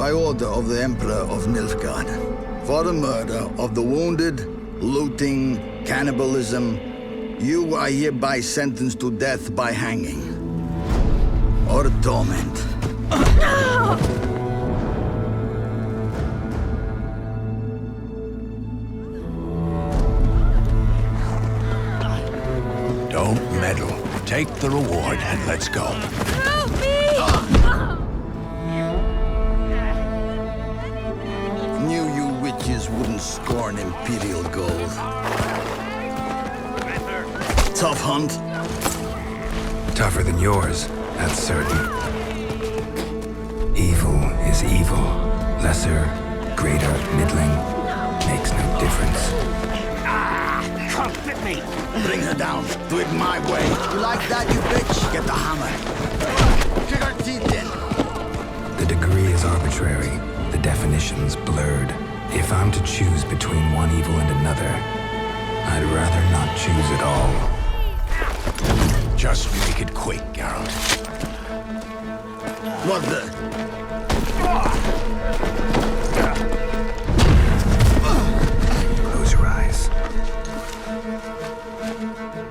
by order of the Emperor of Nilfgaard, for the murder of the wounded, looting, cannibalism, you are hereby sentenced to death by hanging or torment. Don't meddle. Take the reward and let's go. Help me! Knew you witches wouldn't scorn imperial gold. Tough hunt. Tougher than yours, that's certain. Evil is evil. Lesser, greater, middling, makes no difference. Come fit me! Bring her down. Do it my way. You like that, you bitch? Get the hammer. Kick her teeth in. The degree is arbitrary, the definition's blurred. If I'm to choose between one evil and another, I'd rather not choose at all. Just make it quick, Geralt. What the? Close your eyes.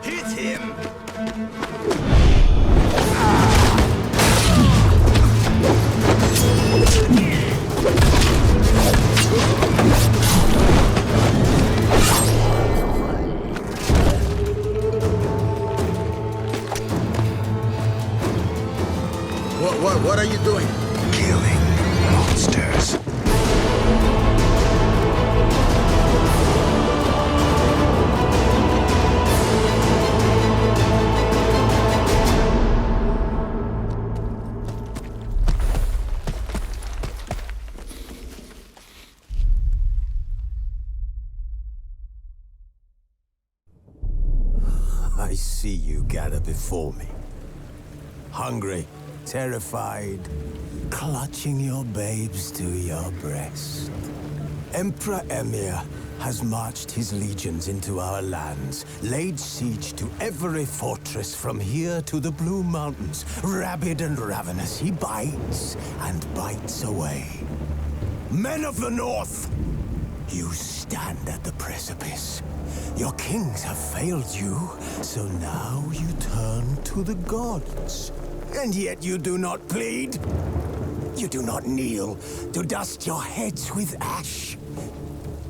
Hit him! What are you doing? Killing monsters. I see you gather before me. Hungry, terrified, clutching your babes to your breast. Emperor Emir has marched his legions into our lands, laid siege to every fortress from here to the Blue Mountains. Rabid and ravenous, he bites and bites away. Men of the North, you stand at the precipice. Your kings have failed you, so now you turn to the gods. And yet you do not plead. You do not kneel to dust your heads with ash.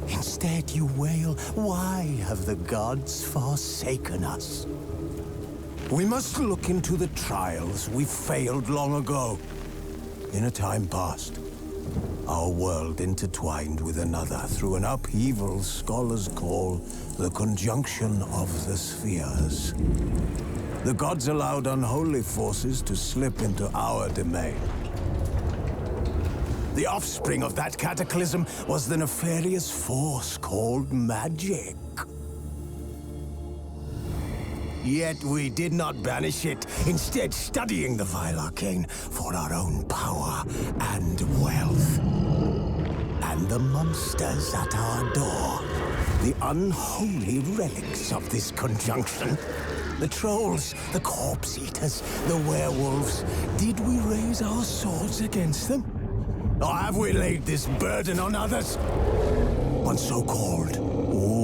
Instead you wail, why have the gods forsaken us? We must look into the trials we failed long ago. In a time past, our world intertwined with another through an upheaval scholars call the conjunction of the spheres. The gods allowed unholy forces to slip into our domain. The offspring of that cataclysm was the nefarious force called magic. Yet we did not banish it, instead studying the vile arcane for our own power and wealth. And the monsters at our door, the unholy relics of this conjunction. The trolls, the corpse-eaters, the werewolves. Did we raise our swords against them? Or have we laid this burden on others? On so-called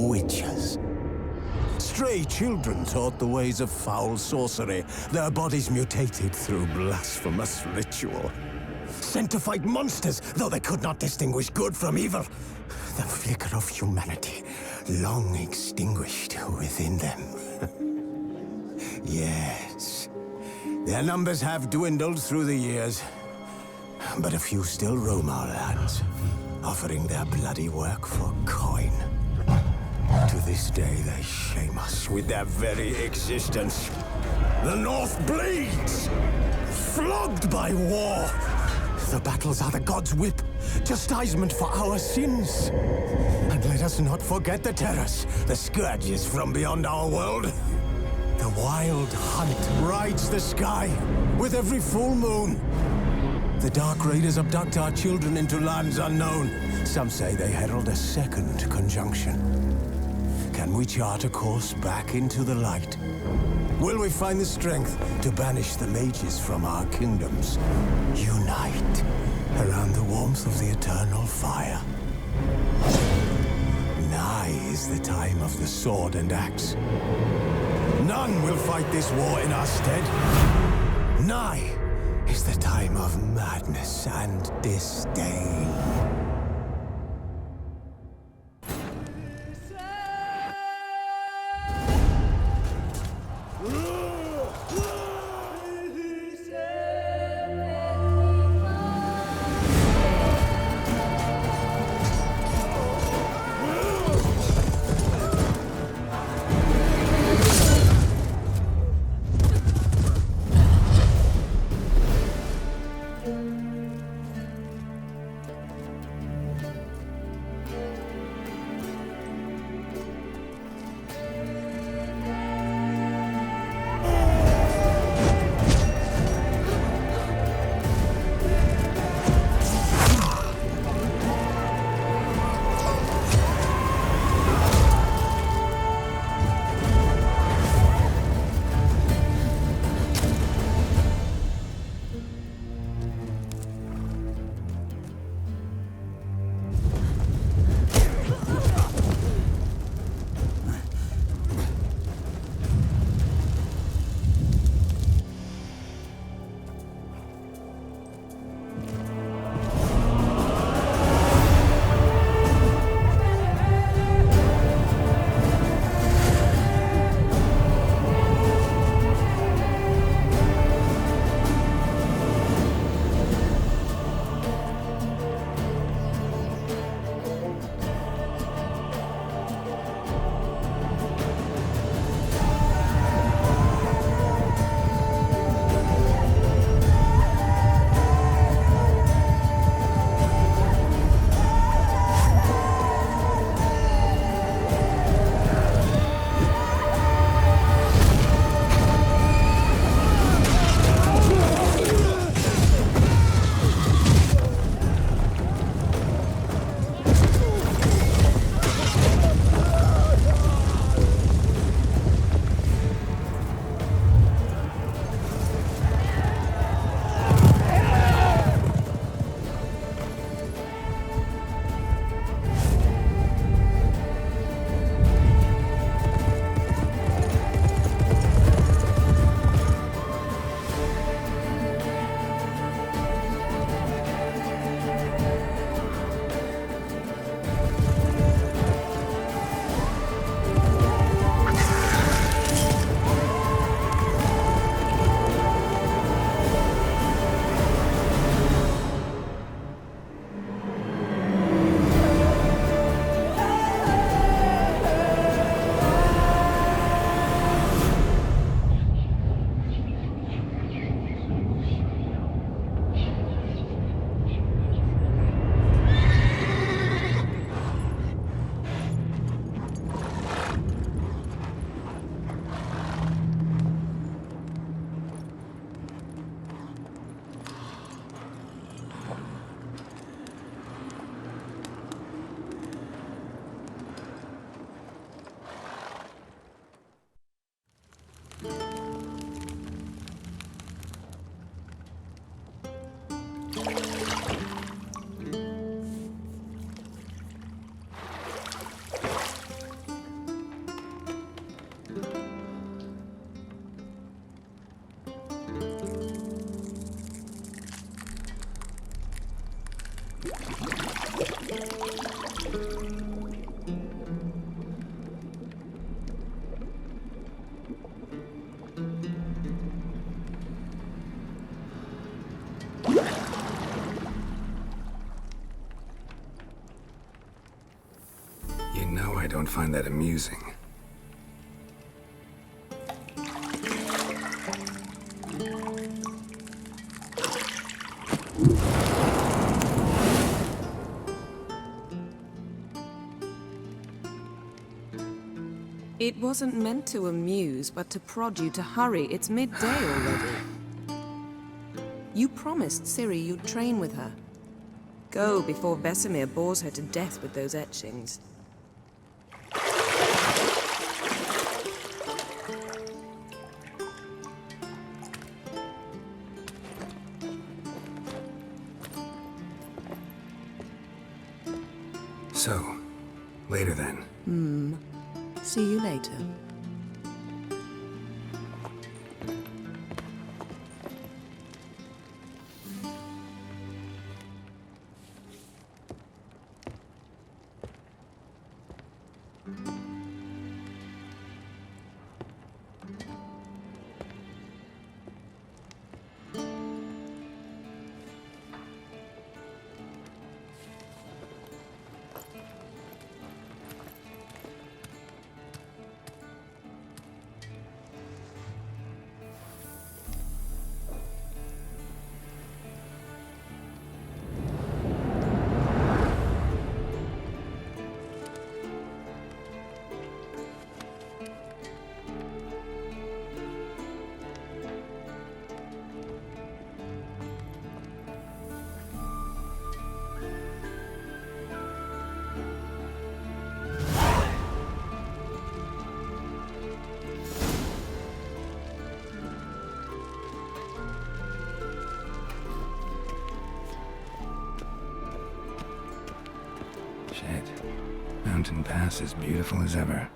witches. Stray children taught the ways of foul sorcery, their bodies mutated through blasphemous ritual. Sent to fight monsters, though they could not distinguish good from evil. The flicker of humanity, long extinguished within them. Yes, their numbers have dwindled through the years, but a few still roam our lands, offering their bloody work for coin. To this day, they shame us with their very existence. The North bleeds, flogged by war. The battles are the gods' whip, chastisement for our sins. And let us not forget the terrors, the scourges from beyond our world. The wild hunt rides the sky with every full moon. The Dark Raiders abduct our children into lands unknown. Some say they herald a second conjunction. Can we chart a course back into the light? Will we find the strength to banish the mages from our kingdoms? Unite around the warmth of the eternal fire. Nigh is the time of the sword and axe. None will fight this war in our stead. Nigh is the time of madness and disdain. You know I don't find that amusing. It wasn't meant to amuse, but to prod you to hurry. It's midday already. You promised Ciri you'd train with her. Go before Vesemir bores her to death with those etchings. So, later then. See you later. Shit. Mountain Pass as beautiful as ever.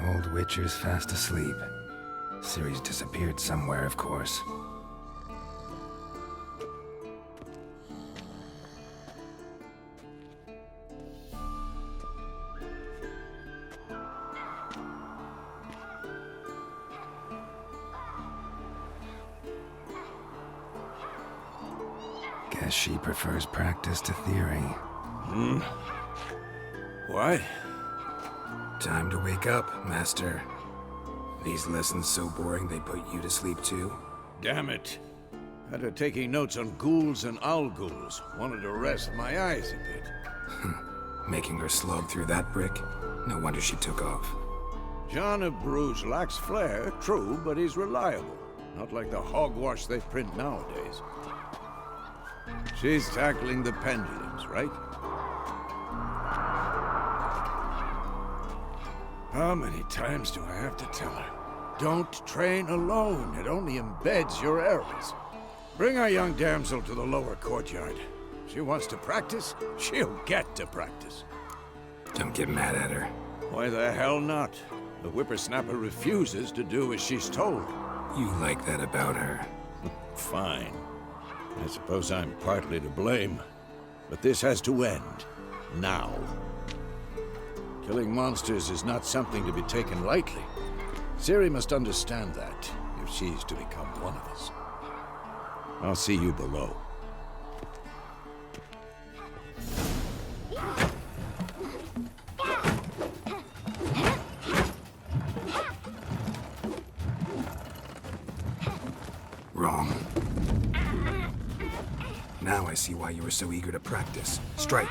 Old Witcher's fast asleep. Ciri's disappeared somewhere, of course. Guess she prefers practice to theory. What? Time to wake up, Master. These lessons so boring they put you to sleep too? Damn it. Had her taking notes on ghouls and owl ghouls. Wanted to rest my eyes a bit. Making her slog through that brick? No wonder she took off. John of Bruges lacks flair, true, but he's reliable. Not like the hogwash they print nowadays. She's tackling the pendulums, right? How many times do I have to tell her? Don't train alone. It only embeds your errors. Bring our young damsel to the lower courtyard. She wants to practice, she'll get to practice. Don't get mad at her. Why the hell not? The whippersnapper refuses to do as she's told. You like that about her. Fine. I suppose I'm partly to blame. But this has to end. Now. Killing monsters is not something to be taken lightly. Ciri must understand that, if she's to become one of us. I'll see you below. Wrong. Now I see why you were so eager to practice. Strike.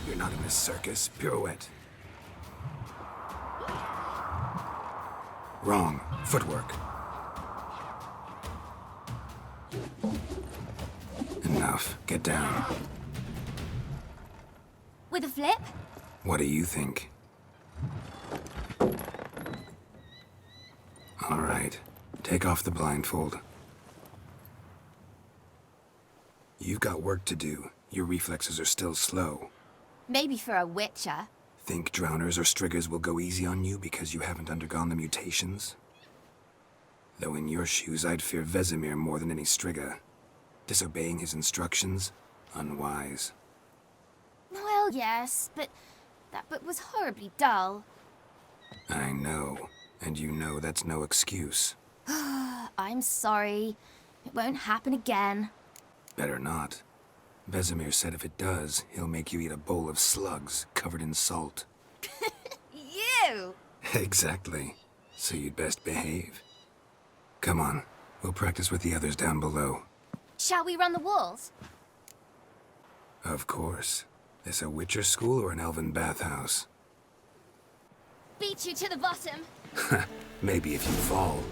You're not in this circus. Pirouette. Wrong. Footwork. Enough. Get down. With a flip? What do you think? All right. Take off the blindfold. You've got work to do. Your reflexes are still slow. Maybe for a witcher. Think drowners or striggers will go easy on you because you haven't undergone the mutations? Though in your shoes, I'd fear Vesemir more than any strigger. Disobeying his instructions? Unwise. Well, yes, but that book was horribly dull. I know. And you know that's no excuse. I'm sorry. It won't happen again. Better not. Vesemir said if it does, he'll make you eat a bowl of slugs covered in salt. You! Exactly. So you'd best behave. Come on, we'll practice with the others down below. Shall we run the walls? Of course. This a Witcher school or an elven bathhouse? Beat you to the bottom. Maybe if you fall.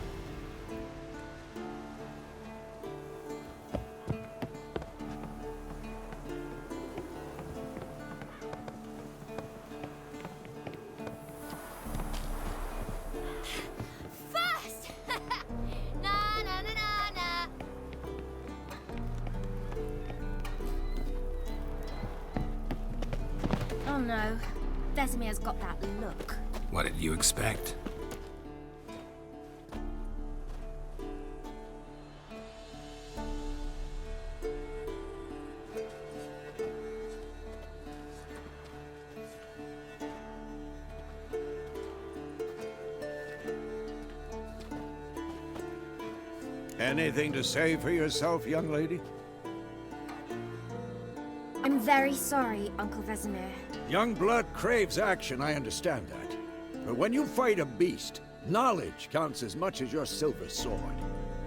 First! Na na na na na. Oh no. Vesemir's got that look. What did you expect? Anything to say for yourself, young lady? I'm very sorry, Uncle Vesemir. Young blood craves action, I understand that. But when you fight a beast, knowledge counts as much as your silver sword.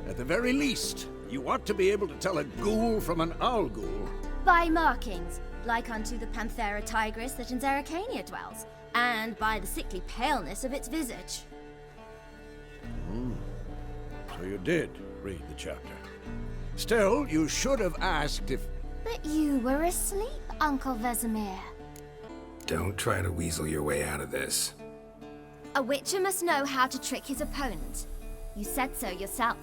At the very least, you ought to be able to tell a ghoul from an owl ghoul. By markings, like unto the Panthera tigris that in Zerrikania dwells, and by the sickly paleness of its visage. So you did read the chapter. Still, you should have asked if... But you were asleep, Uncle Vesemir. Don't try to weasel your way out of this. A witcher must know how to trick his opponent. You said so yourself.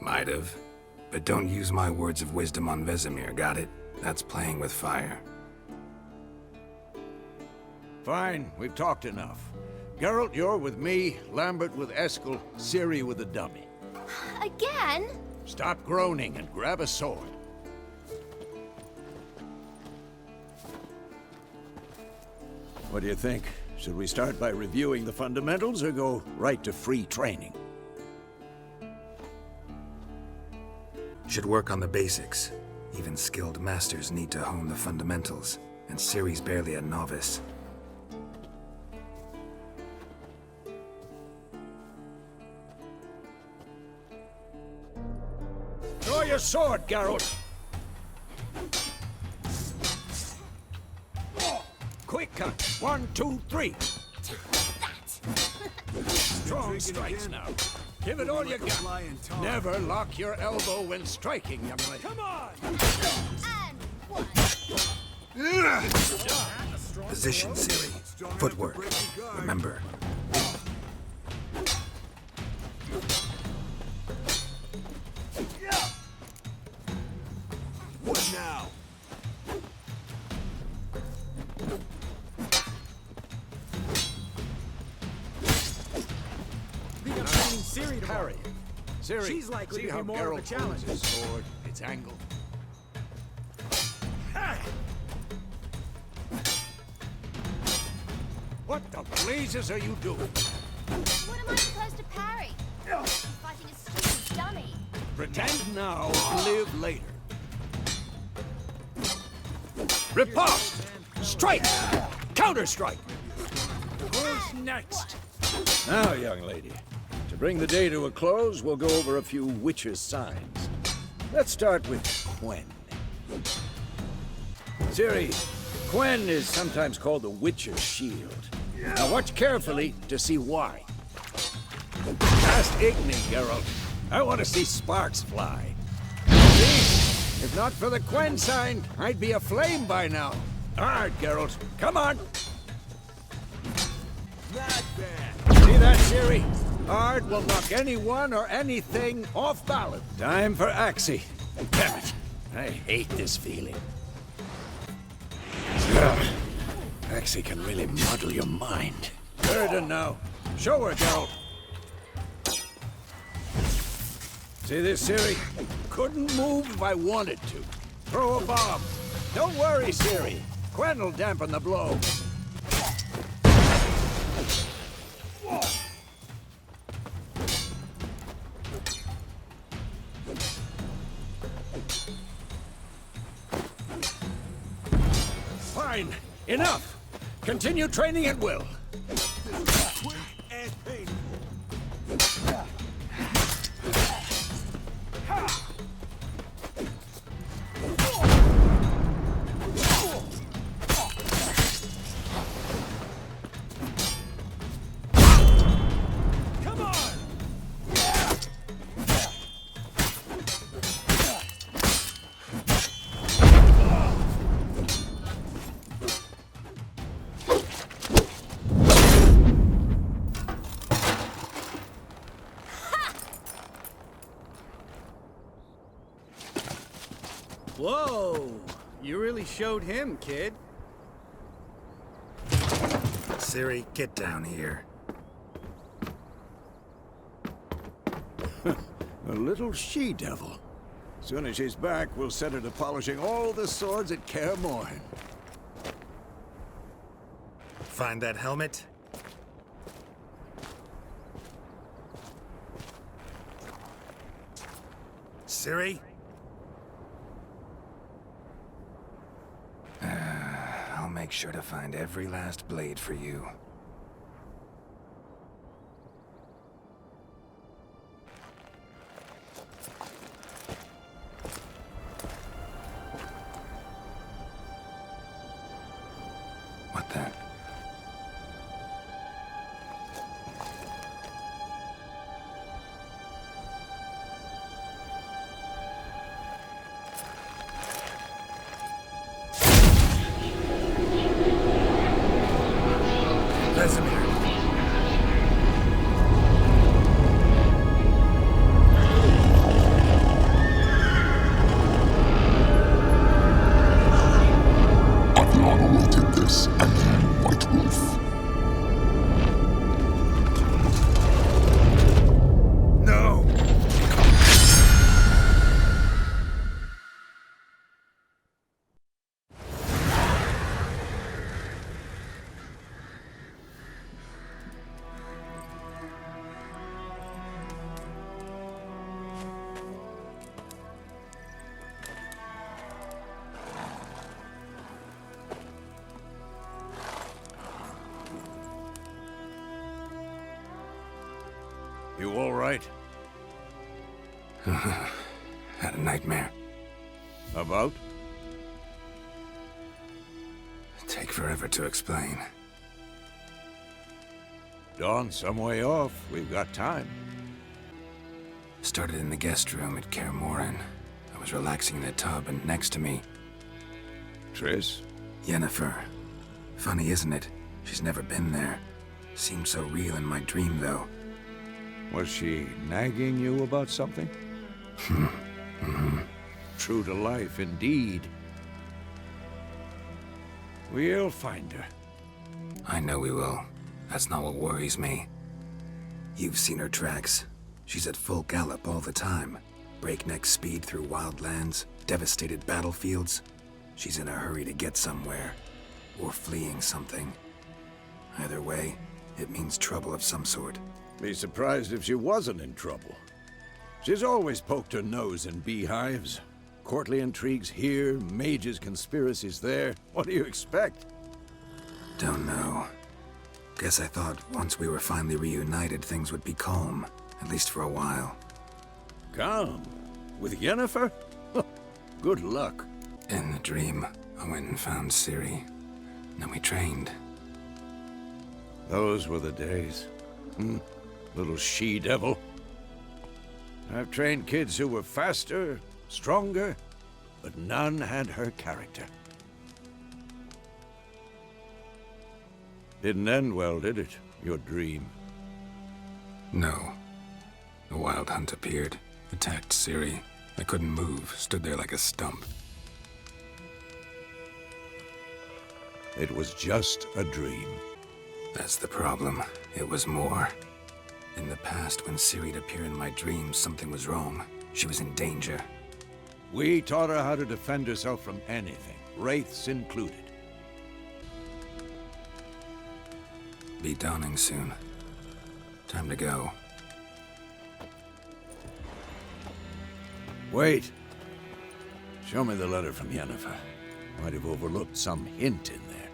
Might have. But don't use my words of wisdom on Vesemir, got it? That's playing with fire. Fine, we've talked enough. Geralt, you're with me, Lambert with Eskel, Ciri with the dummy. Again? Stop groaning and grab a sword. What do you think? Should we start by reviewing the fundamentals or go right to free training? Should work on the basics. Even skilled masters need to hone the fundamentals, and Ciri's barely a novice. Draw your sword, Geralt! Quick cut! 1, 2, 3! Strong strikes now. Give it all you got. Never lock your elbow when striking, young lady. Come on! And one. Position, Ciri. Footwork. Remember. What now? Ciri Parry. Ciri, She's likely see to be how more of a Geralt challenge. holds his sword, its angle. What the blazes are you doing? What am I supposed to parry? I'm fighting a stupid dummy. Pretend now, live later. Riposte! Strike! Counter-strike! Who's next? Now, young lady, to bring the day to a close, we'll go over a few witches' signs. Let's start with Quen. Ciri, Quen is sometimes called the Witcher's Shield. Now watch carefully to see why. Cast Igni, Geralt. I want to see sparks fly. See? If not for the Quen sign, I'd be aflame by now. Hard, Geralt. Come on. Not bad. See that, Ciri? Hard will knock anyone or anything off balance. Time for Axie. Damn it. I hate this feeling. Ugh. Actually can really muddle your mind. Burden now. Show her, girl. See this, Ciri? Couldn't move if I wanted to. Throw a bomb. Don't worry, Ciri. Gwen'll dampen the blow. Fine. Enough. Continue training at will. Whoa! You really showed him, kid. Ciri, get down here. A little she-devil. Soon as she's back, we'll set her to polishing all the swords at Kaer Morhen. Find that helmet? Ciri? I'll make sure to find every last blade for you. What the? You all right? Had a nightmare. About? Take forever to explain. Dawn, some way off. We've got time. Started in the guest room at Kaer Morhen. I was relaxing in a tub, and next to me, Triss? Yennefer. Funny, isn't it? She's never been there. Seemed so real in my dream, though. Was she nagging you about something? True to life, indeed. We'll find her. I know we will. That's not what worries me. You've seen her tracks. She's at full gallop all the time. Breakneck speed through wild lands, devastated battlefields. She's in a hurry to get somewhere. Or fleeing something. Either way, it means trouble of some sort. Be surprised if she wasn't in trouble. She's always poked her nose in beehives. Courtly intrigues here, mages' conspiracies there. What do you expect? Don't know. Guess I thought once we were finally reunited, things would be calm. At least for a while. Calm? With Yennefer? Good luck. In the dream, I went and found Ciri. Then we trained. Those were the days. Little she-devil. I've trained kids who were faster, stronger, but none had her character. Didn't end well, did it? Your dream? No. The Wild Hunt appeared, attacked Ciri, I couldn't move, stood there like a stump. It was just a dream. That's the problem. It was more. In the past, when Ciri'd appear in my dreams, something was wrong. She was in danger. We taught her how to defend herself from anything, wraiths included. Be dawning soon. Time to go. Wait. Show me the letter from Yennefer. Might have overlooked some hint in there.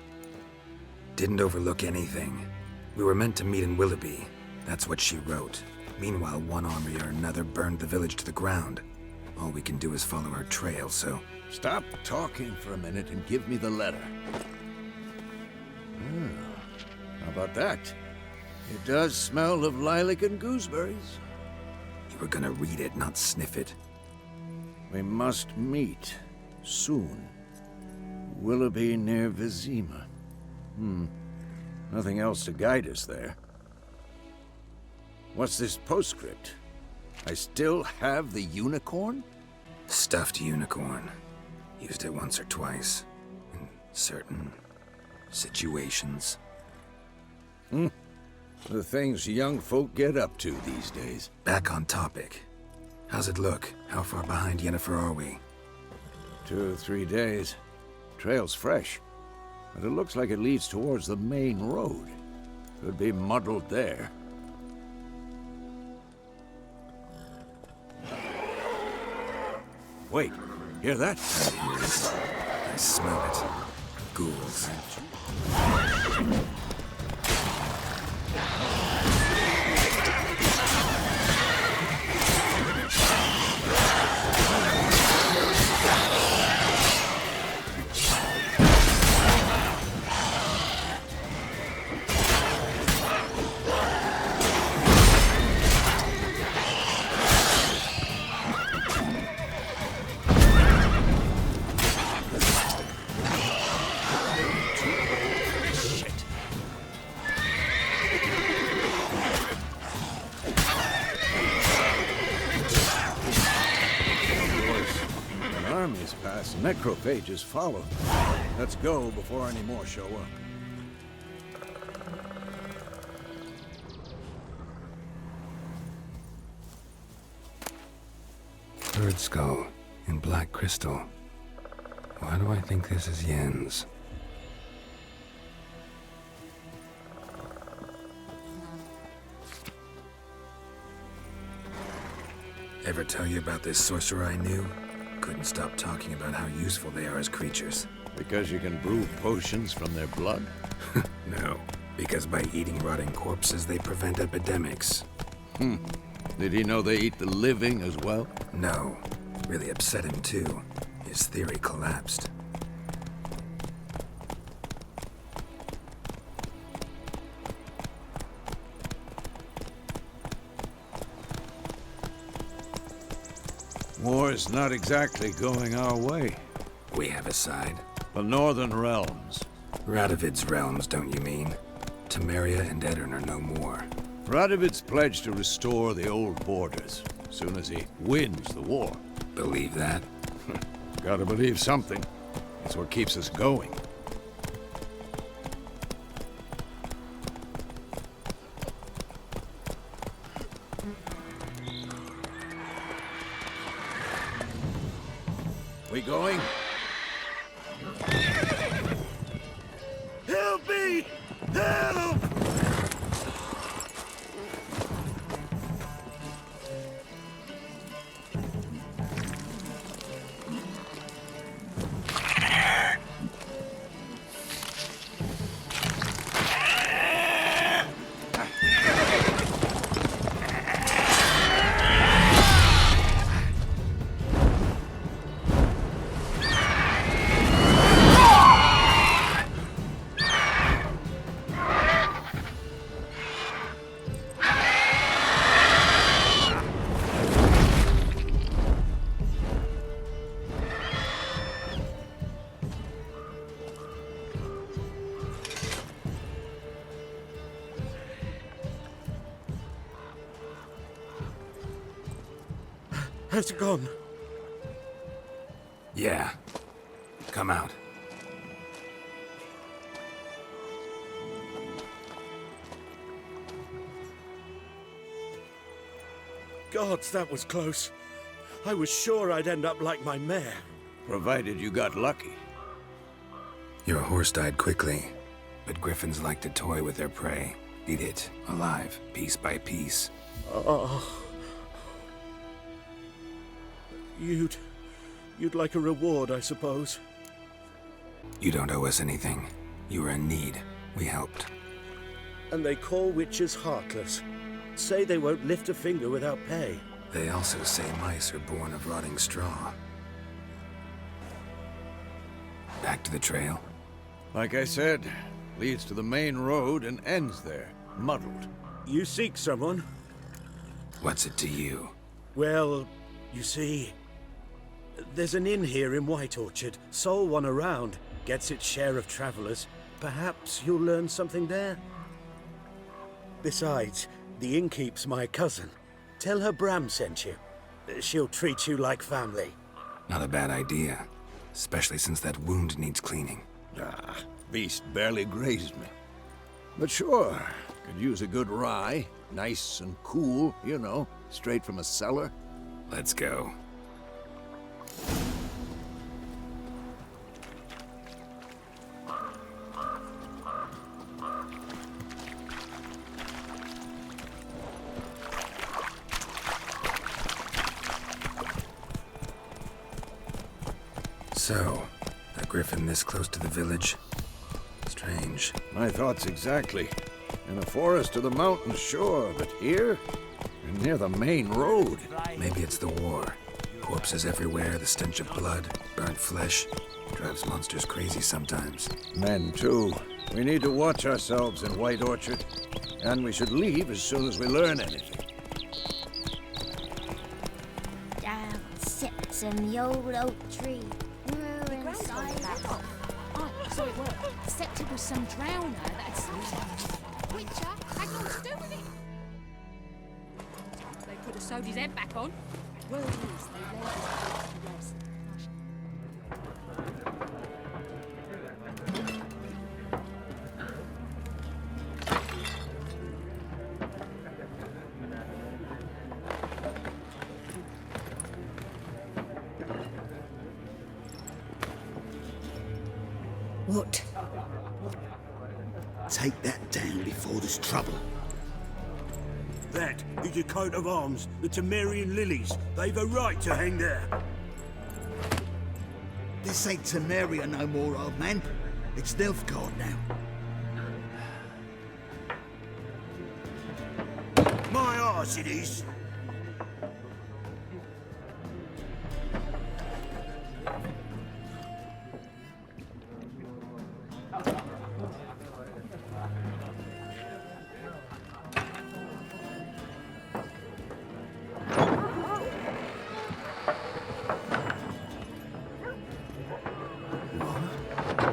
Didn't overlook anything. We were meant to meet in Willoughby. That's what she wrote. Meanwhile, one army or another burned the village to the ground. All we can do is follow her trail, so... Stop talking for a minute and give me the letter. How about that? It does smell of lilac and gooseberries. You were gonna read it, not sniff it. We must meet. Soon. Willoughby near Vizima. Nothing else to guide us there. What's this postscript? I still have the unicorn? Stuffed unicorn. Used it once or twice. In certain... situations. The things young folk get up to these days. Back on topic. How's it look? How far behind Yennefer are we? 2 or 3 days. Trail's fresh. But it looks like it leads towards the main road. Could be muddled there. Wait, hear that? I smell it. Ghouls. Necrophages follow. Let's go before any more show up. Bird skull in black crystal. Why do I think this is Yen's? Ever tell you about this sorcerer I knew? Couldn't stop talking about how useful they are as creatures. Because you can brew potions from their blood? No, because by eating rotting corpses, they prevent epidemics. Did he know they eat the living as well? No. Really upset him, too. His theory collapsed. War's not exactly going our way. We have a side. The Northern Realms. Radovid's realms, don't you mean? Temeria and Edirn are no more. Radovid's pledged to restore the old borders, as soon as he wins the war. Believe that? Gotta believe something. It's what keeps us going. We going? Help me! Help! Has it gone? Yeah. Come out. Gods, that was close. I was sure I'd end up like my mare. Provided you got lucky. Your horse died quickly, but griffins like to toy with their prey. Eat it, alive, piece by piece. Oh. You'd like a reward, I suppose. You don't owe us anything. You were in need. We helped. And they call witches heartless. Say they won't lift a finger without pay. They also say mice are born of rotting straw. Back to the trail? Like I said, leads to the main road and ends there, muddled. You seek someone? What's it to you? Well, you see, there's an inn here in White Orchard. Sole one around. Gets its share of travelers. Perhaps you'll learn something there? Besides, the innkeep's my cousin. Tell her Bram sent you. She'll treat you like family. Not a bad idea. Especially since that wound needs cleaning. Ah, beast barely grazed me. But sure, could use a good rye. Nice and cool, you know, straight from a cellar. Let's go. So, a griffin this close to the village? Strange. My thoughts exactly. In the forest or the mountains, sure, but here? And near the main road. Maybe it's the war. Corpses everywhere, the stench of blood, burnt flesh. Drives monsters crazy sometimes. Men, too. We need to watch ourselves in White Orchard. And we should leave as soon as we learn anything. Down sits in the old oak tree. Oh, so it worked. Except it was some drowner that had Witcher had nothing to do with it. They could have sewed his head back on. Word is, they laid his to rest. What? Take that down before there's trouble. That is a coat of arms, the Temerian lilies. They've a right to hang there. This ain't Temeria no more, old man. It's Nilfgaard now. My arse it is.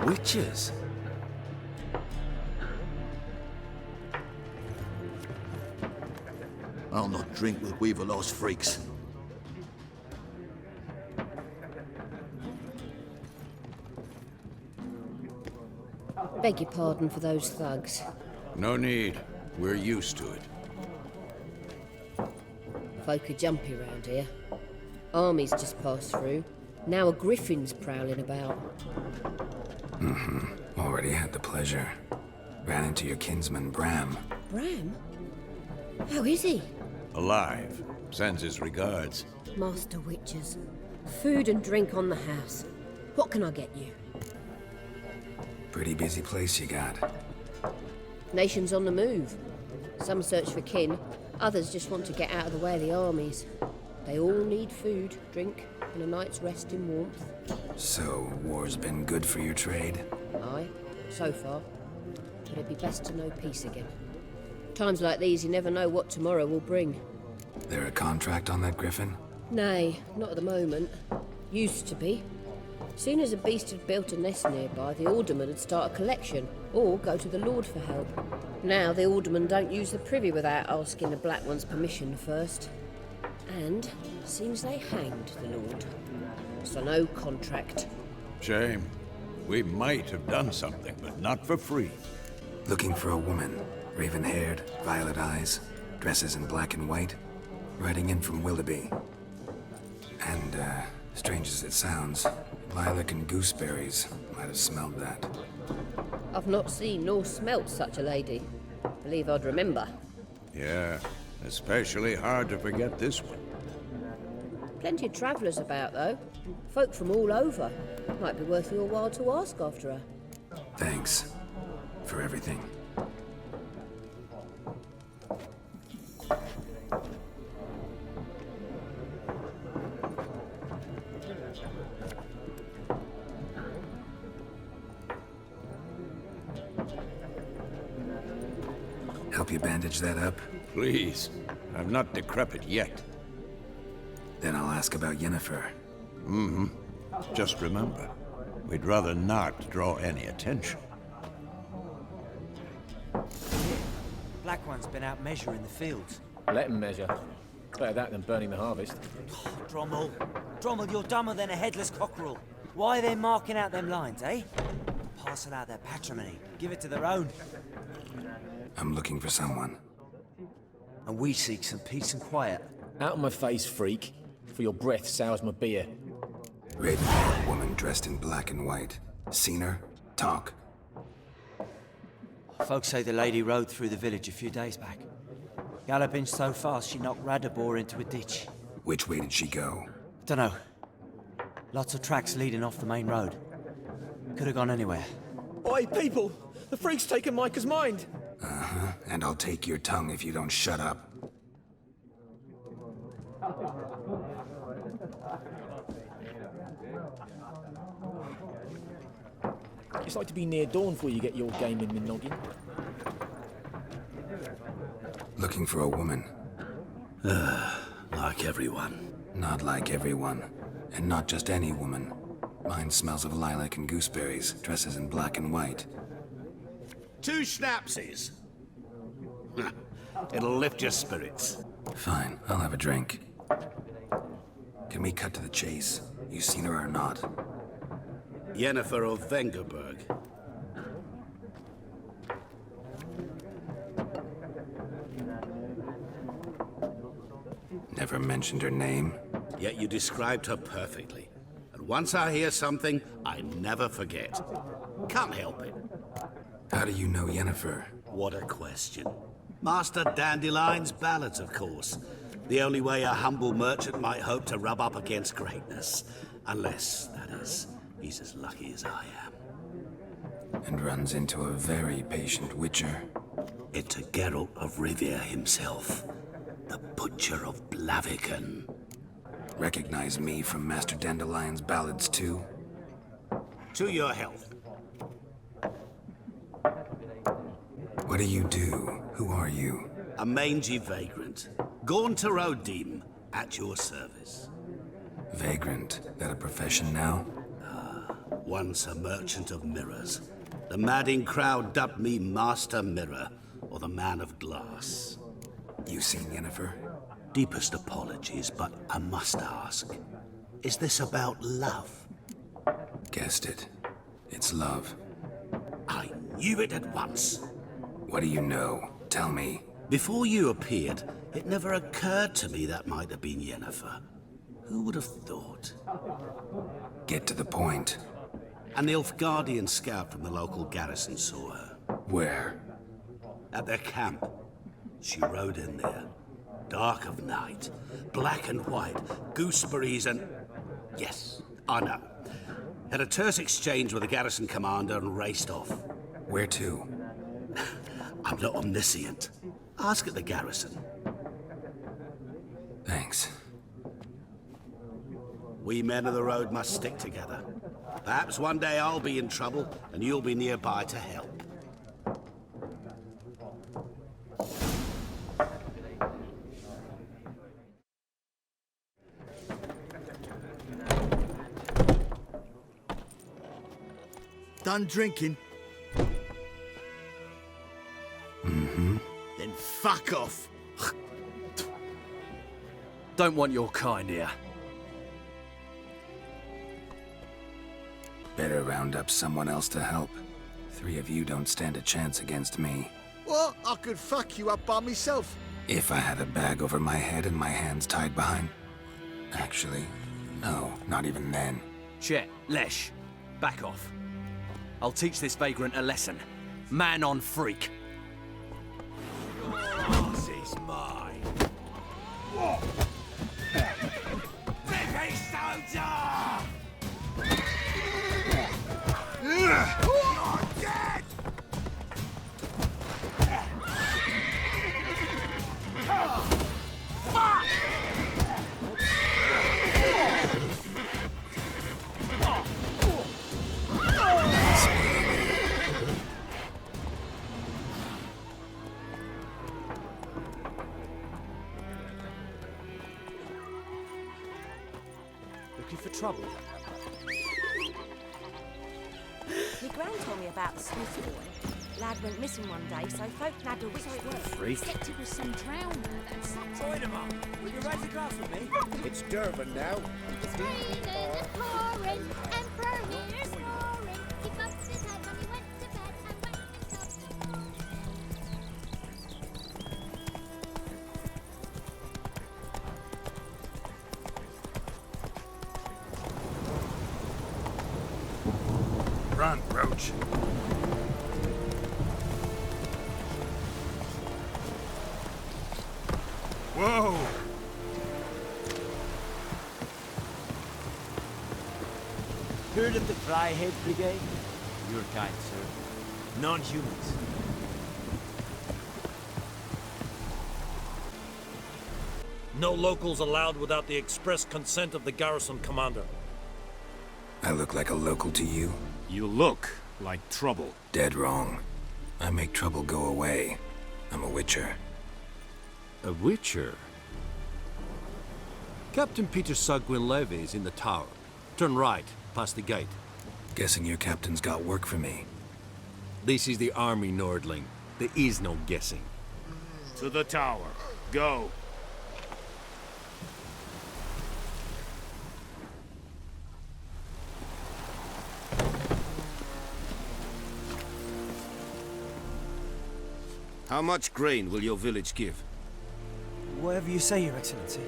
Witches? I'll not drink with Weaverlost freaks. Beg your pardon for those thugs. No need. We're used to it. Folk are jumpy round here. Armies just passed through. Now a griffin's prowling about. Already had the pleasure. Ran into your kinsman, Bram. Bram? How is he? Alive. Sends his regards. Master Witches. Food and drink on the house. What can I get you? Pretty busy place you got. Nations on the move. Some search for kin, others just want to get out of the way of the armies. They all need food, drink, and a night's rest in warmth. So, war's been good for your trade? Aye, so far. But it'd be best to know peace again. Times like these, you never know what tomorrow will bring. There a contract on that griffin? Nay, not at the moment. Used to be. Soon as a beast had built a nest nearby, the alderman would start a collection, or go to the Lord for help. Now the aldermen don't use the privy without asking the Black One's permission first. And seems they hanged the Lord. so no contract. Shame. We might have done something, but not for free. Looking for a woman. Raven-haired, violet eyes, dresses in black and white. Riding in from Willoughby. And, strange as it sounds, lilac and gooseberries might have smelled that. I've not seen nor smelt such a lady. Believe I'd remember. Yeah, especially hard to forget this one. Plenty of travellers about, though. Folk from all over. Might be worth your while to ask after her. Thanks. For everything. Help you bandage that up? Please. I'm not decrepit yet. Then I'll ask about Yennefer. Mm-hmm. Just remember, we'd rather not draw any attention. Black One's been out measuring the fields. Let him measure. Better that than burning the harvest. Drommel. Drommel, you're dumber than a headless cockerel. Why are they marking out them lines, eh? Parcel out their patrimony. Give it to their own. I'm looking for someone. And we seek some peace and quiet. Out of my face, freak. For your breath sours my beer. Raven-haired woman dressed in black and white. Seen her? Talk. Folks say the lady rode through the village a few days back. Galloping so fast she knocked Radabor into a ditch. Which way did she go? Dunno. Lots of tracks leading off the main road. Could have gone anywhere. Oi, people! The freak's taken Micah's mind! Uh-huh. And I'll take your tongue if you don't shut up. It's like to be near dawn before you get your game in the noggin. Looking for a woman. Like everyone. Not like everyone. And not just any woman. Mine smells of lilac and gooseberries, dresses in black and white. 2 schnapsies. It'll lift your spirits. Fine, I'll have a drink. Can we cut to the chase? You seen her or not? Yennefer of Vengerberg. Never mentioned her name. Yet you described her perfectly. And once I hear something, I never forget. Can't help it. How do you know Yennefer? What a question. Master Dandelion's ballads, of course. The only way a humble merchant might hope to rub up against greatness. Unless, that is, he's as lucky as I am. And runs into a very patient witcher. It's a Geralt of Rivia himself. The Butcher of Blaviken. Recognize me from Master Dandelion's ballads, too? To your health. What do you do? Who are you? A mangy vagrant. Gaunter Odim, at your service. Vagrant? That a profession now? Once a merchant of mirrors. The madding crowd dubbed me Master Mirror, or the Man of Glass. You seen Yennefer? Deepest apologies, but I must ask. Is this about love? Guessed it. It's love. I knew it at once. What do you know? Tell me. Before you appeared, it never occurred to me that might have been Yennefer. Who would have thought? Get to the point. An Nilfgaardian scout from the local garrison saw her. Where? At their camp. She rode in there. Dark of night. Black and white. Gooseberries and... Yes, I know. Had a terse exchange with the garrison commander and raced off. Where to? I'm not omniscient. Ask at the garrison. Thanks. We men of the road must stick together. Perhaps one day I'll be in trouble and you'll be nearby to help. Done drinking? Mm-hmm. Then fuck off. Don't want your kind here. Better round up someone else to help. 3 of you don't stand a chance against me. Well, I could fuck you up by myself. If I had a bag over my head and my hands tied behind... Actually, no, not even then. Chet, Lesh, back off. I'll teach this vagrant a lesson. Man on freak. Your ass is mine. What? You're dead! Fuck! Looking for trouble? My gran told me about the Smith boy. Lad went missing one day, so folk nabbed a witch for Freak. Except it was some drowner that sucked Join him up. Will you raise a glass with me? It's Durban now. It's raining and pouring, Emperor here's roaring. He bumped his head when he went to bed and went himself. Run, Roach. Whoa! Heard of the Fryhead Brigade? Your kind, sir. Non-humans. No locals allowed without the express consent of the garrison commander. I look like a local to you? You look like trouble. Dead wrong. I make trouble go away. I'm a witcher. A witcher? Captain Peter Sugwin Levy is in the tower. Turn right, past the gate. Guessing your captain's got work for me. This is the army, Nordling. There is no guessing. To the tower. Go. How much grain will your village give? Whatever you say, Your Excellency.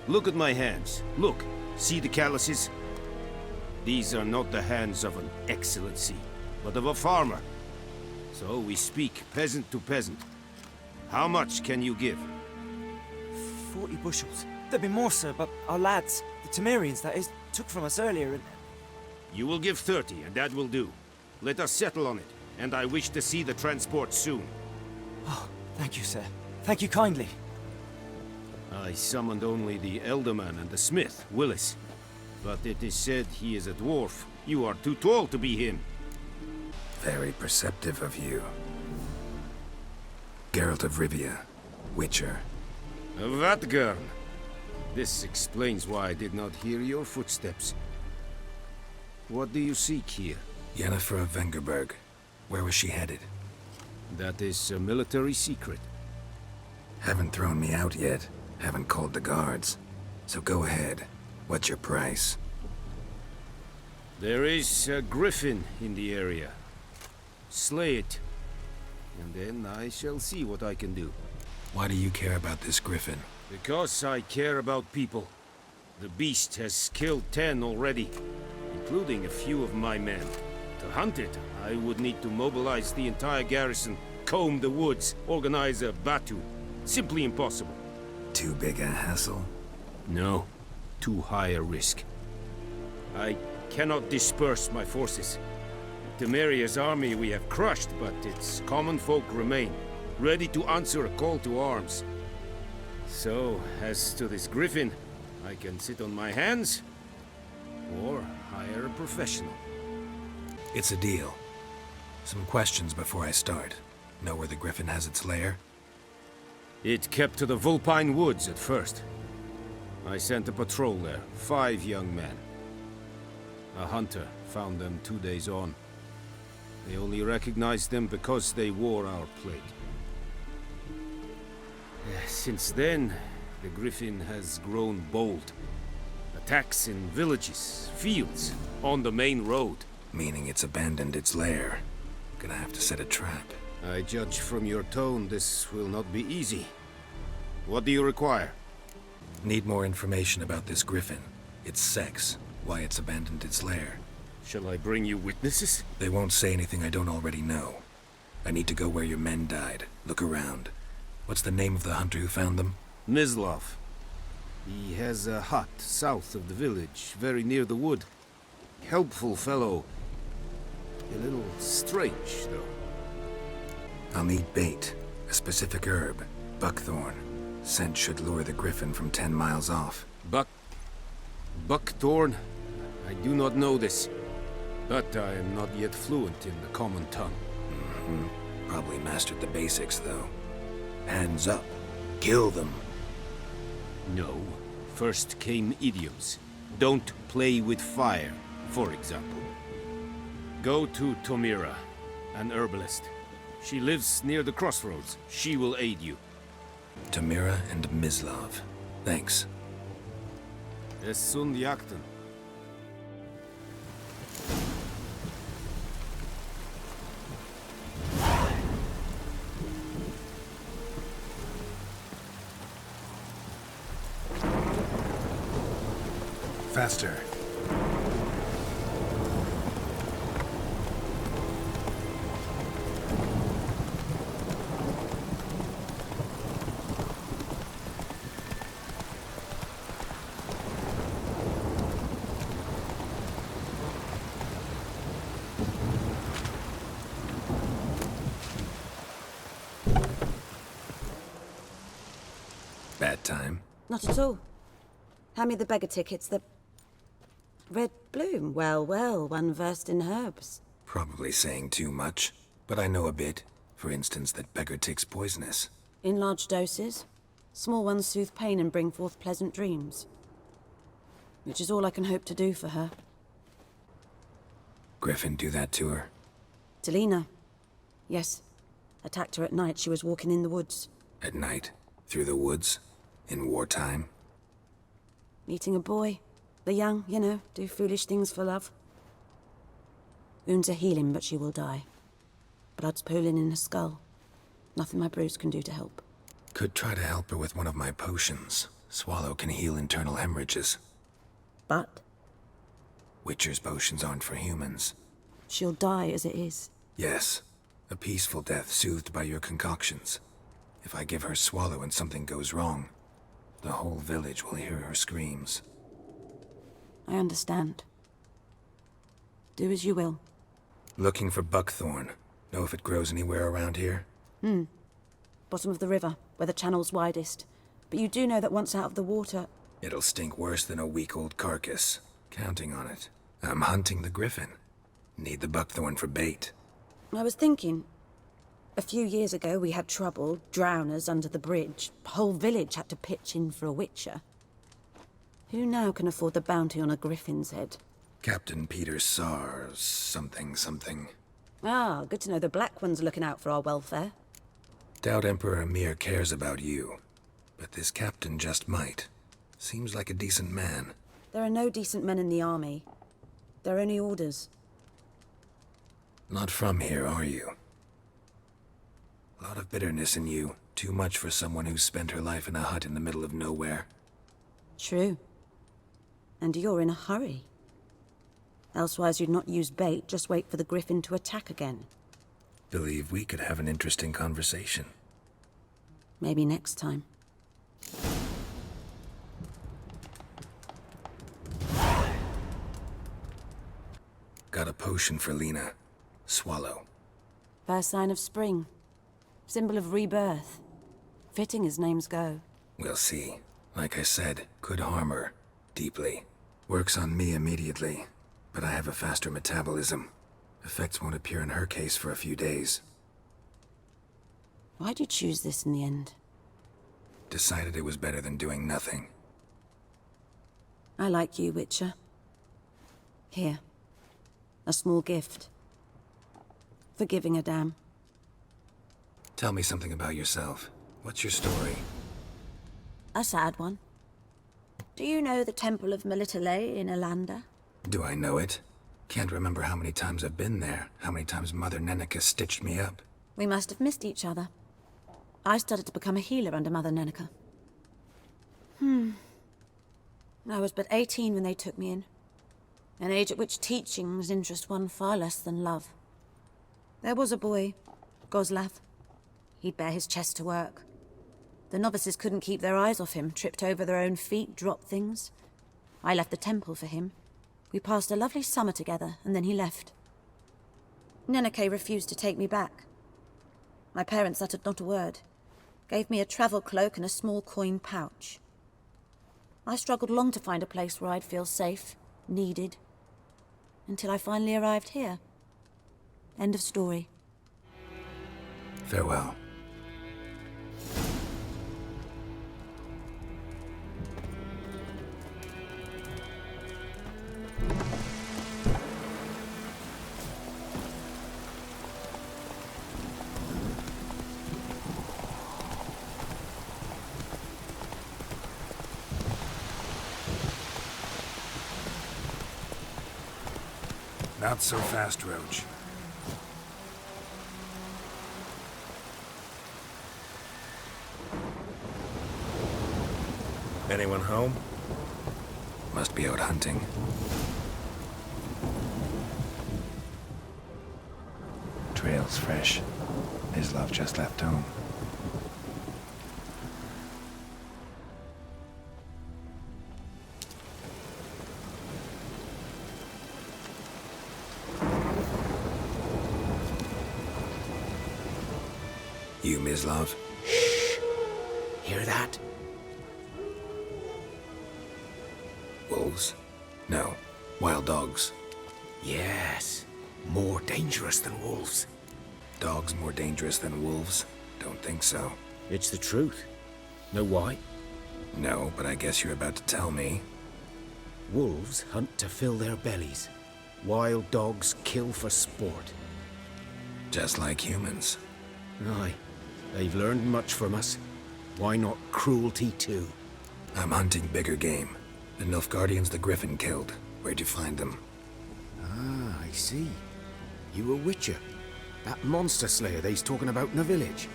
Look at my hands. Look. See the calluses? These are not the hands of an excellency, but of a farmer. So we speak peasant to peasant. How much can you give? 40 bushels. There'd be more, sir, but our lads, the Temerians, that is, took from us earlier and... You will give 30, and that will do. Let us settle on it, and I wish to see the transport soon. Oh, thank you, sir. Thank you kindly. I summoned only the Elderman and the smith, Willis. But it is said he is a dwarf. You are too tall to be him. Very perceptive of you. Geralt of Rivia, Witcher. Vatgern. This explains why I did not hear your footsteps. What do you seek here? Yennefer of Vengerberg. Where was she headed? That is a military secret. Haven't thrown me out yet. Haven't called the guards. So go ahead. What's your price? There is a griffin in the area. Slay it. And then I shall see what I can do. Why do you care about this griffin? Because I care about people. The beast has killed 10 already, including a few of my men. To hunt it, I would need to mobilize the entire garrison, comb the woods, organize a battue. Simply impossible. Too big a hassle? No. Too high a risk. I cannot disperse my forces. Temeria's army we have crushed, but its common folk remain, ready to answer a call to arms. So, as to this griffin, I can sit on my hands, or hire a professional. It's a deal. Some questions before I start. Know where the griffin has its lair? It kept to the Vulpine Woods at first. I sent a patrol there, 5 young men. A hunter found them 2 days on. They only recognized them because they wore our plate. Since then, the griffin has grown bold. A Attacks in villages, fields, on the main road. Meaning it's abandoned its lair. Gonna have to set a trap. I judge from your tone this will not be easy. What do you require? Need more information about this griffin. Its sex, why it's abandoned its lair. Shall I bring you witnesses? They won't say anything I don't already know. I need to go where your men died. Look around. What's the name of the hunter who found them? Mislav. He has a hut south of the village, very near the wood. Helpful fellow. A little strange, though. I'll need bait. A specific herb. Buckthorn. Scent should lure the griffin from 10 miles off. Buckthorn? I do not know this. But I am not yet fluent in the common tongue. Probably mastered the basics, though. Hands up. Kill them. No. First came idioms. Don't play with fire, for example. Go to Tomira, an herbalist. She lives near the crossroads. She will aid you. Tomira and Mislav. Thanks. Es sunt jakten. Faster. Bad time? Not at all. Hand me the beggar tickets, the... Red bloom. Well, well, one versed in herbs. Probably saying too much, but I know a bit. For instance, that beggar tick's poisonous. In large doses. Small ones soothe pain and bring forth pleasant dreams. Which is all I can hope to do for her. Griffin do that to her? Delina. Yes. Attacked her at night. She was walking in the woods. At night? Through the woods? In wartime? Meeting a boy. The young, you know, do foolish things for love. Wounds are healing, but she will die. Blood's pooling in her skull. Nothing my brews can do to help. Could try to help her with one of my potions. Swallow can heal internal hemorrhages. But? Witcher's potions aren't for humans. She'll die as it is. Yes. A peaceful death soothed by your concoctions. If I give her Swallow and something goes wrong, the whole village will hear her screams. I understand. Do as you will. Looking for buckthorn. Know if it grows anywhere around here? Bottom of the river, where the channel's widest. But you do know that once out of the water... It'll stink worse than a week-old carcass. Counting on it. I'm hunting the griffin. Need the buckthorn for bait. I was thinking... A few years ago we had trouble, drowners under the bridge. Whole village had to pitch in for a witcher. Who now can afford the bounty on a griffin's head? Captain Peter Sars, something. Ah, good to know the Black One's looking out for our welfare. Doubt Emperor Emir cares about you. But this captain just might. Seems like a decent man. There are no decent men in the army. They're only orders. Not from here, are you? A lot of bitterness in you. Too much for someone who's spent her life in a hut in the middle of nowhere. True. And you're in a hurry. Elsewise you'd not use bait, just wait for the griffin to attack again. Believe we could have an interesting conversation. Maybe next time. Got a potion for Lena. Swallow. First sign of spring. Symbol of rebirth. Fitting as names go. We'll see. Like I said, could harm her. Deeply. Works on me immediately. But I have a faster metabolism. Effects won't appear in her case for a few days. Why'd you choose this in the end? Decided it was better than doing nothing. I like you, Witcher. Here. A small gift. For giving a damn. Tell me something about yourself. What's your story? A sad one. Do you know the Temple of Melitele in Alanda? Do I know it? Can't remember how many times I've been there, how many times Mother Neneka stitched me up. We must have missed each other. I started to become a healer under Mother Neneka. I was but 18 when they took me in. An age at which teachings interest one far less than love. There was a boy, Goslav. He'd bare his chest to work. The novices couldn't keep their eyes off him, tripped over their own feet, dropped things. I left the temple for him. We passed a lovely summer together, and then he left. Neneke refused to take me back. My parents uttered not a word. Gave me a travel cloak and a small coin pouch. I struggled long to find a place where I'd feel safe, needed, until I finally arrived here. End of story. Farewell. Not so fast, Roach. Anyone home? Must be out hunting. Trail's fresh. Islov just left home. You, Mislav? Shh! Hear that? Wolves? No. Wild dogs. Yes. More dangerous than wolves. Dogs more dangerous than wolves? Don't think so. It's the truth. Know why? No, but I guess you're about to tell me. Wolves hunt to fill their bellies. Wild dogs kill for sport. Just like humans. Aye. They've learned much from us. Why not cruelty too? I'm hunting bigger game. The Nilfgaardians the Griffin killed. Where'd you find them? Ah, I see. You a witcher. That monster slayer they's talking about in the village.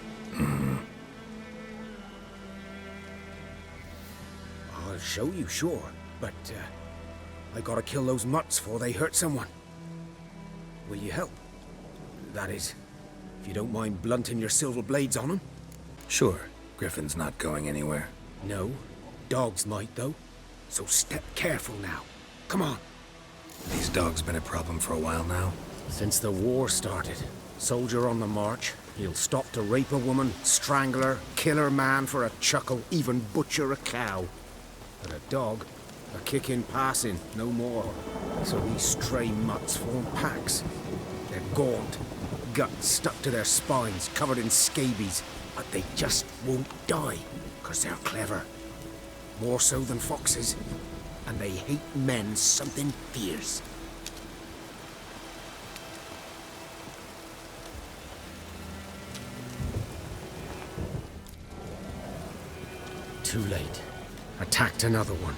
I'll show you, sure. But, I gotta kill those mutts before they hurt someone. Will you help? That is, if you don't mind blunting your silver blades on them. Sure. Griffin's not going anywhere. No. Dogs might, though. So step careful now. Come on. These dogs been a problem for a while now? Since the war started. Soldier on the march. He'll stop to rape a woman, strangle her, kill her man for a chuckle, even butcher a cow. But a dog, a kick in passing, no more. So these stray mutts form packs. They're gaunt, guts stuck to their spines, covered in scabies. But they just won't die, 'cause they're clever. More so than foxes. And they hate men something fierce. Too late. Attacked another one.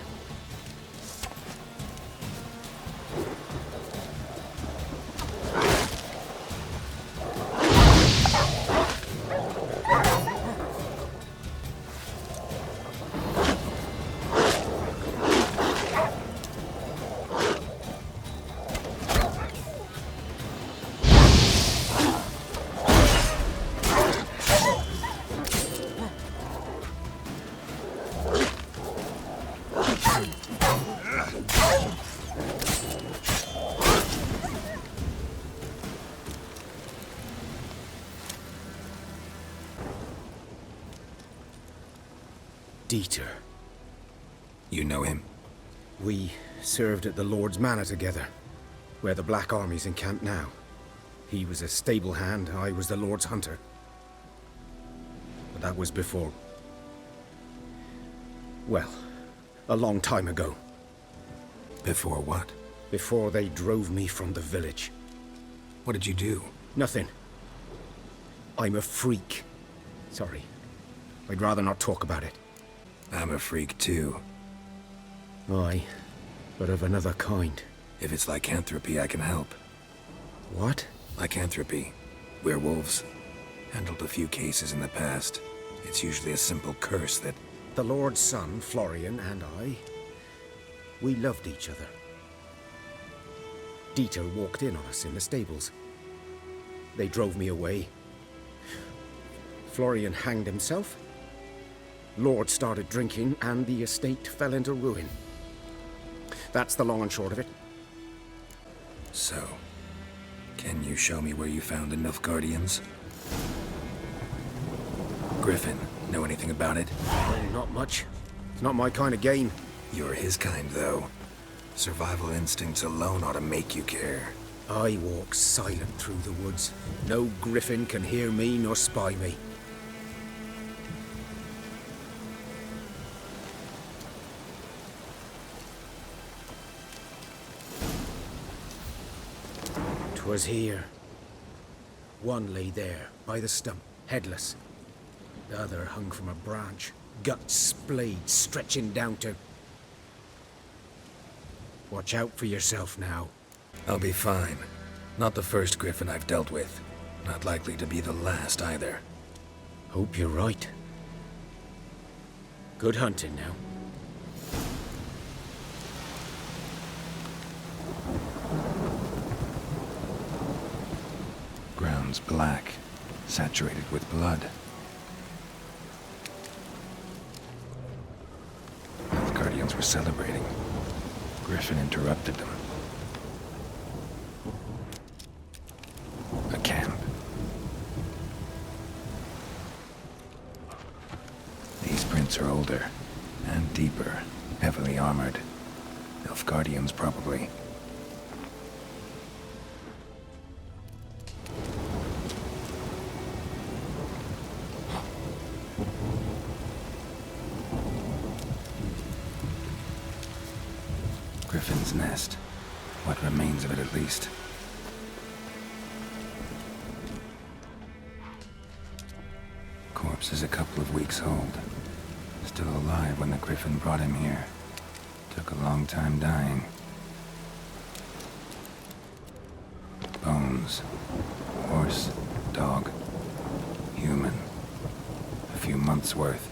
Dieter. You know him? We served at the Lord's Manor together, where the Black Army's encamped now. He was a stable hand, I was the Lord's hunter. But that was before... well, a long time ago. Before what? Before they drove me from the village. What did you do? Nothing. I'm a freak. Sorry. I'd rather not talk about it. I'm a freak too. Aye, but of another kind. If it's lycanthropy, I can help. What? Lycanthropy. Werewolves. Handled a few cases in the past. It's usually a simple curse that... The Lord's son, Florian, and I, we loved each other. Dieter walked in on us in the stables. They drove me away. Florian hanged himself. Lord started drinking, and the estate fell into ruin. That's the long and short of it. So, can you show me where you found the Nilfgaardians? Griffin, know anything about it? Oh, not much. It's not my kind of game. You're his kind, though. Survival instincts alone ought to make you care. I walk silent through the woods. No griffin can hear me nor spy me. Was here. One lay there, by the stump, headless. The other hung from a branch, guts splayed, stretching down to... Watch out for yourself now. I'll be fine. Not the first griffin I've dealt with. Not likely to be the last, either. Hope you're right. Good hunting now. Ground's black, saturated with blood. Nilfgaardians were celebrating. Griffin interrupted them. A camp. These prints are older and deeper, heavily armored. Nilfgaardians, probably. Griffin's nest. What remains of it, at least. Corpse is a couple of weeks old. Still alive when the Griffin brought him here. Took a long time dying. Bones. Horse, dog, human. A few months' worth.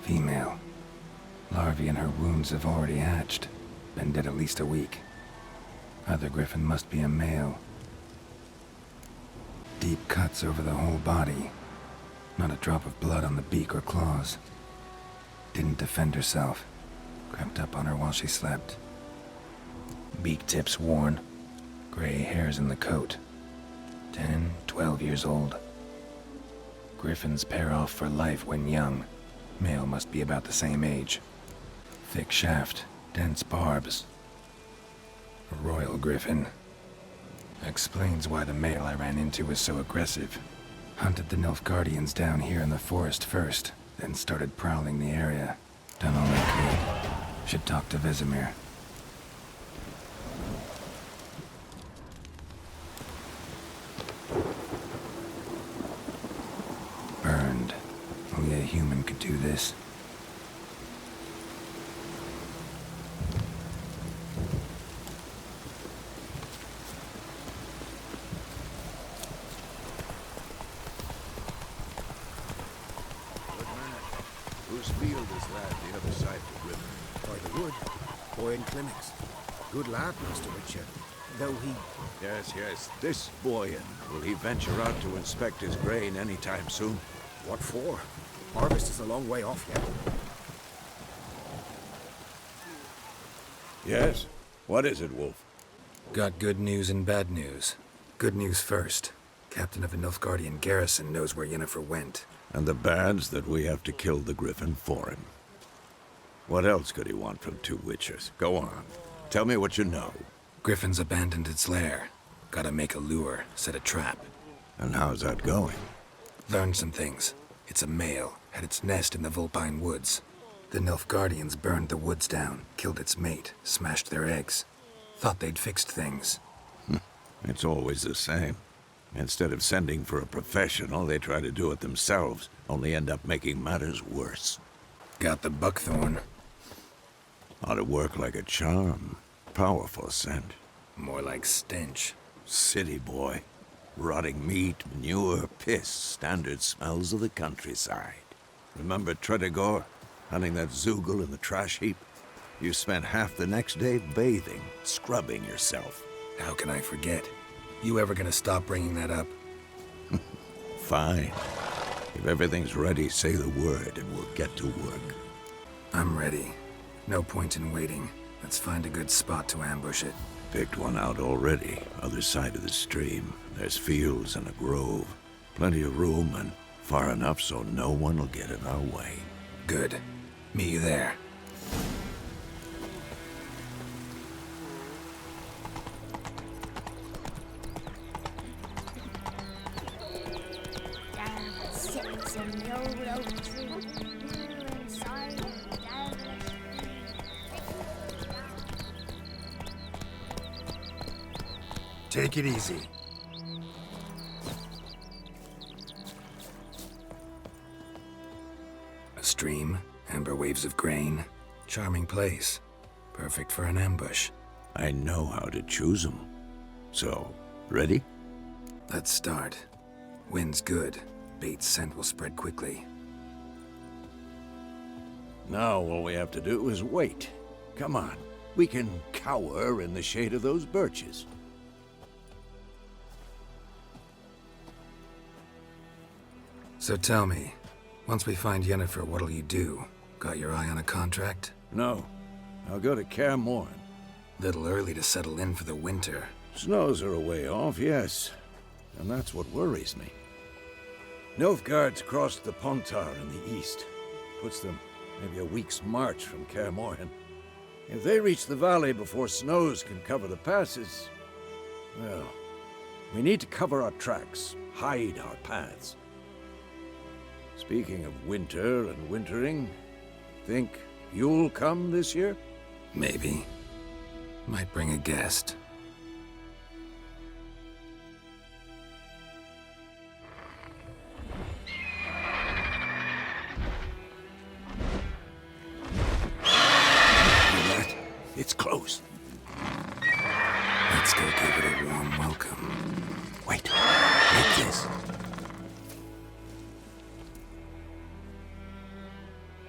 Female. Larvae in her wounds have already hatched. Been dead at least a week. Other griffin must be a male. Deep cuts over the whole body. Not a drop of blood on the beak or claws. Didn't defend herself. Crept up on her while she slept. Beak tips worn. Gray hairs in the coat. 10, 12 years old. Griffins pair off for life when young. Male must be about the same age. Thick shaft, dense barbs. A royal griffin. Explains why the male I ran into was so aggressive. Hunted the Nilfgaardians down here in the forest first, then started prowling the area. Done all I could. Should talk to Vesemir. Burned. Only a human could do this. Whose field is that the other side of the river? By the wood. Boy in clinics. Good lad, Master Witcher. Though he... Yes. This Boyan. Will he venture out to inspect his grain anytime soon? What for? Harvest is a long way off yet. Yes? What is it, Wolf? Got good news and bad news. Good news first. Captain of the Nilfgaardian garrison knows where Yennefer went. And the bad's that we have to kill the Griffin for him. What else could he want from two witchers? Go on. Tell me what you know. Griffin's abandoned its lair. Gotta make a lure, set a trap. And how's that going? Learned some things. It's a male, had its nest in the Vulpine Woods. The Nilfgaardians burned the woods down, killed its mate, smashed their eggs. Thought they'd fixed things. It's always the same. Instead of sending for a professional, they try to do it themselves, only end up making matters worse. Got the buckthorn. Ought to work like a charm. Powerful scent. More like stench. City boy. Rotting meat, manure, piss, standard smells of the countryside. Remember Tredegor? Hunting that Zoogle in the trash heap? You spent half the next day bathing, scrubbing yourself. How can I forget? You ever gonna stop bringing that up? Fine. If everything's ready, say the word and we'll get to work. I'm ready. No point in waiting. Let's find a good spot to ambush it. Picked one out already, other side of the stream. There's fields and a grove. Plenty of room and far enough so no one will get in our way. Good. Meet you there. Take it easy. A stream, amber waves of grain. Charming place. Perfect for an ambush. I know how to choose them. So, ready? Let's start. Wind's good. Bait's scent will spread quickly. Now all we have to do is wait. Come on. We can cower in the shade of those birches. So tell me, once we find Yennefer, what'll you do? Got your eye on a contract? No. I'll go to Kaer Morhen. Little early to settle in for the winter. Snows are a way off, yes. And that's what worries me. Nilfgaard's crossed the Pontar in the east. Puts them maybe a week's march from Kaer Morhen. If they reach the valley before snows can cover the passes, well, we need to cover our tracks, hide our paths. Speaking of winter and wintering, think you'll come this year? Maybe. Might bring a guest. It's close. Let's go give it a warm welcome. Wait, like this.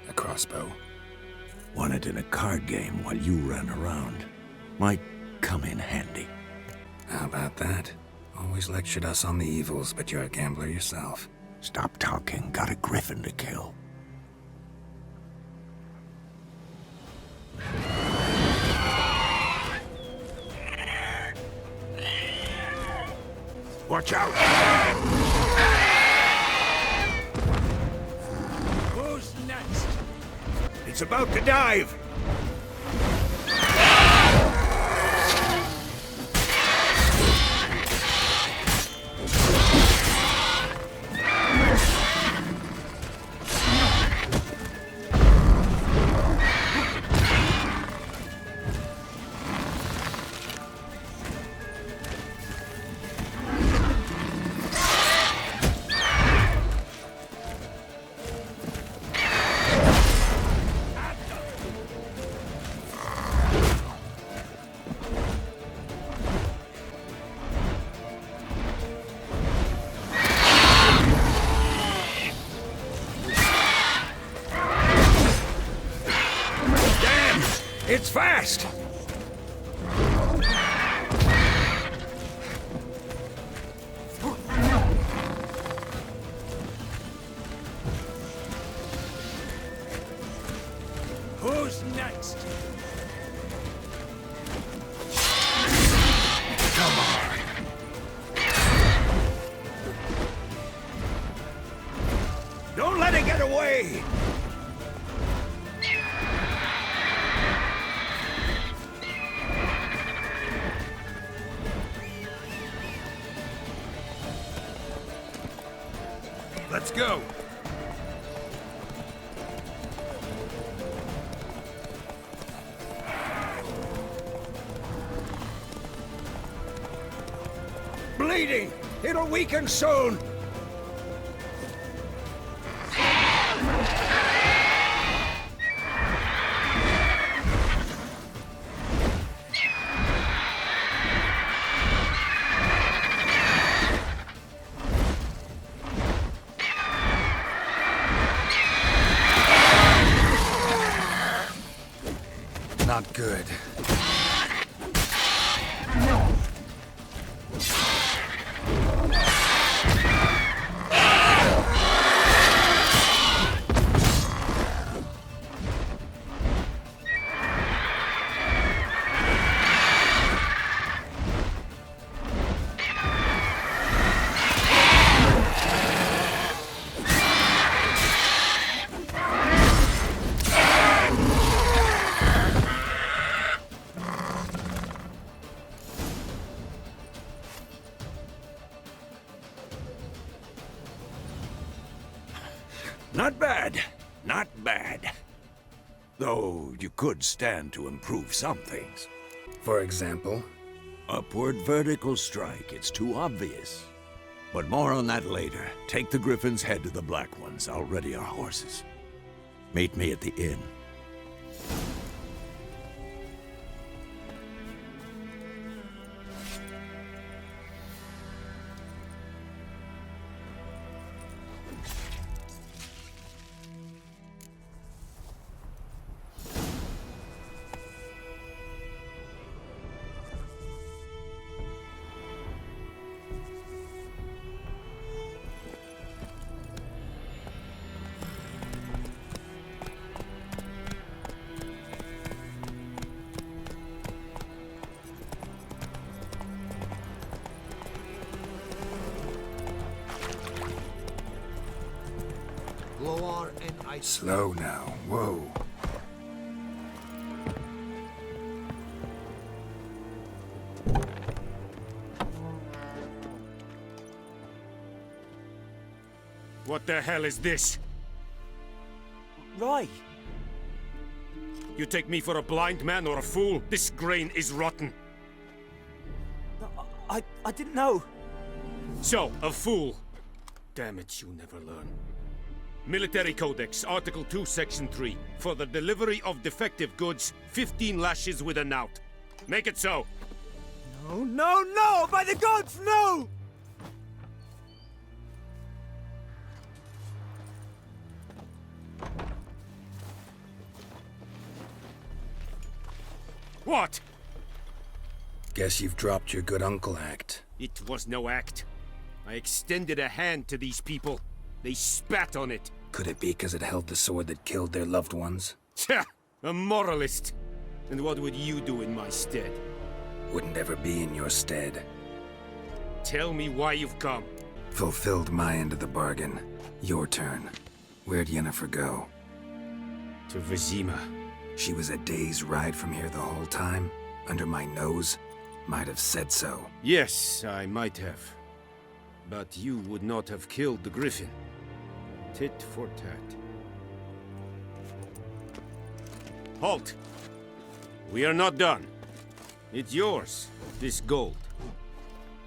A crossbow. Won it in a card game while you ran around. Might come in handy. How about that? Always lectured us on the evils, but you're a gambler yourself. Stop talking. Got a griffin to kill. Watch out! Who's next? It's about to dive! It's fast! Who's next? Come on. Don't let it get away! Let's go! Bleeding! It'll weaken soon! Not good. Not bad. Not bad. Though you could stand to improve some things. For example? Upward vertical strike. It's too obvious. But more on that later. Take the Griffin's head to the Black Ones. I'll ready our horses. Meet me at the inn. Slow now. Whoa. What the hell is this? Right. You take me for a blind man or a fool? This grain is rotten. I didn't know. So, a fool. Damn it, you never learn. Military Codex, Article 2, Section 3. For the delivery of defective goods, 15 lashes with a knout. Make it so. No, no, no! By the gods, no! What? Guess you've dropped your good uncle act. It was no act. I extended a hand to these people. They spat on it. Could it be because it held the sword that killed their loved ones? Tja! A moralist! And what would you do in my stead? Wouldn't ever be in your stead. Tell me why you've come. Fulfilled my end of the bargain. Your turn. Where'd Yennefer go? To Vizima. She was a day's ride from here the whole time? Under my nose? Might have said so. Yes, I might have. But you would not have killed the Griffin. Tit for tat. Halt! We are not done. It's yours, this gold.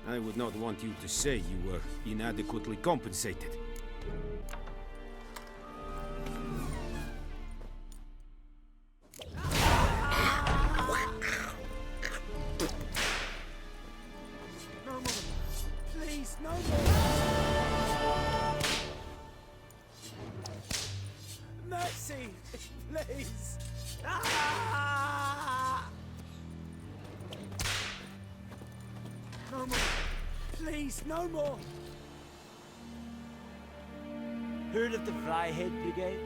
I would not want you to say you were inadequately compensated. Please, no more! Mercy! Please! Ah! No more! Please, no more! Heard of the Fryhead Brigade?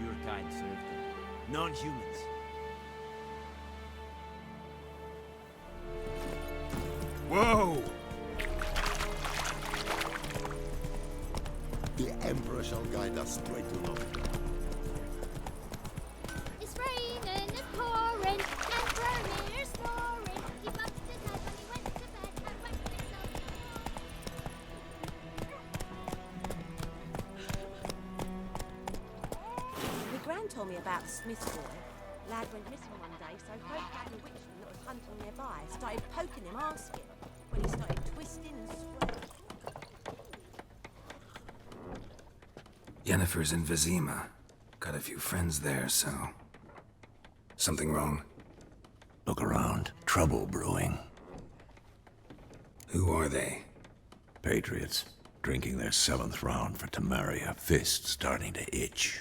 Your kind served them. Non-humans. Whoa! The Emperor shall guide us straight to Novigrad. It's raining and pouring, and Vermeer snoring. Keep up to the night when he went to bed and went himself My gran told me about the Smith's boy. Lad went missing one day, so folk had a witchman that was hunting nearby. Started poking him, asking. When he started twisting and swearing. Yennefer's in Vizima. Got a few friends there, so... Something wrong? Look around. Trouble brewing. Who are they? Patriots. Drinking their 7th round for Temeria. Fist starting to itch.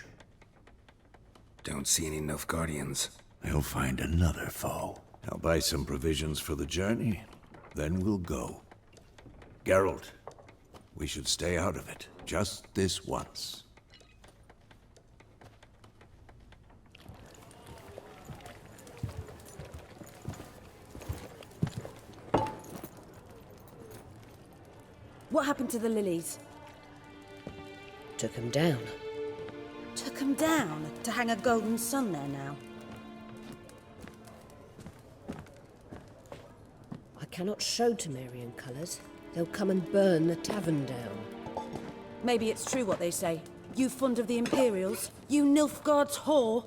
Don't see any Nilfgaardians. They'll find another foe. I'll buy some provisions for the journey, then we'll go. Geralt, we should stay out of it, just this once. What happened to the lilies? Took 'em down. Took 'em down to hang a golden sun there now. I cannot show Temerian colours. They'll come and burn the tavern down. Maybe it's true what they say. You fond of the Imperials? You Nilfgaard's whore?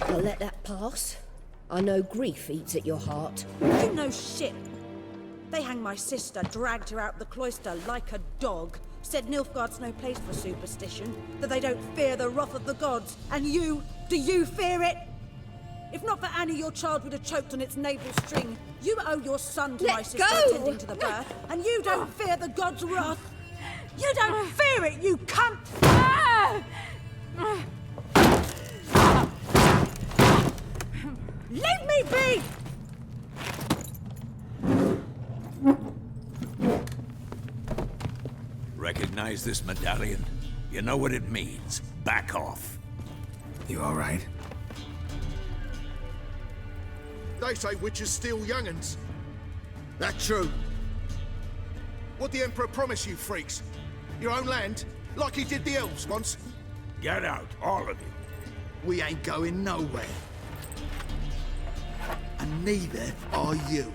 I'll let that pass. I know grief eats at your heart. You know shit. They hanged my sister, dragged her out the cloister like a dog. Said Nilfgaard's no place for superstition, that they don't fear the wrath of the gods. And you, do you fear it? If not for Annie, your child would have choked on its navel string. You owe your son to my sister attending to the birth, and you don't fear the gods' wrath. You don't fear it, you cunt! Leave me be! Recognize this medallion? You know what it means. Back off. You all right? They say witches steal young'uns. That true? What'd the Emperor promise you, freaks? Your own land? Like he did the elves once? Get out, all of you. We ain't going nowhere. And neither are you.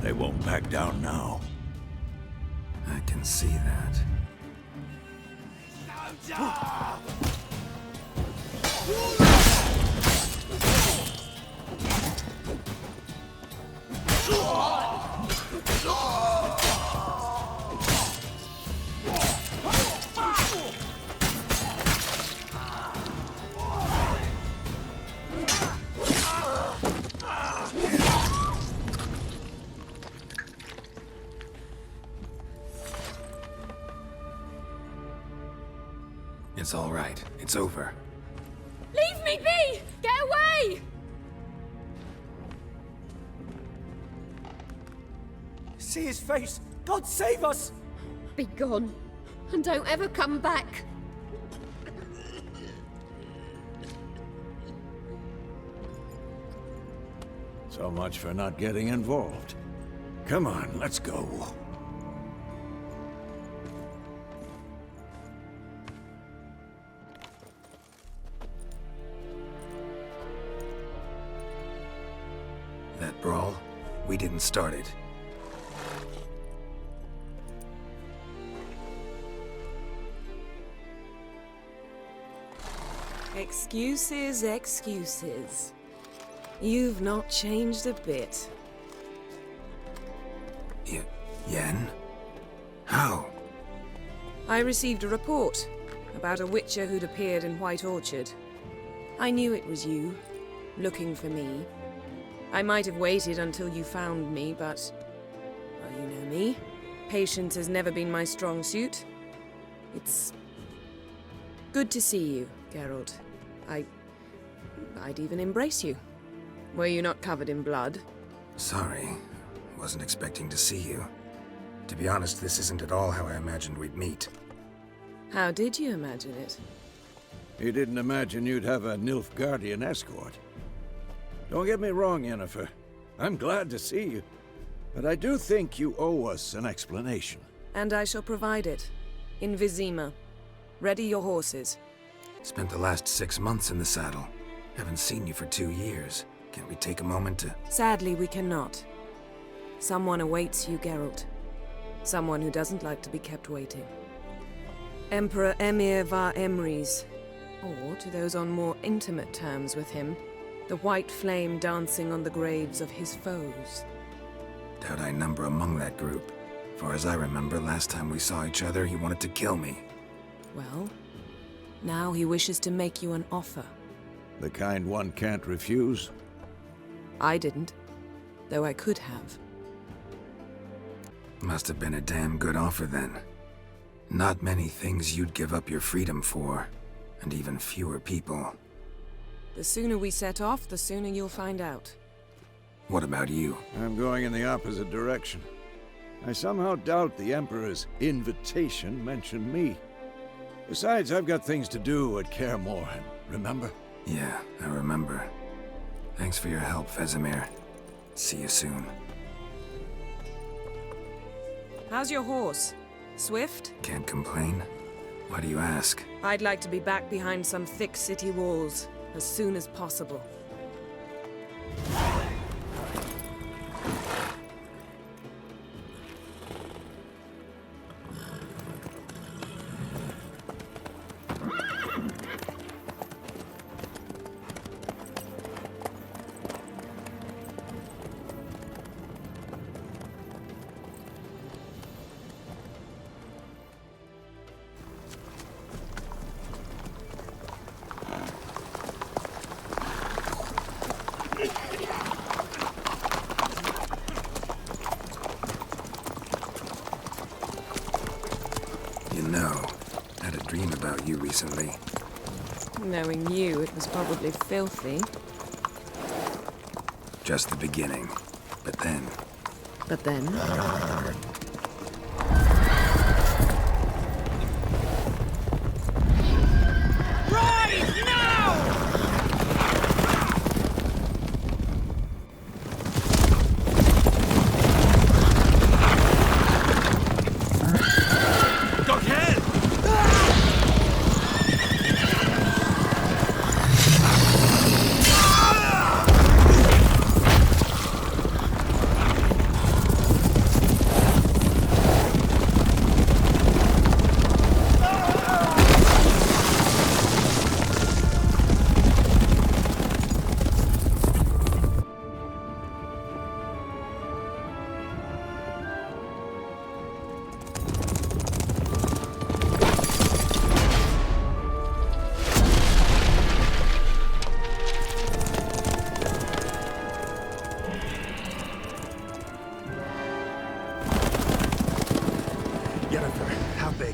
They won't back down now. I can see that. It's all right. It's over. Leave me be! Get away! See his face! God save us! Be gone, and don't ever come back. So much for not getting involved. Come on, let's go. That brawl, we didn't start it. Excuses, excuses. You've not changed a bit. Yen? How? I received a report about a witcher who'd appeared in White Orchard. I knew it was you, looking for me. I might have waited until you found me, but... well, you know me. Patience has never been my strong suit. It's... good to see you, Geralt. I'd even embrace you. Were you not covered in blood? Sorry. Wasn't expecting to see you. To be honest, this isn't at all how I imagined we'd meet. How did you imagine it? You didn't imagine you'd have a Nilfgaardian escort. Don't get me wrong, Yennefer. I'm glad to see you. But I do think you owe us an explanation. And I shall provide it. In Vizima. Ready your horses. Spent the last 6 months in the saddle. Haven't seen you for 2 years. Can't we take a moment to... Sadly, we cannot. Someone awaits you, Geralt. Someone who doesn't like to be kept waiting. Emperor Emir var Emrys. Or, to those on more intimate terms with him, the white flame dancing on the graves of his foes. Doubt I number among that group. Far as I remember, last time we saw each other, he wanted to kill me. Well, now he wishes to make you an offer. The kind one can't refuse? I didn't, though I could have. Must have been a damn good offer then. Not many things you'd give up your freedom for, and even fewer people. The sooner we set off, the sooner you'll find out. What about you? I'm going in the opposite direction. I somehow doubt the Emperor's invitation mentioned me. Besides, I've got things to do at Kaer Morhen, remember? Yeah, I remember. Thanks for your help, Vesemir. See you soon. How's your horse? Swift? Can't complain. Why do you ask? I'd like to be back behind some thick city walls as soon as possible. Recently. Knowing you, it was probably filthy. Just the beginning. But then... But then? Rise now!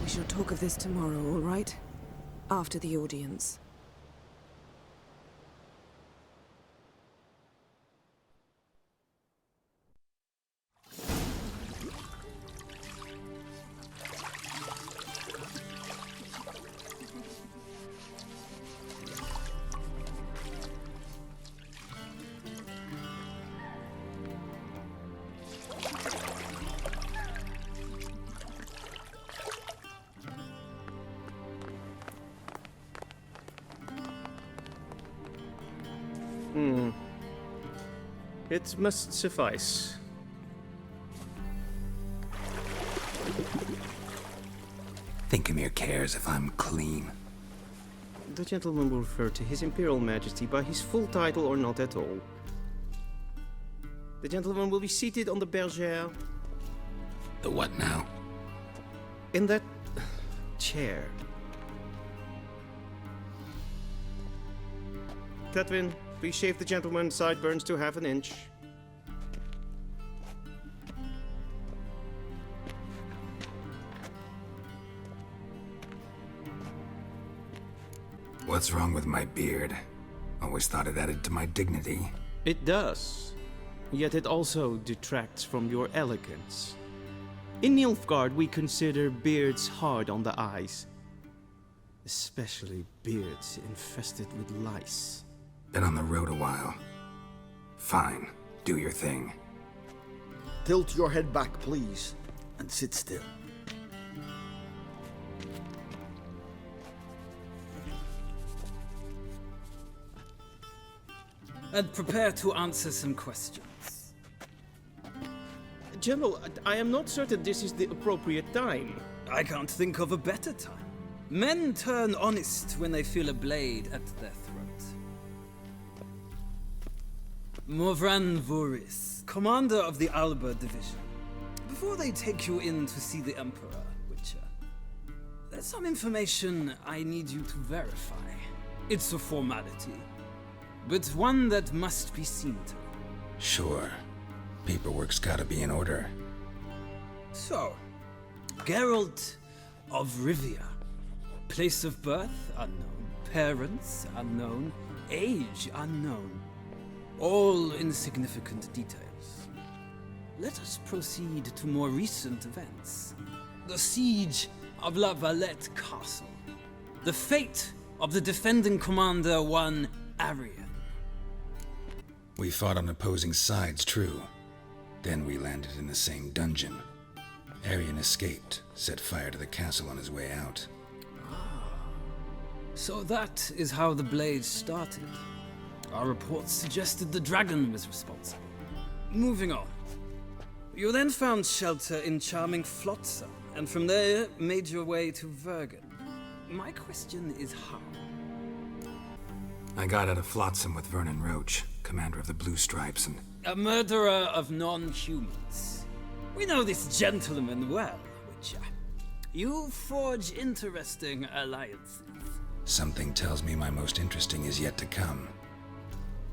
We shall talk of this tomorrow, all right? After the audience. It must suffice. Thinkemere cares if I'm clean. The gentleman will refer to His Imperial Majesty by his full title or not at all. The gentleman will be seated on the bergère. The what now? In that chair. Tetwin, please shave the gentleman's sideburns to ½ an inch. What's wrong with my beard? Always thought it added to my dignity. It does. Yet it also detracts from your elegance. In Nilfgaard, we consider beards hard on the eyes. Especially beards infested with lice. Been on the road a while. Fine, do your thing. Tilt your head back, please, and sit still. And prepare to answer some questions. General, I am not certain this is the appropriate time. I can't think of a better time. Men turn honest when they feel a blade at their throat. Morvran Vuris, commander of the Alba Division. before they take you in to see the Emperor, Witcher, there's some information I need you to verify. It's a formality, but one that must be seen to. Sure. Paperwork's gotta be in order. So, Geralt of Rivia. Place of birth unknown, parents unknown, age unknown. All insignificant details. Let us proceed to more recent events. The siege of La Valette Castle. The fate of the defending commander, one Arian. We fought on opposing sides, true. Then we landed in the same dungeon. Arian escaped, set fire to the castle on his way out. So that is how the blade started. Our reports suggested the dragon was responsible. Moving on. You then found shelter in charming Flotsam, and from there made your way to Vergen. My question is how? I got out of Flotsam with Vernon Roach, commander of the Blue Stripes, and... A murderer of non-humans. We know this gentleman well, Witcher. You forge interesting alliances. Something tells me my most interesting is yet to come.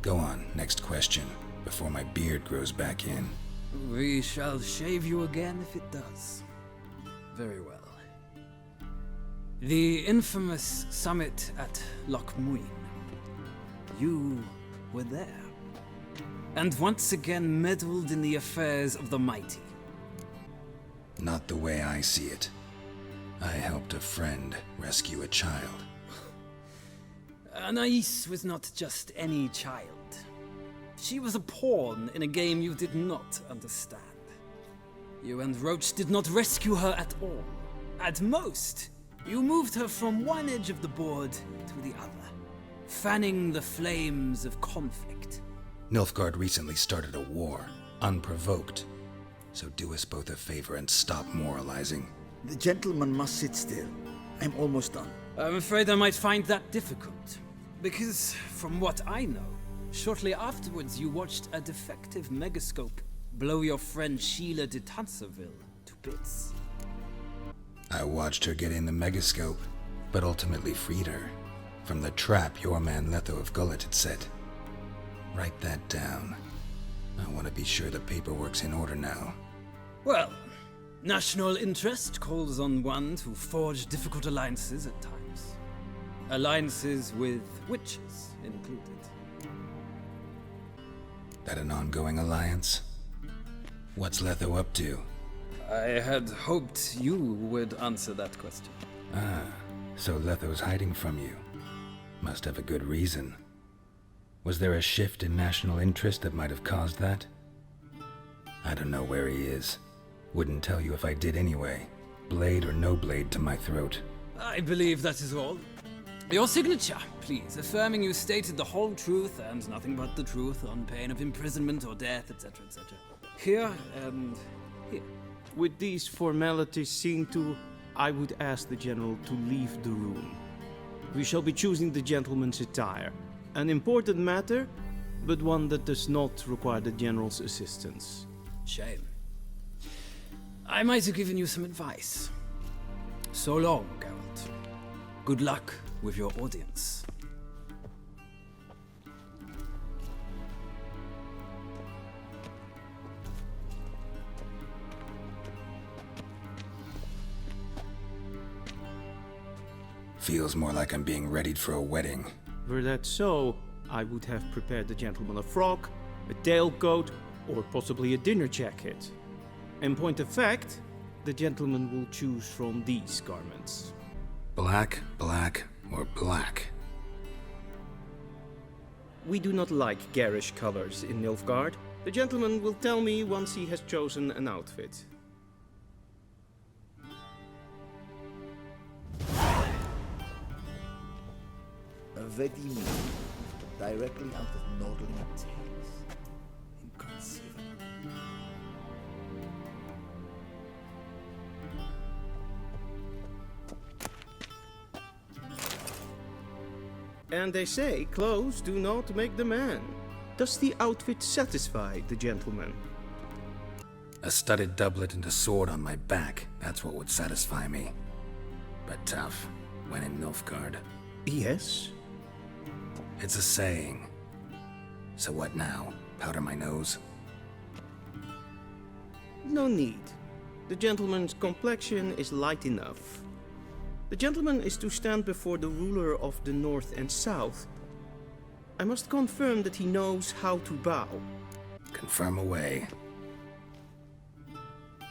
Go on, next question, before my beard grows back in. We shall shave you again if it does. Very well. The infamous summit at Loch Muin. You were there. And once again meddled in the affairs of the mighty. Not the way I see it. I helped a friend rescue a child. Anais was not just any child. She was a pawn in a game you did not understand. You and Roach did not rescue her at all. At most, you moved her from one edge of the board to the other, fanning the flames of conflict. Nilfgaard recently started a war, unprovoked. So do us both a favor and stop moralizing. The gentleman must sit still. I'm almost done. I'm afraid I might find that difficult. Because, from what I know, shortly afterwards you watched a defective megascope blow your friend Sheila de Tanserville to bits. I watched her get in the megascope, but ultimately freed her from the trap your man Letho of Gullet had set. Write that down. I want to be sure the paperwork's in order now. Well, national interest calls on one to forge difficult alliances at times. Alliances with witches included. That an ongoing alliance? What's Letho up to? I had hoped you would answer that question. Ah, so Letho's hiding from you. Must have a good reason. Was there a shift in national interest that might have caused that? I don't know where he is. Wouldn't tell you if I did anyway. Blade or no blade to my throat. I believe that is all. Your signature, please, affirming you stated the whole truth and nothing but the truth on pain of imprisonment or death, etc., etc. Here and here. With these formalities seen to, I would ask the general to leave the room. We shall be choosing the gentleman's attire. An important matter, but one that does not require the general's assistance. Shame. I might have given you some advice. So long, Geralt. Good luck with your audience. Feels more like I'm being readied for a wedding. Were that so, I would have prepared the gentleman a frock, a tailcoat, or possibly a dinner jacket. In point of fact, the gentleman will choose from these garments. Black, black, or black? We do not like garish colors in Nilfgaard. The gentleman will tell me once he has chosen an outfit. A ready meal, directly out of Nordling Tales. Inconceivable. And they say clothes do not make the man. Does the outfit satisfy the gentleman? A studded doublet and a sword on my back, that's what would satisfy me. But tough, when in Nilfgaard. Yes? It's a saying. So what now? Powder my nose? No need. The gentleman's complexion is light enough. The gentleman is to stand before the ruler of the North and South. I must confirm that he knows how to bow. Confirm away.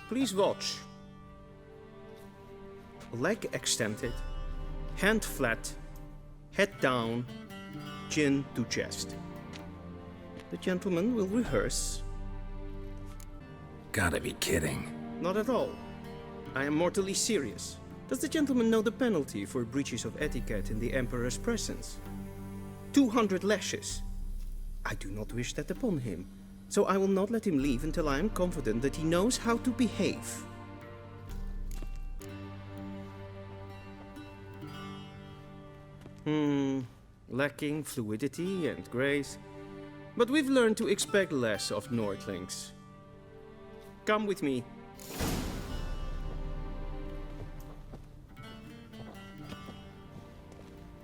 Please watch. Leg extended, hand flat, head down, chin to chest. The gentleman will rehearse. Gotta be kidding. Not at all. I am mortally serious. Does the gentleman know the penalty for breaches of etiquette in the Emperor's presence? 200 lashes. I do not wish that upon him, so I will not let him leave until I am confident that he knows how to behave. Lacking fluidity and grace. But we've learned to expect less of Nordlings. Come with me.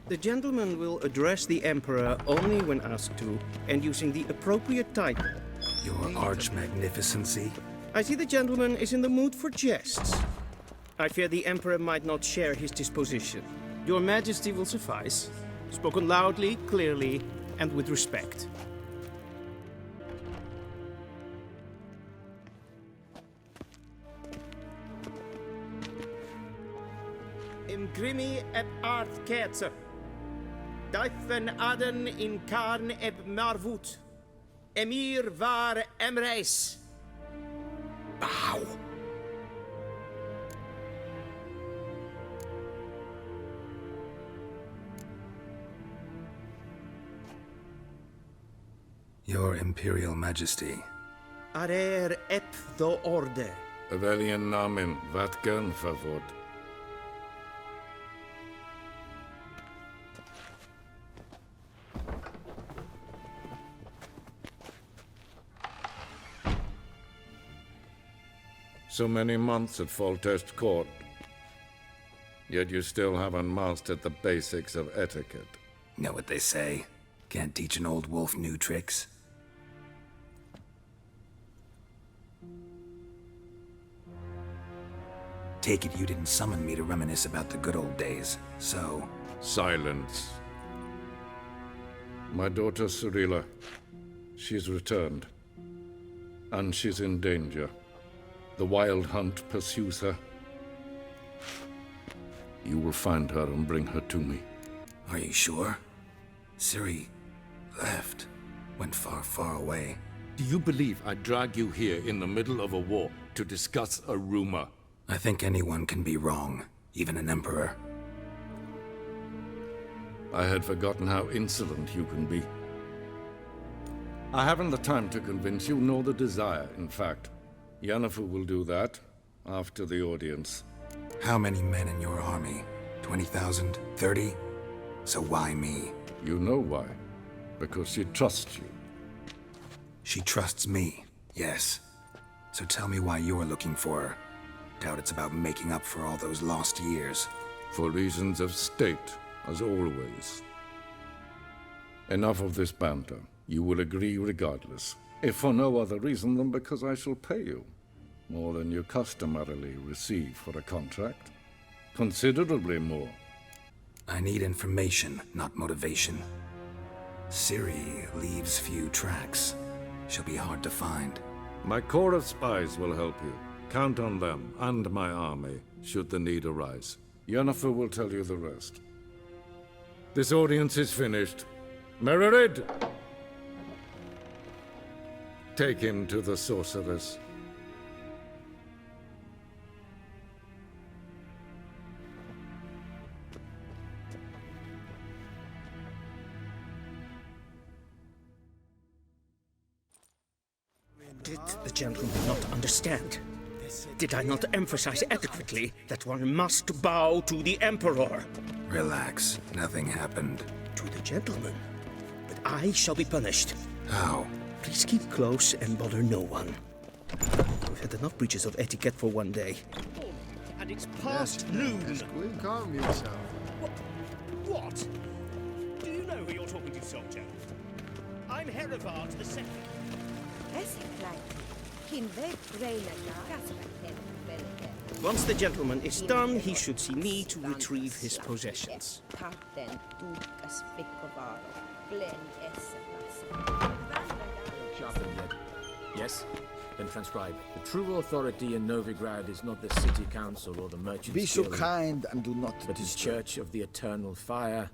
The gentleman will address the Emperor only when asked to, and using the appropriate title. Your Arch-Magnificency? I see the gentleman is in the mood for jests. I fear the Emperor might not share his disposition. Your Majesty will suffice. Spoken loudly, clearly, and with respect. Imgrimi eb art ketzer. Dijfen aden in karn eb marvoet. Emir var emreis. Bow. Your Imperial Majesty. Arer ep do orde. Velen namen, wat gern favor. So many months at Foltest Court, yet you still haven't mastered the basics of etiquette. Know what they say? Can't teach an old wolf new tricks. Take it you didn't summon me to reminisce about the good old days, so... Silence. My daughter Ciri, she's returned. And she's in danger. The Wild Hunt pursues her. You will find her and bring her to me. Are you sure? Ciri left. Went far, far away. Do you believe I'd drag you here in the middle of a war to discuss a rumor? I think anyone can be wrong, even an emperor. I had forgotten how insolent you can be. I haven't the time to convince you, nor the desire, in fact. Yennefer will do that after the audience. How many men in your army? 20,000? 30? So why me? You know why. Because she trusts you. She trusts me, yes. So tell me why you're looking for her. Doubt it's about making up for all those lost years. For reasons of state, as always. Enough of this banter. You will agree regardless. If for no other reason than because I shall pay you. More than you customarily receive for a contract. Considerably more. I need information, not motivation. Ciri leaves few tracks. She'll be hard to find. My corps of spies will help you. Count on them, and my army, should the need arise. Yennefer will tell you the rest. This audience is finished. Mererid! Take him to the sorceress. Did the gentleman not understand? Did I not emphasize adequately that one must bow to the Emperor? Relax. Nothing happened. To the gentleman. But I shall be punished. How? Please keep close and bother no one. We've had enough breaches of etiquette for one day. And it's past noon. Calm yourself. What? Do you know who you're talking to, soldier? I'm Hairwind II. Once the gentleman is done, he should see me to retrieve his possessions. Sharpened yet? Yes? Then transcribe. The true authority in Novigrad is not the city council or the merchants' Be so guild, kind and do not but his disturb. church of the eternal fire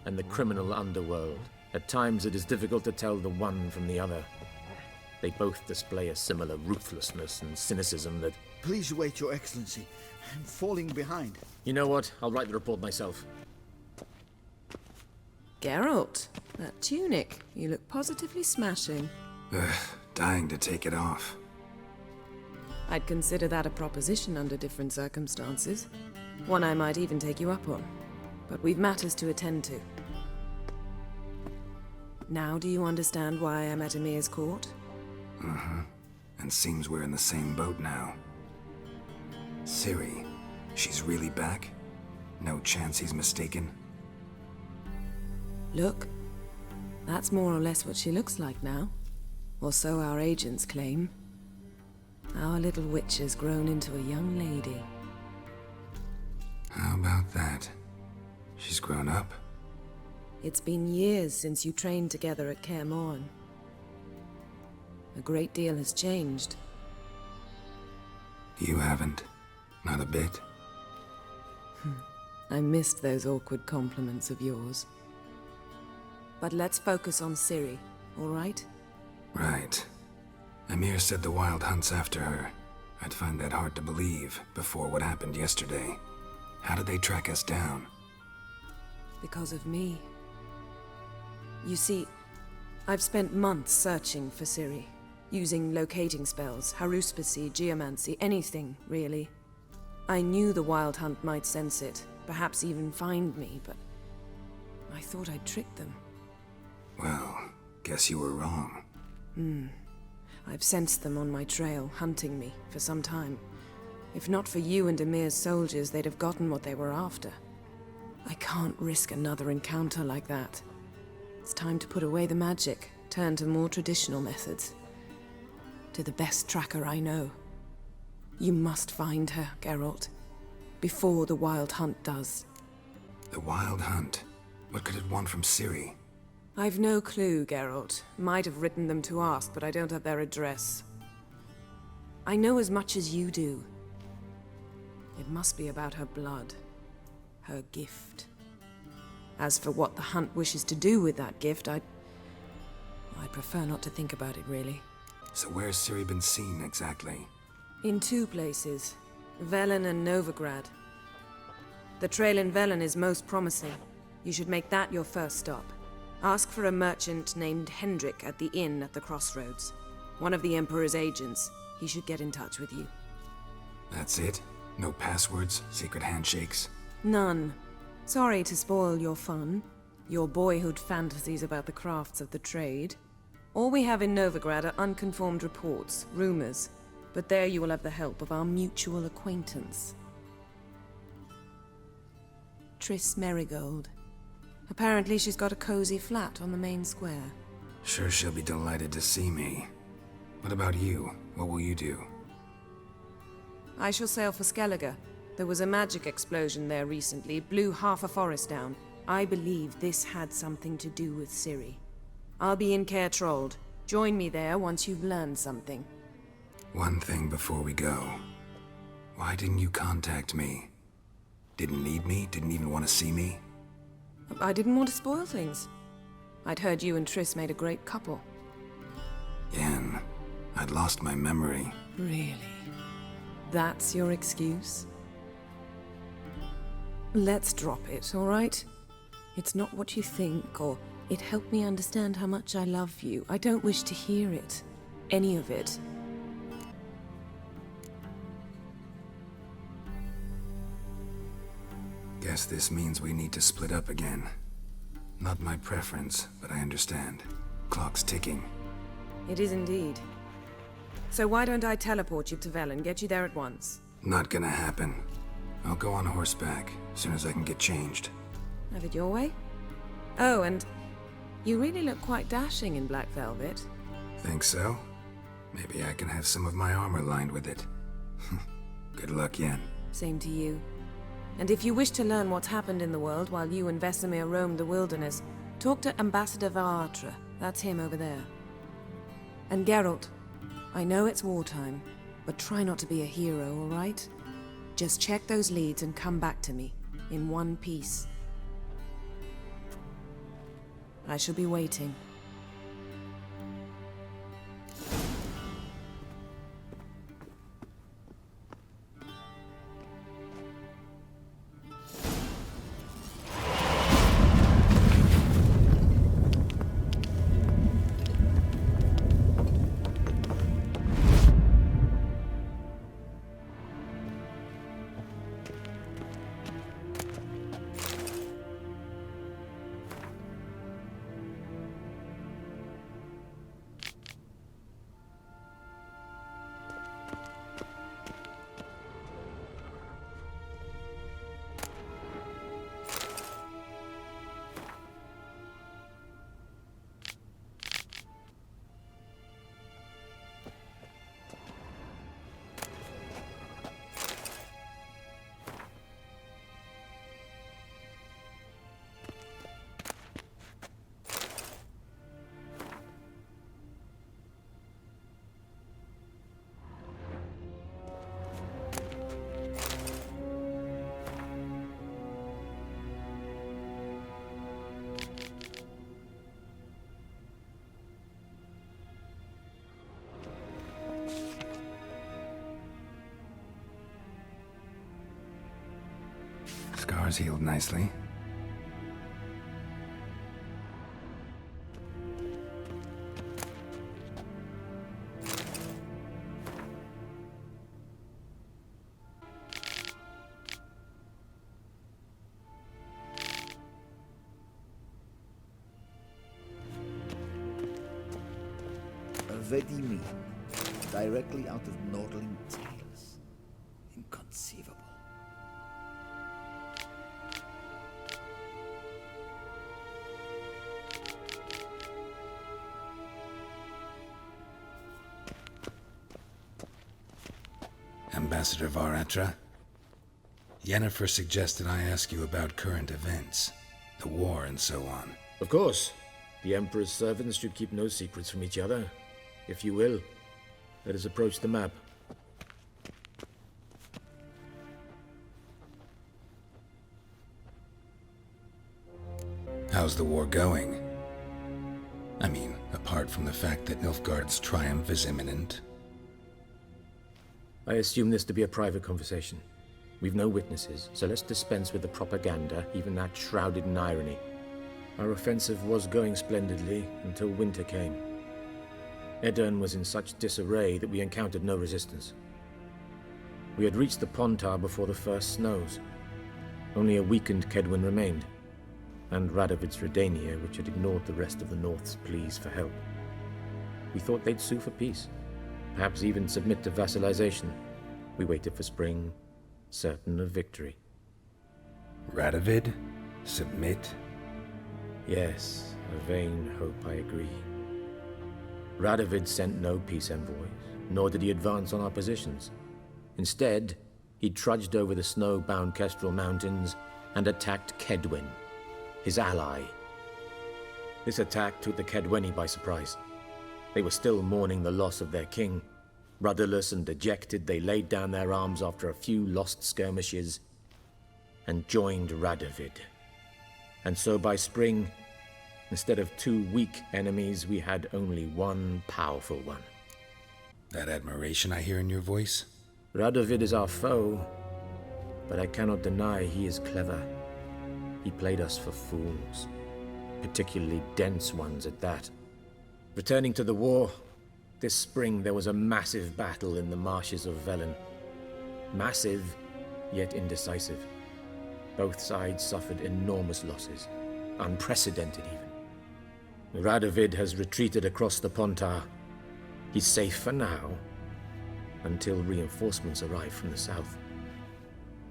and the criminal underworld. At times it is difficult to tell the one from the other. They both display a similar ruthlessness and cynicism that... Please wait, Your Excellency. I'm falling behind. You know what? I'll write the report myself. Geralt, that tunic. You look positively smashing. Dying to take it off. I'd consider that a proposition under different circumstances. One I might even take you up on. But we've matters to attend to. Now do you understand why I'm at Emir's court? Mm-hmm. And seems we're in the same boat now. Ciri, she's really back? No chance he's mistaken? Look, that's more or less what she looks like now. Or so our agents claim. Our little witch has grown into a young lady. How about that? She's grown up? It's been years since you trained together at Kaer Morhen. A great deal has changed. You haven't. Not a bit. I missed those awkward compliments of yours. But let's focus on Ciri, all right? Right. Emir said the Wild Hunt's after her. I'd find that hard to believe before what happened yesterday. How did they track us down? Because of me. You see, I've spent months searching for Ciri, using locating spells, haruspicy, geomancy, anything, really. I knew the Wild Hunt might sense it, perhaps even find me, but I thought I'd tricked them. Well, guess you were wrong. I've sensed them on my trail, hunting me, for some time. If not for you and Emir's soldiers, they'd have gotten what they were after. I can't risk another encounter like that. It's time to put away the magic, turn to more traditional methods. To the best tracker I know. You must find her, Geralt. Before the Wild Hunt does. The Wild Hunt? What could it want from Ciri? I've no clue, Geralt. Might have written them to ask, but I don't have their address. I know as much as you do. It must be about her blood. Her gift. As for what the Hunt wishes to do with that gift, I'd prefer not to think about it, really. So where's Ciri been seen, exactly? In two places. Velen and Novigrad. The trail in Velen is most promising. You should make that your first stop. Ask for a merchant named Hendrik at the inn at the crossroads. One of the Emperor's agents. He should get in touch with you. That's it? No passwords? Secret handshakes? None. Sorry to spoil your fun. Your boyhood fantasies about the crafts of the trade. All we have in Novigrad are unconfirmed reports, rumors. But there you will have the help of our mutual acquaintance. Triss Merigold. Apparently she's got a cozy flat on the main square. Sure she'll be delighted to see me. What about you? What will you do? I shall sail for Skellige. There was a magic explosion there recently, blew half a forest down. I believe this had something to do with Ciri. I'll be in Kaer Trolde. Join me there once you've learned something. One thing before we go. Why didn't you contact me? Didn't need me? Didn't even want to see me? I didn't want to spoil things. I'd heard you and Triss made a great couple. Yen, I'd lost my memory. Really? That's your excuse? Let's drop it, all right? It's not what you think, or it helped me understand how much I love you. I don't wish to hear it. Any of it. Guess this means we need to split up again. Not my preference, but I understand. Clock's ticking. It is indeed. So why don't I teleport you to Velen, get you there at once? Not gonna happen. I'll go on horseback as soon as I can get changed. Have it your way? Oh, and you really look quite dashing in black velvet. Think so? Maybe I can have some of my armor lined with it. Good luck, Yen. Same to you. And if you wish to learn what's happened in the world while you and Vesemir roamed the wilderness, talk to Ambassador Varatra. That's him over there. And Geralt, I know it's wartime, but try not to be a hero, all right? Just check those leads and come back to me, in one piece. I shall be waiting. Scars healed nicely. Vedimi, directly out of Nordling tales. Inconceivable. Ambassador Varatra, Yennefer suggested I ask you about current events, the war and so on. Of course. The Emperor's servants should keep no secrets from each other. If you will, let us approach the map. How's the war going? I mean, apart from the fact that Nilfgaard's triumph is imminent. I assume this to be a private conversation. We've no witnesses, so let's dispense with the propaganda, even that shrouded in irony. Our offensive was going splendidly until winter came. Edirn was in such disarray that we encountered no resistance. We had reached the Pontar before the first snows. Only a weakened Kedwin remained, and Radovid's Redania, which had ignored the rest of the North's pleas for help. We thought they'd sue for peace, perhaps even submit to vassalization. We waited for spring, certain of victory. Radovid? Submit? Yes, a vain hope, I agree. Radovid sent no peace envoys, nor did he advance on our positions. Instead, he trudged over the snow-bound Kestrel Mountains and attacked Kedwen, his ally. This attack took the Kedweni by surprise. They were still mourning the loss of their king. Rudderless and dejected, they laid down their arms after a few lost skirmishes and joined Radovid. And so by spring, instead of two weak enemies, we had only one powerful one. That admiration I hear in your voice? Radovid is our foe, but I cannot deny he is clever. He played us for fools, particularly dense ones at that. Returning to the war, this spring there was a massive battle in the marshes of Velen. Massive, yet indecisive. Both sides suffered enormous losses, unprecedented even. Radovid has retreated across the Pontar. He's safe for now, until reinforcements arrive from the south.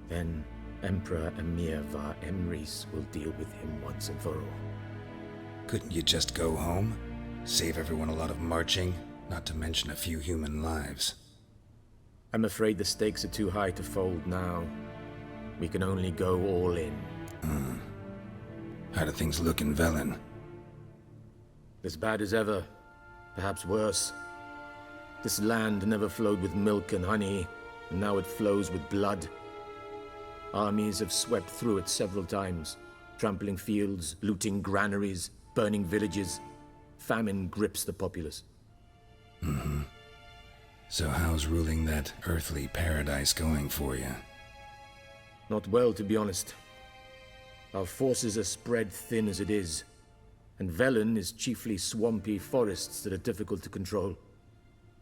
Then Emperor Emir var Emrys will deal with him once and for all. Couldn't you just go home? Save everyone a lot of marching, not to mention a few human lives. I'm afraid the stakes are too high to fold now. We can only go all in. How do things look in Velen? As bad as ever, perhaps worse. This land never flowed with milk and honey, and now it flows with blood. Armies have swept through it several times, trampling fields, looting granaries, burning villages. Famine grips the populace. So how's ruling that earthly paradise going for you? Not well, to be honest. Our forces are spread thin as it is, and Velen is chiefly swampy forests that are difficult to control.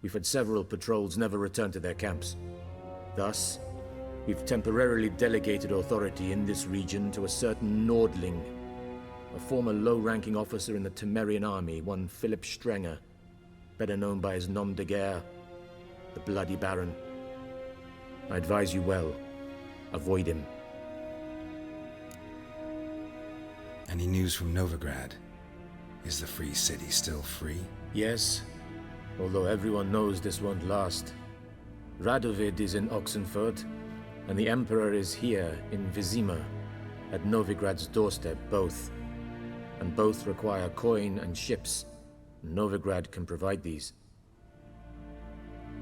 We've had several patrols never return to their camps. Thus, we've temporarily delegated authority in this region to a certain Nordling, a former low-ranking officer in the Temerian army, one Philip Strenger, better known by his nom de guerre, the Bloody Baron. I advise you well. Avoid him. Any news from Novigrad? Is the free city still free? Yes, although everyone knows this won't last. Radovid is in Oxenfurt, and the Emperor is here in Vizima, at Novigrad's doorstep, both. And both require coin and ships. Novigrad can provide these.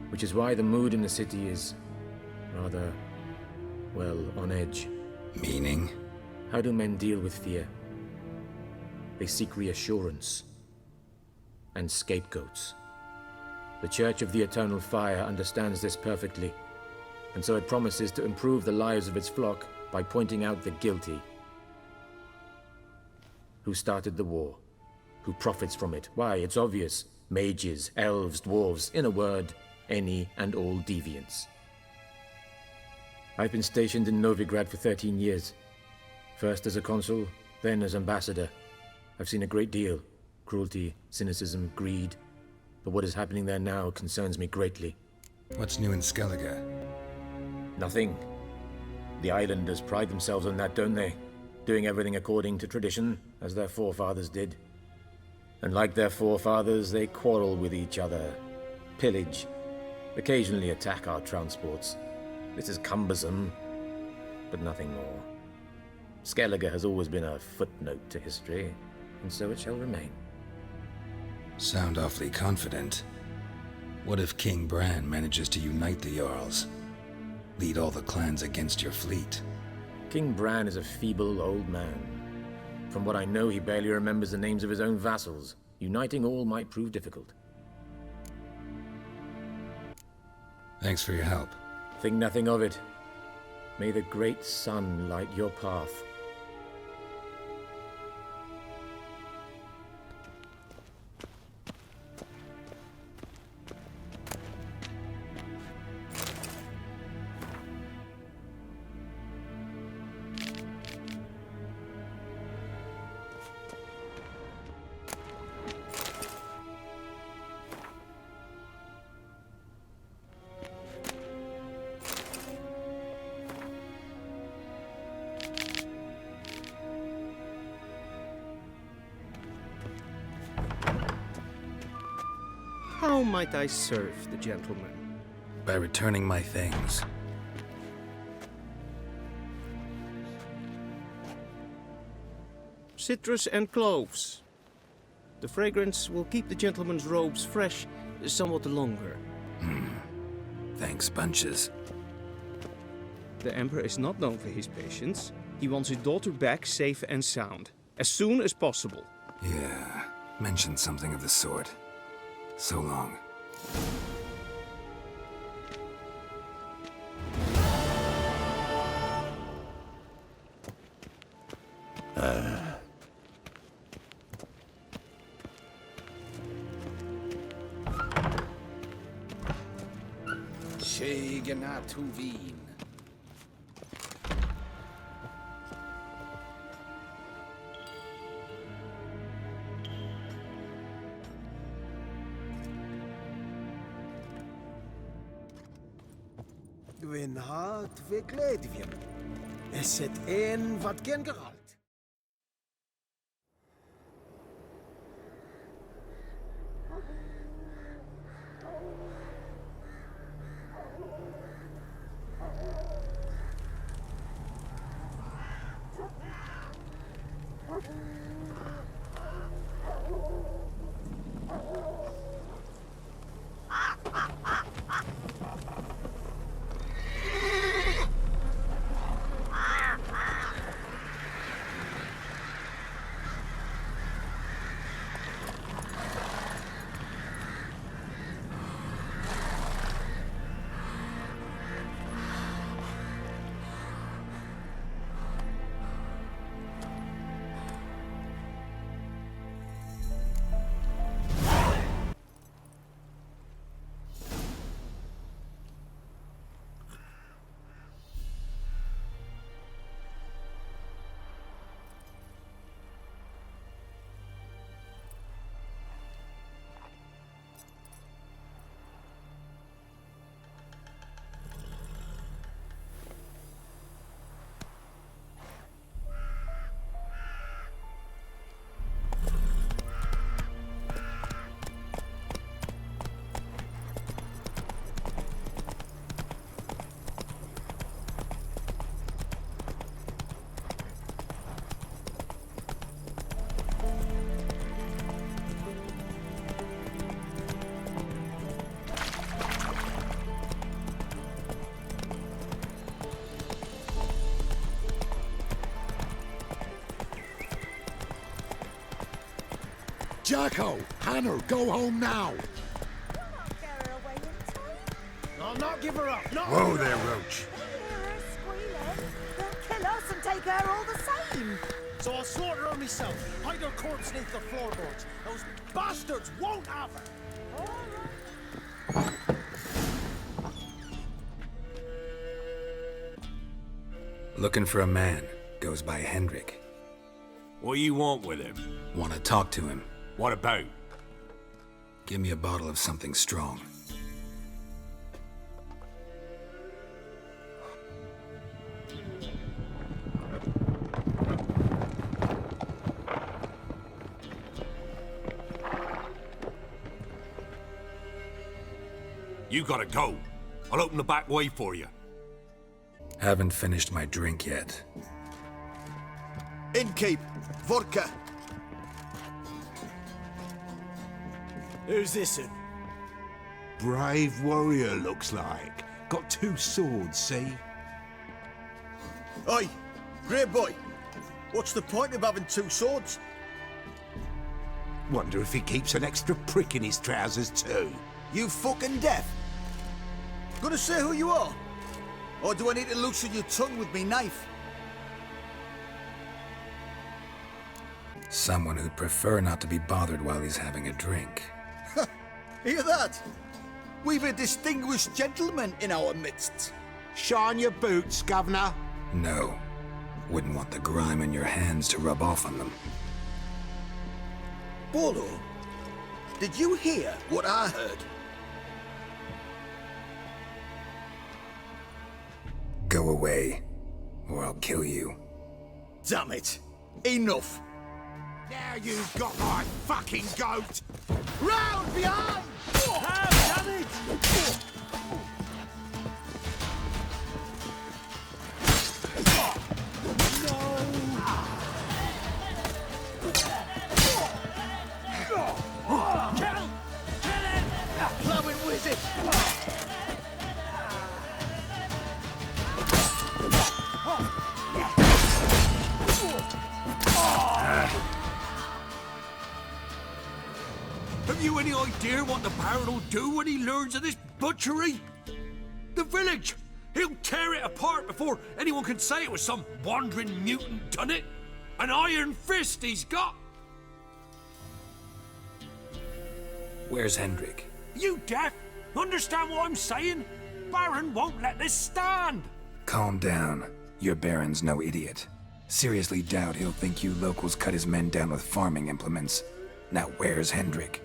Which is why the mood in the city is rather, well, on edge. Meaning? How do men deal with fear? They seek reassurance and scapegoats. The Church of the Eternal Fire understands this perfectly, and so it promises to improve the lives of its flock by pointing out the guilty. Who started the war? Who profits from it? Why, it's obvious. Mages, elves, dwarves, in a word, any and all deviants. I've been stationed in Novigrad for 13 years. First as a consul, then as ambassador. I've seen a great deal. Cruelty, cynicism, greed. But what is happening there now concerns me greatly. What's new in Skellige? Nothing. The islanders pride themselves on that, don't they? Doing everything according to tradition, as their forefathers did. And like their forefathers, they quarrel with each other, pillage, occasionally attack our transports. This is cumbersome, but nothing more. Skellige has always been a footnote to history, and so it shall remain. Sound awfully confident. What if King Bran manages to unite the Jarls? Lead all the clans against your fleet? King Bran is a feeble old man. From what I know, he barely remembers the names of his own vassals. Uniting all might prove difficult. Thanks for your help. Think nothing of it. May the great sun light your path. How might I serve the gentleman? By returning my things. Citrus and cloves. The fragrance will keep the gentleman's robes fresh somewhat longer. Thanks, bunches. The Emperor is not known for his patience. He wants his daughter back safe and sound, as soon as possible. Yeah, mentioned something of the sort. So long. Schegenatuvin. Hairwind hart verkleed wir. Es zit een wat gen geralt. Jacko! Hannah, go home now! I'll not give her up. Not Whoa there, Roach. They'll kill us and take her all the same. So I'll slaughter her myself. Hide her corpse beneath the floorboards. Those bastards won't have her. Looking for a man. Goes by Hendrik. What do you want with him? Want to talk to him. What about? Give me a bottle of something strong. You gotta go. I'll open the back way for you. Haven't finished my drink yet. Innkeep, vodka. Who's this in? Brave warrior, looks like. Got 2 swords, see? Oi, grey boy. What's the point of having 2 swords? Wonder if he keeps an extra prick in his trousers too. You fucking deaf? Gonna say who you are? Or do I need to loosen your tongue with me knife? Someone who'd prefer not to be bothered while he's having a drink. Hear that? We've a distinguished gentleman in our midst. Shine your boots, Governor. No. Wouldn't want the grime on your hands to rub off on them. Bolo, did you hear what I heard? Go away, or I'll kill you. Damn it. Enough. Now you've got my fucking goat! Round behind! Damn it! Plowing wizard! Have you any idea what the Baron will do when he learns of this butchery? The village! He'll tear it apart before anyone can say it was some wandering mutant done it. An iron fist he's got! Where's Hendrik? You deaf? Understand what I'm saying? Baron won't let this stand! Calm down. Your Baron's no idiot. Seriously doubt he'll think you locals cut his men down with farming implements. Now where's Hendrik?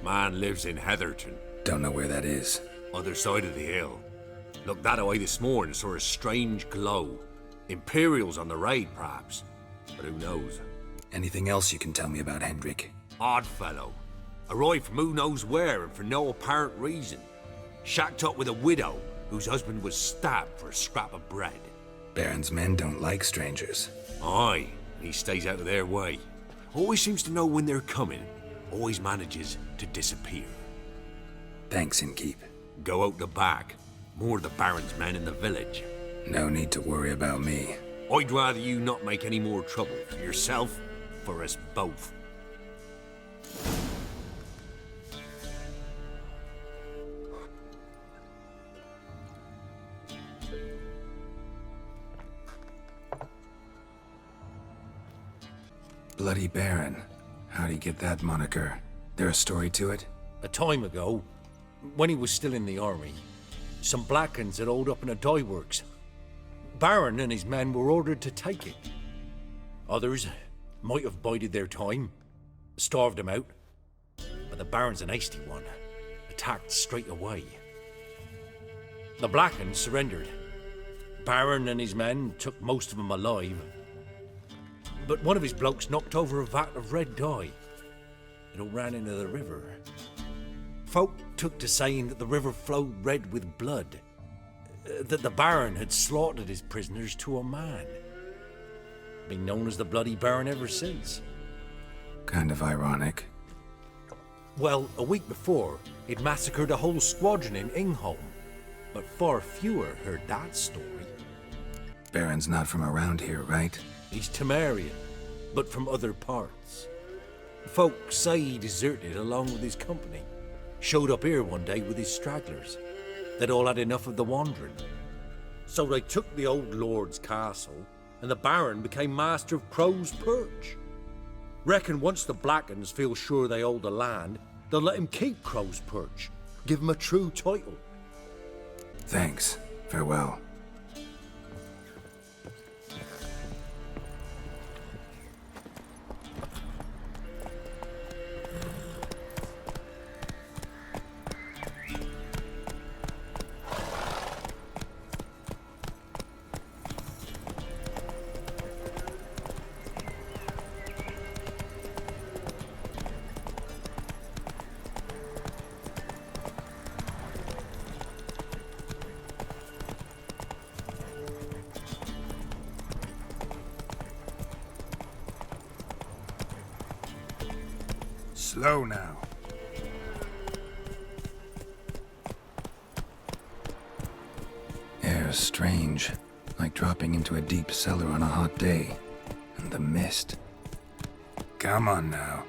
Man lives in Heatherton. Don't know where that is. Other side of the hill. Looked that away this morning, saw a strange glow. Imperials on the raid, perhaps. But who knows? Anything else you can tell me about Hendrik? Odd fellow. Arrived from who knows where and for no apparent reason. Shacked up with a widow whose husband was stabbed for a scrap of bread. Baron's men don't like strangers. Aye, and he stays out of their way. Always seems to know when they're coming. Always manages to disappear. Thanks, Innkeep. Go out the back. More of the Baron's men in the village. No need to worry about me. I'd rather you not make any more trouble for yourself, for us both. Bloody Baron. How'd he get that moniker? There a story to it? A time ago, when he was still in the army, some Blackens had holed up in a dye works. Baron and his men were ordered to take it. Others might have bided their time, starved him out, but the Baron's an hasty one, attacked straight away. The Blackens surrendered. Baron and his men took most of them alive, but one of his blokes knocked over a vat of red dye. It all ran into the river. Folk took to saying that the river flowed red with blood, that the Baron had slaughtered his prisoners to a man. Been known as the Bloody Baron ever since. Kind of ironic. Well, a week before, he'd massacred a whole squadron in Ingholm, but far fewer heard that story. Baron's not from around here, right? He's Temerian, but from other parts. Folk say he deserted along with his company. Showed up here one day with his stragglers. They'd all had enough of the wandering. So they took the old lord's castle, and the Baron became master of Crow's Perch. Reckon once the Blackens feel sure they hold the land, they'll let him keep Crow's Perch, give him a true title. Thanks. Farewell. Slow now. Air's strange, like dropping into a deep cellar on a hot day. And the mist. Come on now.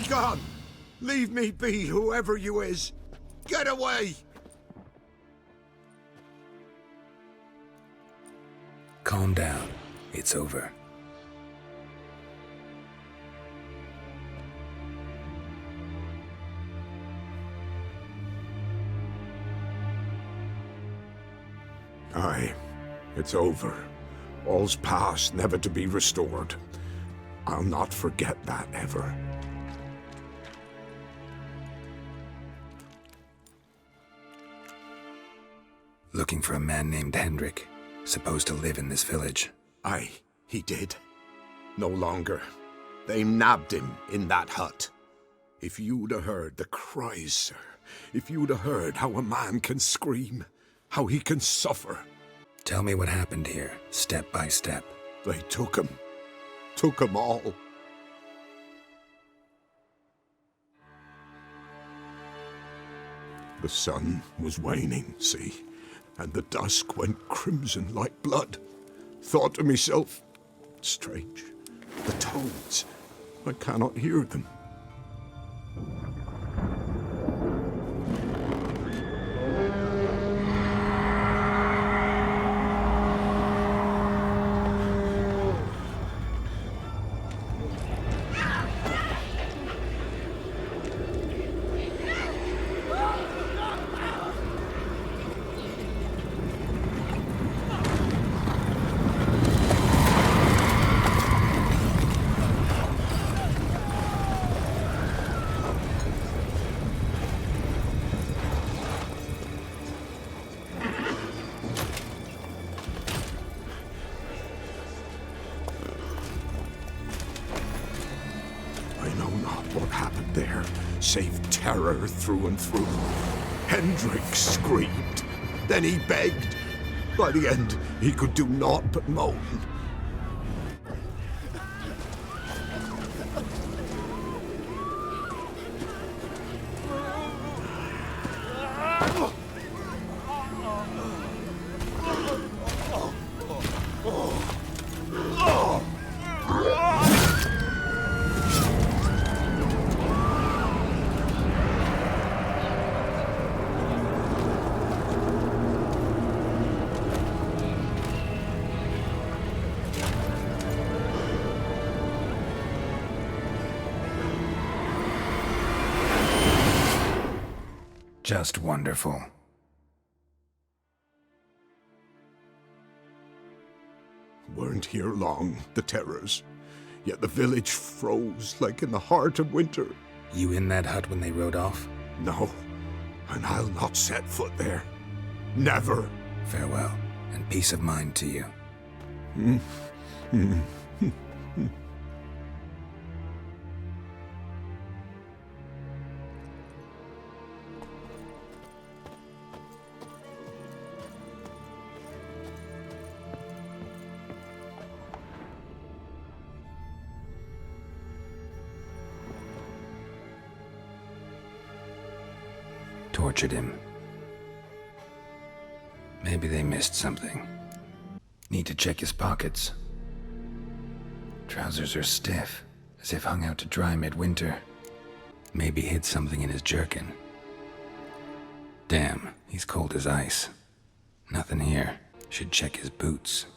Gone! Leave me be, whoever you is! Get away! Calm down. It's over. Aye, it's over. All's past, never to be restored. I'll not forget that ever. Looking for a man named Hendrik, supposed to live in this village. Aye, he did. No longer. They nabbed him in that hut. If you'd have heard the cries, sir, if you'd have heard how a man can scream, how he can suffer. Tell me what happened here, step by step. They took him all. The sun was waning, see, and the dusk went crimson like blood. Thought to myself, strange, the toads, I cannot hear them. Save terror through and through. Hendrik screamed. Then he begged. By the end, he could do naught but moan. Just wonderful. Weren't here long, the terrors. Yet the village froze like in the heart of winter. You in that hut when they rode off? No, and I'll not set foot there. Never. Farewell, and peace of mind to you. Tortured him. Maybe they missed something. Need to check his pockets. Trousers are stiff, as if hung out to dry midwinter. Maybe hid something in his jerkin. Damn, he's cold as ice. Nothing here. Should check his boots.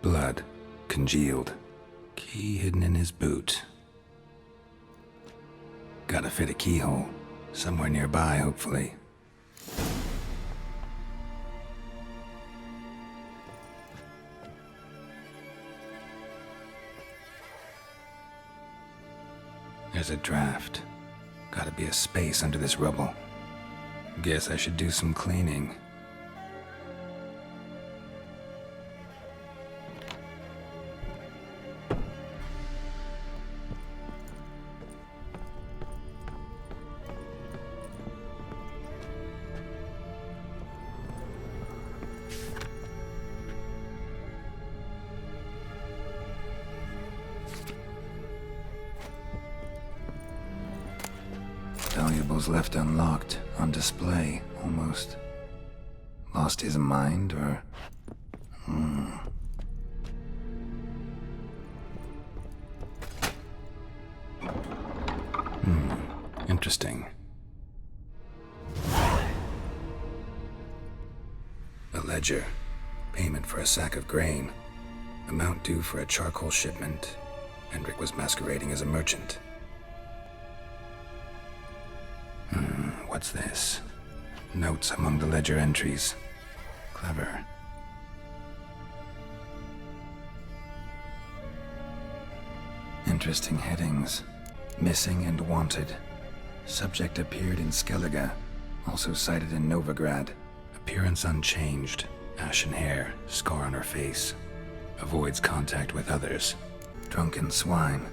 Blood, congealed. Key hidden in his boot. Gotta fit a keyhole. Somewhere nearby, hopefully. There's a draft. Gotta be a space under this rubble. Guess I should do some cleaning. Valuables left unlocked, on display, almost. Lost his mind, or... Interesting. A ledger. Payment for a sack of grain. Amount due for a charcoal shipment. Hendrik was masquerading as a merchant. What's this? Notes among the ledger entries. Clever. Interesting headings. Missing and wanted. Subject appeared in Skellige. Also cited in Novigrad. Appearance unchanged. Ashen hair. Scar on her face. Avoids contact with others. Drunken swine.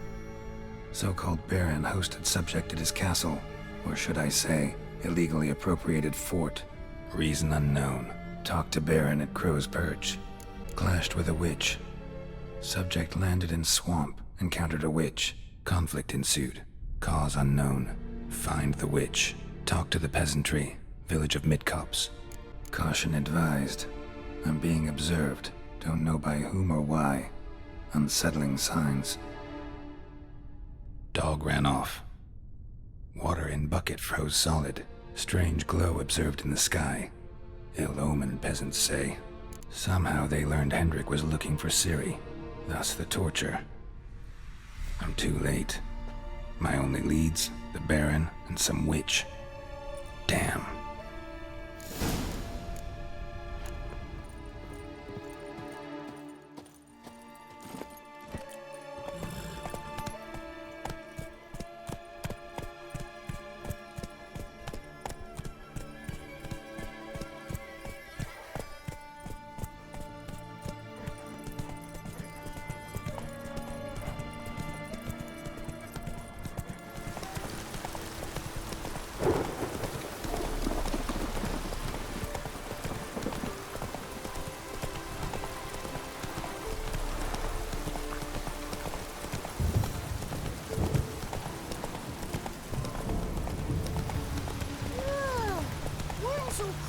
So-called baron hosted subject at his castle. Or should I say, illegally appropriated fort. Reason unknown. Talked to Baron at Crow's Perch. Clashed with a witch. Subject landed in swamp. Encountered a witch. Conflict ensued. Cause unknown. Find the witch. Talk to the peasantry. Village of Midcopse. Caution advised. I'm being observed. Don't know by whom or why. Unsettling signs. Dog ran off. Water in bucket froze solid. Strange glow observed in the sky. Ill omen, peasants say. Somehow they learned Hendrik was looking for Ciri. Thus the torture. I'm too late. My only leads, the Baron and some witch. Damn.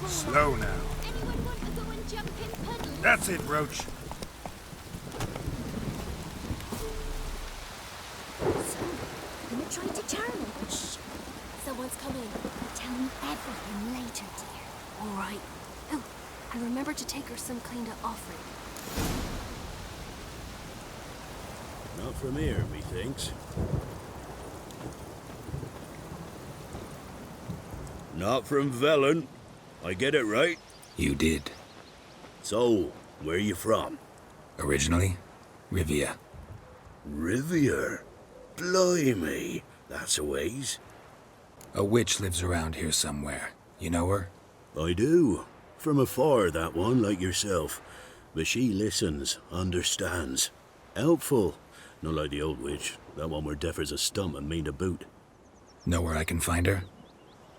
Slow now. Anyone want to go and jump in puddles? That's it, Roach. So, you're gonna try to charm him? Shh. Someone's coming. Tell me everything later, dear. All right. Oh, and remember to take her some kind of offering. Not from here, methinks. Not from Velen. I get it right? You did. So, where you from? Originally, Rivia. Rivia? Blimey, that's a ways. A witch lives around here somewhere. You know her? I do. From afar, that one, like yourself. But she listens, understands. Helpful. Not like the old witch. That one were deaf as a stump and mean to boot. Know where I can find her?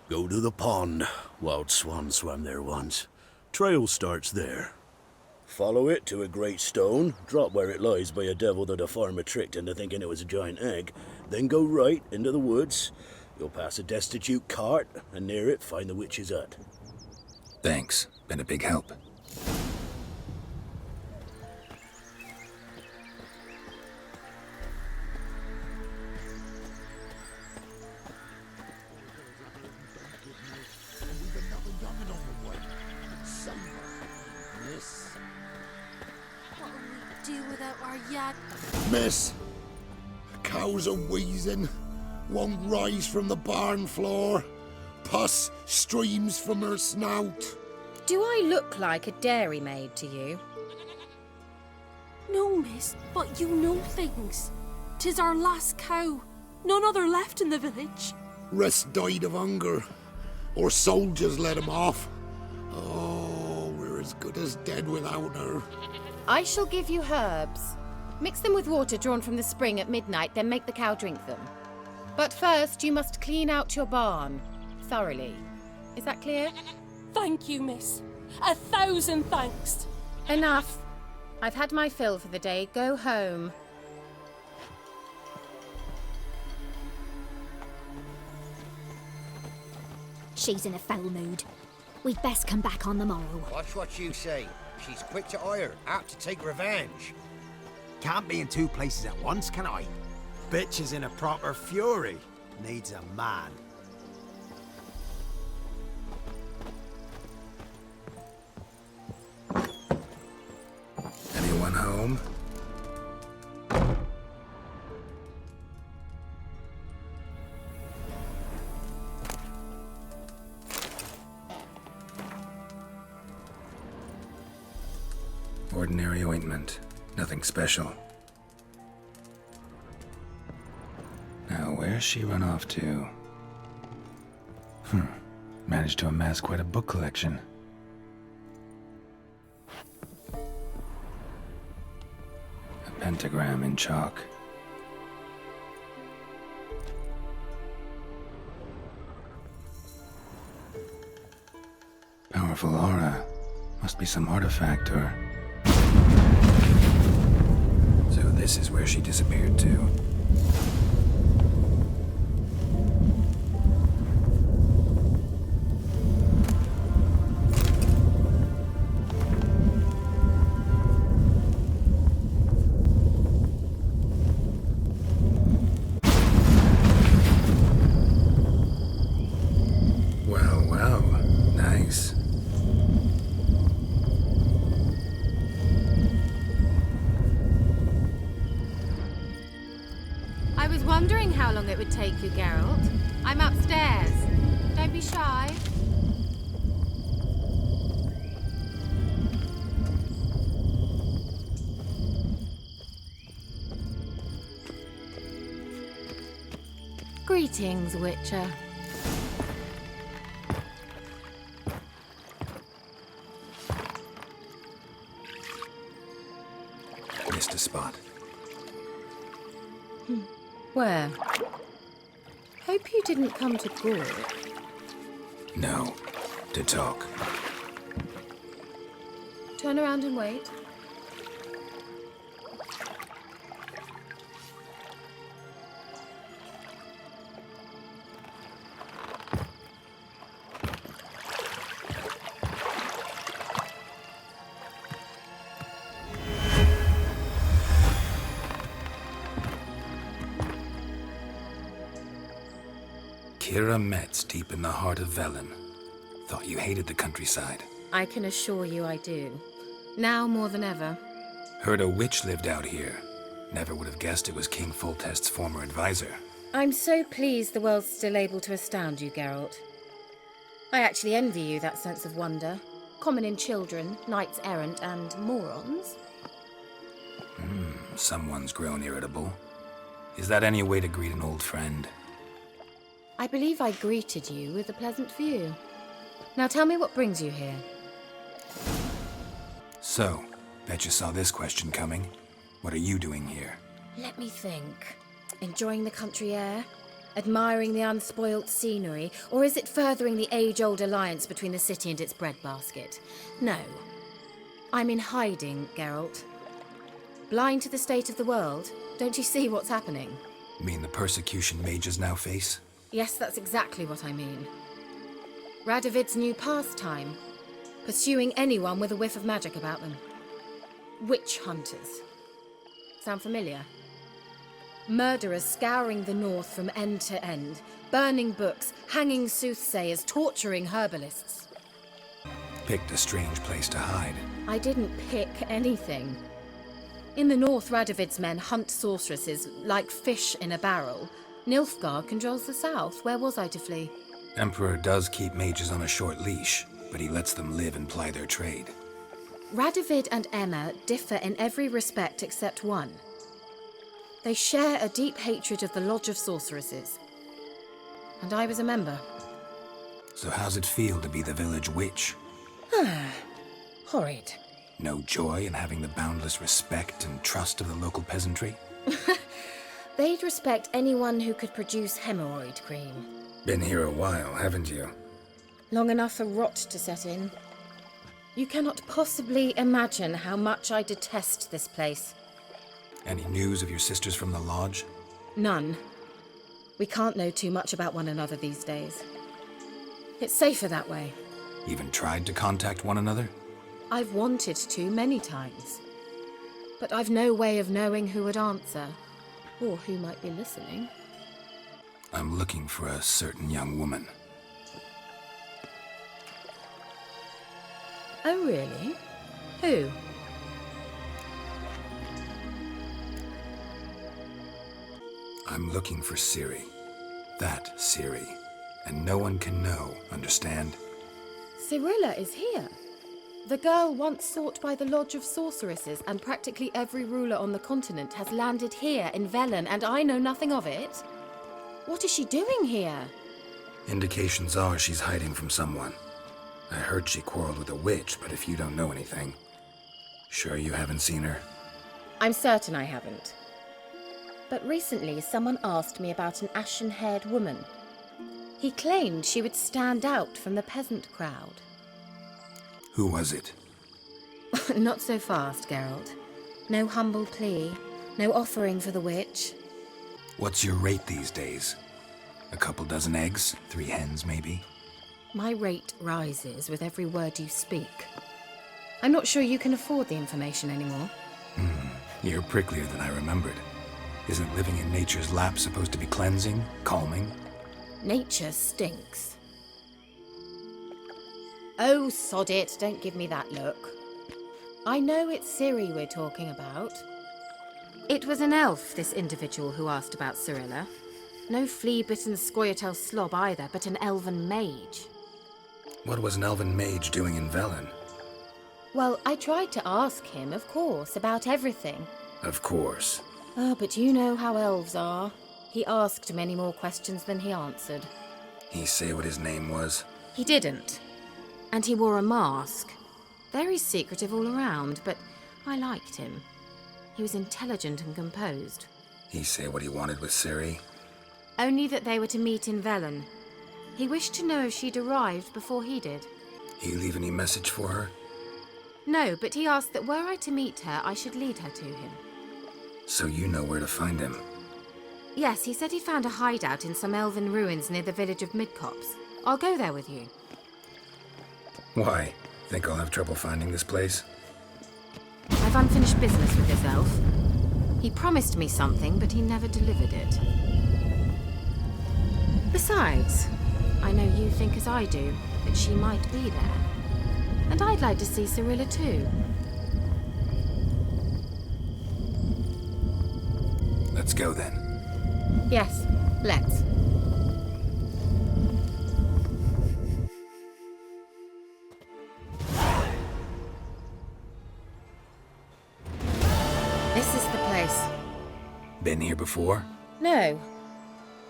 Go to the pond. Wild swan swam there once. Trail starts there. Follow it to a great stone, drop where it lies by a devil that a farmer tricked into thinking it was a giant egg, then go right into the woods. You'll pass a destitute cart, and near it find the witch's hut. Thanks. Been a big help. What'll we do without our yak? Miss, cows are wheezing, won't rise from the barn floor. Pus streams from her snout. Do I look like a dairymaid to you? No, miss, but you know things. 'Tis our last cow. None other left in the village. Rest died of hunger, or soldiers let him off. Oh, we're as good as dead without her. I shall give you herbs. Mix them with water drawn from the spring at midnight, then make the cow drink them. But first, you must clean out your barn. Thoroughly. Is that clear? Thank you, miss. 1,000 thanks. Enough. I've had my fill for the day. Go home. She's in a foul mood. We'd best come back on the morrow. Watch what you say. She's quick to ire, apt to take revenge. Can't be in two places at once, can I? Bitch is in a proper fury. Needs a man. Anyone home? Ordinary ointment. Nothing special. Now, where's she run off to? Managed to amass quite a book collection. A pentagram in chalk. Powerful aura. Must be some artifact or... So this is where she disappeared to. was wondering how long it would take you, Geralt. I'm upstairs. Don't be shy. Greetings, Witcher. Missed a spot. Where? Hope you didn't come to court. No. To talk. Turn around and wait. Kira Metz deep in the heart of Velen. Thought you hated the countryside. I can assure you I do. Now more than ever. Heard a witch lived out here. Never would have guessed it was King Foltest's former advisor. I'm so pleased the world's still able to astound you, Geralt. I actually envy you that sense of wonder. Common in children, knights errant, and morons. Someone's grown irritable. Is that any way to greet an old friend? I believe I greeted you with a pleasant view. Now tell me what brings you here. So, bet you saw this question coming. What are you doing here? Let me think. Enjoying the country air? Admiring the unspoilt scenery? Or is it furthering the age-old alliance between the city and its breadbasket? No. I'm in hiding, Geralt. Blind to the state of the world? Don't you see what's happening? Mean the persecution mages now face? Yes, that's exactly what I mean. Radovid's new pastime. Pursuing anyone with a whiff of magic about them. Witch hunters. Sound familiar? Murderers scouring the north from end to end, burning books, hanging soothsayers, torturing herbalists. Picked a strange place to hide. I didn't pick anything. In the north, Radovid's men hunt sorceresses like fish in a barrel. Nilfgaard controls the south. Where was I to flee? Emperor does keep mages on a short leash, but he lets them live and ply their trade. Radovid and Emma differ in every respect except one. They share a deep hatred of the Lodge of Sorceresses. And I was a member. So how's it feel to be the village witch? Horrid. No joy in having the boundless respect and trust of the local peasantry? They'd respect anyone who could produce hemorrhoid cream. Been here a while, haven't you? Long enough for rot to set in. You cannot possibly imagine how much I detest this place. Any news of your sisters from the lodge? None. We can't know too much about one another these days. It's safer that way. Even tried to contact one another? I've wanted to many times. But I've no way of knowing who would answer. Or who might be listening. I'm looking for a certain young woman. Oh, really? Who? I'm looking for Ciri. That Ciri. And no one can know, understand? Cirilla is here. The girl once sought by the Lodge of Sorceresses, and practically every ruler on the continent has landed here in Velen, and I know nothing of it. What is she doing here? Indications are she's hiding from someone. I heard she quarreled with a witch, but if you don't know anything... Sure you haven't seen her? I'm certain I haven't. But recently someone asked me about an ashen-haired woman. He claimed she would stand out from the peasant crowd. Who was it? Not so fast, Geralt. No humble plea, no offering for the witch. What's your rate these days? A couple dozen eggs? 3 hens, maybe? My rate rises with every word you speak. I'm not sure you can afford the information anymore. You're pricklier than I remembered. Isn't living in nature's lap supposed to be cleansing, calming? Nature stinks. Oh, sod it, don't give me that look. I know it's Ciri we're talking about. It was an elf, this individual who asked about Cirilla. No flea-bitten Scoia'tael slob either, but an elven mage. What was an elven mage doing in Velen? Well, I tried to ask him, of course, about everything. Of course. Oh, but you know how elves are. He asked many more questions than he answered. He say what his name was? He didn't. And he wore a mask. Very secretive all around, but I liked him. He was intelligent and composed. He say what he wanted with Ciri? Only that they were to meet in Velen. He wished to know if she'd arrived before he did. He leave any message for her? No, but he asked that were I to meet her, I should lead her to him. So you know where to find him? Yes, he said he found a hideout in some elven ruins near the village of Midcopse. I'll go there with you. Why? Think I'll have trouble finding this place? I've unfinished business with this elf. He promised me something, but he never delivered it. Besides, I know you think as I do, that she might be there. And I'd like to see Cirilla too. Let's go then. Yes, let's. This is the place. Been here before? No.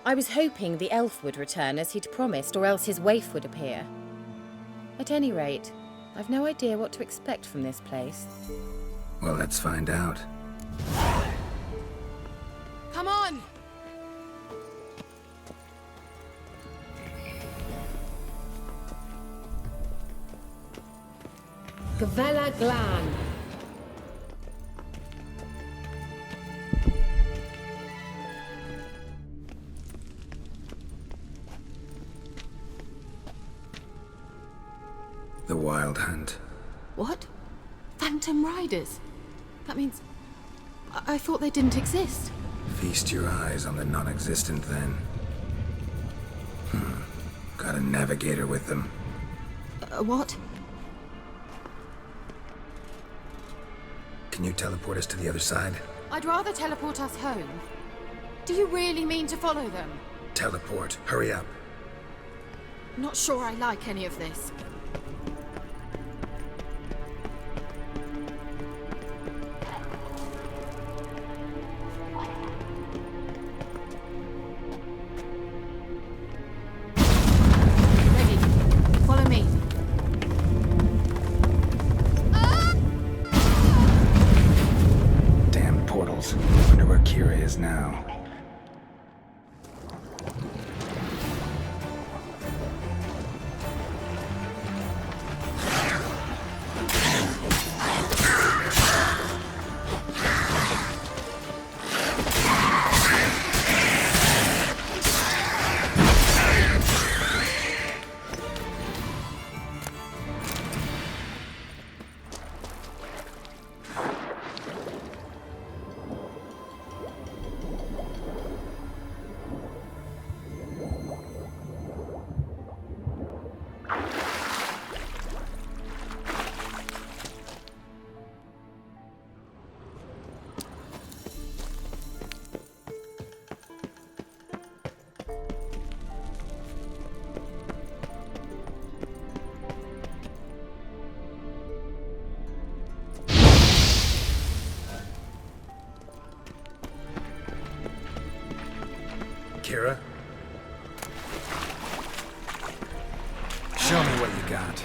I was hoping the elf would return as he'd promised, or else his waif would appear. At any rate, I've no idea what to expect from this place. Well, let's find out. Come on! Gavella Glan. The Wild Hunt. What? Phantom Riders? That means... I thought they didn't exist. Feast your eyes on the non-existent then. Got a navigator with them. What? Can you teleport us to the other side? I'd rather teleport us home. Do you really mean to follow them? Teleport. Hurry up. Not sure I like any of this. Now. Kira? Show me what you got.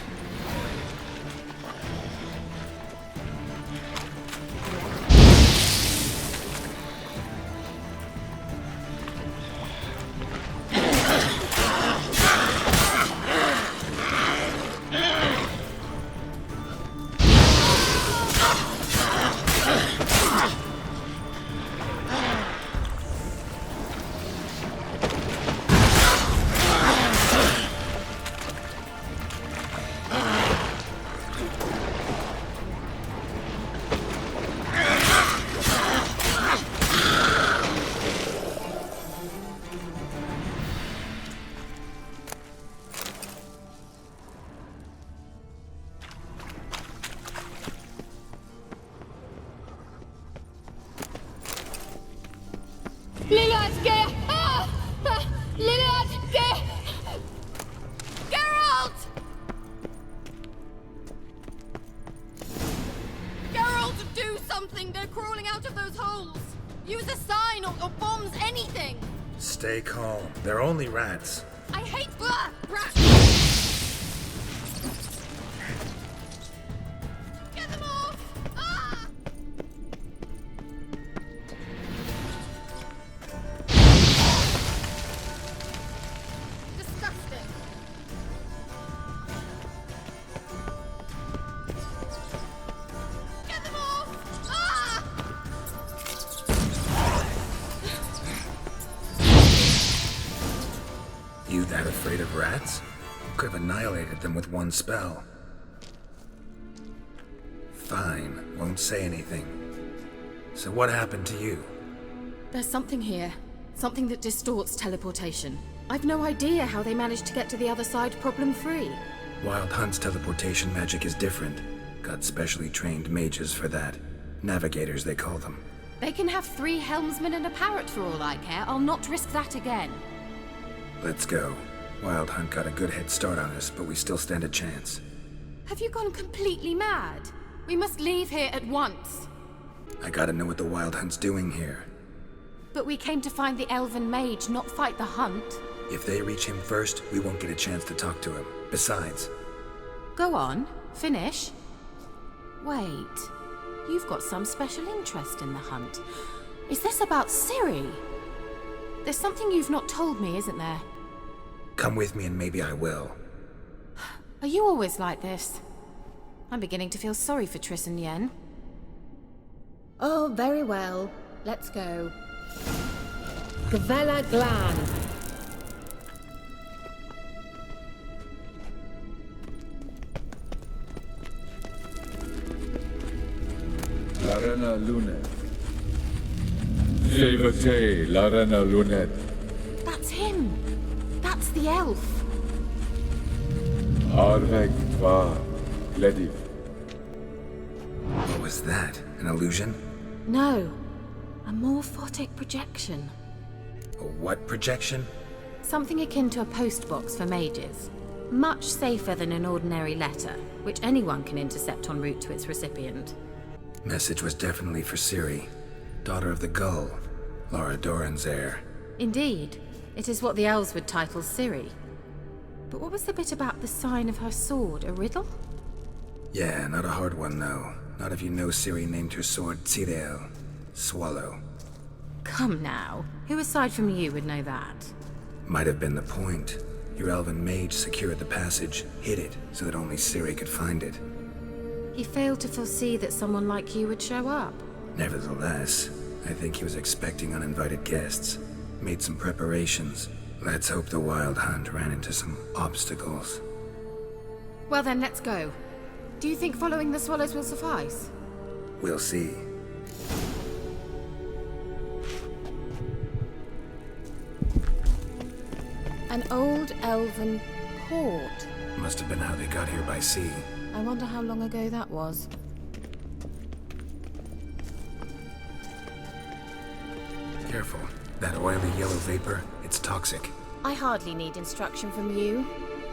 Geralt! Geralt, do something! They're crawling out of those holes! Use a sign or bombs, anything! Stay calm. They're only rats. I hate rats! Get them off! Ah! Disgusting! Get them off! Ah! You that afraid of rats? Could have annihilated them with one spell. Fine, won't say anything. So what happened to you? There's something here. Something that distorts teleportation. I've no idea how they managed to get to the other side problem-free. Wild Hunt's teleportation magic is different. Got specially trained mages for that. Navigators, they call them. They can have 3 helmsmen and a parrot for all I care. I'll not risk that again. Let's go. Wild Hunt got a good head start on us, but we still stand a chance. Have you gone completely mad? We must leave here at once. I gotta know what the Wild Hunt's doing here. But we came to find the elven mage, not fight the hunt. If they reach him first, we won't get a chance to talk to him. Besides... Go on, finish. Wait, you've got some special interest in the hunt. Is this about Ciri? There's something you've not told me, isn't there? Come with me and maybe I will. Are you always like this? I'm beginning to feel sorry for Triss and Yen. Oh, very well. Let's go. Gavella Glan. Larena Lunet. Fevate Larena Lunet. That's him. That's the elf. Arveg Tvar Glediv. What was that? An illusion? No. A morphotic projection. A what projection? Something akin to a postbox for mages. Much safer than an ordinary letter, which anyone can intercept en route to its recipient. Message was definitely for Ciri, daughter of the Gull, Lara Doran's heir. Indeed. It is what the elves would title Ciri. But what was the bit about the sign of her sword? A riddle? Yeah, not a hard one though. Not if you know Ciri named her sword Cirel, swallow. Come now. Who aside from you would know that? Might have been the point. Your elven mage secured the passage, hid it, so that only Ciri could find it. He failed to foresee that someone like you would show up. Nevertheless, I think he was expecting uninvited guests. Made some preparations. Let's hope the Wild Hunt ran into some obstacles. Well then, let's go. Do you think following the swallows will suffice? We'll see. An old elven port. Must have been how they got here by sea. I wonder how long ago that was. Careful. That oily yellow vapor, it's toxic. I hardly need instruction from you.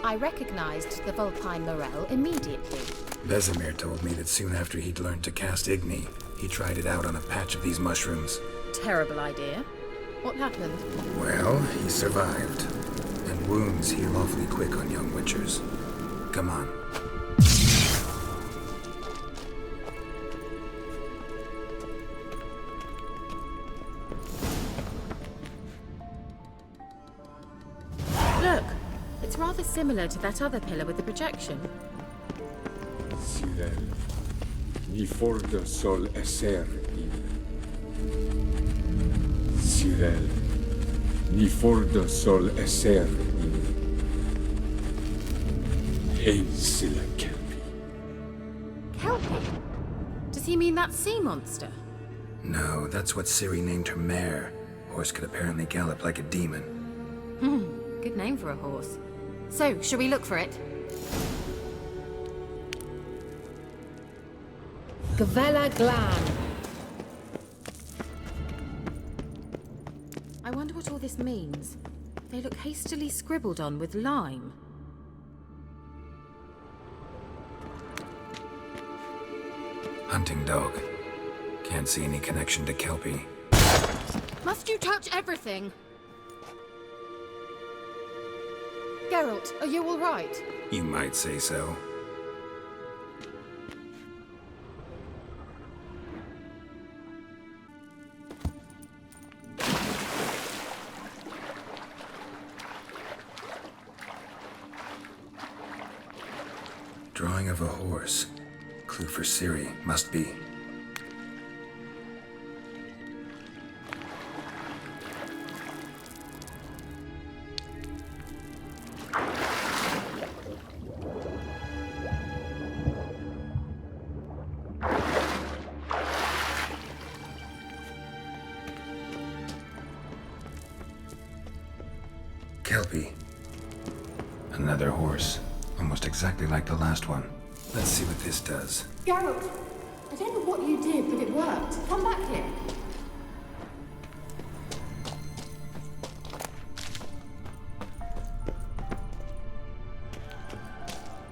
I recognized the Vulpine Morel immediately. Vesemir told me that soon after he'd learned to cast Igni, he tried it out on a patch of these mushrooms. Terrible idea. What happened? Well, he survived. And wounds heal awfully quick on young witchers. Come on. Look! It's rather similar to that other pillar with the projection. Cirel. Ni fordo sol esser Cirel. Ni fordo sol esser Ein silla kelpi. Kelpie? Does he mean that sea monster? No, that's what Ciri named her mare. Horse could apparently gallop like a demon. Good name for a horse. So, shall we look for it? Gavella Glan. I wonder what all this means. They look hastily scribbled on with lime. Hunting dog. Can't see any connection to Kelpie. Must you touch everything? Geralt, are you all right? You might say so. Drawing of a horse. Clue for Ciri, must be. Kelpie. Another horse. Almost exactly like the last one. Let's see what this does. Geralt, I don't know what you did, but it worked. Come back here.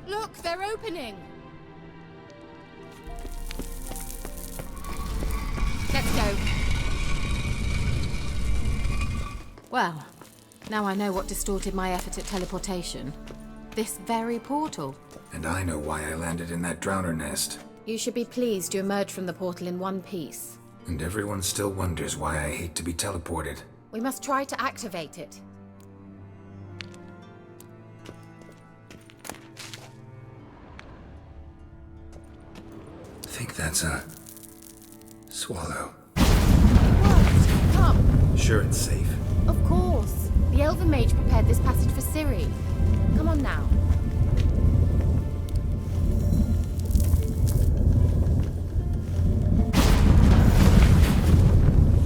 Look, they're opening. Let's go. Well, now I know what distorted my effort at teleportation. This very portal. And I know why I landed in that drowner nest. You should be pleased you emerged from the portal in one piece. And everyone still wonders why I hate to be teleported. We must try to activate it. Think that's a swallow. What? Come. Sure it's safe. Of course. The Elven Mage prepared this passage for Ciri. Come on now.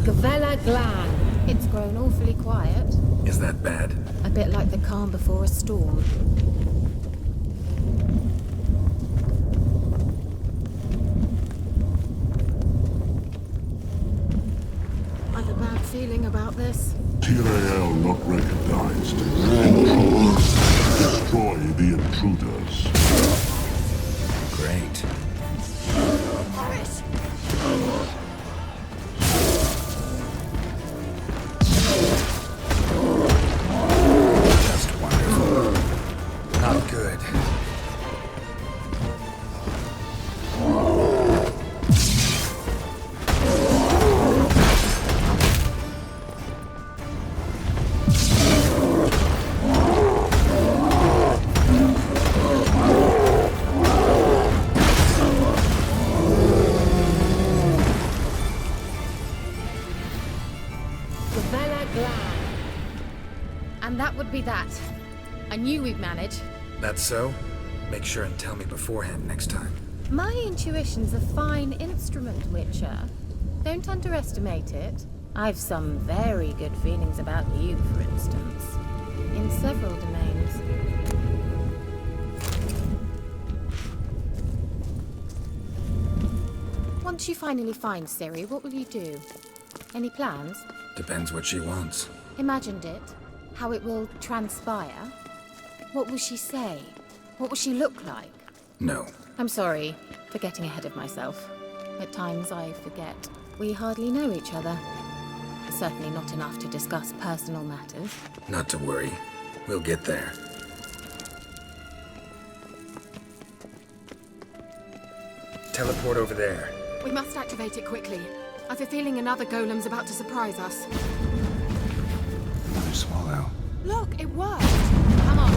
Gavella Glan. It's grown awfully quiet. Is that bad? A bit like the calm before a storm. I've a bad feeling about this. Tyrael not recognized. Destroy the intruders. Great. Just wonderful. Not good. And that would be that. I knew we'd manage. That's so? Make sure and tell me beforehand next time. My intuition's a fine instrument, Witcher. Don't underestimate it. I've some very good feelings about you, for instance. In several domains. Once you finally find Ciri, what will you do? Any plans? Depends what she wants. Imagined it. How it will transpire. What will she say? What will she look like? No. I'm sorry for getting ahead of myself. At times I forget. We hardly know each other. Certainly not enough to discuss personal matters. Not to worry. We'll get there. Teleport over there. We must activate it quickly. I've a feeling another golem's about to surprise us. Another swallow. Look, it worked! Come on.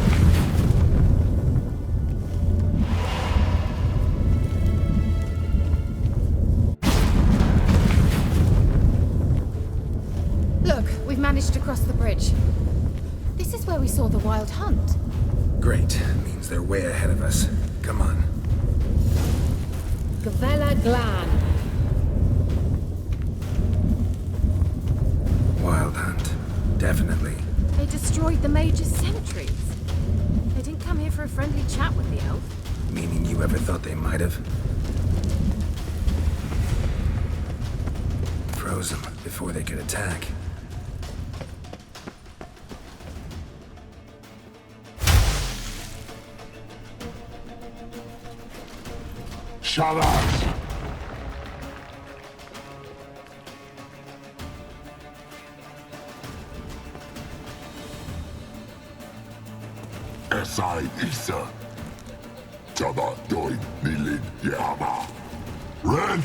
Look, we've managed to cross the bridge. This is where we saw the wild hunt. Great. Means they're way ahead of us. Come on. Gavella Glan. Wild hunt. Definitely. They destroyed the Mage's sentries. They didn't come here for a friendly chat with the elf. Meaning you ever thought they might have? Froze them before they could attack. Scabbards! Esai Isa. Jabba doin nilin yama. Ren!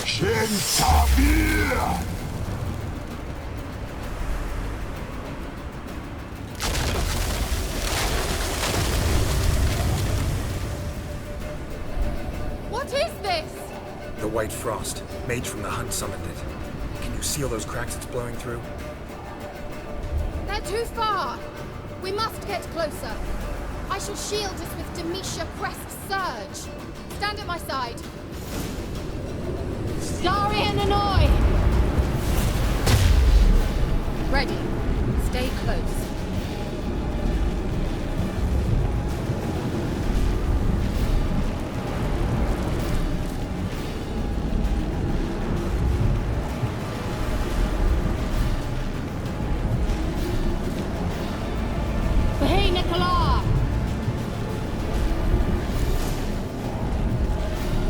Shin Tabir! What is this? The White Frost. Mage from the Hunt summoned it. Can you see all those cracks it's blowing through? They're too far. We must get closer. I shall shield us with Demetia Crest Surge. Stand at my side. Darian Annoy! Ready. Stay close.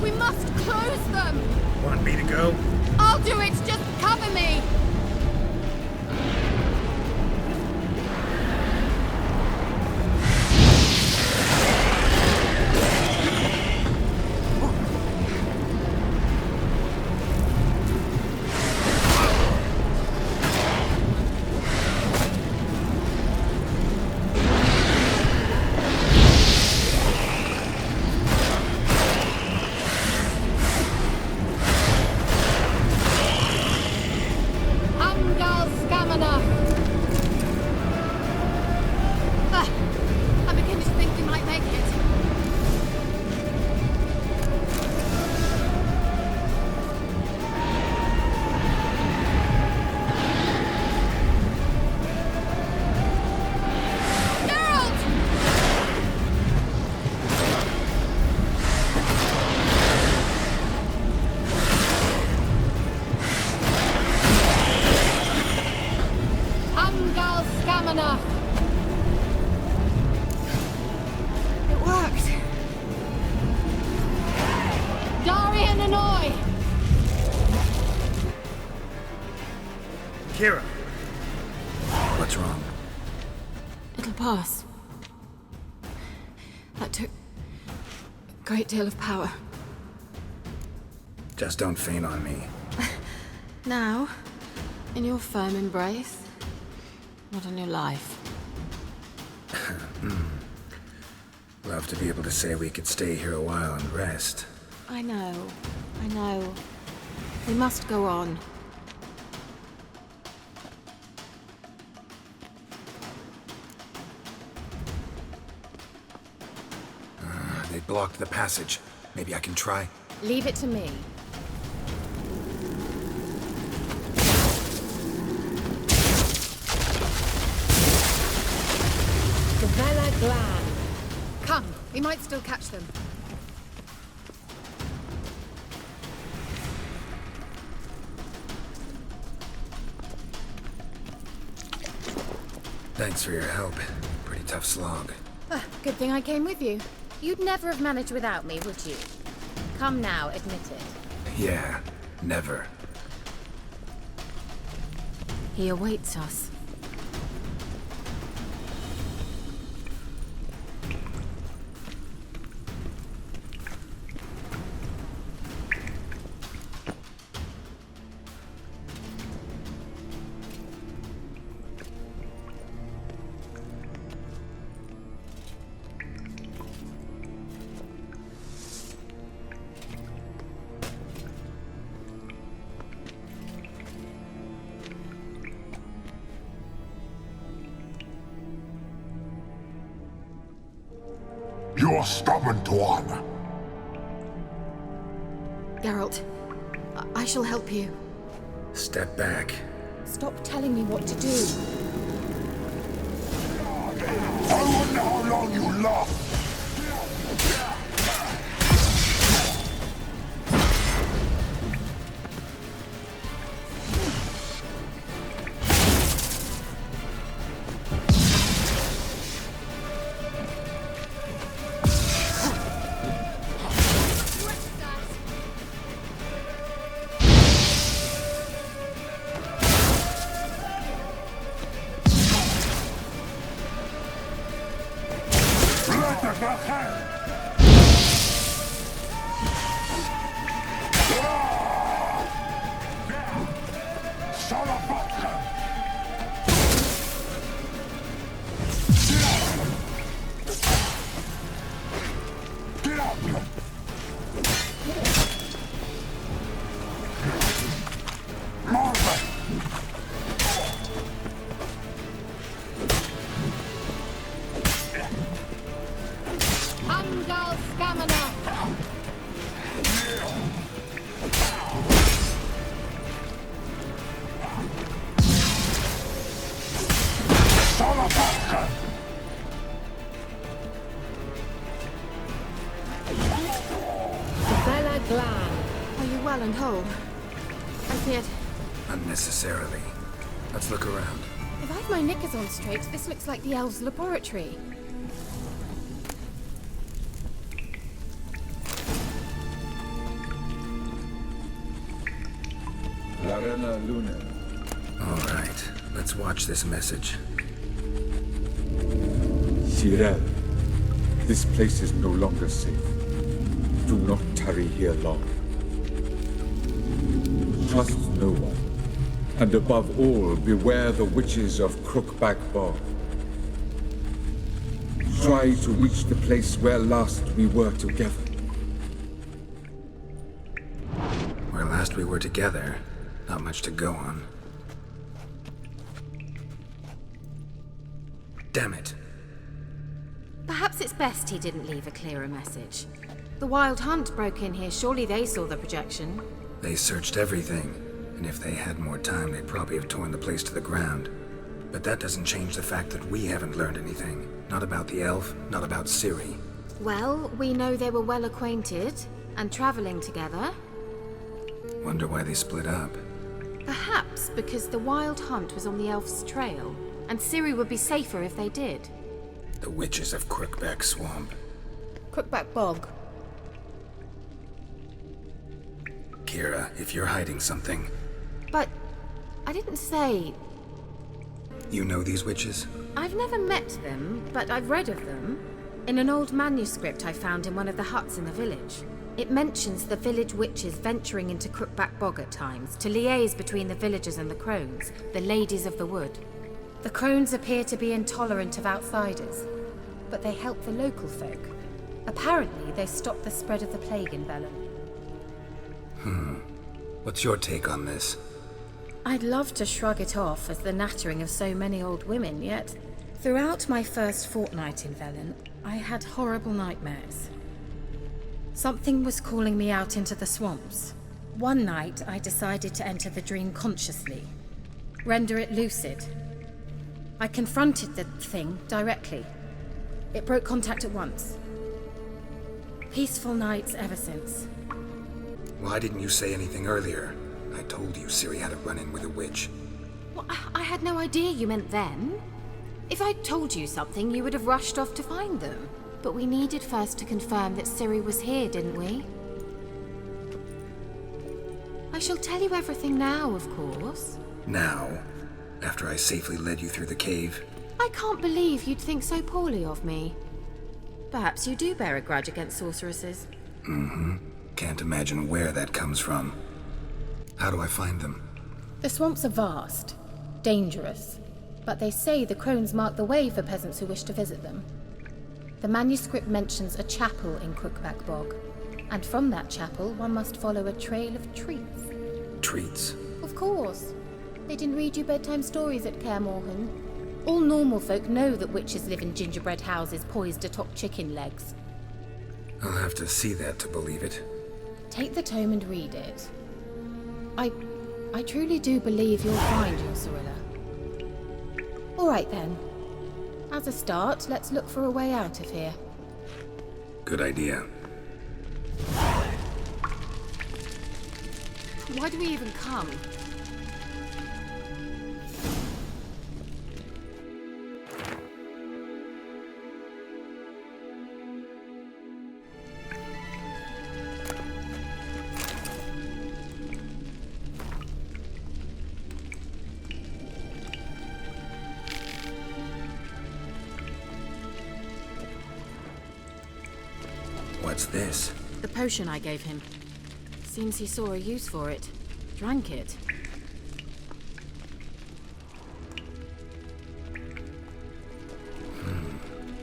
We must close them! Want me to go? I'll do it! Just cover me! It worked. Darian Annoy! Kira! What's wrong? It'll pass. That took a great deal of power. Just don't faint on me. Now, in your firm embrace, what a new life. Love to be able to say we could stay here a while and rest. I know. We must go on. They blocked the passage. Maybe I can try. Leave it to me. Velen Glan. Come, we might still catch them. Thanks for your help. Pretty tough slog. Good thing I came with you. You'd never have managed without me, would you? Come now, admit it. Yeah, never. He awaits us. You're stubborn, Tuan. Geralt, I shall help you. Step back. Stop telling me what to do. I wonder how long you last. Are you well and whole? I feared. Unnecessarily. Let's look around. If I've my knickers on straight, this looks like the elves' laboratory. Larena Luna. All right, let's watch this message. Ciri, this place is no longer safe. Do not tarry here long. Trust no one. And above all, beware the witches of Crookback Bog. Try to reach the place where last we were together. Where last we were together, not much to go on. Damn it. Perhaps it's best he didn't leave a clearer message. The Wild Hunt broke in here. Surely they saw the projection. They searched everything, and if they had more time, they'd probably have torn the place to the ground. But that doesn't change the fact that we haven't learned anything. Not about the elf, not about Ciri. Well, we know they were well acquainted and traveling together. Wonder why they split up. Perhaps because the Wild Hunt was on the elf's trail, and Ciri would be safer if they did. The witches of Crookback Swamp. Crookback Bog. Kira, if you're hiding something... But I didn't say... You know these witches? I've never met them, but I've read of them. In an old manuscript I found in one of the huts in the village. It mentions the village witches venturing into Crookback Bog at times to liaise between the villagers and the crones, the ladies of the wood. The crones appear to be intolerant of outsiders, but they help the local folk. Apparently, they stopped the spread of the plague in Velen. What's your take on this? I'd love to shrug it off as the nattering of so many old women, yet throughout my first fortnight in Velen, I had horrible nightmares. Something was calling me out into the swamps. One night, I decided to enter the dream consciously, render it lucid. I confronted the thing directly. It broke contact at once. Peaceful nights ever since. Why didn't you say anything earlier? I told you Ciri had a run-in with a witch. Well, I had no idea you meant then. If I'd told you something, you would have rushed off to find them. But we needed first to confirm that Ciri was here, didn't we? I shall tell you everything now, of course. Now? After I safely led you through the cave? I can't believe you'd think so poorly of me. Perhaps you do bear a grudge against sorceresses. Mm-hmm. Can't imagine where that comes from. How do I find them? The swamps are vast, dangerous, but they say the crones mark the way for peasants who wish to visit them. The manuscript mentions a chapel in Crookback Bog, and from that chapel one must follow a trail of treats. Treats? Of course. They didn't read you bedtime stories at Kaer Morhen. All normal folk know that witches live in gingerbread houses poised atop chicken legs. I'll have to see that to believe it. Take the tome and read it. I truly do believe you'll find your Cirilla. All right then. As a start, let's look for a way out of here. Good idea. Why do we even come? What's this? The potion I gave him. Seems he saw a use for it. Drank it.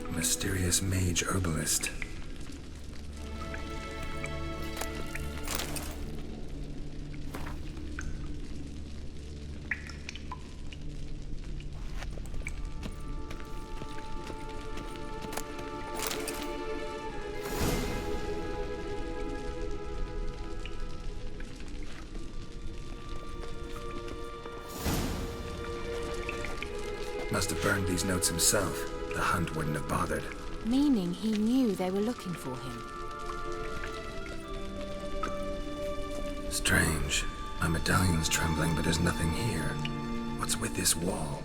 Mysterious mage herbalist. Must have burned these notes himself. The hunt wouldn't have bothered. Meaning he knew they were looking for him. Strange. My medallion's trembling, but there's nothing here. What's with this wall?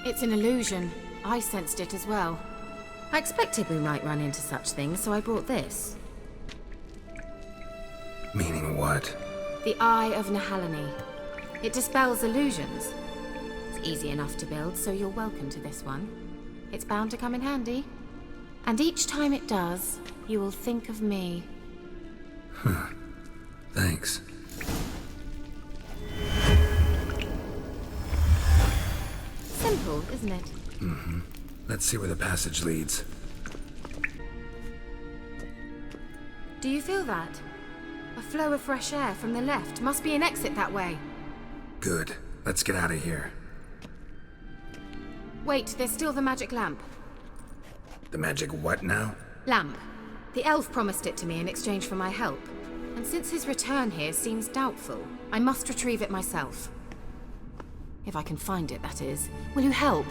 It's an illusion. I sensed it as well. I expected we might run into such things, so I brought this. Meaning what? The Eye of Nehaleni. It dispels illusions. It's easy enough to build, so you're welcome to this one. It's bound to come in handy. And each time it does, you will think of me. Huh. Thanks. Simple, isn't it? Mm-hmm. Let's see where the passage leads. Do you feel that? A flow of fresh air from the left. Must be an exit that way. Good. Let's get out of here. Wait, there's still the magic lamp. The magic what now? Lamp. The elf promised it to me in exchange for my help. And since his return here seems doubtful, I must retrieve it myself. If I can find it, that is. Will you help?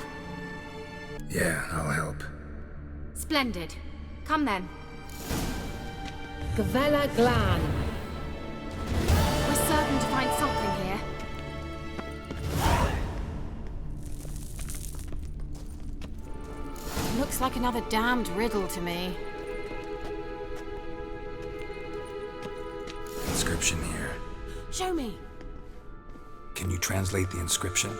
Yeah, I'll help. Splendid. Come then. Gavella Glan. We're certain to find something here. Looks like another damned riddle to me. Inscription here. Show me. Can you translate the inscription?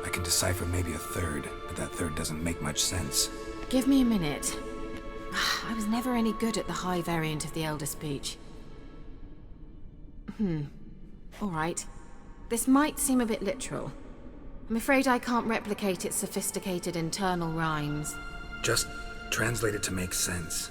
I can decipher maybe a third, but that third doesn't make much sense. Give me a minute. I was never any good at the high variant of the Elder Speech. All right. This might seem a bit literal. I'm afraid I can't replicate its sophisticated internal rhymes. Just translate it to make sense.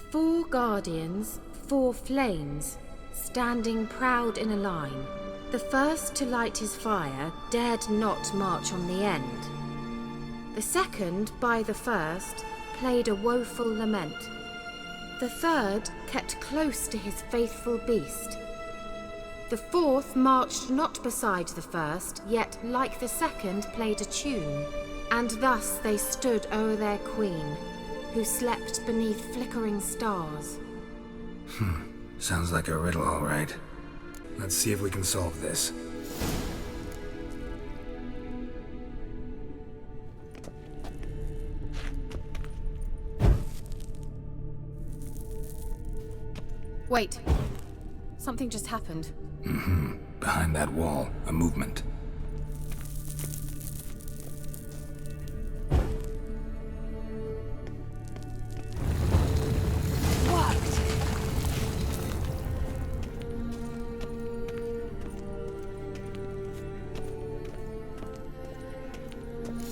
4 guardians, 4 flames, standing proud in a line. The first to light his fire dared not march on the end. The second, by the first, played a woeful lament. The third kept close to his faithful beast. The fourth marched not beside the first, yet like the second played a tune. And thus they stood o'er their queen, who slept beneath flickering stars. Sounds like a riddle, all right. Let's see if we can solve this. Wait. Something just happened. Behind that wall, a movement.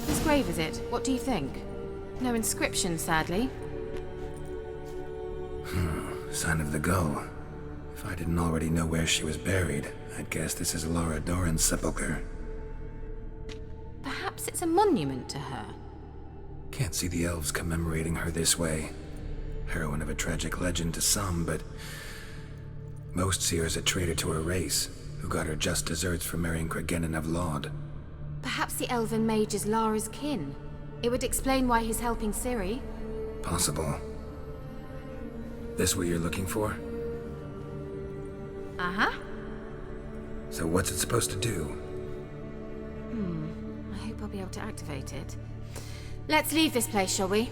Whose grave is it? What do you think? No inscription, sadly. Sign of the gull. If I didn't already know where she was buried, I'd guess this is Laura Doran's sepulcher. Perhaps it's a monument to her. Can't see the elves commemorating her this way. Heroine of a tragic legend to some, but most see her as a traitor to her race, who got her just deserts for marrying Cregennan of Laud. Perhaps the elven mage is Lara's kin. It would explain why he's helping Ciri. Possible. This what you're looking for? Uh-huh. So what's it supposed to do? I hope I'll be able to activate it. Let's leave this place, shall we?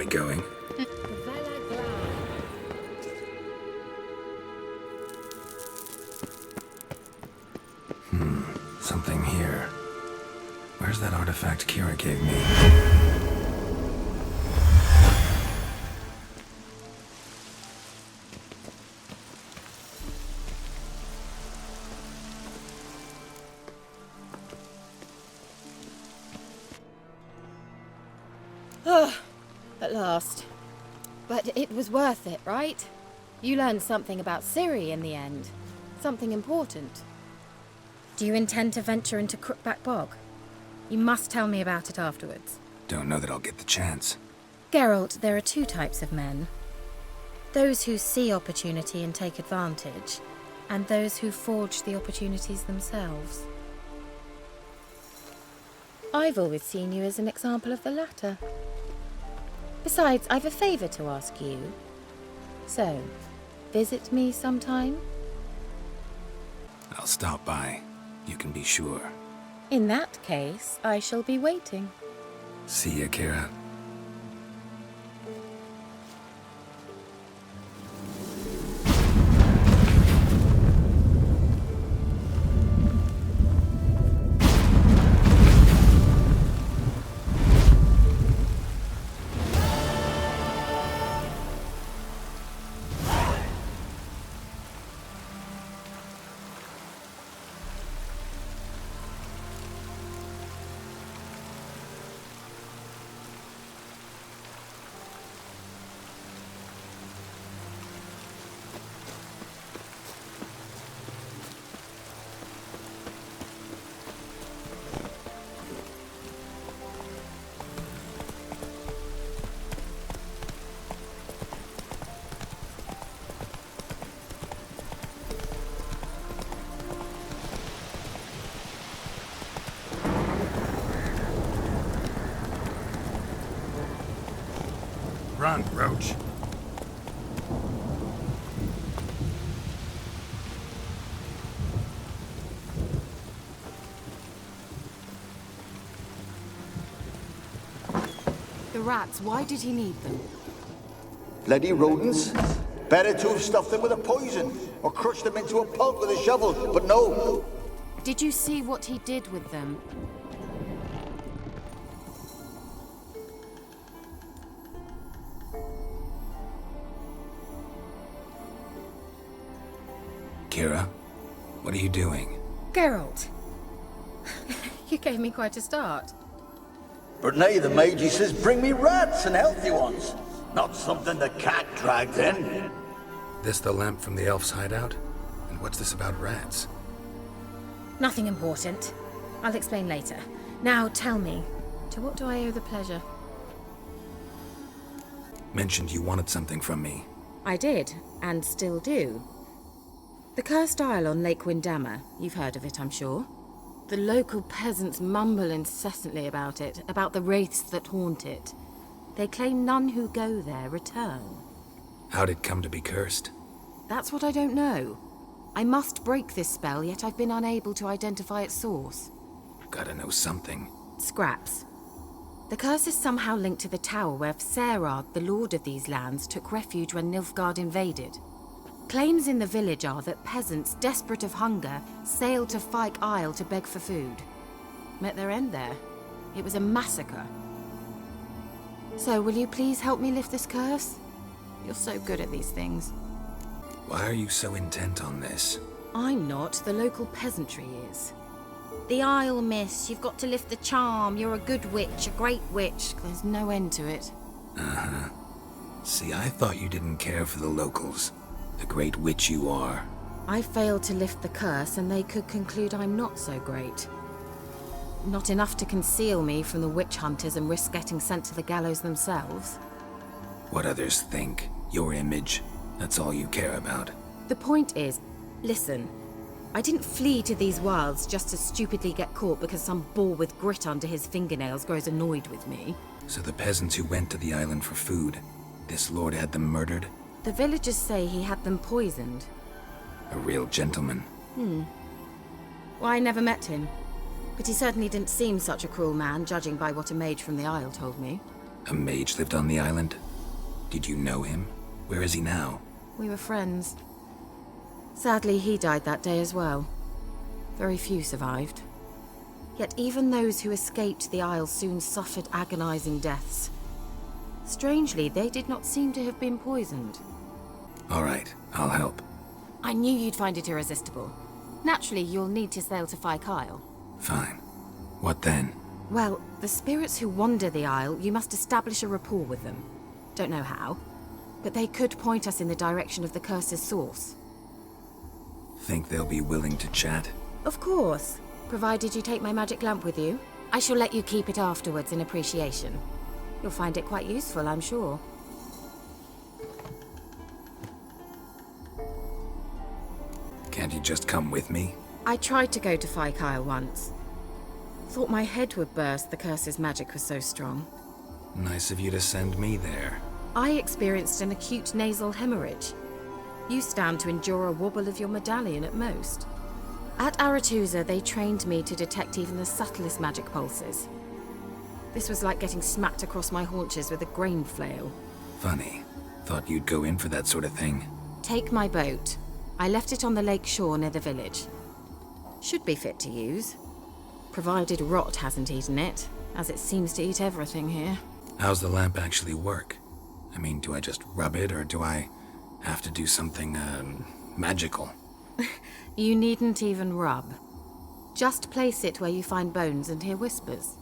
We going? Something here. Where's that artifact Kira gave me? At last. But it was worth it, right? You learned something about Ciri in the end. Something important. Do you intend to venture into Crookback Bog? You must tell me about it afterwards. Don't know that I'll get the chance. Geralt, there are two types of men. Those who see opportunity and take advantage, and those who forge the opportunities themselves. I've always seen you as an example of the latter. Besides, I've a favour to ask you. So, visit me sometime? I'll stop by. You can be sure. In that case, I shall be waiting. See ya, Kira. Run, Roach. The rats, why did he need them? Bloody rodents. Better to have stuffed them with a poison, or crushed them into a pulp with a shovel, but no. Did you see what he did with them? Kira, what are you doing? Geralt! You gave me quite a start. But nay, the mage, he says, bring me rats and healthy ones. Not something the cat dragged in. This the lamp from the elf's hideout? And what's this about rats? Nothing important. I'll explain later. Now tell me, to what do I owe the pleasure? Mentioned you wanted something from me. I did, and still do. The cursed isle on Lake Windammer. You've heard of it, I'm sure. The local peasants mumble incessantly about it, about the wraiths that haunt it. They claim none who go there return. How'd it come to be cursed? That's what I don't know. I must break this spell, yet I've been unable to identify its source. Gotta know something. Scraps. The curse is somehow linked to the tower where Serard, the lord of these lands, took refuge when Nilfgaard invaded. Claims in the village are that peasants, desperate of hunger, sailed to Fyke Isle to beg for food. Met their end there. It was a massacre. So, will you please help me lift this curse? You're so good at these things. Why are you so intent on this? I'm not, the local peasantry is. The Isle, miss, you've got to lift the charm. You're a good witch, a great witch. There's no end to it. Uh-huh. See, I thought you didn't care for the locals. The great witch you are. I failed to lift the curse, and they could conclude I'm not so great. Not enough to conceal me from the witch hunters and risk getting sent to the gallows themselves. What others think, your image, that's all you care about. The point is, listen, I didn't flee to these wilds just to stupidly get caught because some boar with grit under his fingernails grows annoyed with me. So the peasants who went to the island for food, this lord had them murdered? The villagers say he had them poisoned. A real gentleman. Well, I never met him. But he certainly didn't seem such a cruel man, judging by what a mage from the Isle told me. A mage lived on the island? Did you know him? Where is he now? We were friends. Sadly, he died that day as well. Very few survived. Yet even those who escaped the Isle soon suffered agonizing deaths. Strangely, they did not seem to have been poisoned. All right, I'll help. I knew you'd find it irresistible. Naturally, you'll need to sail to Kyle. Fine. What then? Well, the spirits who wander the Isle, you must establish a rapport with them. Don't know how, but they could point us in the direction of the curse's source. Think they'll be willing to chat? Of course, provided you take my magic lamp with you. I shall let you keep it afterwards in appreciation. You'll find it quite useful, I'm sure. Can't you just come with me? I tried to go to Kyle once. Thought my head would burst, the curse's magic was so strong. Nice of you to send me there. I experienced an acute nasal hemorrhage. You stand to endure a wobble of your medallion at most. At Aretusa, they trained me to detect even the subtlest magic pulses. This was like getting smacked across my haunches with a grain flail. Funny. Thought you'd go in for that sort of thing. Take my boat. I left it on the lake shore near the village. Should be fit to use. Provided rot hasn't eaten it, as it seems to eat everything here. How's the lamp actually work? I mean, do I just rub it, or do I have to do something, magical? You needn't even rub. Just place it where you find bones and hear whispers.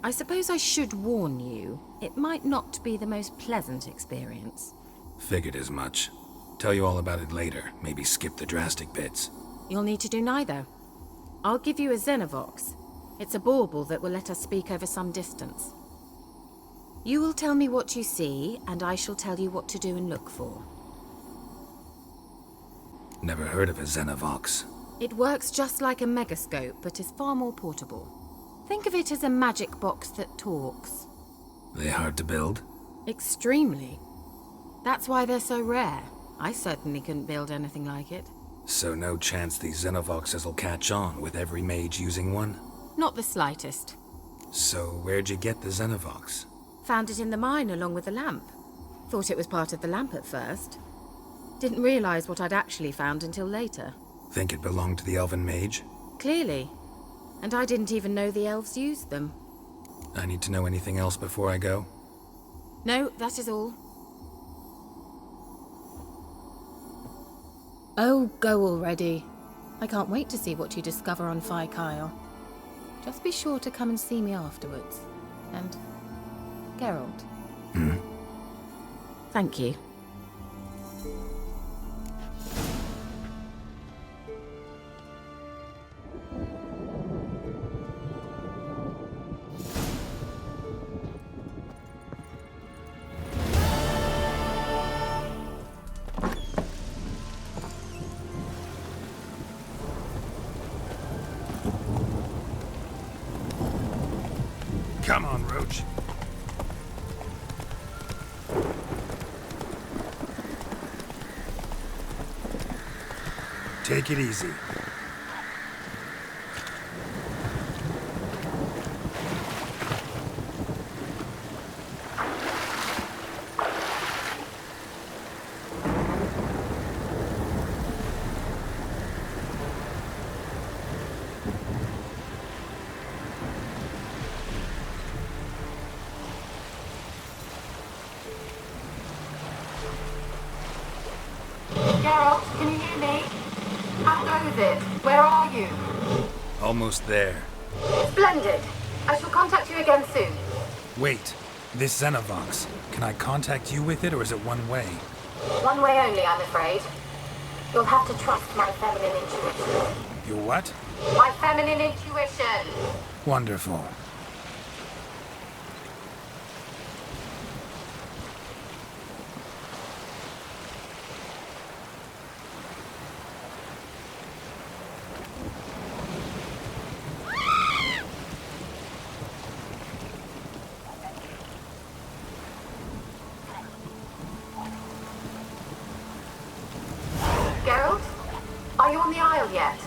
I suppose I should warn you, it might not be the most pleasant experience. Figured as much. Tell you all about it later, maybe skip the drastic bits. You'll need to do neither. I'll give you a Xenovox. It's a bauble that will let us speak over some distance. You will tell me what you see, and I shall tell you what to do and look for. Never heard of a Xenovox. It works just like a megascope, but is far more portable. Think of it as a magic box that talks. They hard to build? Extremely. That's why they're so rare. I certainly couldn't build anything like it. So no chance these Xenovoxes will catch on with every mage using one? Not the slightest. So where'd you get the Xenovox? Found it in the mine along with the lamp. Thought it was part of the lamp at first. Didn't realize what I'd actually found until later. Think it belonged to the elven mage? Clearly. And I didn't even know the elves used them. I need to know anything else before I go? No, that is all. Oh, go already. I can't wait to see what you discover on Kyle. Just be sure to come and see me afterwards. And Geralt. Thank you. Come on, Roach. Take it easy. Geralt, can you hear me? How goes it? Where are you? Almost there. Splendid. I shall contact you again soon. Wait, this Xenovox. Can I contact you with it, or is it one way? One way only, I'm afraid. You'll have to trust my feminine intuition. Your what? My feminine intuition! Wonderful. Geralt? Are you on the Isle yet?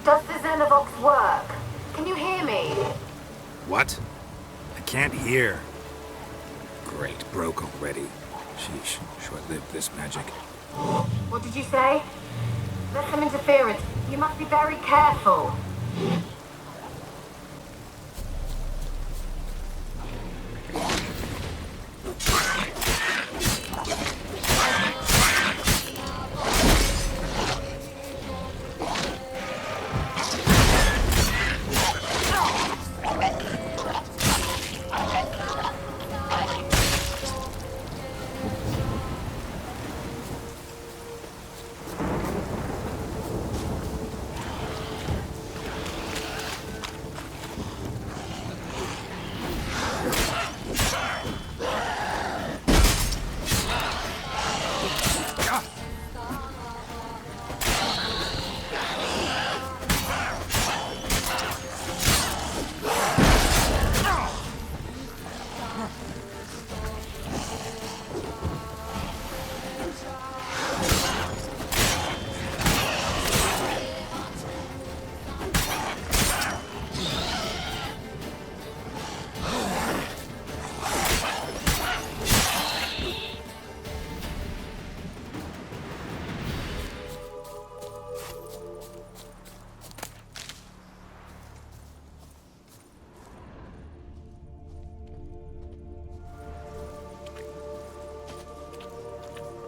Does the Xenovox work? Can you hear me? What? I can't hear. Great, broke already. Sheesh, short-lived this magic. What did you say? There's some interference. You must be very careful.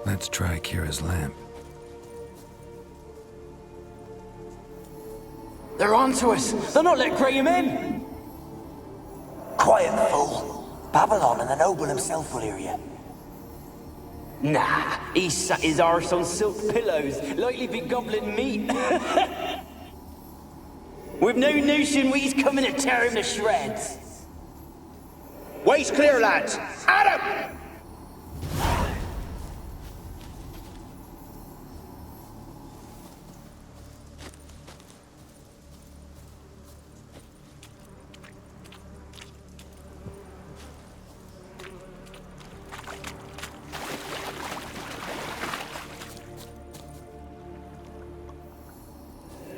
Let's try Kira's lamp. They're onto us! They're not letting Graham in! Quiet, fool. Babylon and the noble himself will hear you. Nah, he sat his arse on silk pillows, likely be gobbling meat. We've no notion he's coming to tear him to shreds. Way's clear, lads! Adam!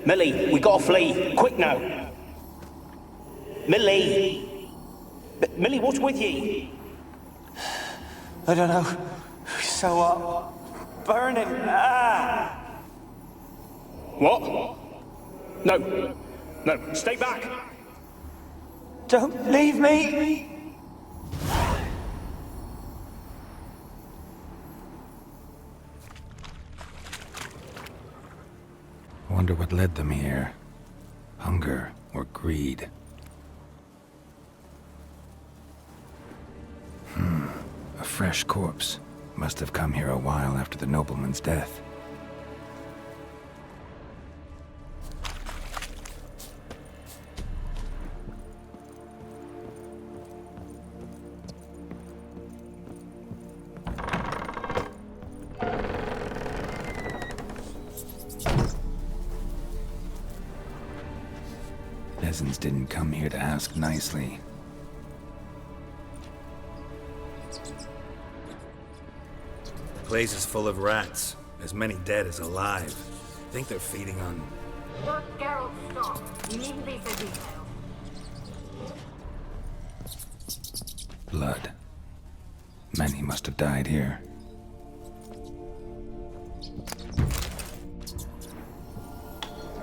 Millie, we gotta flee. Quick now. Millie! Millie, what's with ye? I don't know. So what? Burning. Ah! What? No. No, stay back. Don't leave me! Wonder what led them here. Hunger or greed? A fresh corpse. Must have come here a while after the nobleman's death. Peasants didn't come here to ask nicely. The place is full of rats. As many dead as alive. Think they're feeding on... Look, Geralt, stop. You needn't be so detailed. Blood. Many must have died here.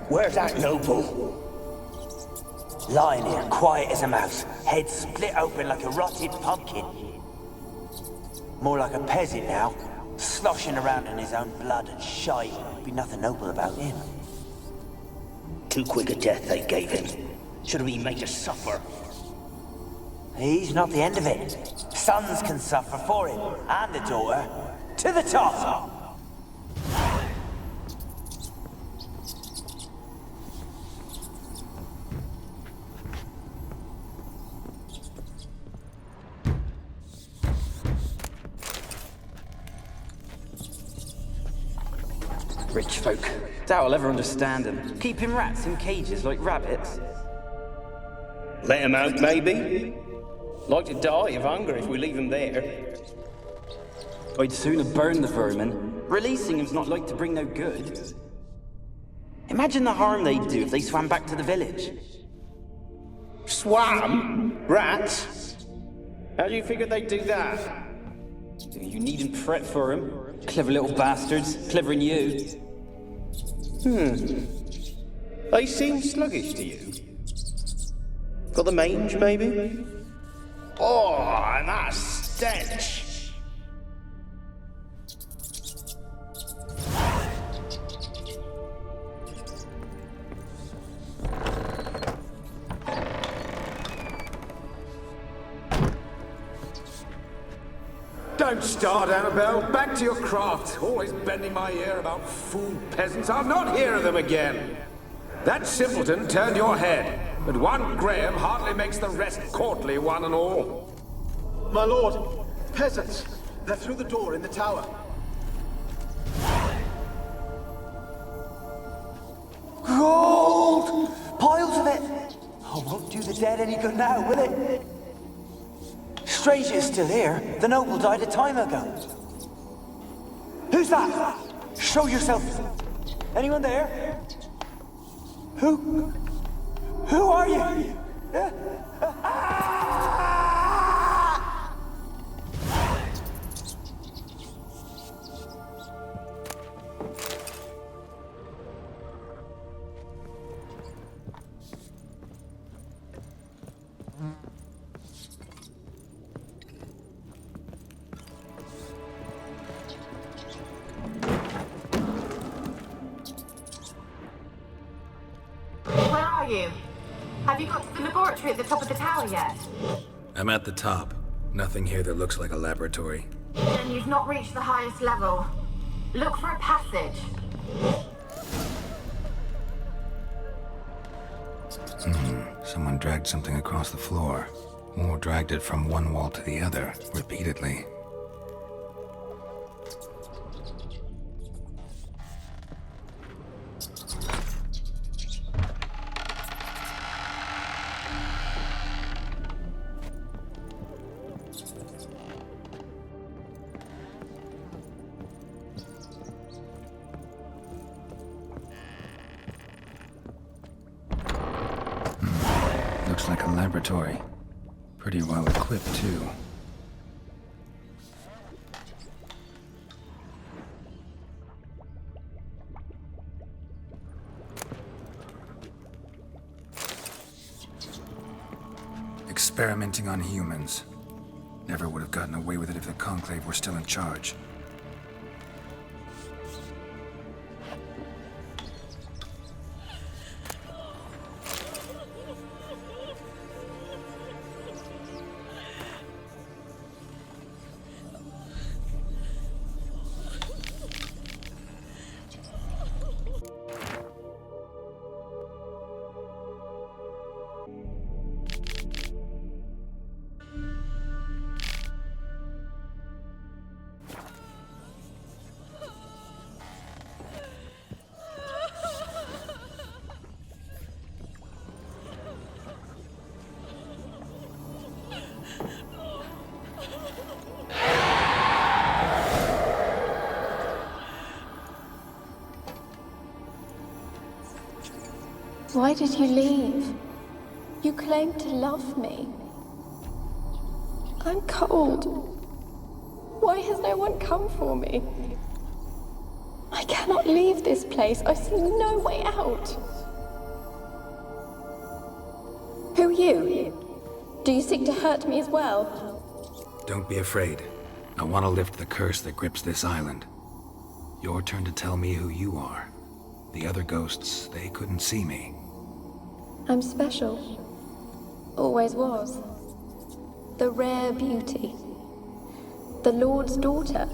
Where's that noble? Lying here, quiet as a mouse, head split open like a rotted pumpkin. More like a peasant now, sloshing around in his own blood and shite. Be nothing noble about him. Too quick a death they gave him. Should have been made to suffer. He's not the end of it. Sons can suffer for him, and a daughter. To the top! Rich folk. Doubt I'll ever understand them. Keeping rats in cages like rabbits. Let them out, maybe. Like to die of hunger if we leave them there. I'd sooner burn the vermin. Releasing them's not like to bring no good. Imagine the harm they'd do if they swam back to the village. Swam? Rats? How do you figure they'd do that? You needn't fret for them. Clever little bastards, cleverer than you. They seem sluggish to you. Got the mange, maybe? Oh, and that stench! Don't start, Annabelle. Back to your craft. Always bending my ear about fool peasants. I'll not hear of them again. That simpleton turned your head, but one Graham hardly makes the rest courtly, one and all. My lord, peasants. They're through the door in the tower. Gold! Piles of it! Oh, won't do the dead any good now, will it? Strange it's still here. The noble died a time ago. Who's that? Show yourself. Anyone there? Who are you? You? Have you got to the laboratory at the top of the tower yet? I'm at the top. Nothing here that looks like a laboratory. Then you've not reached the highest level. Look for a passage. Someone dragged something across the floor. Or dragged it from one wall to the other, repeatedly. Looks like a laboratory. Pretty well equipped, too. Experimenting on humans. Never would have gotten away with it if the Conclave were still in charge. Why did you leave? You claimed to love me. I'm cold. Why has no one come for me? I cannot leave this place. I see no way out. Who are you? Do you seek to hurt me as well? Don't be afraid. I want to lift the curse that grips this island. Your turn to tell me who you are. The other ghosts, they couldn't see me. I'm special. Always was. The rare beauty. The Lord's daughter.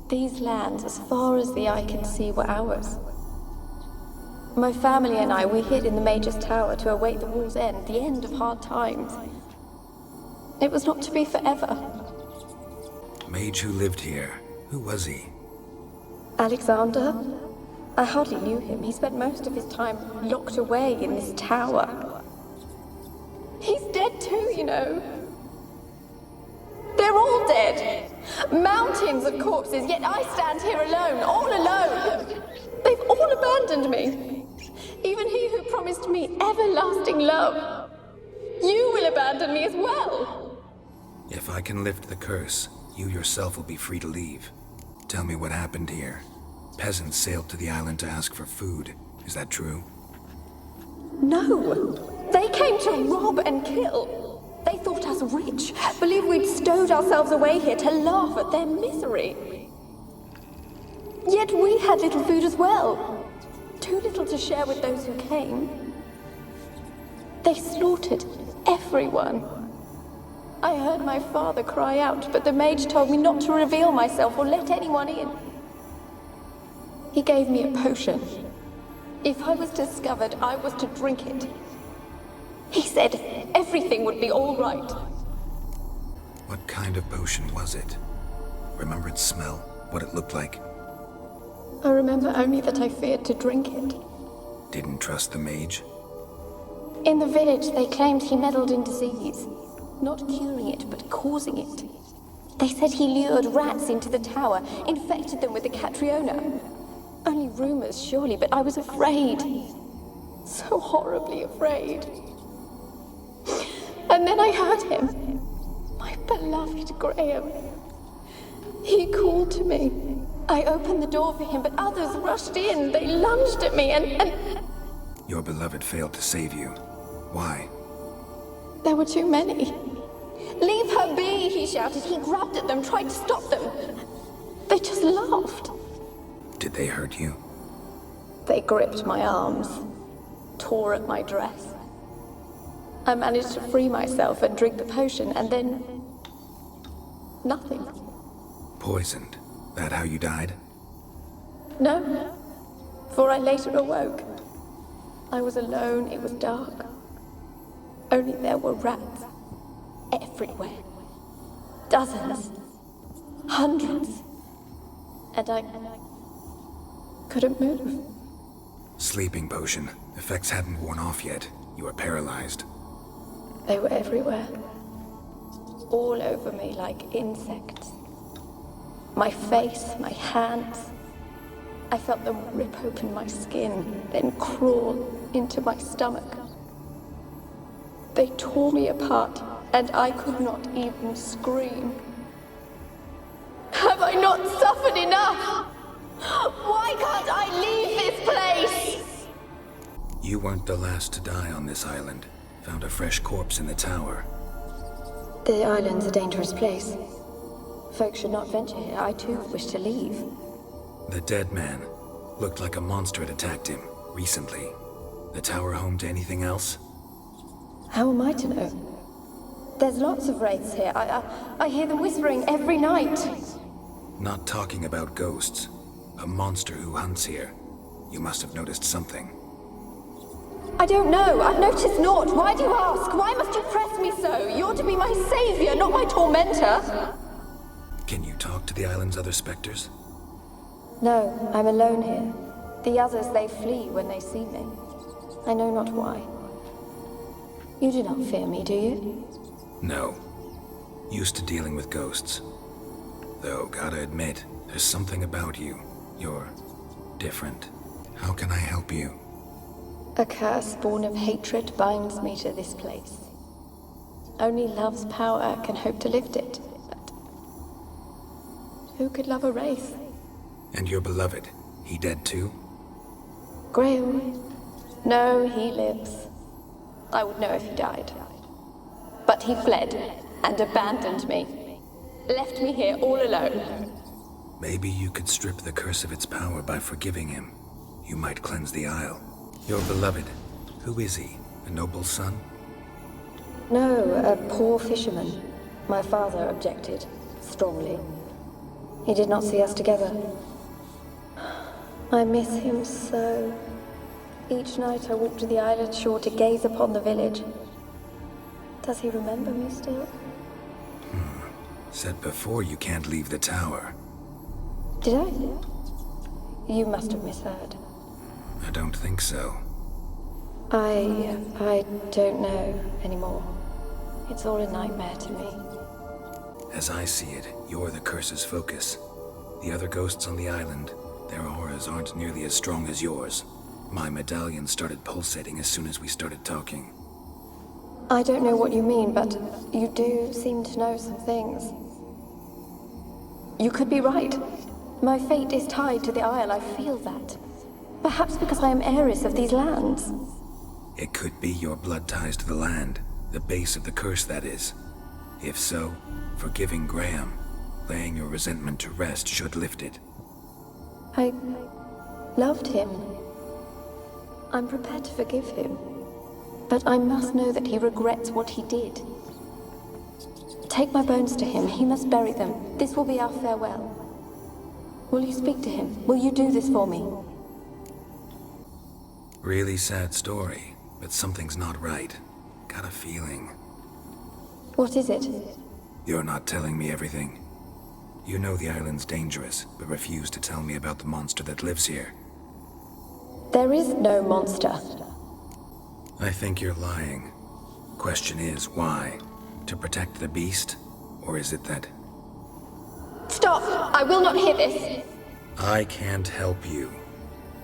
These lands, as far as the eye can see, were ours. My family and I, we hid in the Mage's Tower to await the war's end, the end of hard times. It was not to be forever. Mage who lived here. Who was he? Alexander? I hardly knew him. He spent most of his time locked away in this tower. He's dead too, you know. They're all dead. Mountains of corpses, yet I stand here alone, all alone. They've all abandoned me. Even he who promised me everlasting love. You will abandon me as well. If I can lift the curse, you yourself will be free to leave. Tell me what happened here. Peasants sailed to the island to ask for food. Is that true? No! They came to rob and kill. They thought us rich, believed we'd stowed ourselves away here to laugh at their misery. Yet we had little food as well. Too little to share with those who came. They slaughtered everyone. I heard my father cry out, but the mage told me not to reveal myself or let anyone in. He gave me a potion. If I was discovered, I was to drink it. He said everything would be all right. What kind of potion was it? Remember its smell? What it looked like? I remember only that I feared to drink it. Didn't trust the mage? In the village, they claimed he meddled in disease. Not curing it, but causing it. They said he lured rats into the tower, infected them with the Catriona. Only rumors, surely, but I was afraid. So horribly afraid. And then I heard him. My beloved Graham. He called to me. I opened the door for him, but others rushed in. They lunged at me and... Your beloved failed to save you. Why? There were too many. Leave her be, he shouted. He grabbed at them, tried to stop them. They just laughed. Did they hurt you? They gripped my arms, tore at my dress. I managed to free myself and drink the potion, and then... nothing. Poisoned. That how you died? No, for I later awoke. I was alone, it was dark. Only there were rats. Everywhere. Dozens. Hundreds. And I couldn't move. Sleeping potion. Effects hadn't worn off yet. You were paralyzed. They were everywhere. All over me like insects. My face, my hands. I felt them rip open my skin, then crawl into my stomach. They tore me apart, and I could not even scream. Have I not suffered enough? Why can't I leave this place? You weren't the last to die on this island. Found a fresh corpse in the tower. The island's a dangerous place. Folks should not venture here. I too wish to leave. The dead man. Looked like a monster had attacked him, recently. The tower home to anything else? How am I to know? There's lots of wraiths here. I hear them whispering every night. Not talking about ghosts. A monster who hunts here. You must have noticed something. I don't know. I've noticed naught. Why do you ask? Why must you press me so? You're to be my savior, not my tormentor. Can you talk to the island's other specters? No, I'm alone here. The others, they flee when they see me. I know not why. You do not fear me, do you? No. Used to dealing with ghosts. Though, gotta admit, there's something about you. You're different. How can I help you? A curse born of hatred binds me to this place. Only love's power can hope to lift it. But who could love a wraith? And your beloved, he dead too? Graham? No, he lives. I would know if he died. But he fled and abandoned me. Left me here all alone. Maybe you could strip the curse of its power by forgiving him. You might cleanse the isle. Your beloved, who is he? A noble son? No, a poor fisherman. My father objected, strongly. He did not see us together. I miss him so. Each night I walk to the island shore to gaze upon the village. Does he remember me still? Said before you can't leave the tower. Did I? You must have misheard. I don't think so. I don't know anymore. It's all a nightmare to me. As I see it, you're the curse's focus. The other ghosts on the island, their auras aren't nearly as strong as yours. My medallion started pulsating as soon as we started talking. I don't know what you mean, but you do seem to know some things. You could be right. My fate is tied to the Isle, I feel that. Perhaps because I am heiress of these lands. It could be your blood ties to the land, the base of the curse, that is. If so, forgiving Graham, laying your resentment to rest should lift it. I loved him. I'm prepared to forgive him. But I must know that he regrets what he did. Take my bones to him. He must bury them. This will be our farewell. Will you speak to him? Will you do this for me? Really sad story, but something's not right. Got a feeling. What is it? You're not telling me everything. You know the island's dangerous, but refuse to tell me about the monster that lives here. There is no monster. I think you're lying. Question is, why? To protect the beast? Or is it that... Stop! I will not hear this! I can't help you.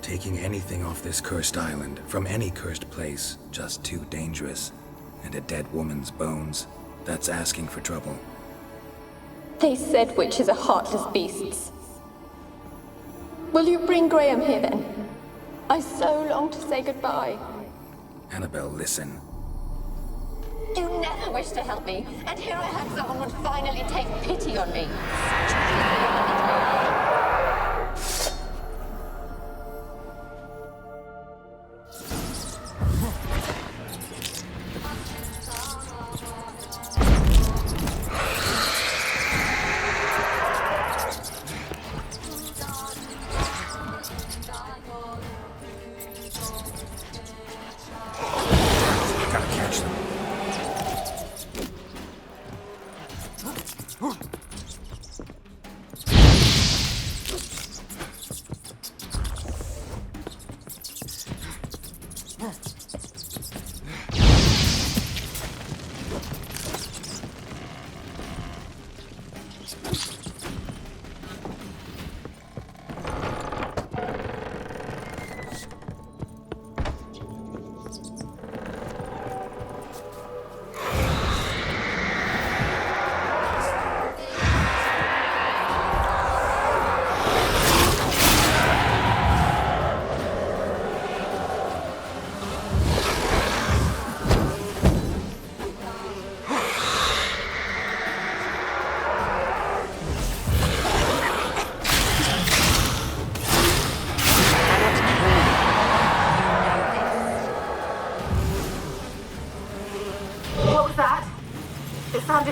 Taking anything off this cursed island, from any cursed place, just too dangerous. And a dead woman's bones, that's asking for trouble. They said witches are heartless beasts. Will you bring Graham here then? I so long to say goodbye. Annabelle, listen. You never wished to help me, and here I had someone would finally take pity on me.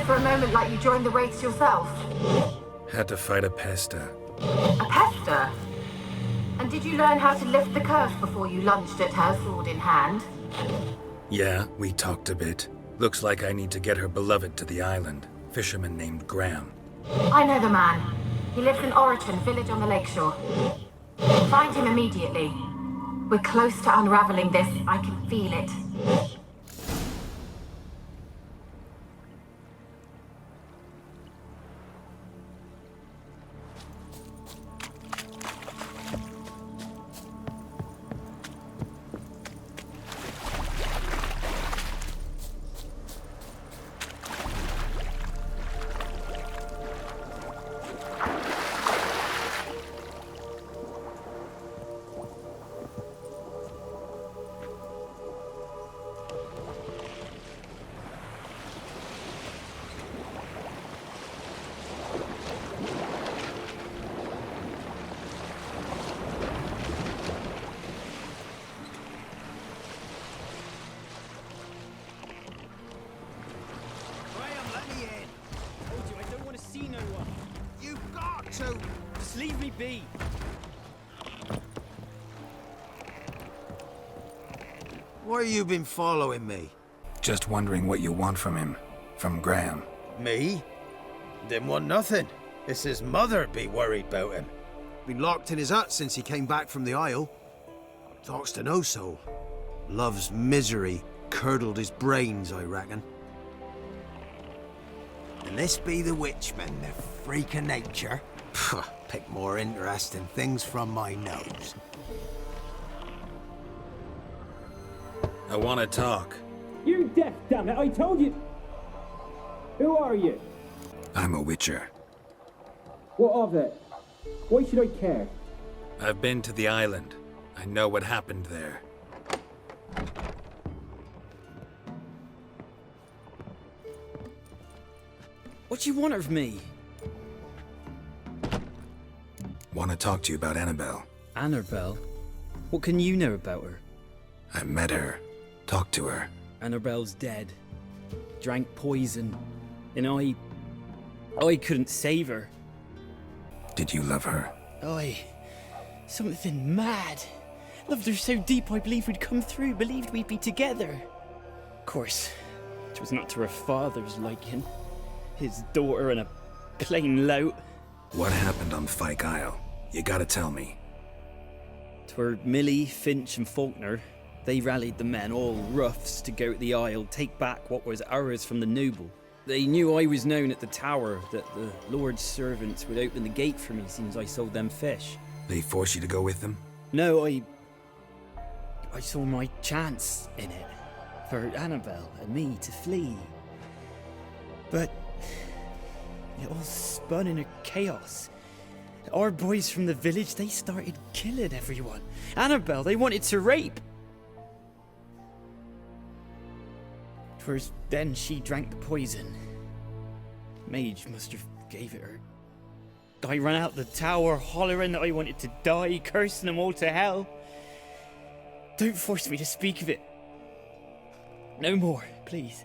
For a moment like you joined the Wraiths yourself. Had to fight a pester. A pester? And did you learn how to lift the curse before you lunged at her, sword in hand? Yeah, we talked a bit. Looks like I need to get her beloved to the island. Fisherman named Graham. I know the man. He lives in Oriton, village on the lakeshore. Find him immediately. We're close to unraveling this. I can feel it. Just leave me be. Why have you been following me? Just wondering what you want from him. From Graham. Me? Didn't want nothing. It's his mother be worried about him. Been locked in his hut since he came back from the Isle. Talks to no soul. Love's misery curdled his brains, I reckon. And this be the witchman, the freak of nature. Pick more interesting things from my nose. I want to talk. You death, damn it! I told you! Who are you? I'm a witcher. What of it? Why should I care? I've been to the island. I know what happened there. What do you want of me? Want to talk to you about Annabelle. Annabelle? What can you know about her? I met her. Talked to her. Annabelle's dead. Drank poison. And I couldn't save her. Did you love her? Something mad. Loved her so deep I believed we'd come through, believed we'd be together. Of course, it was not to her father's liking. His daughter and a plain lout. What happened on Fyke Isle? You gotta tell me. 'Twere Millie, Finch and Faulkner. They rallied the men, all roughs, to go to the Isle, take back what was ours from the noble. They knew I was known at the tower, that the Lord's servants would open the gate for me since I sold them fish. They forced you to go with them? No, I saw my chance in it, for Annabelle and me to flee. But it all spun in a chaos. Our boys from the village, they started killing everyone. Annabelle, they wanted to rape. 'Twas then she drank the poison. Mage must have gave it her. I ran out the tower hollering that I wanted to die, cursing them all to hell. Don't force me to speak of it. No more, please.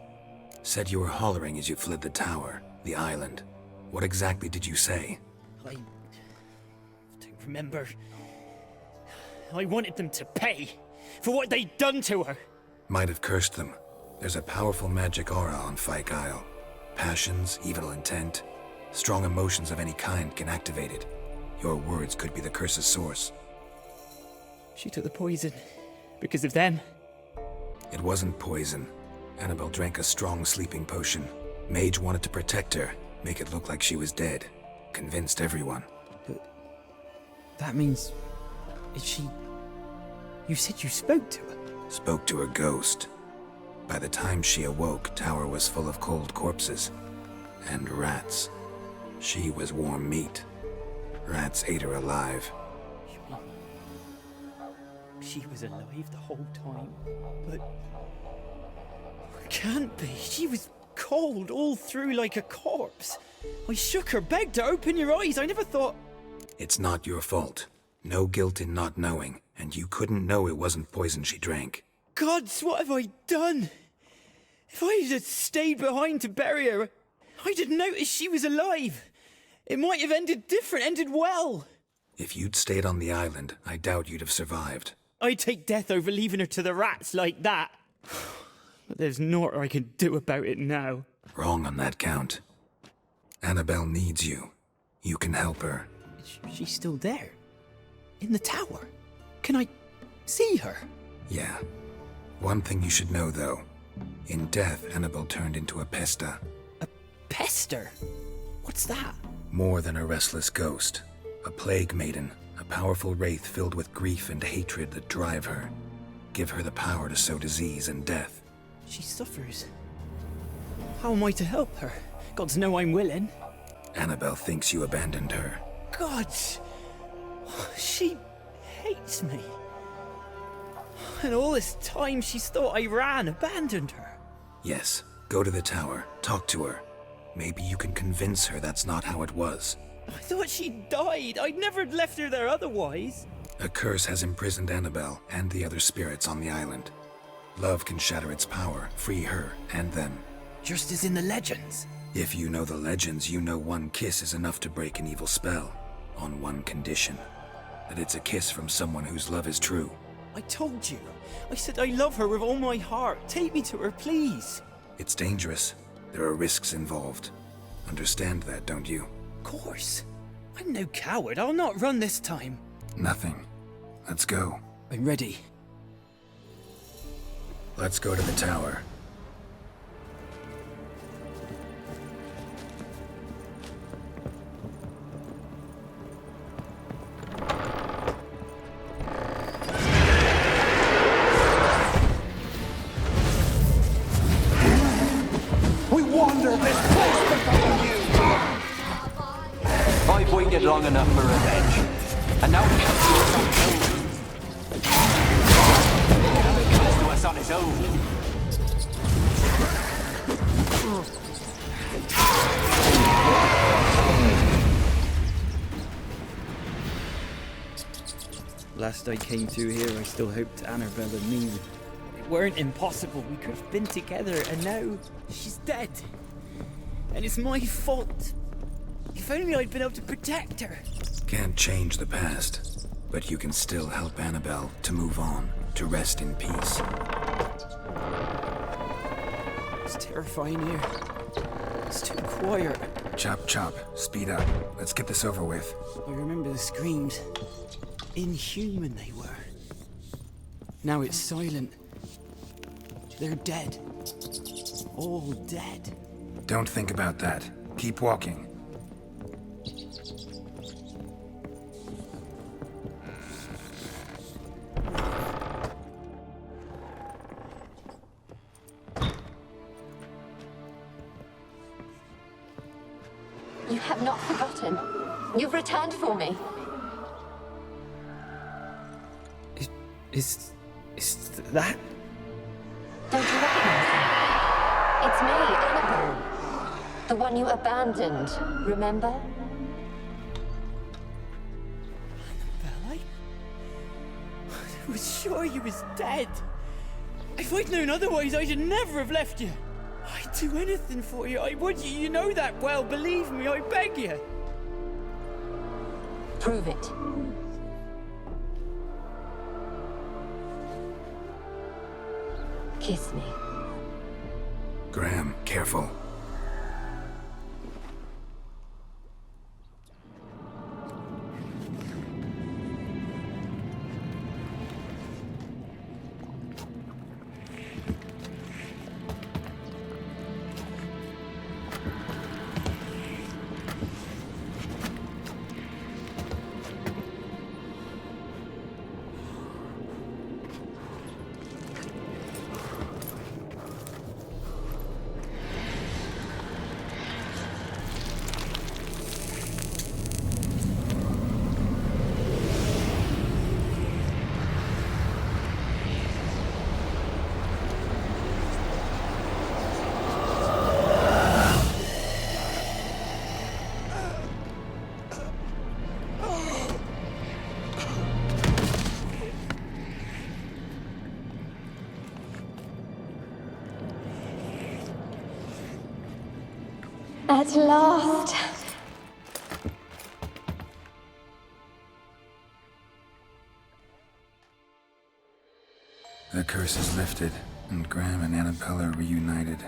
Said you were hollering as you fled the tower, the island. What exactly did you say? I don't remember. I wanted them to pay for what they'd done to her. Might have cursed them. There's a powerful magic aura on Fyke Isle. Passions, evil intent, strong emotions of any kind can activate it. Your words could be the curse's source. She took the poison because of them. It wasn't poison. Annabelle drank a strong sleeping potion. Mage wanted to protect her, make it look like she was dead. Convinced everyone. That means... is she... You said you spoke to her? Spoke to her ghost. By the time she awoke, tower was full of cold corpses. And rats. She was warm meat. Rats ate her alive. She was alive the whole time, but... Can't be. She was cold all through like a corpse. I shook her, begged her, open your eyes. I never thought... It's not your fault. No guilt in not knowing, and you couldn't know it wasn't poison she drank. Gods, what have I done? If I had stayed behind to bury her, I didn't notice she was alive. It might have ended different, ended well. If you'd stayed on the island, I doubt you'd have survived. I'd take death over leaving her to the rats like that. But there's naught I can do about it now. Wrong on that count. Annabelle needs you. You can help her. She's still there. In the tower. Can I see her? Yeah. One thing you should know, though. In death, Annabelle turned into a pesta. A pester? What's that? More than a restless ghost. A plague maiden. A powerful wraith filled with grief and hatred that drive her. Give her the power to sow disease and death. She suffers. How am I to help her? Gods know I'm willing. Annabelle thinks you abandoned her. Gods! She hates me. And all this time she's thought I abandoned her. Yes, go to the tower, talk to her. Maybe you can convince her that's not how it was. I thought she died. I'd never left her there otherwise. A curse has imprisoned Annabelle and the other spirits on the island. Love can shatter its power, free her and them. Just as in the legends. If you know the legends, you know one kiss is enough to break an evil spell. On one condition. That it's a kiss from someone whose love is true. I told you. I said I love her with all my heart. Take me to her, please. It's dangerous. There are risks involved. Understand that, don't you? Of course. I'm no coward. I'll not run this time. Nothing. Let's go. I'm ready. Let's go to the tower. waited long enough for revenge. And now it comes to us on its own. Now it comes to us on its own. Last I came through here, I still hoped Annabelle and me weren't impossible. We could have been together, and now she's dead. And it's my fault. If only I'd been able to protect her. Can't change the past, but you can still help Annabelle to move on, to rest in peace. It's terrifying here. It's too quiet. Chop, chop. Speed up. Let's get this over with. I remember the screams. Inhuman they were. Now it's silent. They're dead. All dead. Don't think about that. Keep walking. You have not forgotten. You've returned for me. Is that? Don't you recognize me? It's me, Annabelle. The one you abandoned, remember? Annabelle, I was sure you was dead. If I'd known otherwise, I'd never have left you. I'd do anything for you. I would. You know that well. Believe me, I beg you. Prove it. Kiss me. Graham, careful. At last. The curse is lifted, and Graham and Annabelle are reunited.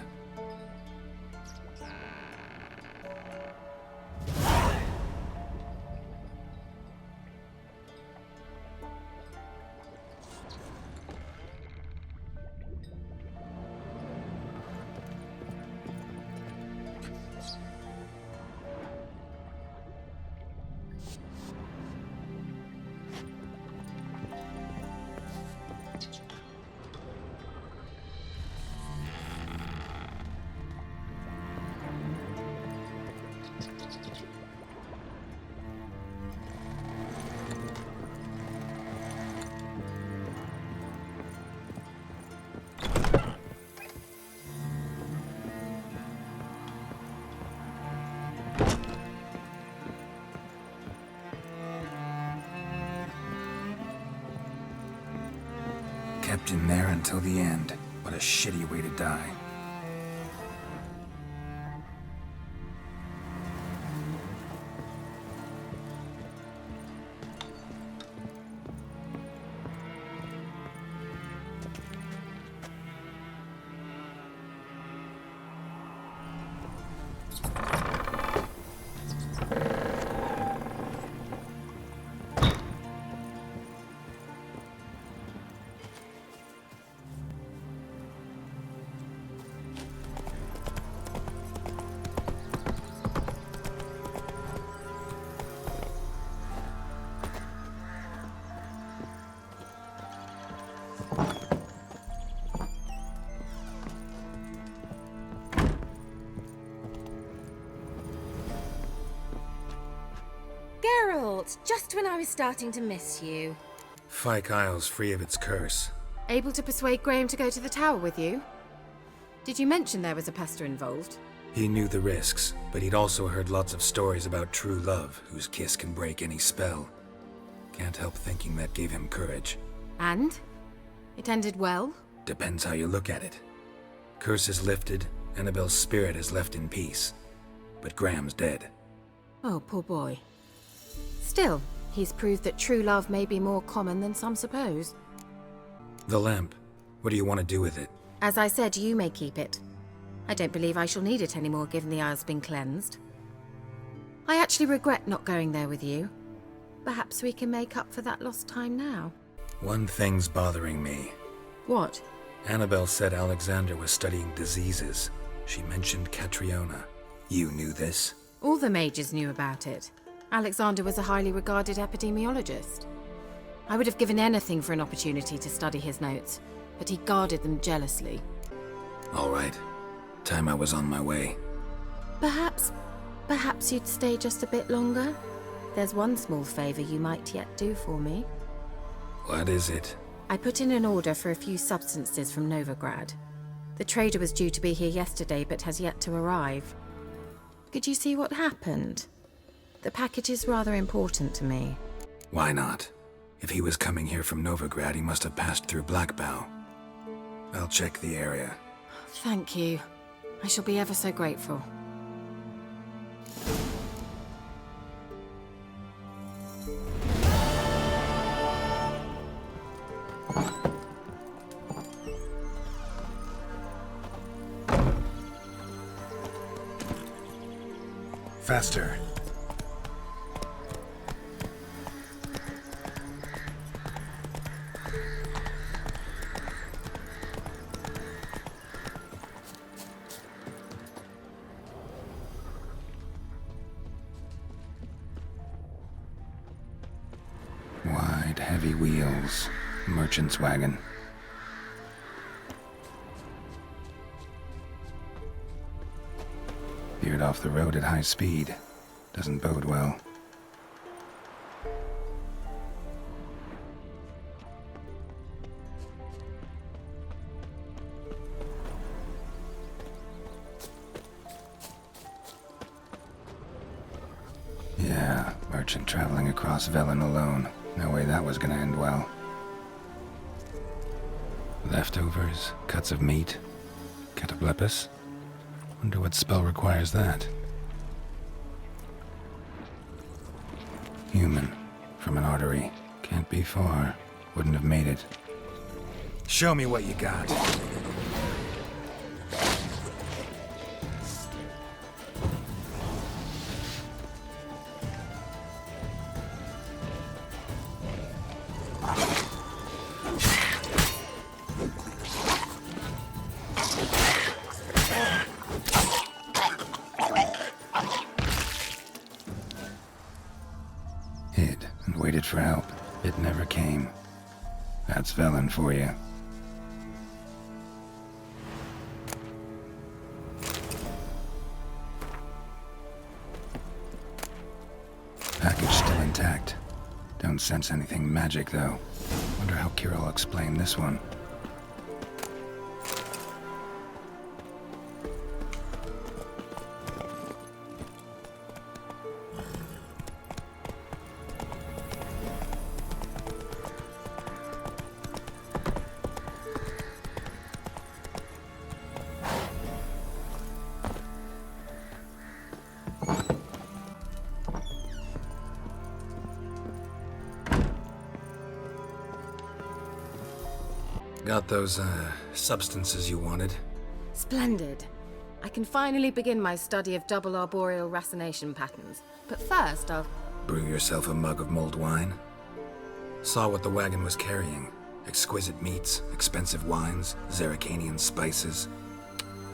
Kept in there until the end. What a shitty way to die. left just when I was starting to miss you. Fyke Isle's free of its curse. Able to persuade Graham to go to the tower with you? Did you mention there was a pester involved? He knew the risks, but he'd also heard lots of stories about true love, whose kiss can break any spell. Can't help thinking that gave him courage. And? It ended well? Depends how you look at it. Curse is lifted, Annabelle's spirit is left in peace. But Graham's dead. Oh, poor boy. Still, he's proved that true love may be more common than some suppose. The lamp. What do you want to do with it? As I said, you may keep it. I don't believe I shall need it anymore, given the Isle's been cleansed. I actually regret not going there with you. Perhaps we can make up for that lost time now. One thing's bothering me. What? Annabelle said Alexander was studying diseases. She mentioned Catriona. You knew this? All the mages knew about it. Alexander was a highly regarded epidemiologist. I would have given anything for an opportunity to study his notes, but he guarded them jealously. All right. Time I was on my way. Perhaps you'd stay just a bit longer? There's one small favor you might yet do for me. What is it? I put in an order for a few substances from Novigrad. The trader was due to be here yesterday, but has yet to arrive. Could you see what happened? The package is rather important to me. Why not? If he was coming here from Novigrad, he must have passed through Blackbow. I'll check the area. Thank you. I shall be ever so grateful. Faster. Wide, heavy wheels. Merchant's wagon. Veered off the road at high speed. Doesn't bode well. Yeah, merchant traveling across Velen alone. No way that was gonna end well. Leftovers, cuts of meat, cataplepis. Wonder what spell requires that. Human, from an artery. Can't be far. Wouldn't have made it. Show me what you got. Hid and waited for help. It never came. That's Velen for you. Package still intact. Don't sense anything magic, though. Wonder how Ciri will explain this one. Got those, substances you wanted? Splendid. I can finally begin my study of double arboreal racination patterns. But first, I'll... Brew yourself a mug of mulled wine? Saw what the wagon was carrying. Exquisite meats, expensive wines, Zerricanian spices.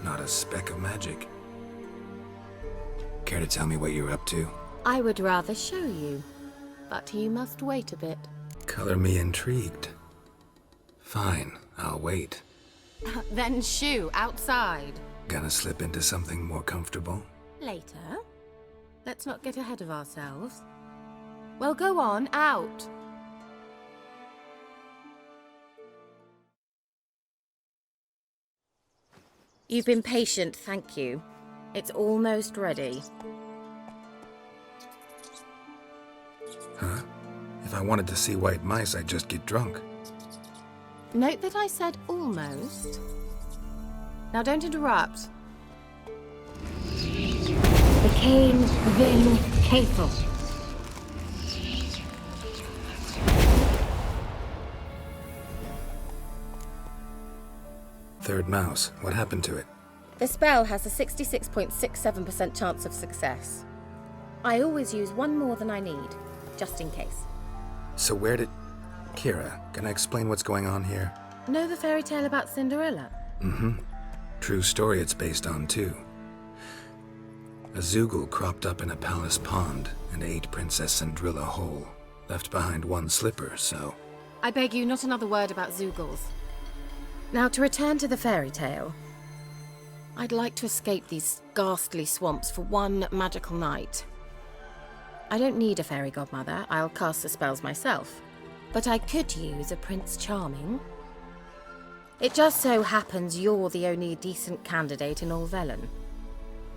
Not a speck of magic. Care to tell me what you're up to? I would rather show you. But you must wait a bit. Color me intrigued. Fine, I'll wait. Then shoo, outside. Gonna slip into something more comfortable? Later. Let's not get ahead of ourselves. Well, go on, out. You've been patient, thank you. It's almost ready. Huh? If I wanted to see white mice, I'd just get drunk. Note that I said almost. Now don't interrupt. The Kaer Morhen. Third mouse. What happened to it? The spell has a 66.67% chance of success. I always use one more than I need, just in case. So where did... Kira, can I explain what's going on here? Know the fairy tale about Cinderella? Mm-hmm. True story it's based on, too. A Zoogle cropped up in a palace pond and ate Princess Cinderella whole. Left behind one slipper, so... I beg you, not another word about Zoogles. Now, to return to the fairy tale. I'd like to escape these ghastly swamps for one magical night. I don't need a fairy godmother, I'll cast the spells myself. But I could use a Prince Charming. It just so happens you're the only decent candidate in all Velen.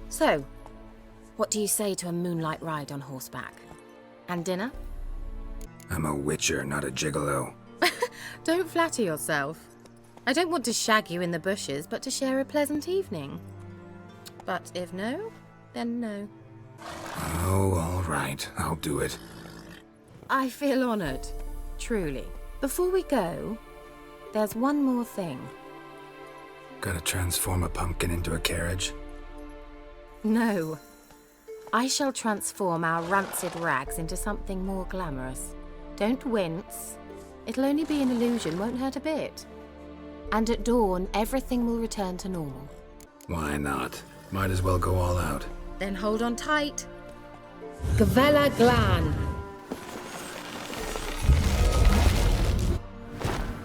So, what do you say to a moonlight ride on horseback? And dinner? I'm a witcher, not a gigolo. Don't flatter yourself. I don't want to shag you in the bushes, but to share a pleasant evening. But if no, then no. Oh, all right. I'll do it. I feel honoured. Truly. Before we go, there's one more thing. Gotta transform a pumpkin into a carriage? No. I shall transform our rancid rags into something more glamorous. Don't wince. It'll only be an illusion, won't hurt a bit. And at dawn, everything will return to normal. Why not? Might as well go all out. Then hold on tight. Gavella Glan.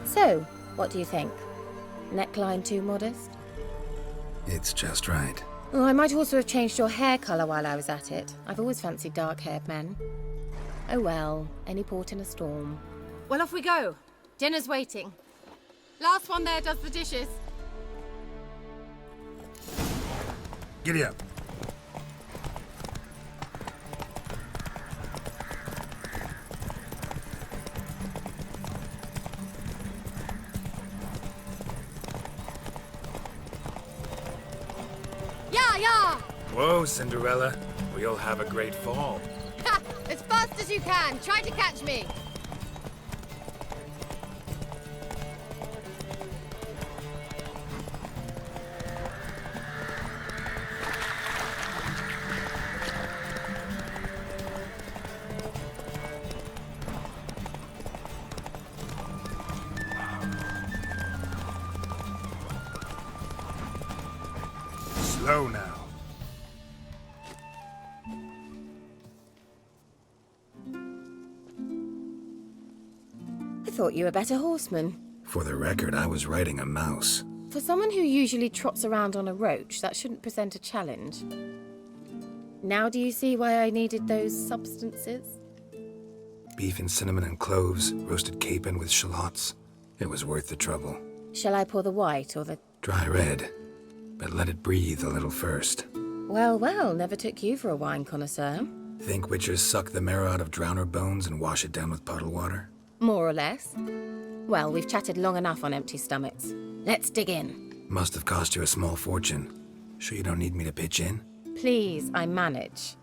So, what do you think? Neckline too modest? It's just right. Oh, I might also have changed your hair colour while I was at it. I've always fancied dark-haired men. Oh well, any port in a storm. Well, off we go. Dinner's waiting. Last one there does the dishes. Giddy up. Yeah! Whoa, Cinderella. We'll have a great fall. Ha! As fast as you can. Try to catch me. Slow now. I thought you were a better horseman. For the record, I was riding a mouse. For someone who usually trots around on a roach, that shouldn't present a challenge. Now do you see why I needed those substances? Beef and cinnamon and cloves, roasted capon with shallots. It was worth the trouble. Shall I pour the white or the... Dry red, but let it breathe a little first. Well, never took you for a wine connoisseur. Think witchers suck the marrow out of drowner bones and wash it down with puddle water? More or less. Well, we've chatted long enough on empty stomachs. Let's dig in. Must have cost you a small fortune. Sure you don't need me to pitch in? Please, I manage.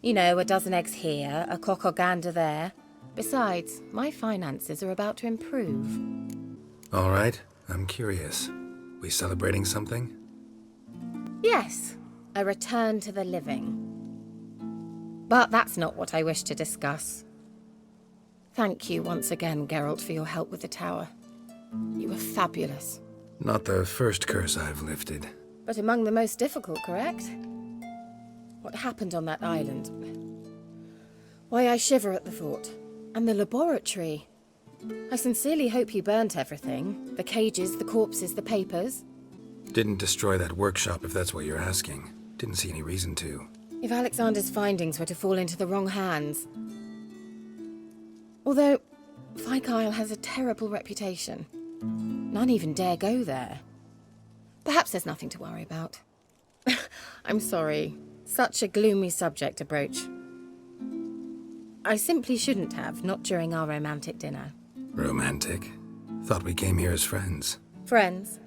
You know, a dozen eggs here, a cock or gander there. Besides, my finances are about to improve. All right, I'm curious. We celebrating something? Yes, a return to the living. But that's not what I wish to discuss. Thank you once again, Geralt, for your help with the tower. You were fabulous. Not the first curse I've lifted. But among the most difficult, correct? What happened on that island? Why, I shiver at the thought. And the laboratory. I sincerely hope you burnt everything. The cages, the corpses, the papers. Didn't destroy that workshop, if that's what you're asking. Didn't see any reason to. If Alexander's findings were to fall into the wrong hands, Although, Fyke Isle has a terrible reputation. None even dare go there. Perhaps there's nothing to worry about. I'm sorry. Such a gloomy subject to broach. I simply shouldn't have, not during our romantic dinner. Romantic? Thought we came here as friends. Friends.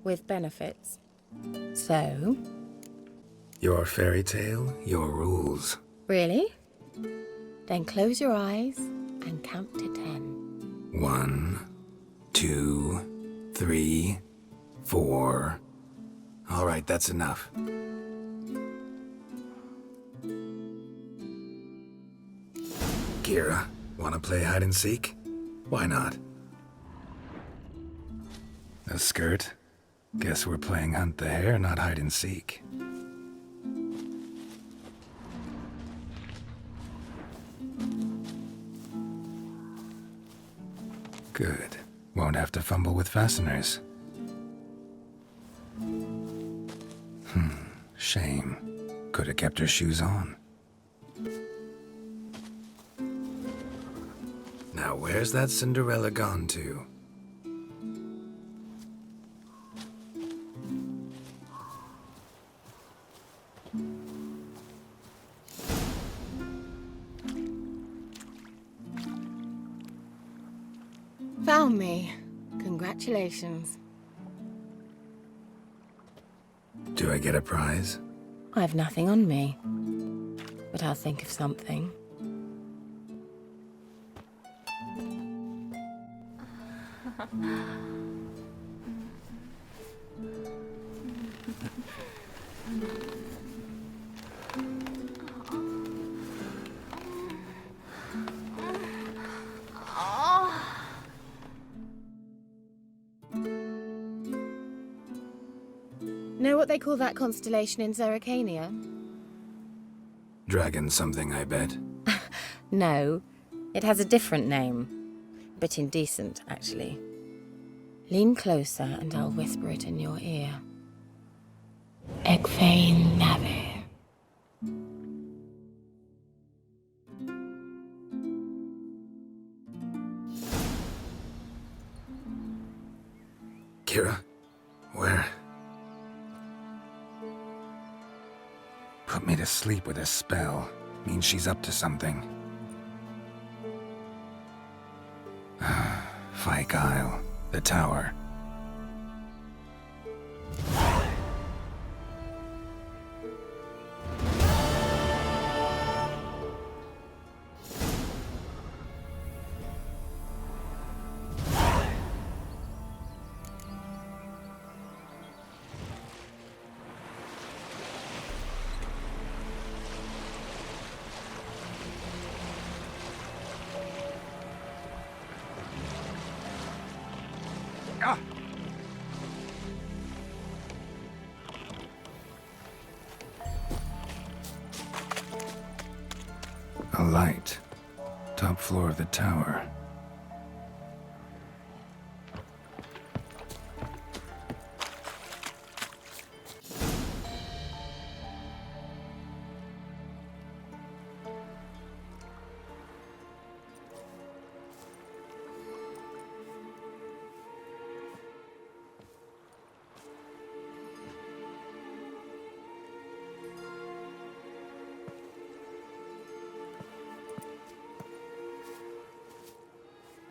With benefits. So? Your fairy tale, your rules. Really? Then close your eyes and count to 10. 1, 2, 3, 4. All right, that's enough. Kira, wanna play hide and seek? Why not? A skirt? Guess we're playing hunt the hare, not hide and seek. Good. Won't have to fumble with fasteners. Shame. Could have kept her shoes on. Now where's that Cinderella gone to? Found me. Congratulations. Do I get a prize? I have nothing on me. But I'll think of something. Know what they call that constellation in Zerrikania? Dragon something, I bet. No, it has a different name. Bit indecent, actually. Lean closer and I'll whisper it in your ear. Egfain Navir. Kira, where? Put me to sleep with a spell. Means she's up to something. Fyke Isle, the tower. A light. Top floor of the tower.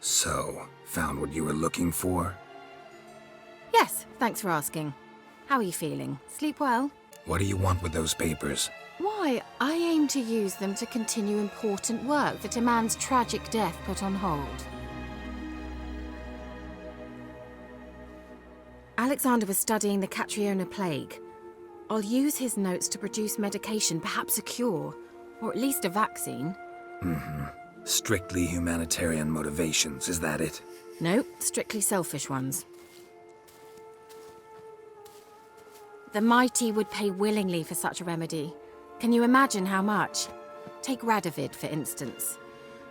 So, found what you were looking for? Yes, thanks for asking. How are you feeling? Sleep well? What do you want with those papers? Why, I aim to use them to continue important work that a man's tragic death put on hold. Alexander was studying the Catriona plague. I'll use his notes to produce medication, perhaps a cure, or at least a vaccine. Strictly humanitarian motivations, is that it? No, strictly selfish ones. The mighty would pay willingly for such a remedy. Can you imagine how much? Take Radovid, for instance.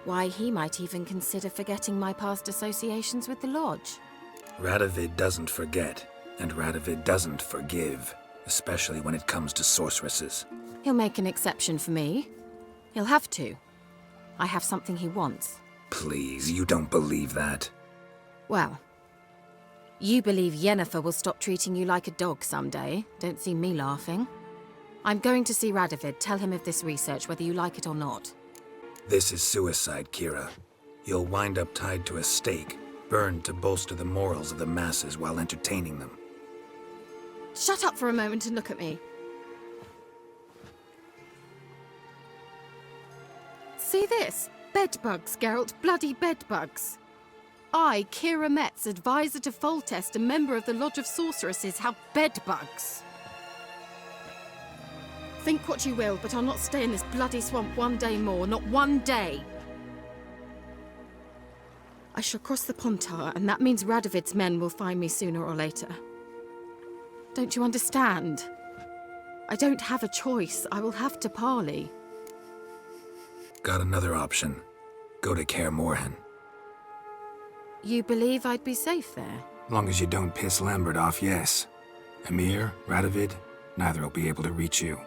Why, he might even consider forgetting my past associations with the Lodge. Radovid doesn't forget, and Radovid doesn't forgive, especially when it comes to sorceresses. He'll make an exception for me. He'll have to. I have something he wants. Please, you don't believe that. Well, you believe Yennefer will stop treating you like a dog someday. Don't see me laughing. I'm going to see Radovid, tell him of this research, whether you like it or not. This is suicide, Kira. You'll wind up tied to a stake, burned to bolster the morals of the masses while entertaining them. Shut up for a moment and look at me. See this? Bedbugs, Geralt. Bloody bedbugs. I, Kira Metz, advisor to Foltest and member of the Lodge of Sorceresses, have bedbugs. Think what you will, but I'll not stay in this bloody swamp one day more. Not one day. I shall cross the Pontar, and that means Radovid's men will find me sooner or later. Don't you understand? I don't have a choice. I will have to parley. Got another option. Go to Kaer Morhen. You believe I'd be safe there? Long as you don't piss Lambert off, yes. Emir, Radovid, neither will be able to reach you.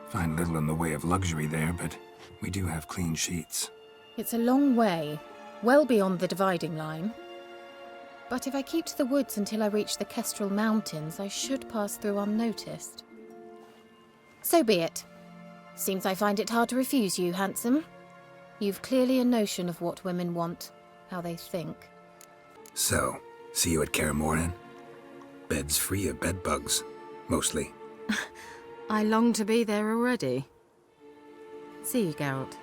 Find little in the way of luxury there, but we do have clean sheets. It's a long way, well beyond the dividing line. But if I keep to the woods until I reach the Kestrel Mountains, I should pass through unnoticed. So be it. Seems I find it hard to refuse you, handsome. You've clearly a notion of what women want, how they think. So, see you at Kaer Morhen? Beds free of bedbugs, mostly. I long to be there already. See you, Geralt.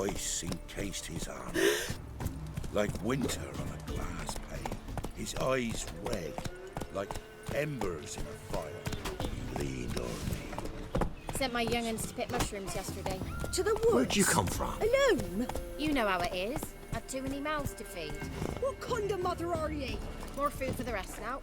Ice encased his arm, like winter on a glass pane. His eyes red, like embers in a fire. He leaned on me. Sent my young'uns to pick mushrooms yesterday. To the woods? Where'd you come from? Alone? You know how it is. Had too many mouths to feed. What kind of mother are ye? More food for the rest now.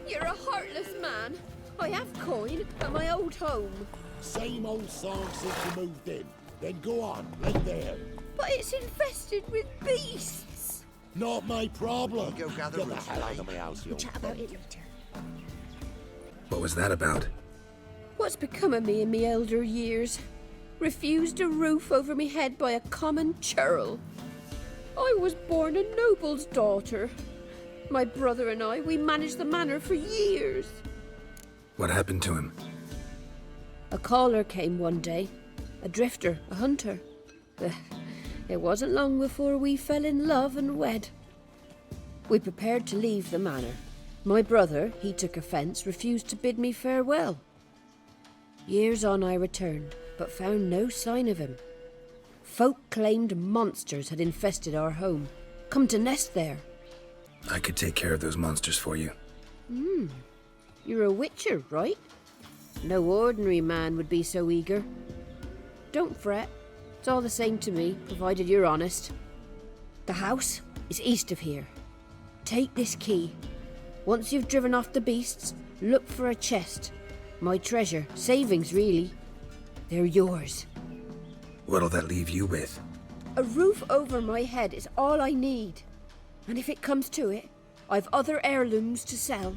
You're a heartless man. I have coin at my old home. Same old song since you moved in. Then go on, right there. But it's infested with beasts. Not my problem. Go gather Get the roots hell out of my house, you We'll chat about it later. What was that about? What's become of me in me elder years? Refused a roof over me head by a common churl. I was born a noble's daughter. My brother and I, we managed the manor for years. What happened to him? A caller came one day. A drifter, a hunter. It wasn't long before we fell in love and wed. We prepared to leave the manor. My brother, he took offence, refused to bid me farewell. Years on I returned, but found no sign of him. Folk claimed monsters had infested our home, come to nest there. I could take care of those monsters for you. You're a witcher, right? No ordinary man would be so eager. Don't fret. It's all the same to me, provided you're honest. The house is east of here. Take this key. Once you've driven off the beasts, look for a chest. My treasure, savings really. They're yours. What'll that leave you with? A roof over my head is all I need. And if it comes to it, I've other heirlooms to sell.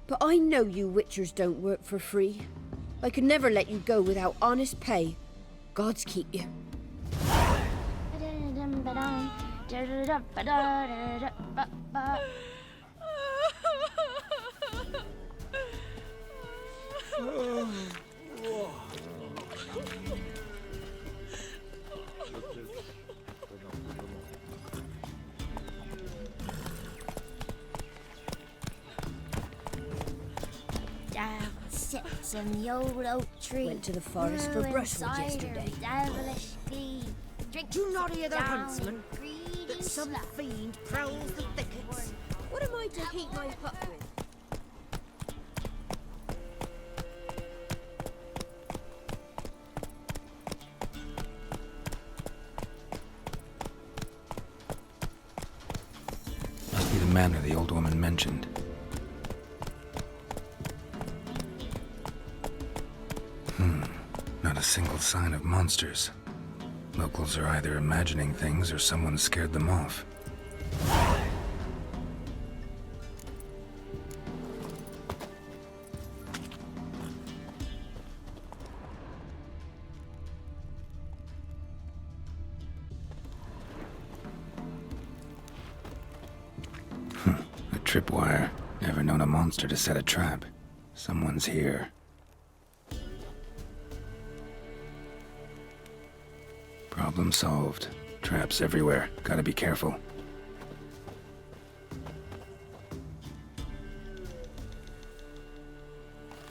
But I know you witchers don't work for free. I could never let you go without honest pay. Gods keep you. Down sits on the old oak tree. Went to the forest for brushwood yesterday. Devilish glee. Do you not hear the down huntsman? greedy That some slut. fiend prowls the thickets. What am I to heat my hut with? Must be the manor the old woman mentioned. Not a single sign of monsters. Locals are either imagining things or someone scared them off. A tripwire. Never known a monster to set a trap. Someone's here. Problem solved. Traps everywhere. Gotta be careful.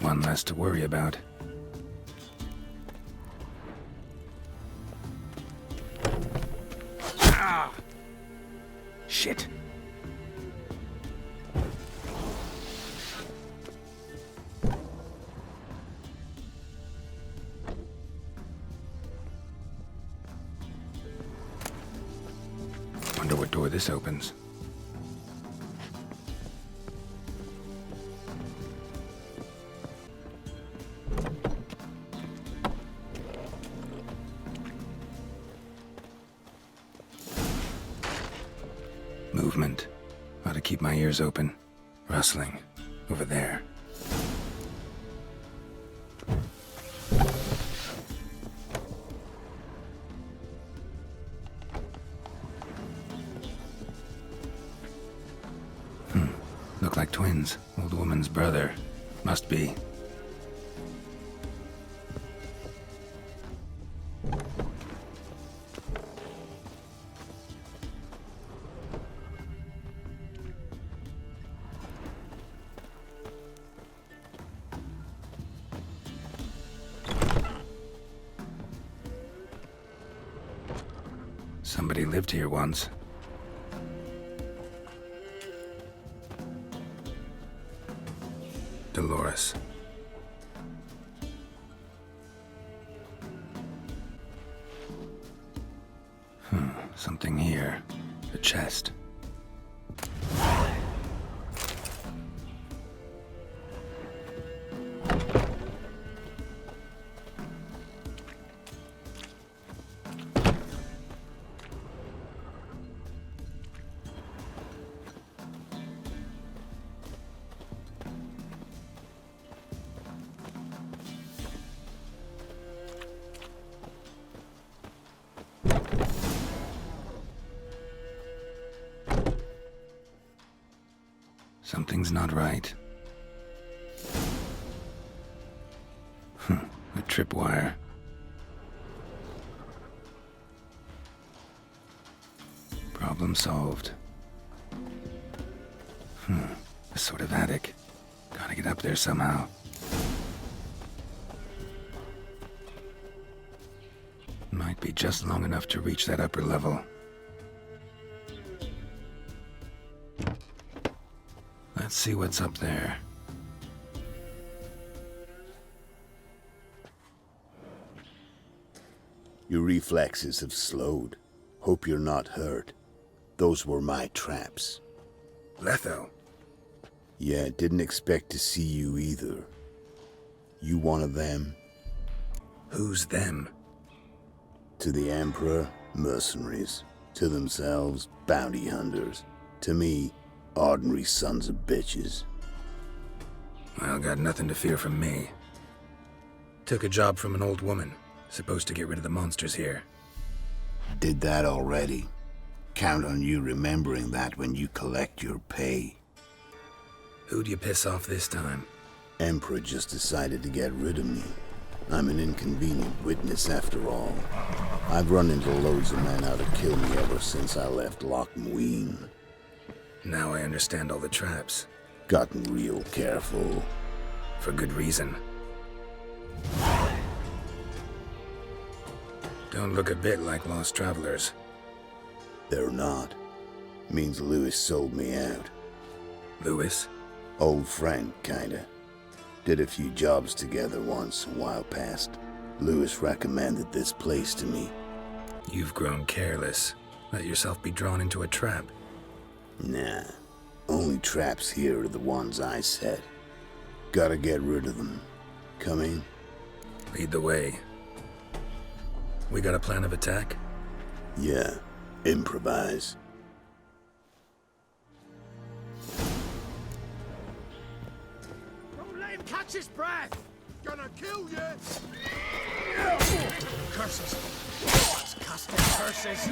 One less to worry about. Ah! Shit. Wonder what door this opens. Movement. Ought to keep my ears open. Rustling. Over there. Look like twins. Old woman's brother. Must be. Somebody lived here once. Dolores. Something here. A chest. Something's not right. A tripwire. Problem solved. A sort of attic. Gotta get up there somehow. Might be just long enough to reach that upper level. Let's see what's up there. Your reflexes have slowed. Hope you're not hurt. Those were my traps. Letho. Yeah, didn't expect to see you either. You one of them? Who's them? To the Emperor, mercenaries. To themselves, bounty hunters. To me, ordinary sons of bitches. Well, got nothing to fear from me. Took a job from an old woman. Supposed to get rid of the monsters here. Did that already. Count on you remembering that when you collect your pay. Who'd you piss off this time? Emperor just decided to get rid of me. I'm an inconvenient witness after all. I've run into loads of men out to kill me ever since I left Loch Mween. Now I understand all the traps. Gotten real careful. For good reason. Don't look a bit like lost travelers. They're not. Means Lewis sold me out. Lewis? Old friend, kinda. Did a few jobs together once, a while past. Lewis recommended this place to me. You've grown careless. Let yourself be drawn into a trap. Nah. Only traps here are the ones I set. Gotta get rid of them. Come in? Lead the way. We got a plan of attack? Yeah. Improvise. Don't let him catch his breath! Gonna kill you! Curses! Let's cast the curses!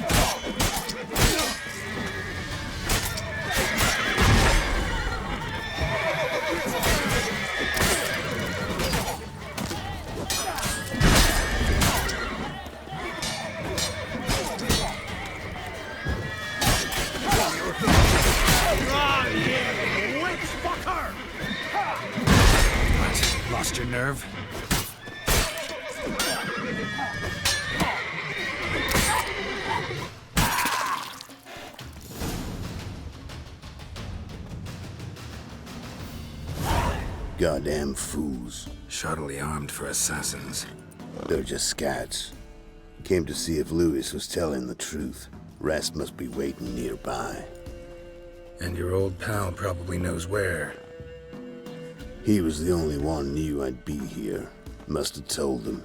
What? Lost your nerve? Goddamn fools. Shoddily armed for assassins. They're just scats. Came to see if Lewis was telling the truth. Rest must be waiting nearby. And your old pal probably knows where. He was the only one knew I'd be here. Must have told them.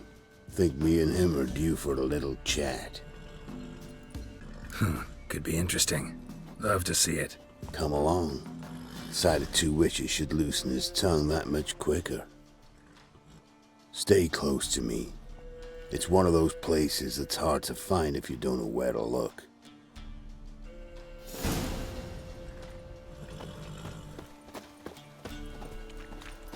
Think me and him are due for a little chat. Could be interesting. Love to see it. Come along. Sight of two witches should loosen his tongue that much quicker. Stay close to me. It's one of those places that's hard to find if you don't know where to look.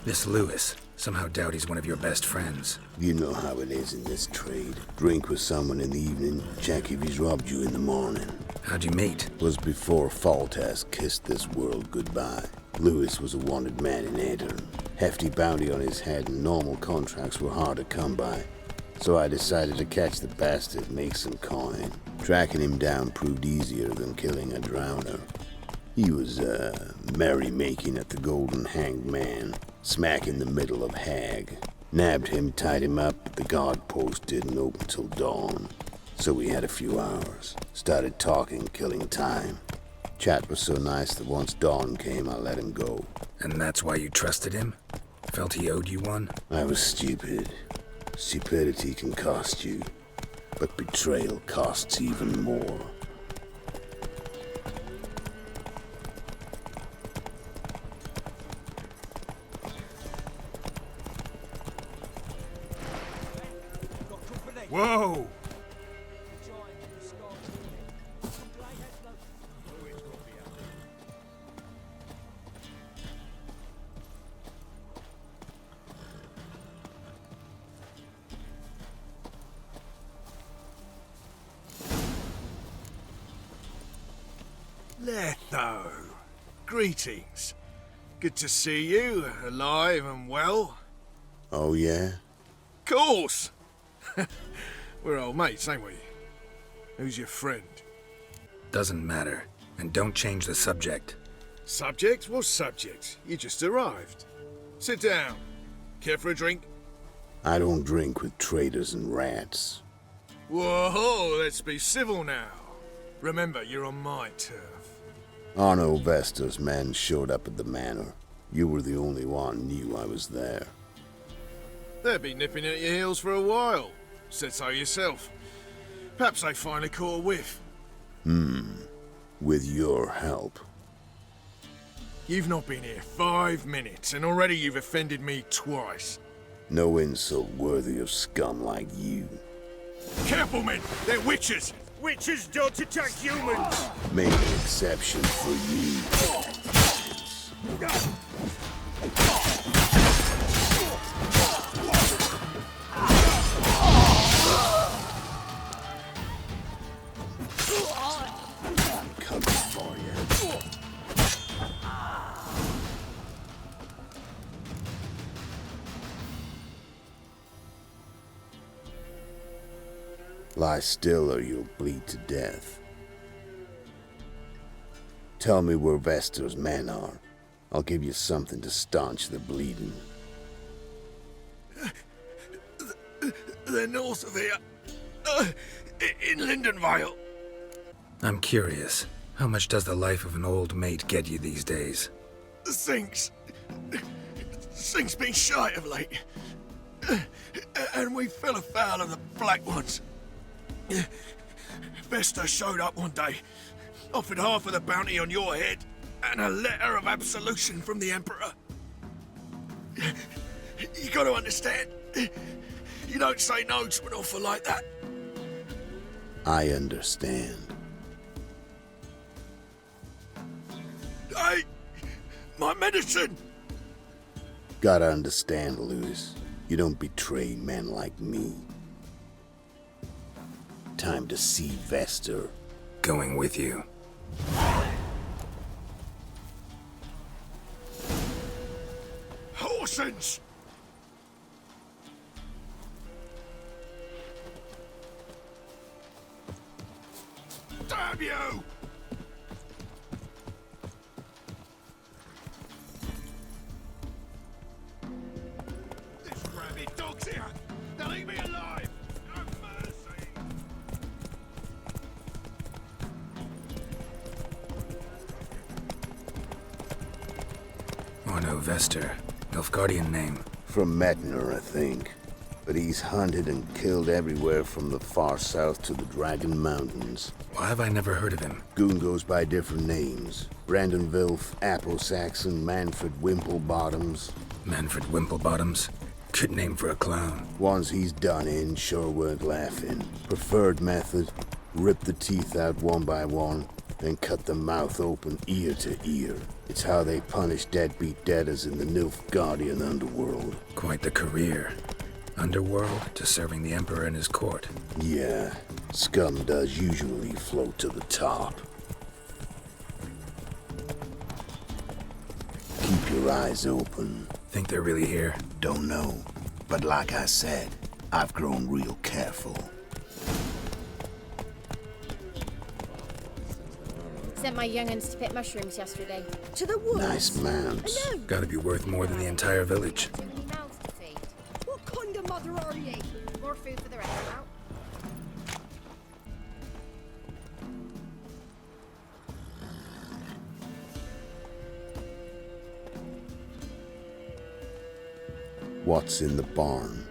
This Lewis. Somehow doubt he's one of your best friends. You know how it is in this trade. Drink with someone in the evening, check if he's robbed you in the morning. How'd you meet? Was before Faltas kissed this world goodbye. Lewis was a wanted man in Aedirn. Hefty bounty on his head and normal contracts were hard to come by. So I decided to catch the bastard, make some coin. Tracking him down proved easier than killing a drowner. He was, merrymaking at the Golden Hanged Man, smack in the middle of Hag. Nabbed him, tied him up, but the guard post didn't open till dawn. So we had a few hours. Started talking, killing time. Chat was so nice that once dawn came, I let him go. And that's why you trusted him? Felt he owed you one? I was stupid. Stupidity can cost you, but betrayal costs even more. Whoa! Letho, greetings. Good to see you, alive and well. Oh, yeah? Course! We're old mates, ain't we? Who's your friend? Doesn't matter. And don't change the subject. Subject? What subject? You just arrived. Sit down. Care for a drink? I don't drink with traitors and rats. Whoa, let's be civil now. Remember, you're on my turf. Arno Vesta's men showed up at the manor. You were the only one knew I was there. They've been nipping at your heels for a while. Said so yourself. Perhaps they finally caught a whiff. With your help. You've not been here 5 minutes, and already you've offended me twice. No insult worthy of scum like you. Careful, men! They're witches! Witches don't attack humans! Made an exception for you. Lie still or you'll bleed to death. Tell me where Vestor's men are. I'll give you something to staunch the bleeding. They're north of here. In Lindenville. I'm curious. How much does the life of an old mate get you these days? Things been shy of late. And we fell afoul of the Black Ones. Vestor showed up one day, offered half of the bounty on your head, and a letter of absolution from the Emperor. You gotta understand, you don't say no to an offer like that. I understand. Hey, my medicine! Gotta understand, Lewis. You don't betray men like me. Time to see Vestor. Going with you. Horsens! Damn you! This rabid dog's here! They'll eat me alive! No mercy! Oh no, Vestor. Nilfgaardian name. From Metner, I think. But he's hunted and killed everywhere from the far south to the Dragon Mountains. Why have I never heard of him? Goon goes by different names. Brandon Vilf, Apple Saxon, Manfred Wimplebottoms. Manfred Wimplebottoms? Good name for a clown. Ones he's done in sure weren't laughing. Preferred method, rip the teeth out one by one, then cut the mouth open ear to ear. It's how they punish deadbeat debtors in the Nilfgaardian underworld. Quite the career. Underworld to serving the Emperor and his court. Yeah, scum does usually float to the top. Keep your eyes open. Think they're really here? Don't know, but like I said, I've grown real careful. Sent my young'uns to pick mushrooms yesterday. To the woods? Nice mounts. Gotta be worth more than the entire village. What kind of mother are you? More food for the rest out. What's in the barn?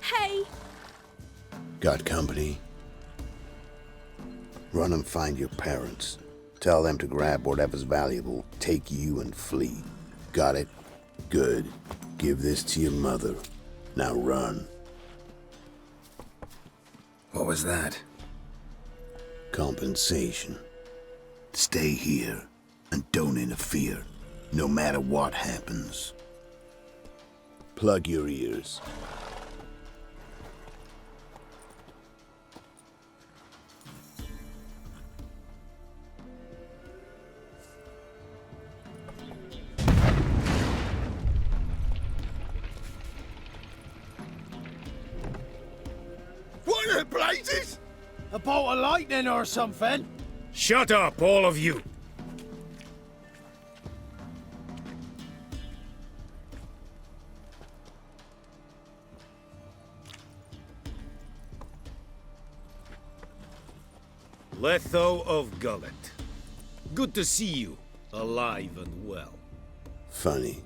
Hey! Got company? Run and find your parents. Tell them to grab whatever's valuable, take you and flee. Got it? Good. Give this to your mother. Now run. What was that? Compensation. Stay here and don't interfere, no matter what happens. Plug your ears. What the blazes? A bolt of lightning or something? Shut up, all of you! Letho of Gullet. Good to see you, alive and well. Funny.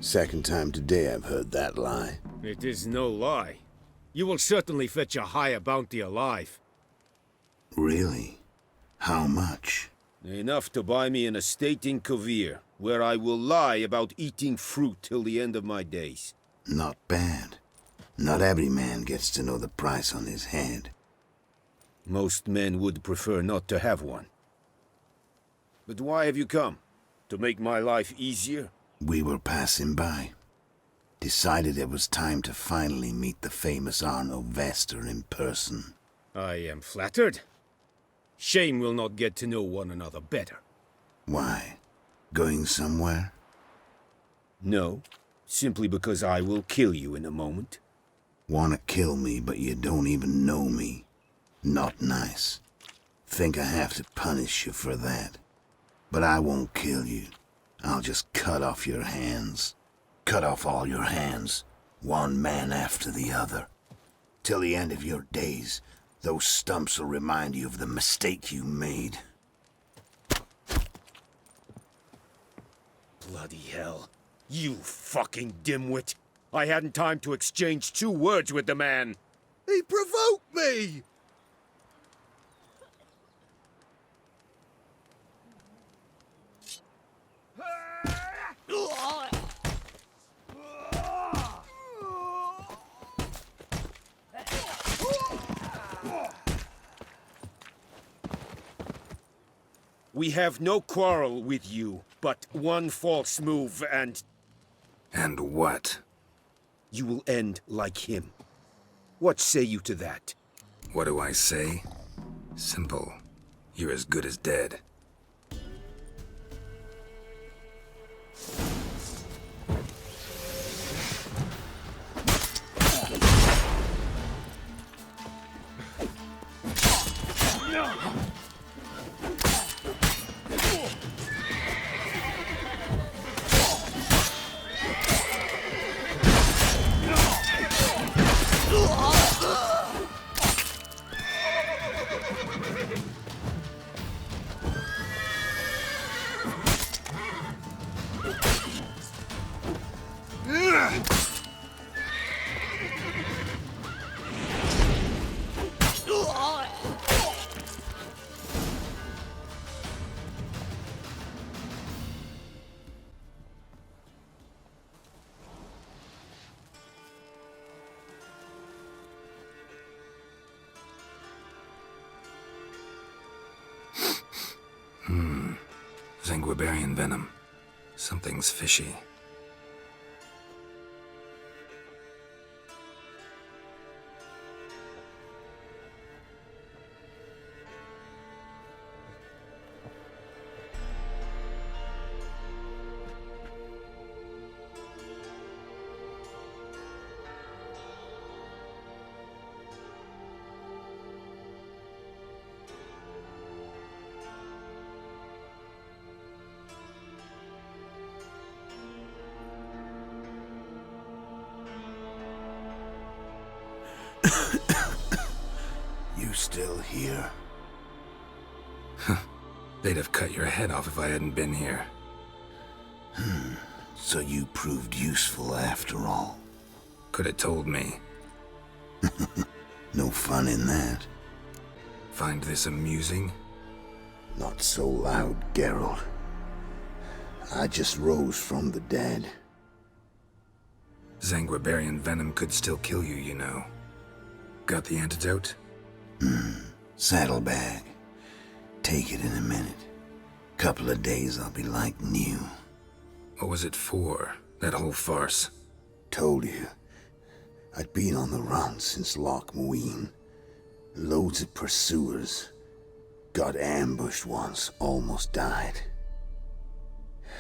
Second time today I've heard that lie. It is no lie. You will certainly fetch a higher bounty alive. Really? How much? Enough to buy me an estate in Kovir, where I will lie about eating fruit till the end of my days. Not bad. Not every man gets to know the price on his head. Most men would prefer not to have one. But why have you come? To make my life easier? We were passing by. Decided it was time to finally meet the famous Arno Vestor in person. I am flattered. Shame we'll not get to know one another better. Why? Going somewhere? No, simply because I will kill you in a moment. Wanna kill me, but you don't even know me. Not nice. Think I have to punish you for that. But I won't kill you. I'll just cut off your hands. Cut off all your hands, one man after the other. Till the end of your days, those stumps will remind you of the mistake you made. Bloody hell. You fucking dimwit. I hadn't time to exchange 2 words with the man. He provoked me! We have no quarrel with you, but one false move and... And what? You will end like him. What say you to that? What do I say? Simple. You're as good as dead. Sanguibarian venom. Something's fishy. You still here? They'd have cut your head off if I hadn't been here. So you proved useful after all. Could have told me. No fun in that. Find this amusing? Not so loud, Geralt. I just rose from the dead. Sanguibarian venom could still kill you, you know. Got the antidote? Saddlebag. Take it in a minute. Couple of days I'll be like new. What was it for, that whole farce? Told you. I'd been on the run since Loch Muin. Loads of pursuers. Got ambushed once, almost died.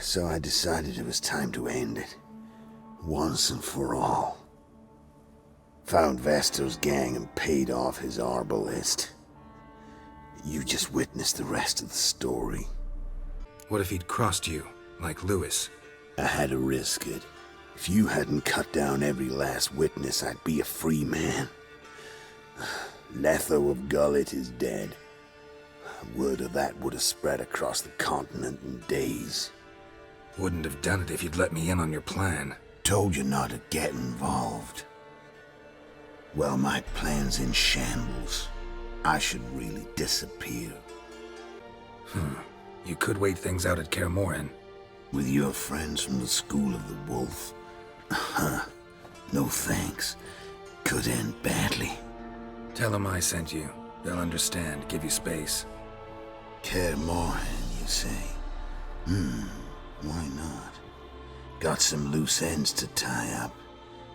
So I decided it was time to end it. Once and for all. Found Vestor's gang and paid off his arbalist. You just witnessed the rest of the story. What if he'd crossed you, like Lewis? I had to risk it. If you hadn't cut down every last witness, I'd be a free man. Letho of Gullet is dead. Word of that would have spread across the continent in days. Wouldn't have done it if you'd let me in on your plan. Told you not to get involved. Well, my plan's in shambles. I should really disappear. You could wait things out at Kaer Morhen. With your friends from the School of the Wolf? No thanks. Could end badly. Tell them I sent you. They'll understand, give you space. Kaer Morhen, you say? Why not? Got some loose ends to tie up,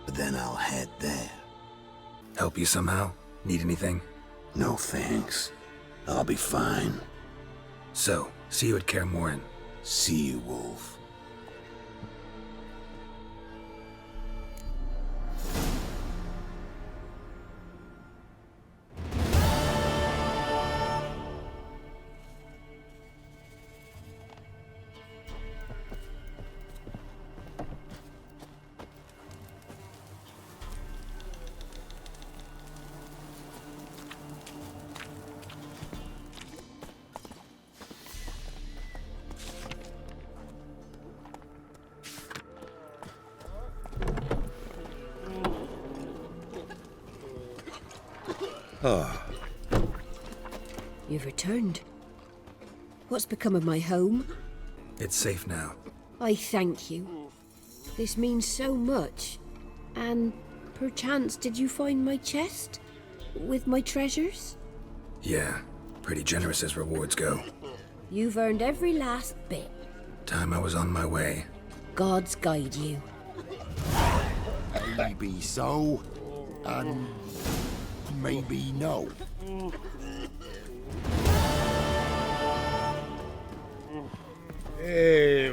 but then I'll head there. Help you somehow? Need anything? No thanks. I'll be fine. So, see you at Kaer Morhen. See you, Wolf. You've returned. What's become of my home? It's safe now. I thank you. This means so much. And perchance did you find my chest? With my treasures? Yeah, pretty generous as rewards go. You've earned every last bit. Time I was on my way. Gods guide you. Maybe so, and maybe no. Hey,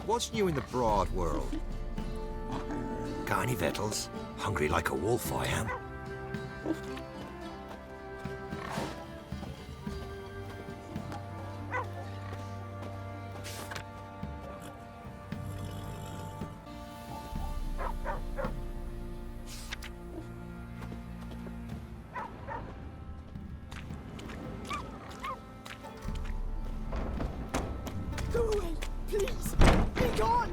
What's new in the broad world? Got any victuals? Hungry like a wolf, I am. Go away, please. Be gone.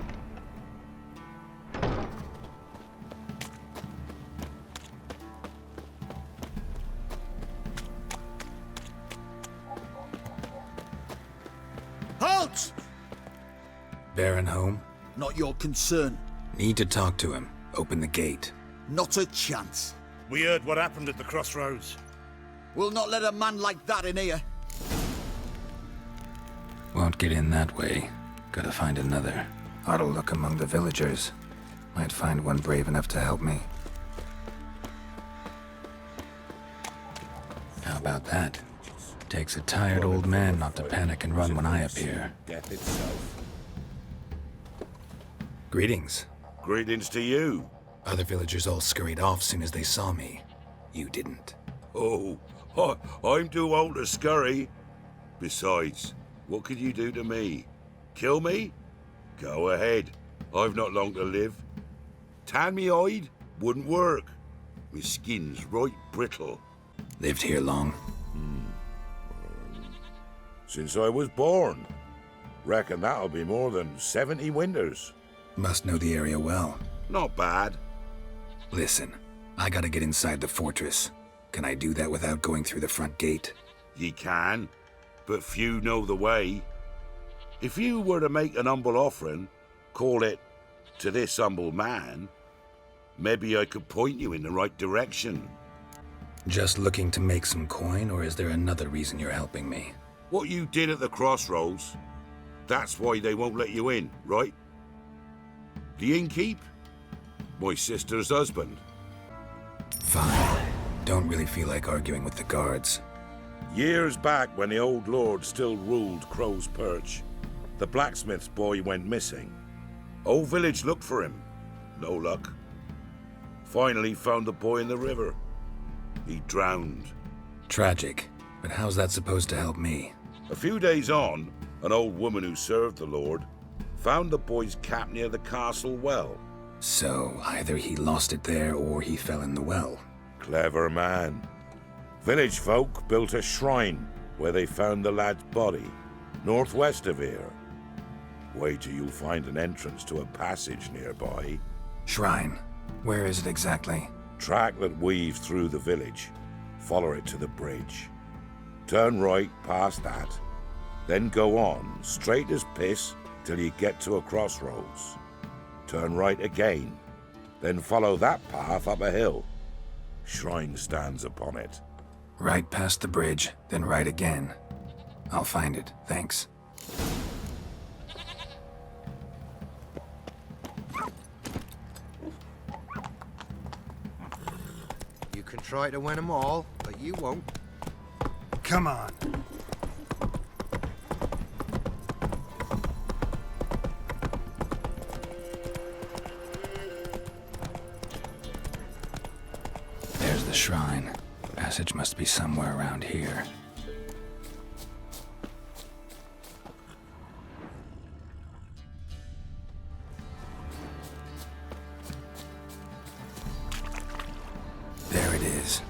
Halt! Baron home? Not your concern. Need to talk to him. Open the gate. Not a chance. We heard what happened at the crossroads. We'll not let a man like that in here. Won't get in that way. Gotta find another. Ought to look among the villagers. Might find one brave enough to help me. How about that? Takes a tired old man not to panic and run when I appear. Death itself. Greetings. Greetings to you. Other villagers all scurried off soon as they saw me. You didn't. Oh, I'm too old to scurry. Besides, what could you do to me? Kill me? Go ahead. I've not long to live. Tan me hide? Wouldn't work. My skin's right brittle. Lived here long? Since I was born. Reckon that'll be more than 70 winters. Must know the area well. Not bad. Listen, I gotta get inside the fortress. Can I do that without going through the front gate? Ye can, but few know the way. If you were to make an humble offering, call it, to this humble man, maybe I could point you in the right direction. Just looking to make some coin, or is there another reason you're helping me? What you did at the crossroads, that's why they won't let you in, right? The innkeep? My sister's husband. Fine. Don't really feel like arguing with the guards. Years back, when the old lord still ruled Crow's Perch, the blacksmith's boy went missing. Whole village looked for him. No luck. Finally found the boy in the river. He drowned. Tragic. But how's that supposed to help me? A few days on, an old woman who served the lord Found the boy's cap near the castle well. So, either he lost it there or he fell in the well. Clever man. Village folk built a shrine where they found the lad's body, northwest of here. Wait till you'll find an entrance to a passage nearby. Shrine? Where is it exactly? Track that weaves through the village. Follow it to the bridge. Turn right past that. Then go on, straight as piss, till you get to a crossroads. Turn right again. Then follow that path up a hill. Shrine stands upon it. Right past the bridge, then right again. I'll find it, thanks. You can try to win them all, but you won't. Come on. There's the shrine. Passage must be somewhere around here. There it is.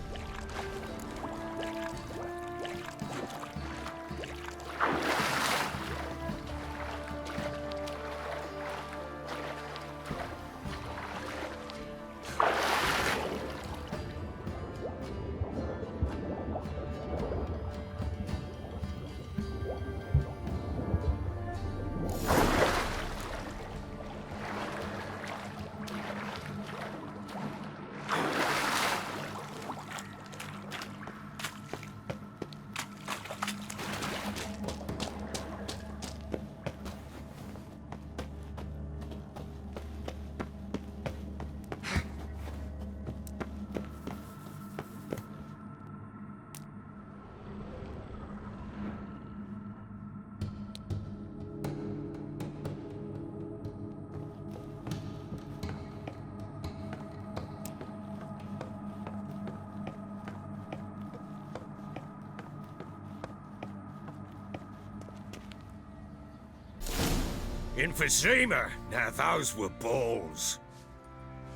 Emphysema, now those were balls.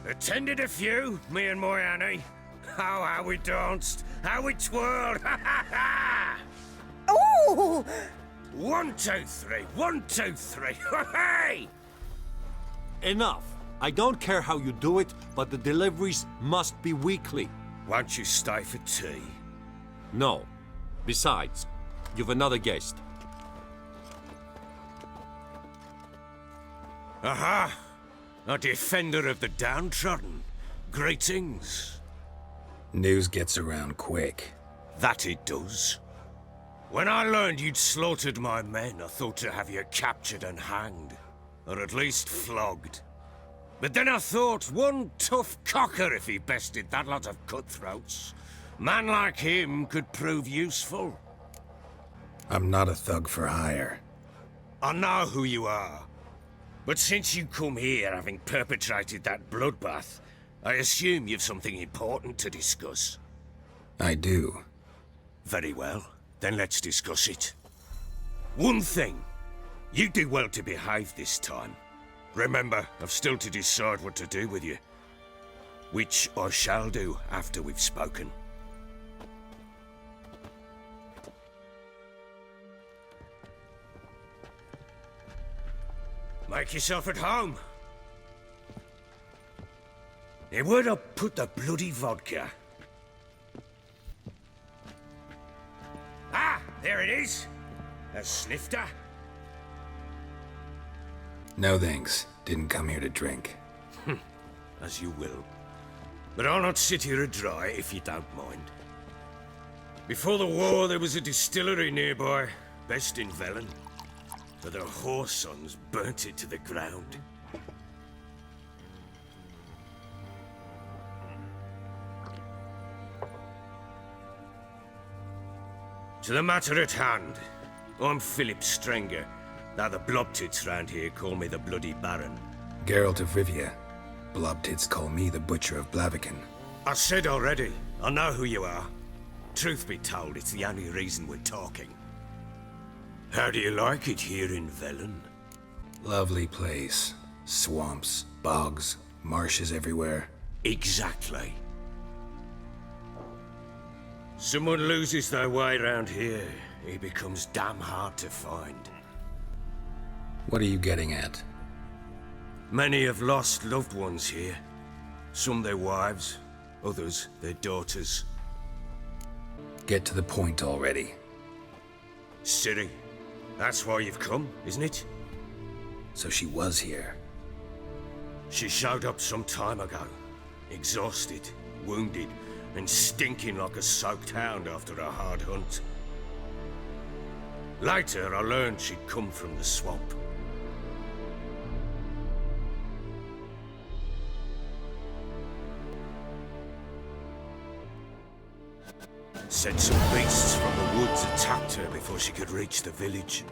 Attended a few, me and my Annie. Oh, how we danced, how we twirled, ha ha ha! Oh! 1, 2, 3, 1, 2, 3, hey! Enough. I don't care how you do it, but the deliveries must be weekly. Won't you stay for tea? No. Besides, you've another guest. Aha! A defender of the downtrodden. Greetings. News gets around quick. That it does. When I learned you'd slaughtered my men, I thought to have you captured and hanged. Or at least flogged. But then I thought, one tough cocker if he bested that lot of cutthroats. Man like him could prove useful. I'm not a thug for hire. I know who you are. But since you come here having perpetrated that bloodbath, I assume you've something important to discuss. I do. Very well. Then let's discuss it. One thing. You do well to behave this time. Remember, I've still to decide what to do with you. Which I shall do after we've spoken. Make yourself at home. Now, where'd I put the bloody vodka? Ah, there it is. A snifter. No thanks. Didn't come here to drink. As you will. But I'll not sit here dry if you don't mind. Before the war, there was a distillery nearby, best in Velen. But their whore sons burnt it to the ground. To the matter at hand, I'm Philip Strenger. Now the blobtits round here call me the Bloody Baron. Geralt of Rivia. Blobtits call me the Butcher of Blaviken. I said already, I know who you are. Truth be told, it's the only reason we're talking. How do you like it here in Velen? Lovely place. Swamps, bogs, marshes everywhere. Exactly. Someone loses their way around here, he becomes damn hard to find. What are you getting at? Many have lost loved ones here. Some their wives, others their daughters. Get to the point already. Ciri, that's why you've come, isn't it? So she was here. She showed up some time ago, exhausted, wounded, and stinking like a soaked hound after a hard hunt. Later, I learned she'd come from the swamp. Said some beasts from the woods attacked her before she could reach the village.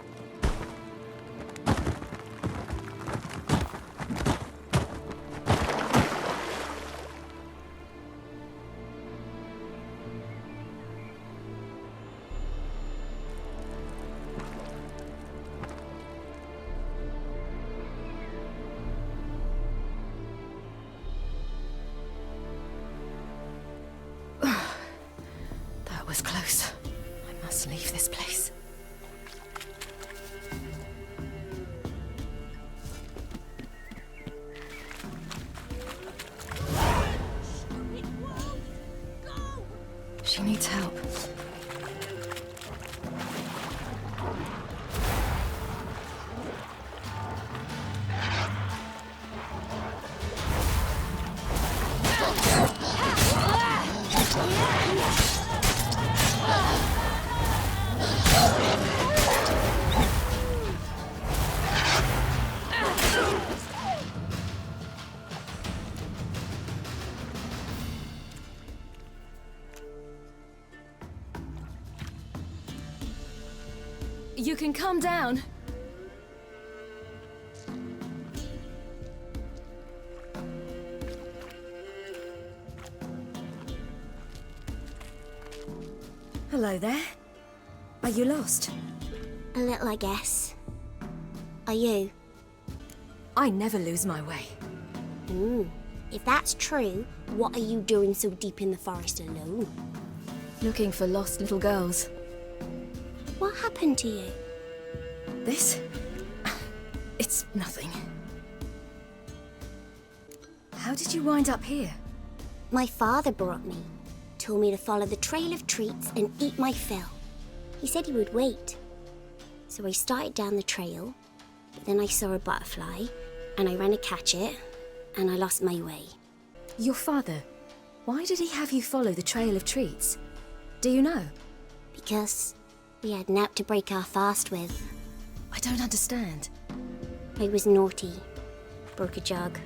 That was close. I must leave this place. She needs help. You can calm down. Hello there. Are you lost? A little, I guess. Are you? I never lose my way. If that's true, what are you doing so deep in the forest alone? Looking for lost little girls. What happened to you? This? It's nothing. How did you wind up here? My father brought me. Told me to follow the trail of treats and eat my fill. He said he would wait. So I started down the trail, but then I saw a butterfly, and I ran to catch it, and I lost my way. Your father? Why did he have you follow the trail of treats? Do you know? Because we had naught to break our fast with. I don't understand. I was naughty. Broke a jug.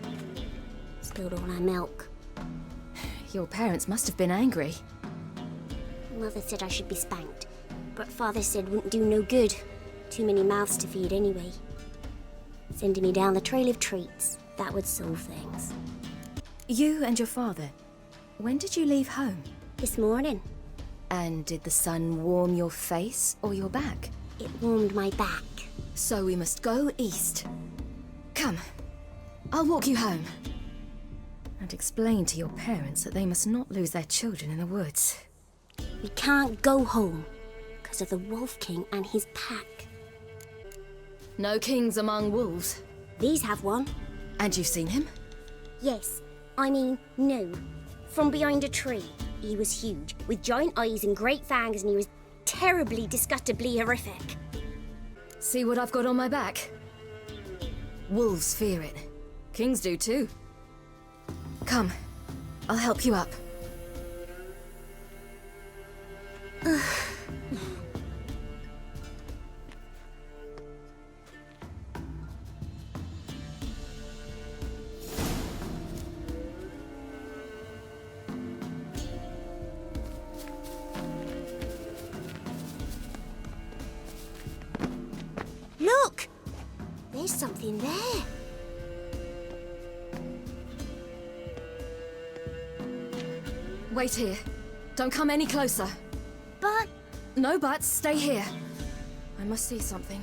Spilled all our milk. Your parents must have been angry. Mother said I should be spanked, but Father said wouldn't do no good. Too many mouths to feed anyway. Sending me down the trail of treats, that would solve things. You and your father, when did you leave home? This morning. And did the sun warm your face or your back? It warmed my back. So we must go east. Come, I'll walk you home. And explain to your parents that they must not lose their children in the woods. We can't go home because of the Wolf King and his pack. No kings among wolves. These have one. And you've seen him? Yes. I mean, no. From behind a tree. He was huge, with giant eyes and great fangs, and he was terribly, disgustingly horrific. See what I've got on my back? Wolves fear it. Kings do too. Come, I'll help you up. Look! There's something there. Wait here. Don't come any closer. But... No buts. Stay here. I must see something.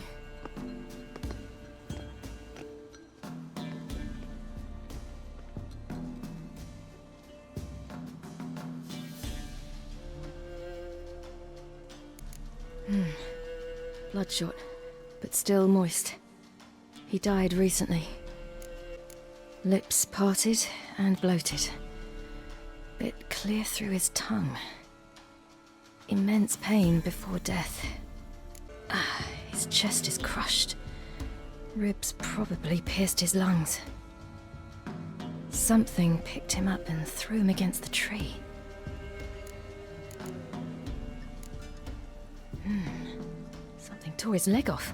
Bloodshot, but still moist. He died recently. Lips parted and bloated. Bit clear through his tongue. Immense pain before death. His chest is crushed. Ribs probably pierced his lungs. Something picked him up and threw him against the tree. Something tore his leg off.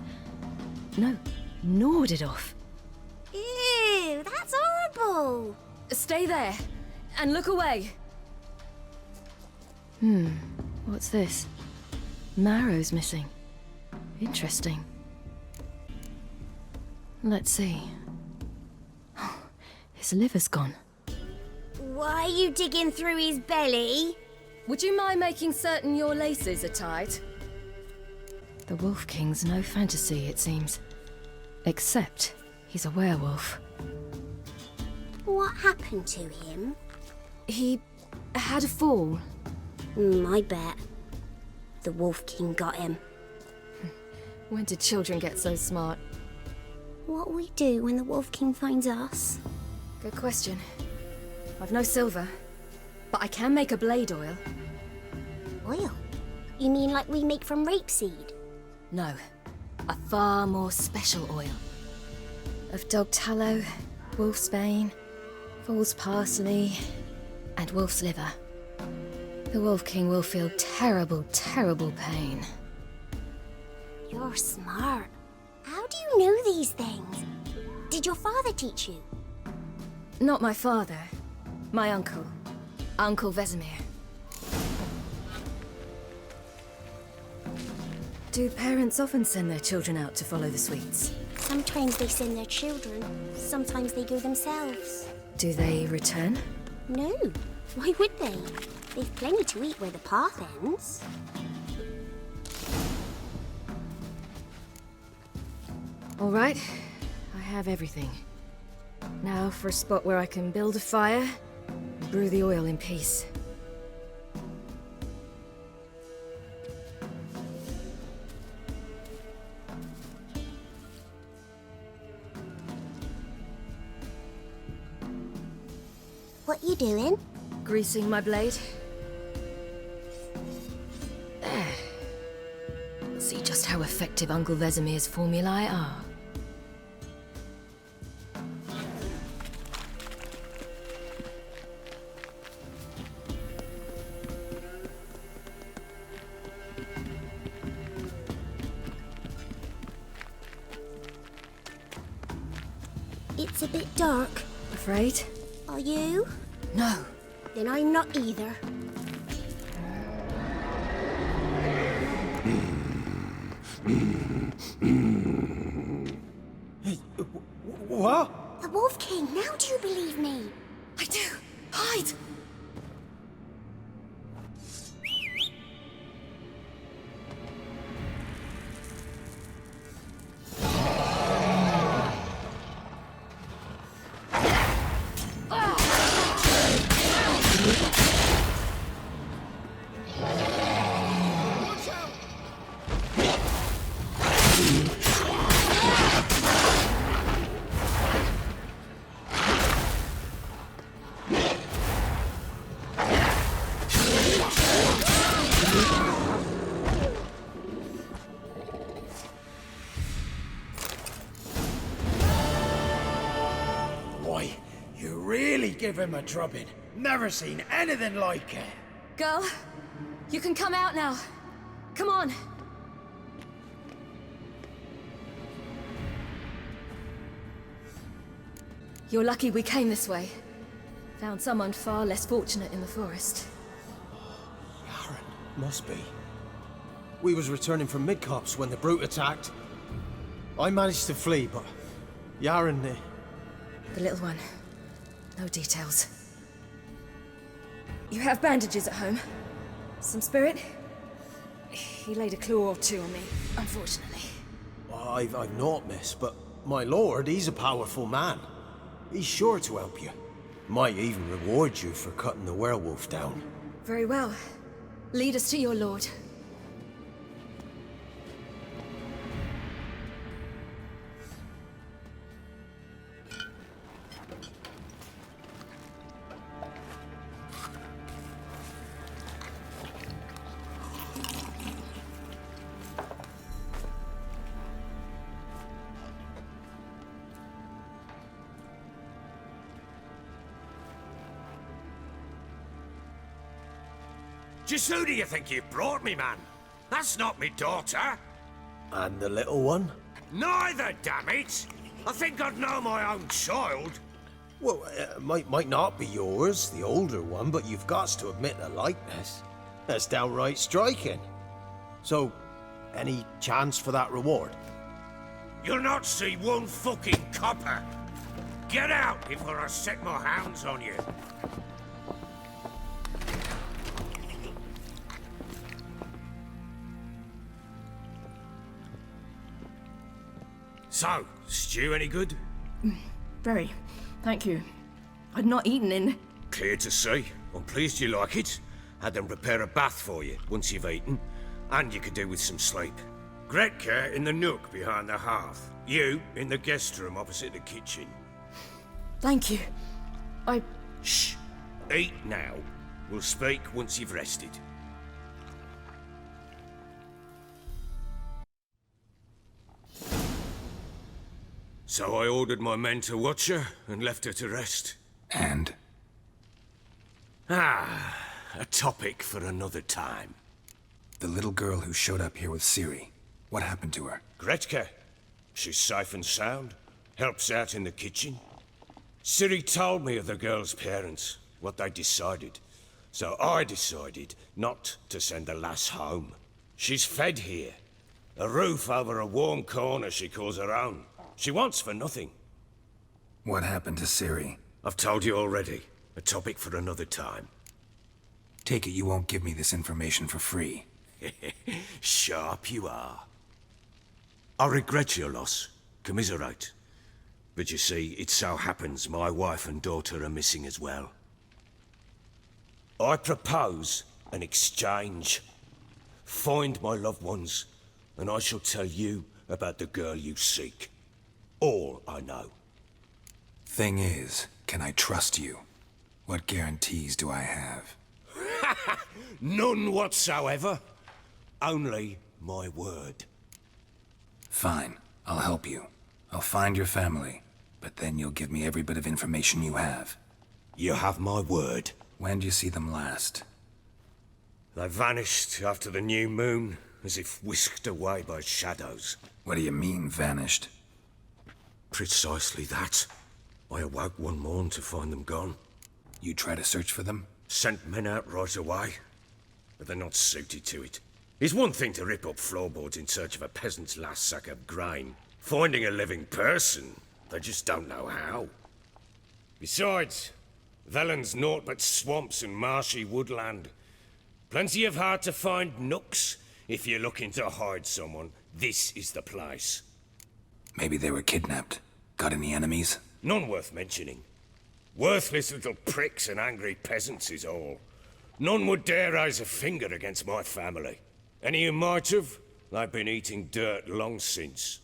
No, gnawed it off. Ew, that's horrible. Stay there, and look away. What's this? Marrow's missing. Interesting. Let's see. His liver's gone. Why are you digging through his belly? Would you mind making certain your laces are tied? The Wolf King's no fantasy, it seems. Except he's a werewolf. What happened to him? He had a fall. I bet. The Wolf King got him. When did children get so smart? What'll we do when the Wolf King finds us? Good question. I've no silver, but I can make a blade oil. Oil? You mean like we make from rapeseed? No, a far more special oil. Of dog tallow, wolf's bane, fool's parsley, and wolf's liver. The Wolf King will feel terrible, terrible pain. You're smart. How do you know these things? Did your father teach you? Not my father. My uncle. Uncle Vesemir. Do parents often send their children out to follow the sweets? Sometimes they send their children. Sometimes they go themselves. Do they return? No. Why would they? They've plenty to eat where the path ends. All right. I have everything. Now for a spot where I can build a fire and brew the oil in peace. What you doing? Greasing my blade. There. See just how effective Uncle Vesemir's formulae are. It's a bit dark. Afraid? Are you? No. Then I'm not either. What? The Wolf King, now do you believe me? I do. Hide! Give him a drubbing. Never seen anything like it. Girl, you can come out now. Come on. You're lucky we came this way. Found someone far less fortunate in the forest. Must be. We was returning from Midcops when the brute attacked. I managed to flee, but Yaren... The little one. No details. You have bandages at home? Some spirit? He laid a claw or two on me, unfortunately. I've naught, miss, but my lord, he's a powerful man. He's sure to help you. Might even reward you for cutting the werewolf down. Very well. Lead us to your lord. Just who do you think you brought me, man? That's not me daughter. And the little one? Neither, damn it! I think I'd know my own child. Well, it might not be yours, the older one, but you've got to admit the likeness. That's downright striking. So, any chance for that reward? You'll not see one fucking copper. Get out before I set my hounds on you. So, stew any good? Very. Thank you. I'd not eaten in... Clear to see. I'm pleased you like it. Had them prepare a bath for you once you've eaten, and you could do with some sleep. Gretka in the nook behind the hearth. You in the guest room opposite the kitchen. Thank you. Shh. Eat now. We'll speak once you've rested. So I ordered my men to watch her and left her to rest. And? A topic for another time. The little girl who showed up here with Ciri. What happened to her? Gretka. She's safe and sound. Helps out in the kitchen. Ciri told me of the girl's parents, what they decided. So I decided not to send the lass home. She's fed here. A roof over a warm corner she calls her own. She wants for nothing. What happened to Ciri? I've told you already. A topic for another time. Take it you won't give me this information for free. Sharp you are. I regret your loss. Commiserate. But you see, it so happens my wife and daughter are missing as well. I propose an exchange. Find my loved ones, and I shall tell you about the girl you seek. All I know. Thing is, can I trust you? What guarantees do I have? None whatsoever. Only my word. Fine, I'll help you. I'll find your family, but then you'll give me every bit of information you have. You have my word. When do you see them last? They vanished after the new moon, as if whisked away by shadows. What do you mean, vanished? Precisely that. I awoke one morn to find them gone. You try to search for them? Sent men out right away, but they're not suited to it. It's one thing to rip up floorboards in search of a peasant's last sack of grain. Finding a living person, they just don't know how. Besides, Velen's naught but swamps and marshy woodland. Plenty of hard-to-find nooks. If you're looking to hide someone, this is the place. Maybe they were kidnapped. Got any enemies? None worth mentioning. Worthless little pricks and angry peasants is all. None would dare raise a finger against my family. Any who might have, they've been eating dirt long since.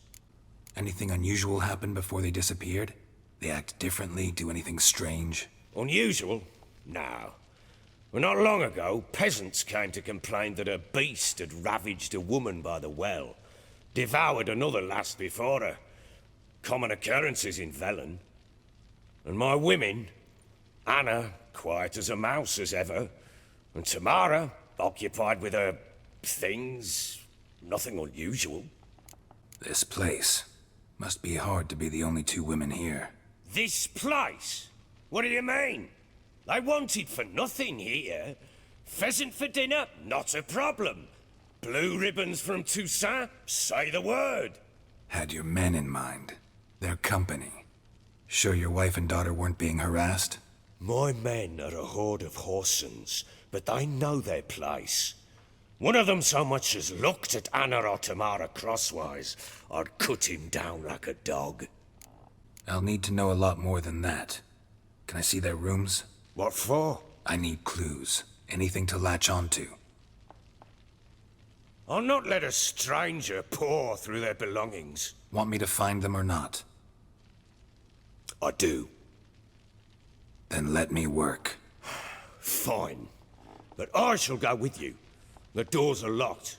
Anything unusual happen before they disappeared? They act differently, do anything strange? Unusual? No. Well, not long ago, peasants came to complain that a beast had ravaged a woman by the well. Devoured another lass before her. Common occurrences in Velen. And my women, Anna, quiet as a mouse as ever, and Tamara, occupied with her things, nothing unusual. This place. Must be hard to be the only two women here. This place? What do you mean? They wanted for nothing here. Pheasant for dinner? Not a problem. Blue ribbons from Toussaint? Say the word. Had your men in mind. Their company. Sure your wife and daughter weren't being harassed? My men are a horde of whoresons, but they know their place. One of them so much as looked at Anna or Tamara crosswise, I'd cut him down like a dog. I'll need to know a lot more than that. Can I see their rooms? What for? I need clues. Anything to latch onto. I'll not let a stranger pore through their belongings. Want me to find them or not? I do. Then let me work. Fine. But I shall go with you. The doors are locked.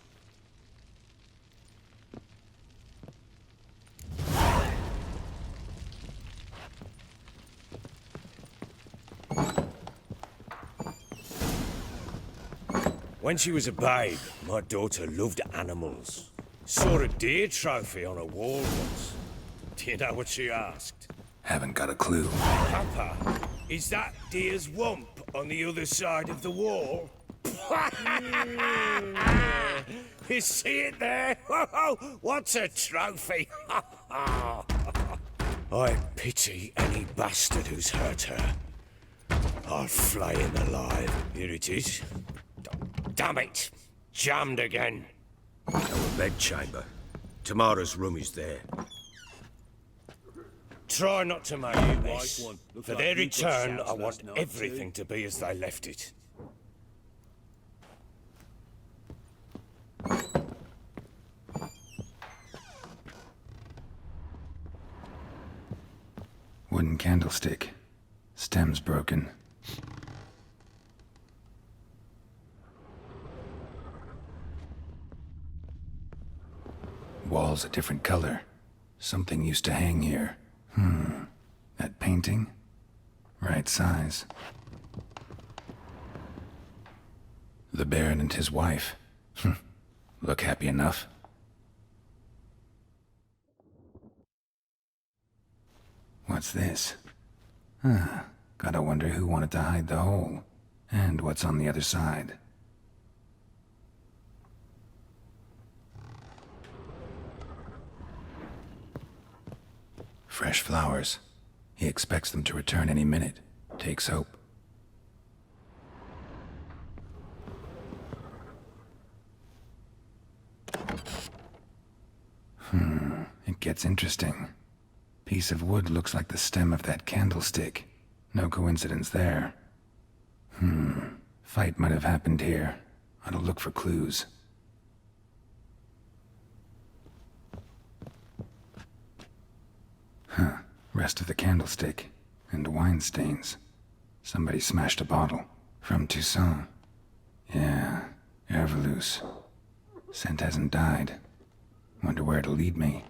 When she was a babe, my daughter loved animals. Saw a deer trophy on a wall once. Do you know what she asked? Haven't got a clue. Papa, is that deer's wump on the other side of the wall? You see it there? What's a trophy? I pity any bastard who's hurt her. I'll flay him alive. Here it is. Damn it! Jammed again. Our bedchamber. Tamara's room is there. Try not to make it this. For their return, I want everything to be as they left it. Wooden candlestick. Stem's broken. Wall's a different color. Something used to hang here. That painting? Right size. The Baron and his wife. Look happy enough. What's this? Gotta wonder who wanted to hide the hole. And what's on the other side. Fresh flowers. He expects them to return any minute. Takes hope. It gets interesting. Piece of wood looks like the stem of that candlestick. No coincidence there. Fight might have happened here. Ought to look for clues. Rest of the candlestick. And wine stains. Somebody smashed a bottle. From Toussaint. Yeah, Herveloos. Scent hasn't died. Wonder where it'll lead me.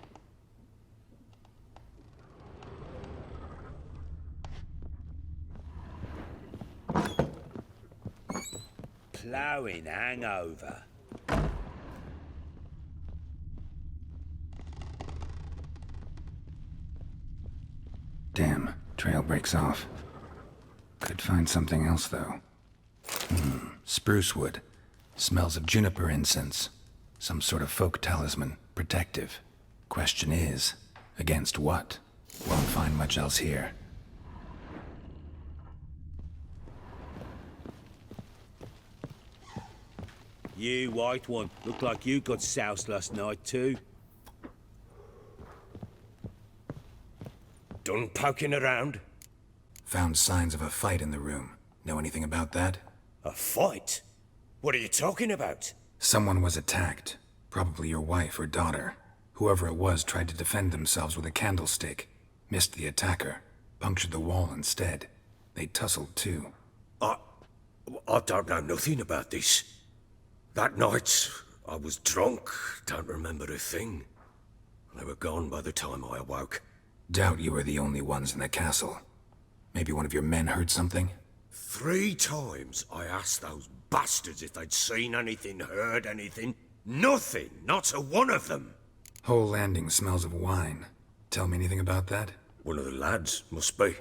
Ploughing hangover. Damn, trail breaks off. Could find something else, though. Spruce wood. Smells of juniper incense. Some sort of folk talisman. Protective. Question is, against what? Won't find much else here. You, white one, look like you got soused last night too. Done poking around? Found signs of a fight in the room. Know anything about that? A fight? What are you talking about? Someone was attacked. Probably your wife or daughter. Whoever it was tried to defend themselves with a candlestick. Missed the attacker. Punctured the wall instead. They tussled too. I don't know nothing about this. That night, I was drunk. Don't remember a thing. They were gone by the time I awoke. Doubt you were the only ones in the castle. Maybe one of your men heard something? 3 times I asked those bastards if they'd seen anything, heard anything. Nothing! Not a one of them! Whole landing smells of wine. Tell me anything about that? One of the lads, must be.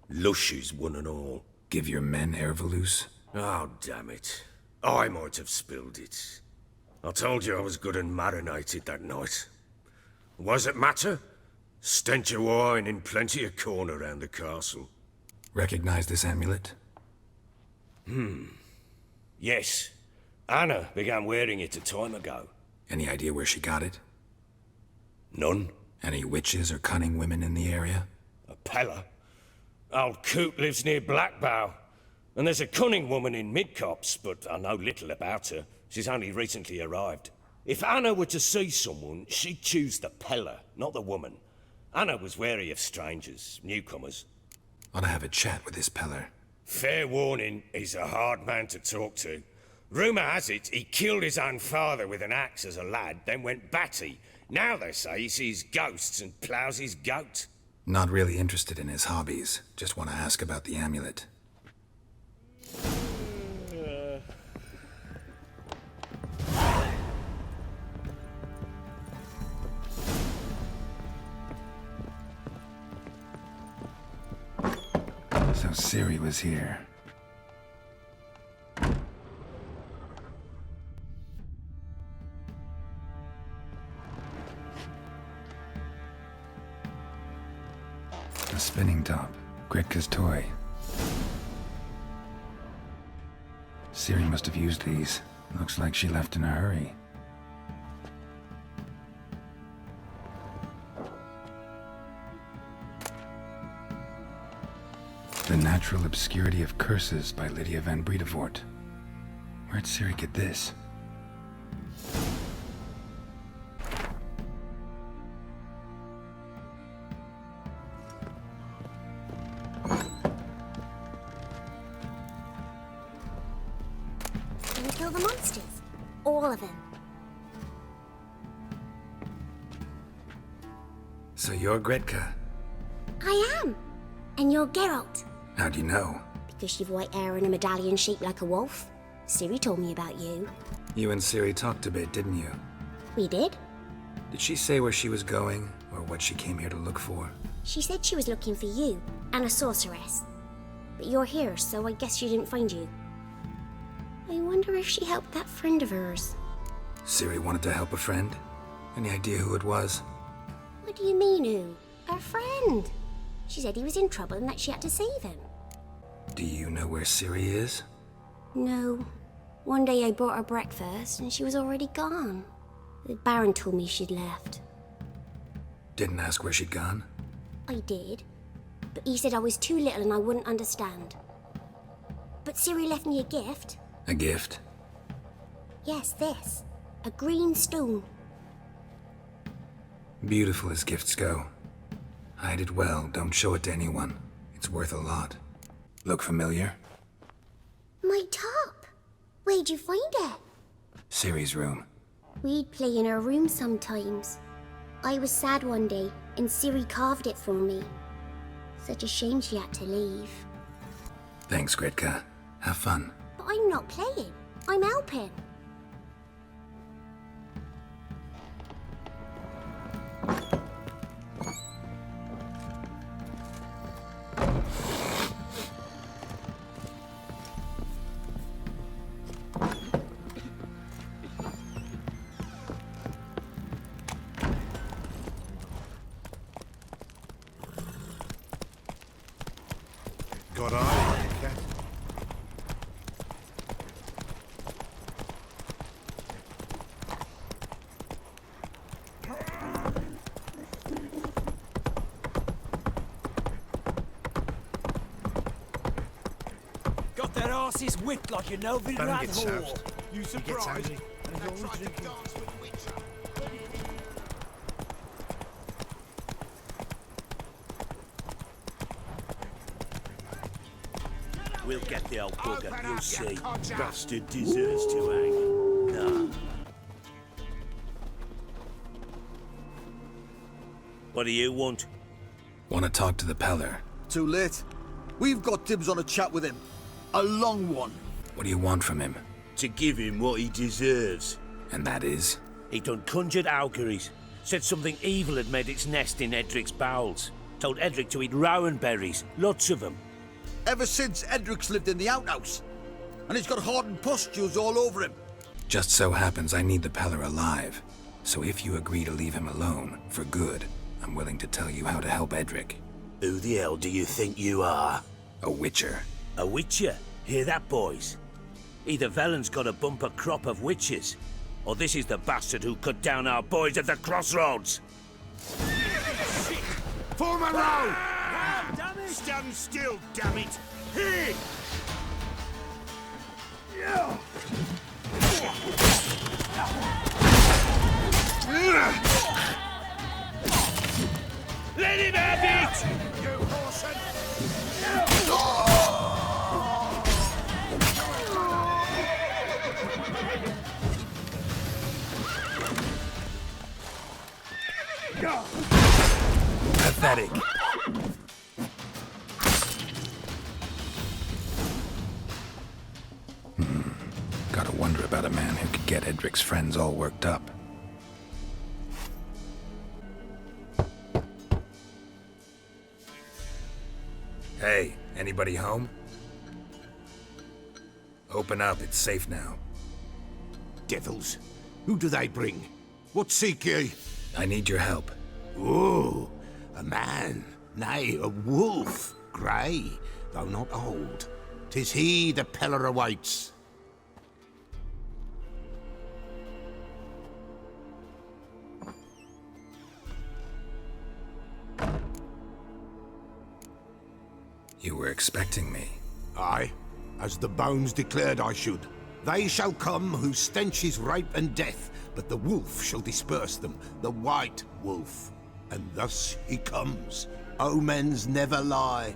Lushes, one and all. Give your men Herveloos? Oh, damn it. I might have spilled it. I told you I was good and marinated that night. What does it matter? Stench of wine in plenty of corn around the castle. Recognize this amulet? Yes. Anna began wearing it a time ago. Any idea where she got it? None. Any witches or cunning women in the area? A Pella. Old Coot lives near Blackbow. And there's a cunning woman in Midcopse, but I know little about her. She's only recently arrived. If Anna were to see someone, she'd choose the Pella, not the woman. Anna was wary of strangers, newcomers. Ought to have a chat with this Peller. Fair warning, he's a hard man to talk to. Rumour has it he killed his own father with an axe as a lad, then went batty. Now they say he sees ghosts and ploughs his goat. Not really interested in his hobbies. Just want to ask about the amulet. So Ciri was here. A spinning top. Gretka's toy. Ciri must have used these. Looks like she left in a hurry. The Natural Obscurity of Curses by Lydia van Bredevoort. Where'd Ciri get this? Can we kill the monsters? All of them. So you're Gretka? I am. And you're Geralt. How do you know? Because you've white hair and a medallion shaped like a wolf. Ciri told me about you. You and Ciri talked a bit, didn't you? We did? Did she say where she was going, or what she came here to look for? She said she was looking for you, and a sorceress. But you're here, so I guess she didn't find you. I wonder if she helped that friend of hers. Ciri wanted to help a friend? Any idea who it was? What do you mean, who? Her friend. She said he was in trouble and that she had to save him. Do you know where Ciri is? No. One day I brought her breakfast and she was already gone. The Baron told me she'd left. Didn't ask where she'd gone? I did. But he said I was too little and I wouldn't understand. But Ciri left me a gift. A gift? Yes, this. A green stone. Beautiful as gifts go. Hide it well, don't show it to anyone. It's worth a lot. Look familiar? My top. Where'd you find it? Ciri's room. We'd play in her room sometimes. I was sad one day, and Ciri carved it for me. Such a shame she had to leave. Thanks, Gretka. Have fun. But I'm not playing. I'm helping. Got eye, cat. Got their asses whipped like a Novigrad get whore. soused. You He gets surprised? angry, and he's always drinking. We'll get the old bugger, you'll see. Bastard deserves to hang. Nah. What do you want? Want to talk to the Peller? Too late. We've got dibs on a chat with him. A long one. What do you want from him? To give him what he deserves. And that is? He done conjured auguries. Said something evil had made its nest in Edric's bowels. Told Edric to eat rowan berries. Lots of them. Ever since Edric's lived in the outhouse. And he's got hardened pustules all over him. Just so happens I need the Peller alive. So if you agree to leave him alone, for good, I'm willing to tell you how to help Edric. Who the hell do you think you are? A witcher. A witcher? Hear that, boys? Either Velen's got a bumper crop of witches, or this is the bastard who cut down our boys at the crossroads. Form a row! Stand still, damn it! Here! Let him have it! You horse Pathetic. Gotta wonder about a man who could get Edric's friends all worked up. Hey, anybody home? Open up, it's safe now. Devils. Who do they bring? What seek ye? I need your help. Oh, a man. Nay, a wolf. Grey, though not old. 'Tis he the Peller awaits. You were expecting me. Aye, as the bones declared I should. They shall come whose stench is rape and death, but the wolf shall disperse them, the white wolf. And thus he comes. Omens never lie.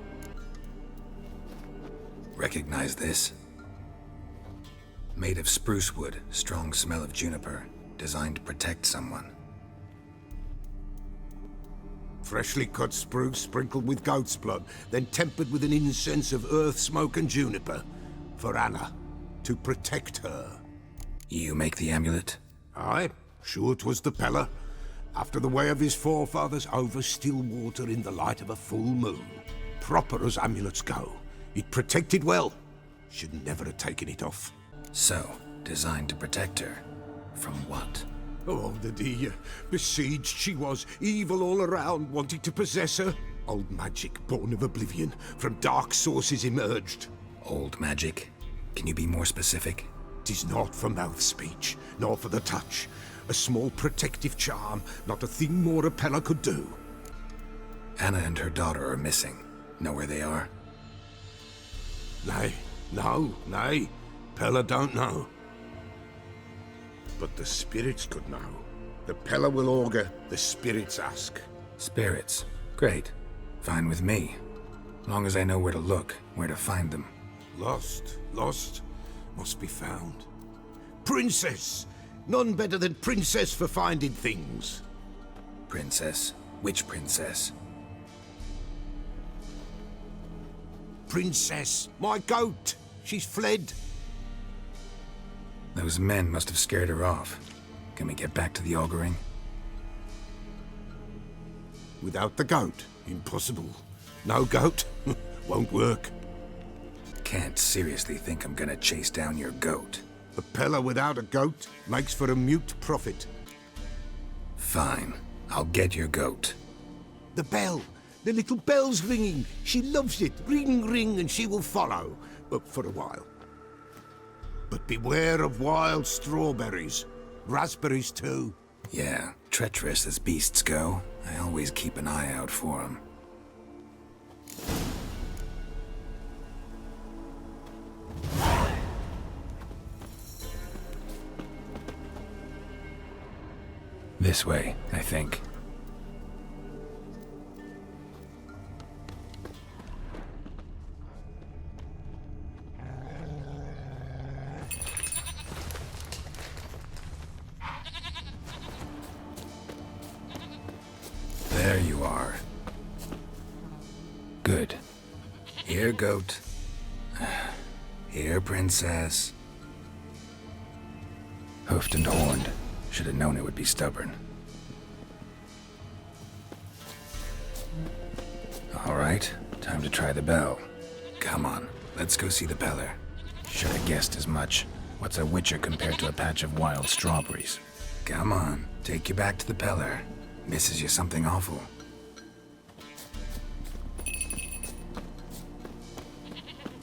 Recognize this? Made of spruce wood, strong smell of juniper, designed to protect someone. Freshly cut spruce sprinkled with goat's blood, then tempered with an incense of earth, smoke and juniper. For Anna, to protect her. You make the amulet? Aye, sure 'twas the Peller. After the way of his forefathers, over still water in the light of a full moon. Proper as amulets go. It protected well. Should never have taken it off. So, designed to protect her. From what? Oh, the dear. Besieged she was, evil all around, wanting to possess her. Old magic, born of oblivion, from dark sources emerged. Old magic? Can you be more specific? 'Tis not for mouth speech, nor for the touch. A small protective charm, not a thing more a Peller could do. Anna and her daughter are missing. Know where they are? Nay, nay. Peller don't know. But the spirits could know. The Peller will augur, the spirits ask. Spirits? Great. Fine with me. Long as I know where to look, where to find them. Lost, must be found. Princess! None better than Princess for finding things. Princess? Which princess? Princess, my goat! She's fled. Those men must have scared her off. Can we get back to the auguring? Without the goat, impossible. No goat, won't work. Can't seriously think I'm gonna chase down your goat. A Peller without a goat makes for a mute prophet. Fine, I'll get your goat. The bell! The little bell's ringing. She loves it. Ring, ring, and she will follow. But for a while. But beware of wild strawberries. Raspberries, too. Yeah, treacherous as beasts go. I always keep an eye out for them. This way, I think. There you are. Good. Here, goat. Here, princess. Hoofed and horned. Should have known it would be stubborn. All right, time to try the bell. Come on, let's go see the Peller. Should have guessed as much. What's a witcher compared to a patch of wild strawberries? Come on, take you back to the Peller. Misses you something awful.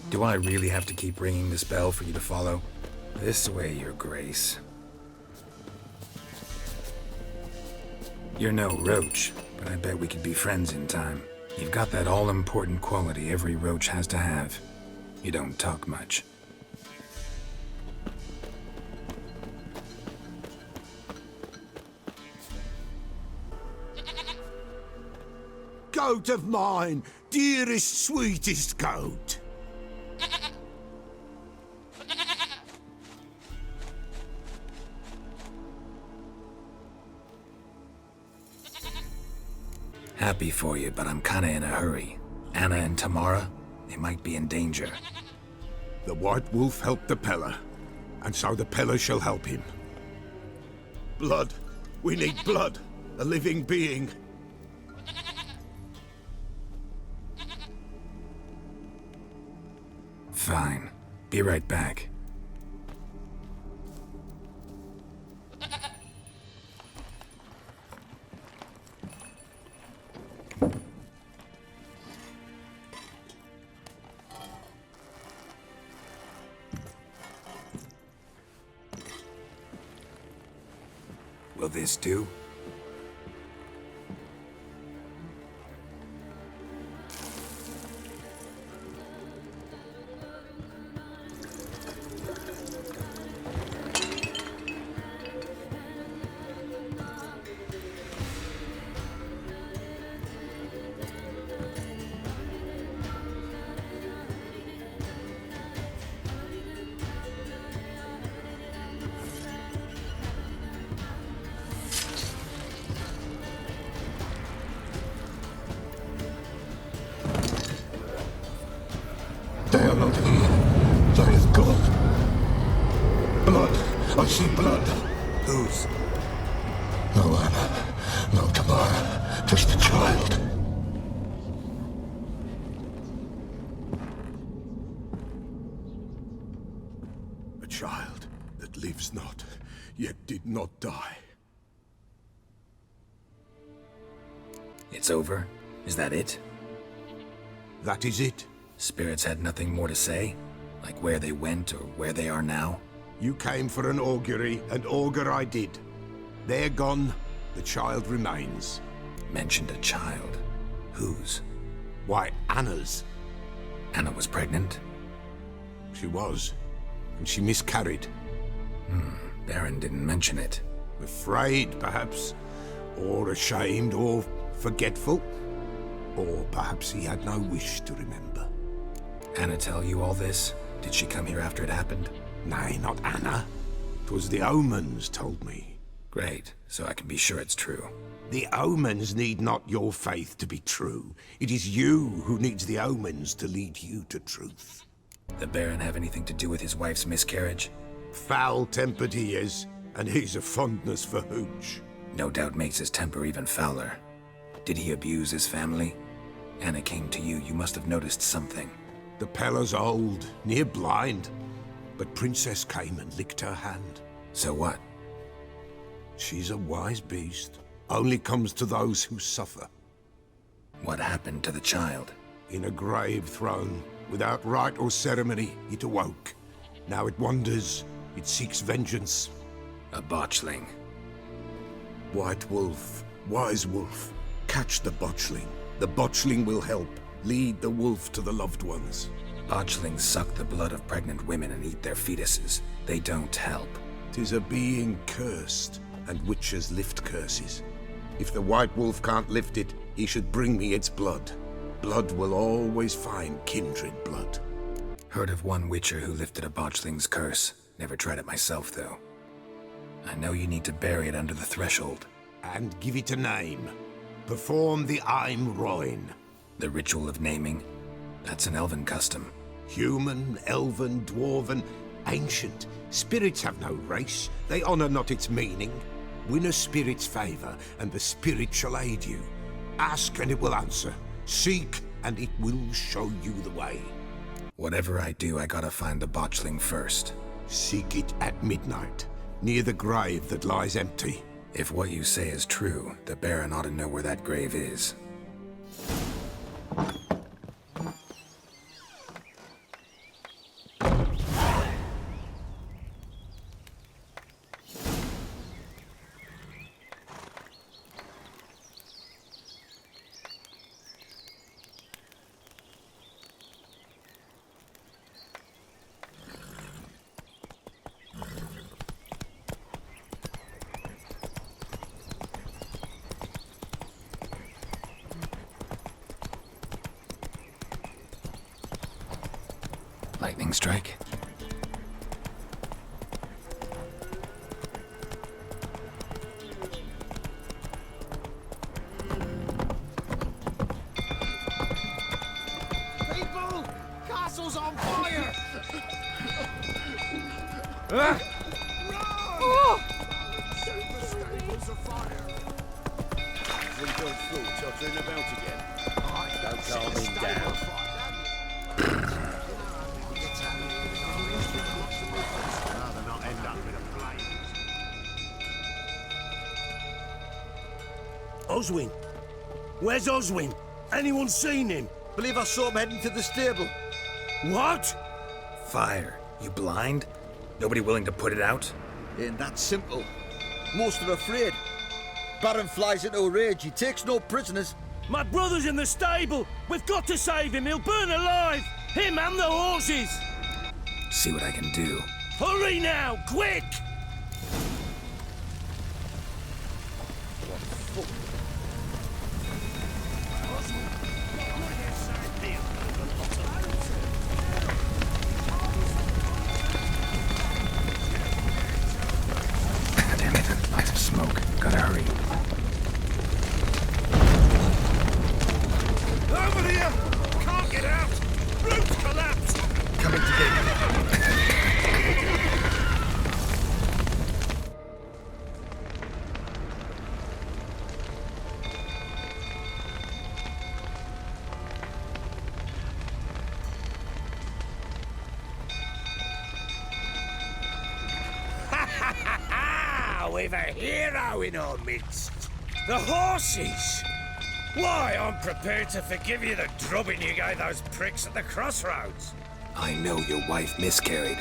Do I really have to keep ringing this bell for you to follow? This way, Your Grace. You're no roach, but I bet we could be friends in time. You've got that all-important quality every roach has to have. You don't talk much. Goat of mine, dearest, sweetest goat. Happy for you, but I'm kinda in a hurry. Anna and Tamara, they might be in danger. The White Wolf helped the Peller, and so the Peller shall help him. Blood. We need blood. A living being. Fine. Be right back. Will this do? They are not here. There is God. Blood. I see blood. Whose? No Anna. No Tamara. Just the child. A child that lives not, yet did not die. It's over? Is that it? That is it. Spirits had nothing more to say? Like where they went or where they are now? You came for an augury, and augur I did. They're gone, the child remains. Mentioned a child. Whose? Why, Anna's. Anna was pregnant? She was, and she miscarried. Baron didn't mention it. Afraid, perhaps, or ashamed, or forgetful. Or perhaps he had no wish to remember. Anna tell you all this? Did she come here after it happened? Nay, not Anna. 'Twas the omens told me. Great, so I can be sure it's true. The omens need not your faith to be true. It is you who needs the omens to lead you to truth. The Baron have anything to do with his wife's miscarriage? Foul-tempered he is, and he's a fondness for hooch. No doubt makes his temper even fouler. Did he abuse his family? Anna came to you, you must have noticed something. The Pella's old, near blind, but Princess came and licked her hand. So what? She's a wise beast. Only comes to those who suffer. What happened to the child? In a grave thrown, without rite or ceremony, it awoke. Now it wanders, it seeks vengeance. A botchling. White wolf, wise wolf, catch the botchling. The botchling will help. Lead the wolf to the loved ones. Botchlings suck the blood of pregnant women and eat their fetuses. They don't help. 'Tis a being cursed, and witches lift curses. If the white wolf can't lift it, he should bring me its blood. Blood will always find kindred blood. Heard of one witcher who lifted a botchling's curse. Never tried it myself, though. I know you need to bury it under the threshold. And give it a name. Perform the Immersion. The ritual of naming? That's an elven custom. Human, elven, dwarven, ancient. Spirits have no race. They honor not its meaning. Win a spirit's favor, and the spirit shall aid you. Ask, and it will answer. Seek, and it will show you the way. Whatever I do, I gotta find the botchling first. Seek it at midnight, near the grave that lies empty. If what you say is true, the Baron ought to know where that grave is. Lightning strike. People! Castle's on fire! Tottering about again. Don't calm him down. Oswin? Where's Oswin? Anyone seen him? Believe I saw him heading to the stable. What? Fire. You blind? Nobody willing to put it out? Ain't that simple. Most are afraid. Baron flies into a rage. He takes no prisoners. My brother's in the stable. We've got to save him. He'll burn alive. Him and the horses. See what I can do. Hurry now, quick! Damn it, lights of smoke. Gotta hurry. Over here! Can't get out! Roof's collapsed! Coming to get you. We've a hero in our midst. The horses! Why, I'm prepared to forgive you the drubbing you gave those pricks at the crossroads. I know your wife miscarried.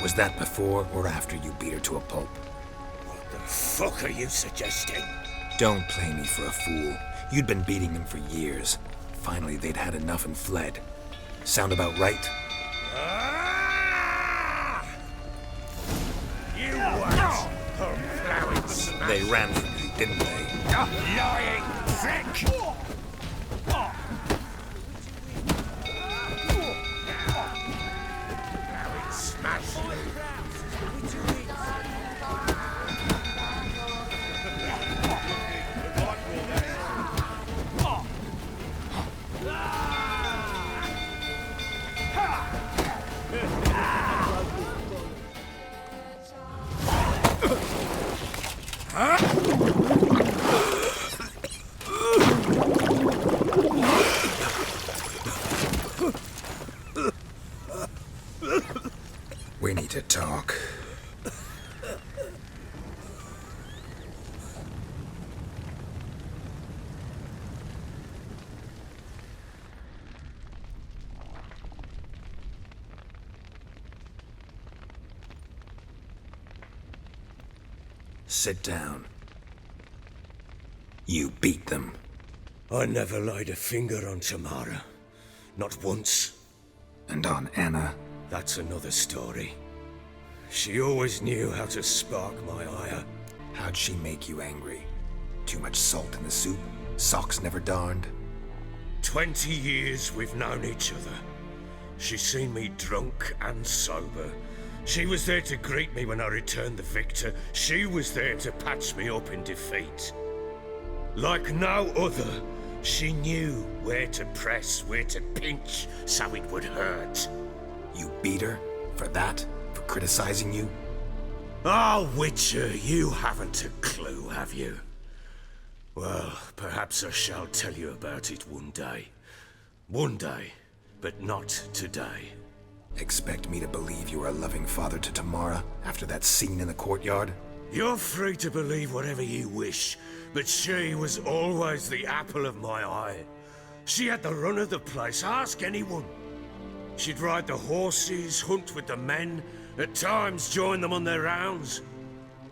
Was that before or after you beat her to a pulp? What the fuck are you suggesting? Don't play me for a fool. You'd been beating them for years. Finally, they'd had enough and fled. Sound about right? You what? They ran from you, didn't they? Lying prick! Smash We need to talk. Sit down. You beat them. I never laid a finger on Tamara. Not once. And on Anna? That's another story. She always knew how to spark my ire. How'd she make you angry? Too much salt in the soup? Socks never darned? 20 years we've known each other. She's seen me drunk and sober. She was there to greet me when I returned the victor. She was there to patch me up in defeat. Like no other, she knew where to press, where to pinch, so it would hurt. You beat her? For that? For criticizing you? Oh, Witcher, you haven't a clue, have you? Well, perhaps I shall tell you about it one day. One day, but not today. Expect me to believe you are a loving father to Tamara after that scene in the courtyard? You're free to believe whatever you wish, but she was always the apple of my eye. She had the run of the place, ask anyone. She'd ride the horses, hunt with the men, at times join them on their rounds.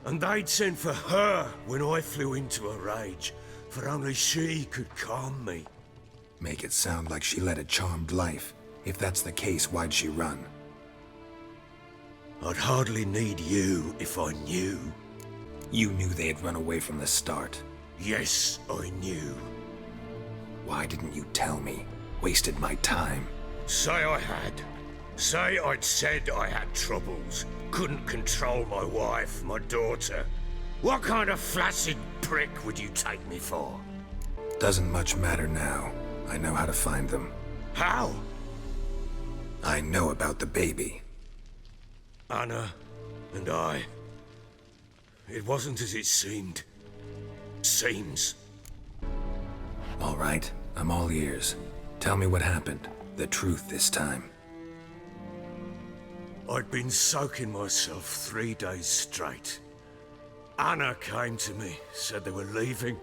And they'd send for her when I flew into a rage, for only she could calm me. Make it sound like she led a charmed life. If that's the case, why'd she run? I'd hardly need you if I knew. You knew they had run away from the start. Yes, I knew. Why didn't you tell me? Wasted my time. Say I had. Say I'd said I had troubles. Couldn't control my wife, my daughter. What kind of flaccid prick would you take me for? Doesn't much matter now. I know how to find them. How? I know about the baby. Anna and I. It wasn't as it seemed. Seems. All right, I'm all ears. Tell me what happened. The truth this time. I'd been soaking myself 3 days straight. Anna came to me, said they were leaving.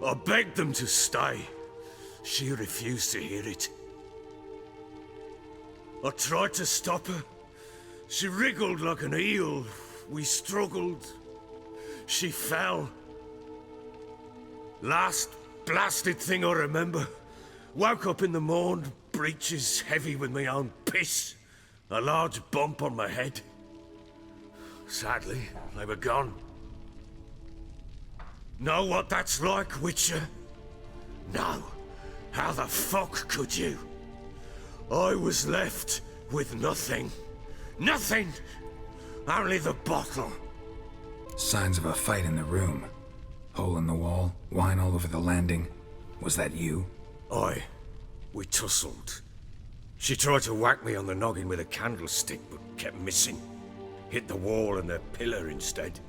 I begged them to stay. She refused to hear it. I tried to stop her. She wriggled like an eel. We struggled. She fell. Last blasted thing I remember. Woke up in the morn, breeches heavy with my own piss. A large bump on my head. Sadly, they were gone. Know what that's like, Witcher? No. How the fuck could you? I was left with nothing. Nothing! Only the bottle. Signs of a fight in the room. Hole in the wall, wine all over the landing. Was that you? Aye. We tussled. She tried to whack me on the noggin with a candlestick, but kept missing. Hit the wall and a pillar instead.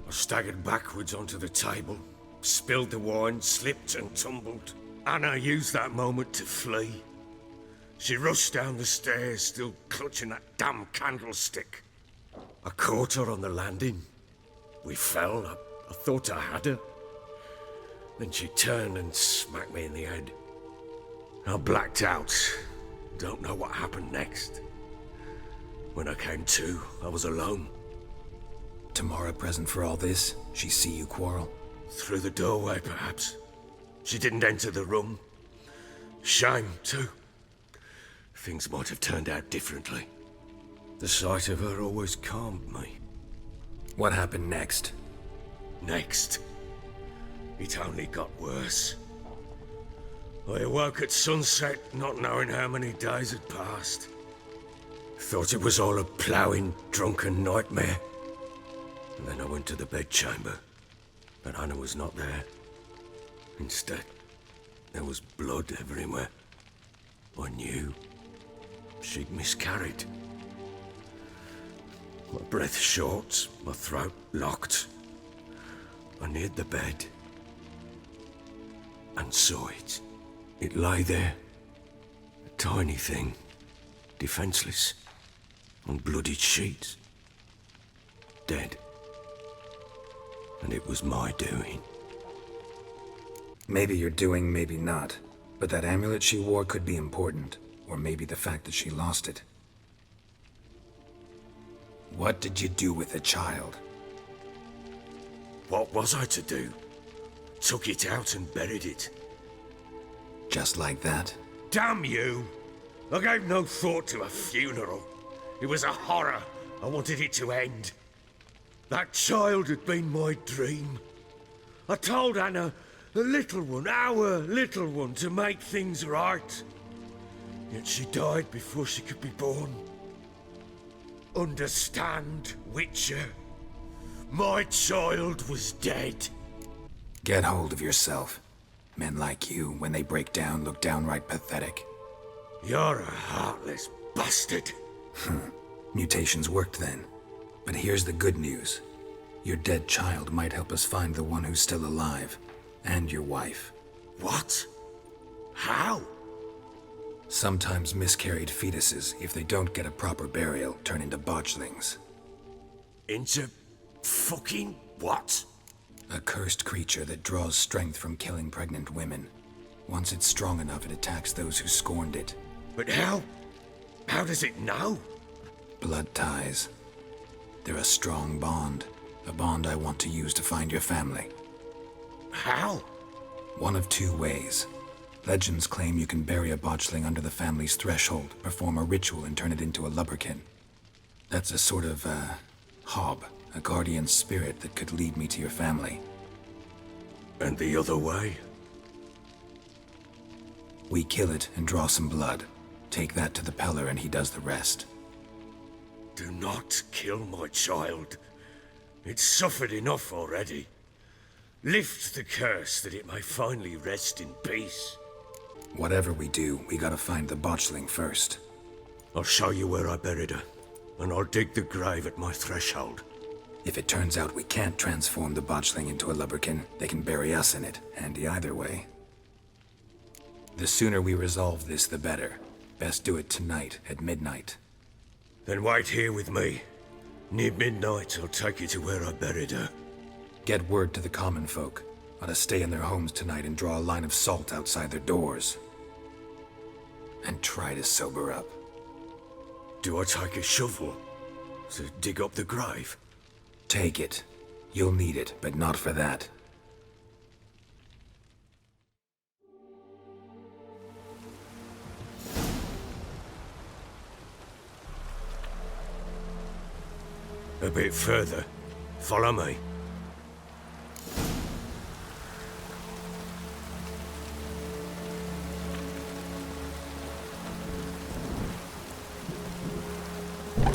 I staggered backwards onto the table, spilled the wine, slipped and tumbled. Anna used that moment to flee. She rushed down the stairs, still clutching that damn candlestick. I caught her on the landing. We fell. I thought I had her. Then she turned and smacked me in the head. I blacked out. Don't know what happened next. When I came to, I was alone. Tamara present for all this? She see you quarrel? Through the doorway, perhaps. She didn't enter the room. Shame, too. Things might have turned out differently. The sight of her always calmed me. What happened next? Next? It only got worse. I awoke at sunset, not knowing how many days had passed. Thought it was all a ploughing, drunken nightmare. And then I went to the bedchamber, but Anna was not there. Instead, there was blood everywhere. I knew she'd miscarried. My breath short, my throat locked. I neared the bed and saw it. It lay there, a tiny thing, defenseless, on bloodied sheets, dead. And it was my doing. Maybe you're doing, maybe not. But that amulet she wore could be important. Or maybe the fact that she lost it. What did you do with the child? What was I to do? Took it out and buried it. Just like that? Damn you! I gave no thought to a funeral. It was a horror. I wanted it to end. That child had been my dream. I told Anna, the little one, our little one, to make things right. Yet she died before she could be born. Understand, Witcher? My child was dead. Get hold of yourself. Men like you, when they break down, look downright pathetic. You're a heartless bastard. Mutations worked then. But here's the good news. Your dead child might help us find the one who's still alive. And your wife. What? How? Sometimes miscarried fetuses, if they don't get a proper burial, turn into botchlings. Into fucking what? A cursed creature that draws strength from killing pregnant women. Once it's strong enough, it attacks those who scorned it. But how? How does it know? Blood ties. They're a strong bond. A bond I want to use to find your family. How? One of two ways. Legends claim you can bury a botchling under the family's threshold, perform a ritual, and turn it into a lubberkin. That's a sort of, hob, a guardian spirit that could lead me to your family. And the other way? We kill it and draw some blood. Take that to the Peller and he does the rest. Do not kill my child. It's suffered enough already. Lift the curse that it may finally rest in peace. Whatever we do, we gotta find the botchling first. I'll show you where I buried her, and I'll dig the grave at my threshold. If it turns out we can't transform the botchling into a lubberkin, they can bury us in it, handy either way. The sooner we resolve this, the better. Best do it tonight, at midnight. Then wait here with me. Near midnight, I'll take you to where I buried her. Get word to the common folk. ought to stay in their homes tonight and draw a line of salt outside their doors. And try to sober up. Do I take a shovel to dig up the grave? Take it. You'll need it, but not for that. A bit further. Follow me.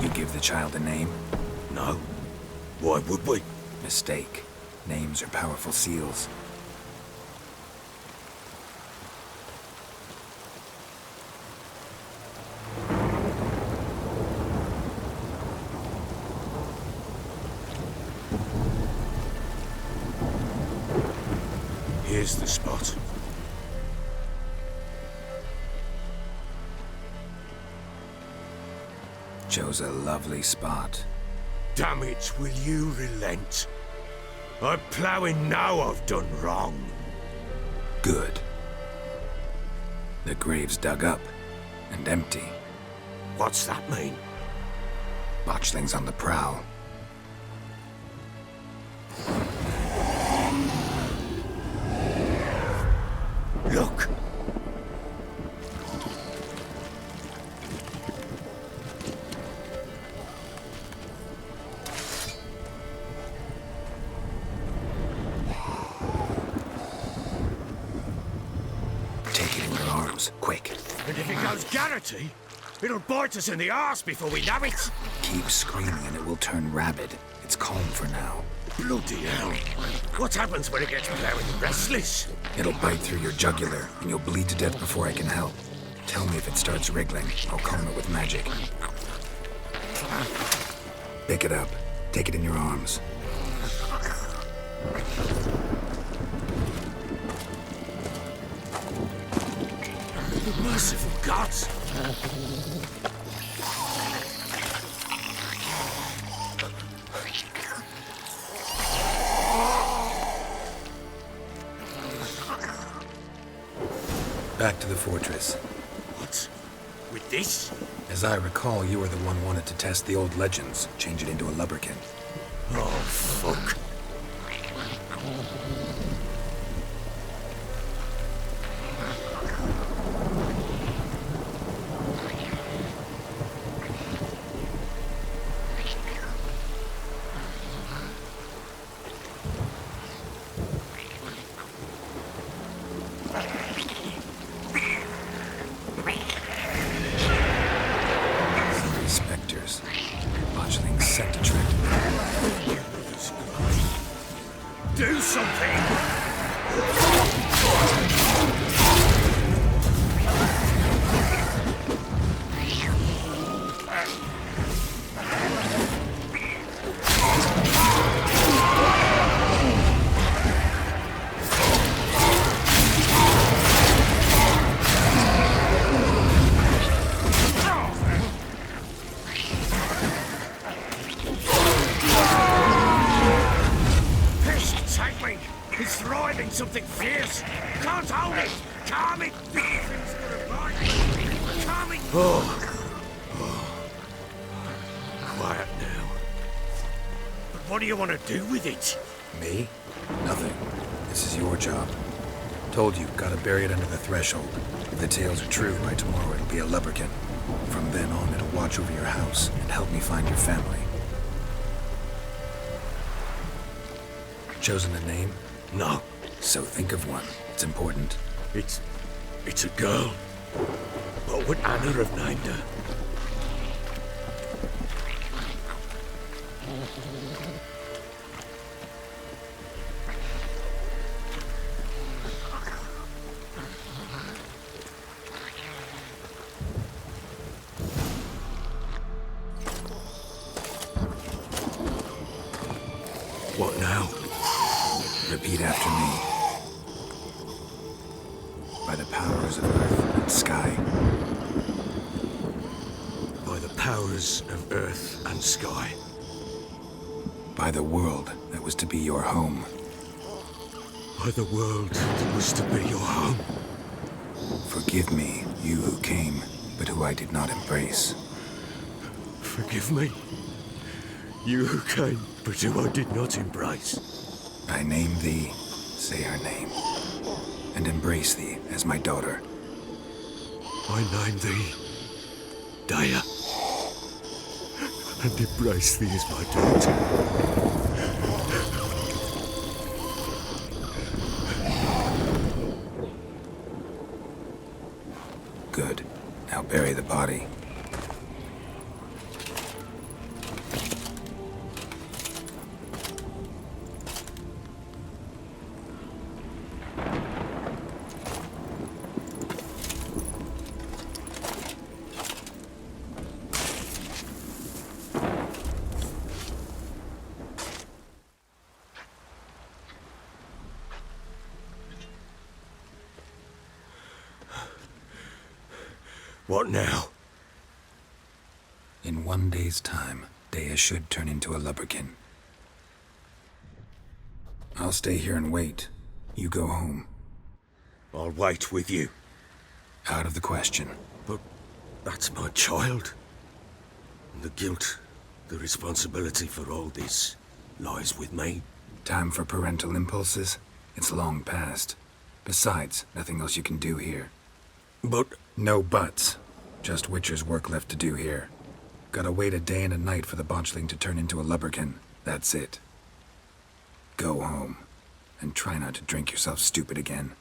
You give the child a name? No. Why would we? Mistake. Names are powerful seals. Here's the spot. Chose a lovely spot. Damn it, will you relent? I ploughing now I've done wrong. Good. The grave's dug up and empty. What's that mean? Botchlings on the prowl. Look! Take it in your arms, quick. And if it goes Garrity, it'll bite us in the arse before we know it. Keep screaming and it will turn rabid. It's calm for now. Bloody hell. What happens when it gets very restless? It'll bite through your jugular, and you'll bleed to death before I can help. Tell me if it starts wriggling. I'll calm it with magic. Pick it up. Take it in your arms. Merciful gods! Back to the fortress. What? With this? As I recall, you were the one wanted to test the old legends, change it into a lubberkin. Oh, fuck. Spectres. Botchlings sent to trick. Do something! It's thriving something fierce. Can't hold it. Calm it. Thing's gonna bite. Calm it. Quiet now. But what do you want to do with it? Me? Nothing. This is your job. Told you, gotta bury it under the threshold. If the tales are true, by tomorrow it'll be a lubberkin. From then on, it'll watch over your house and help me find your family. Chosen a name? No. So think of one. It's important. It's a girl. What would Anna have named her? What now? Repeat after me. By the powers of earth and sky. By the powers of earth and sky. By the world that was to be your home. by the world that was to be your home. Forgive me, you who came, but who I did not embrace. Forgive me, you who came, but who I did not embrace. I name thee, say her name, and embrace thee as my daughter. I name thee, Dea, and embrace thee as my daughter. Good. Now bury the body. What now? In 1 day's time, Dea should turn into a lubberkin. I'll stay here and wait. You go home. I'll wait with you. Out of the question. But that's my child. And the guilt, the responsibility for all this lies with me. Time for parental impulses? It's long past. Besides, nothing else you can do here. But... No buts. Just Witcher's work left to do here. Gotta wait a day and a night for the botchling to turn into a lubberkin. That's it. Go home. And try not to drink yourself stupid again.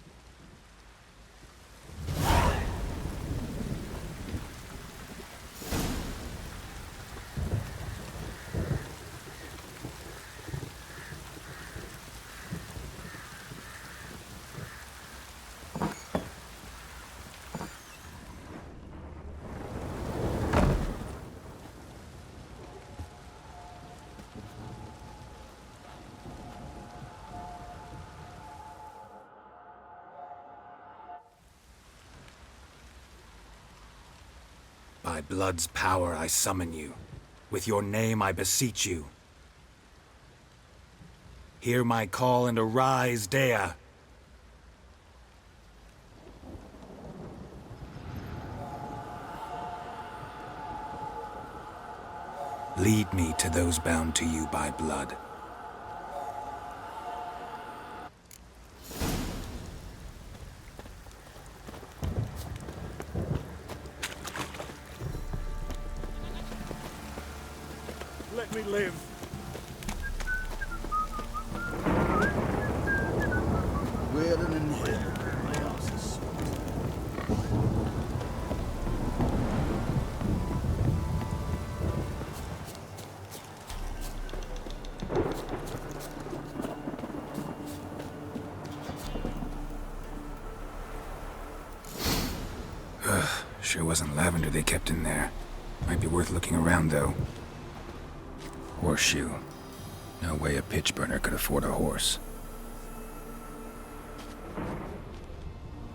By blood's power I summon you. With your name I beseech you. Hear my call and arise, Dea. Lead me to those bound to you by blood. Let me live. Wailing and hailing. My arse is sore. Sure wasn't lavender they kept in there. Might be worth looking around, though. Horseshoe. No way a pitch burner could afford a horse.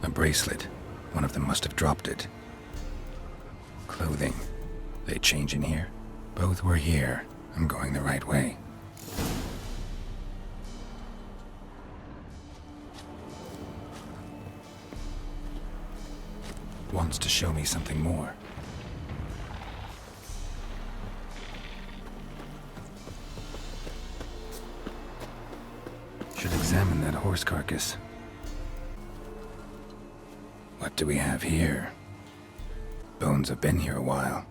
A bracelet. One of them must have dropped it. Clothing. They change in here? Both were here. I'm going the right way. Wants to show me something more. Should examine that horse carcass. What do we have here? Bones have been here a while.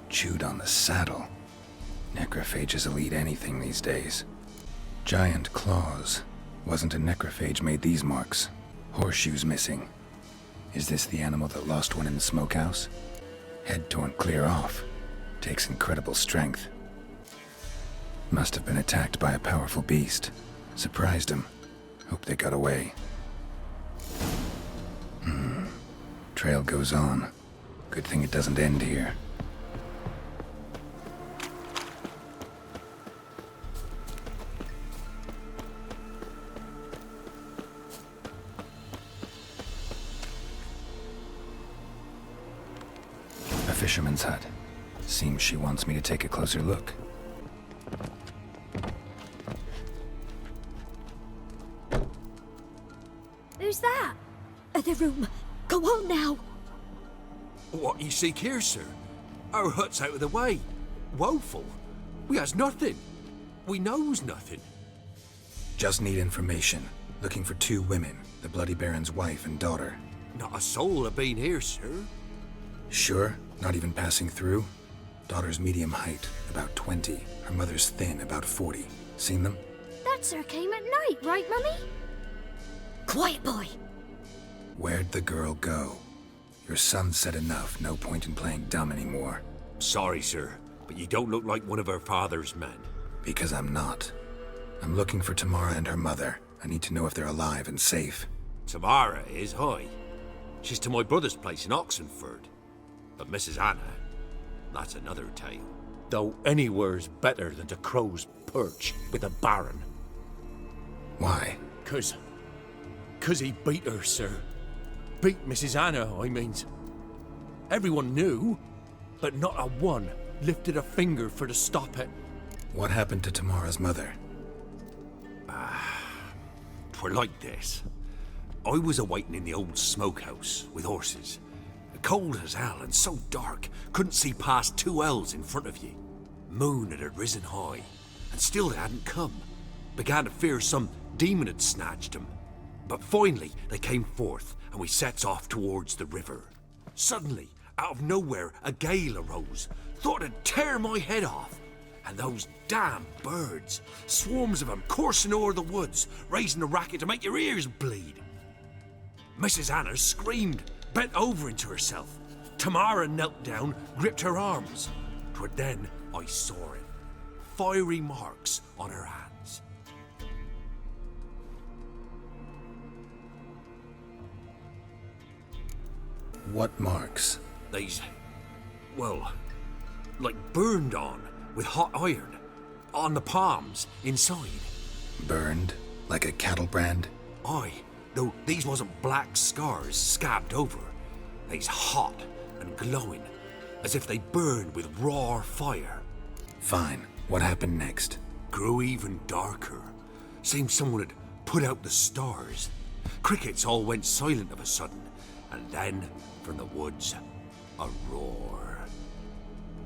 Chewed on the saddle. Necrophages will eat anything these days. Giant claws. Wasn't a necrophage made these marks. Horseshoes missing. Is this the animal that lost one in the smokehouse? Head torn clear off. Takes incredible strength. Must have been attacked by a powerful beast. Surprised him. Hope they got away. Trail goes on. Good thing it doesn't end here. A fisherman's hut. Seems she wants me to take a closer look. Who's that? The room. Go on now. What you seek here, sir? Our hut's out of the way. Woeful. We has nothing. We knows nothing. Just need information. Looking for 2 women, the Bloody Baron's wife and daughter. Not a soul have been here, sir. Sure? Not even passing through? Daughter's medium height, about 20. Her mother's thin, about 40. Seen them? That sir came at night, right, Mummy? Quiet, boy. Where'd the girl go? Your son said enough, no point in playing dumb anymore. Sorry, sir, but you don't look like one of her father's men. Because I'm not. I'm looking for Tamara and her mother. I need to know if they're alive and safe. Tamara is, hi. She's to my brother's place in Oxenford. But Mrs. Anna, that's another tale. Though anywhere's better than the crow's perch with a baron. Why? 'Cause he beat her, sir. Beat Mrs. Anna, I means. Everyone knew, but not a one lifted a finger for to stop it. What happened to Tamara's mother? 'Twere like this. I was awaiting in the old smokehouse with horses. Cold as hell and so dark, couldn't see past 2 ells in front of ye. Moon had risen high, and still they hadn't come. Began to fear some demon had snatched them. But finally they came forth, and we sets off towards the river. Suddenly, out of nowhere, a gale arose. Thought it'd tear my head off. And those damn birds, swarms of them coursing o'er the woods, raising a racket to make your ears bleed. Mrs. Anna screamed, bent over into herself. Tamara knelt down, gripped her arms. 'Twere then I saw it. Fiery marks on her hands. What marks? They's, well, like burned on with hot iron. On the palms, inside. Burned? Like a cattle brand? Aye, though these wasn't black scars scabbed over. They's hot and glowing, as if they burned with raw fire. Fine. What happened next? Grew even darker. Seemed someone had put out the stars. Crickets all went silent of a sudden, and then, from the woods, a roar.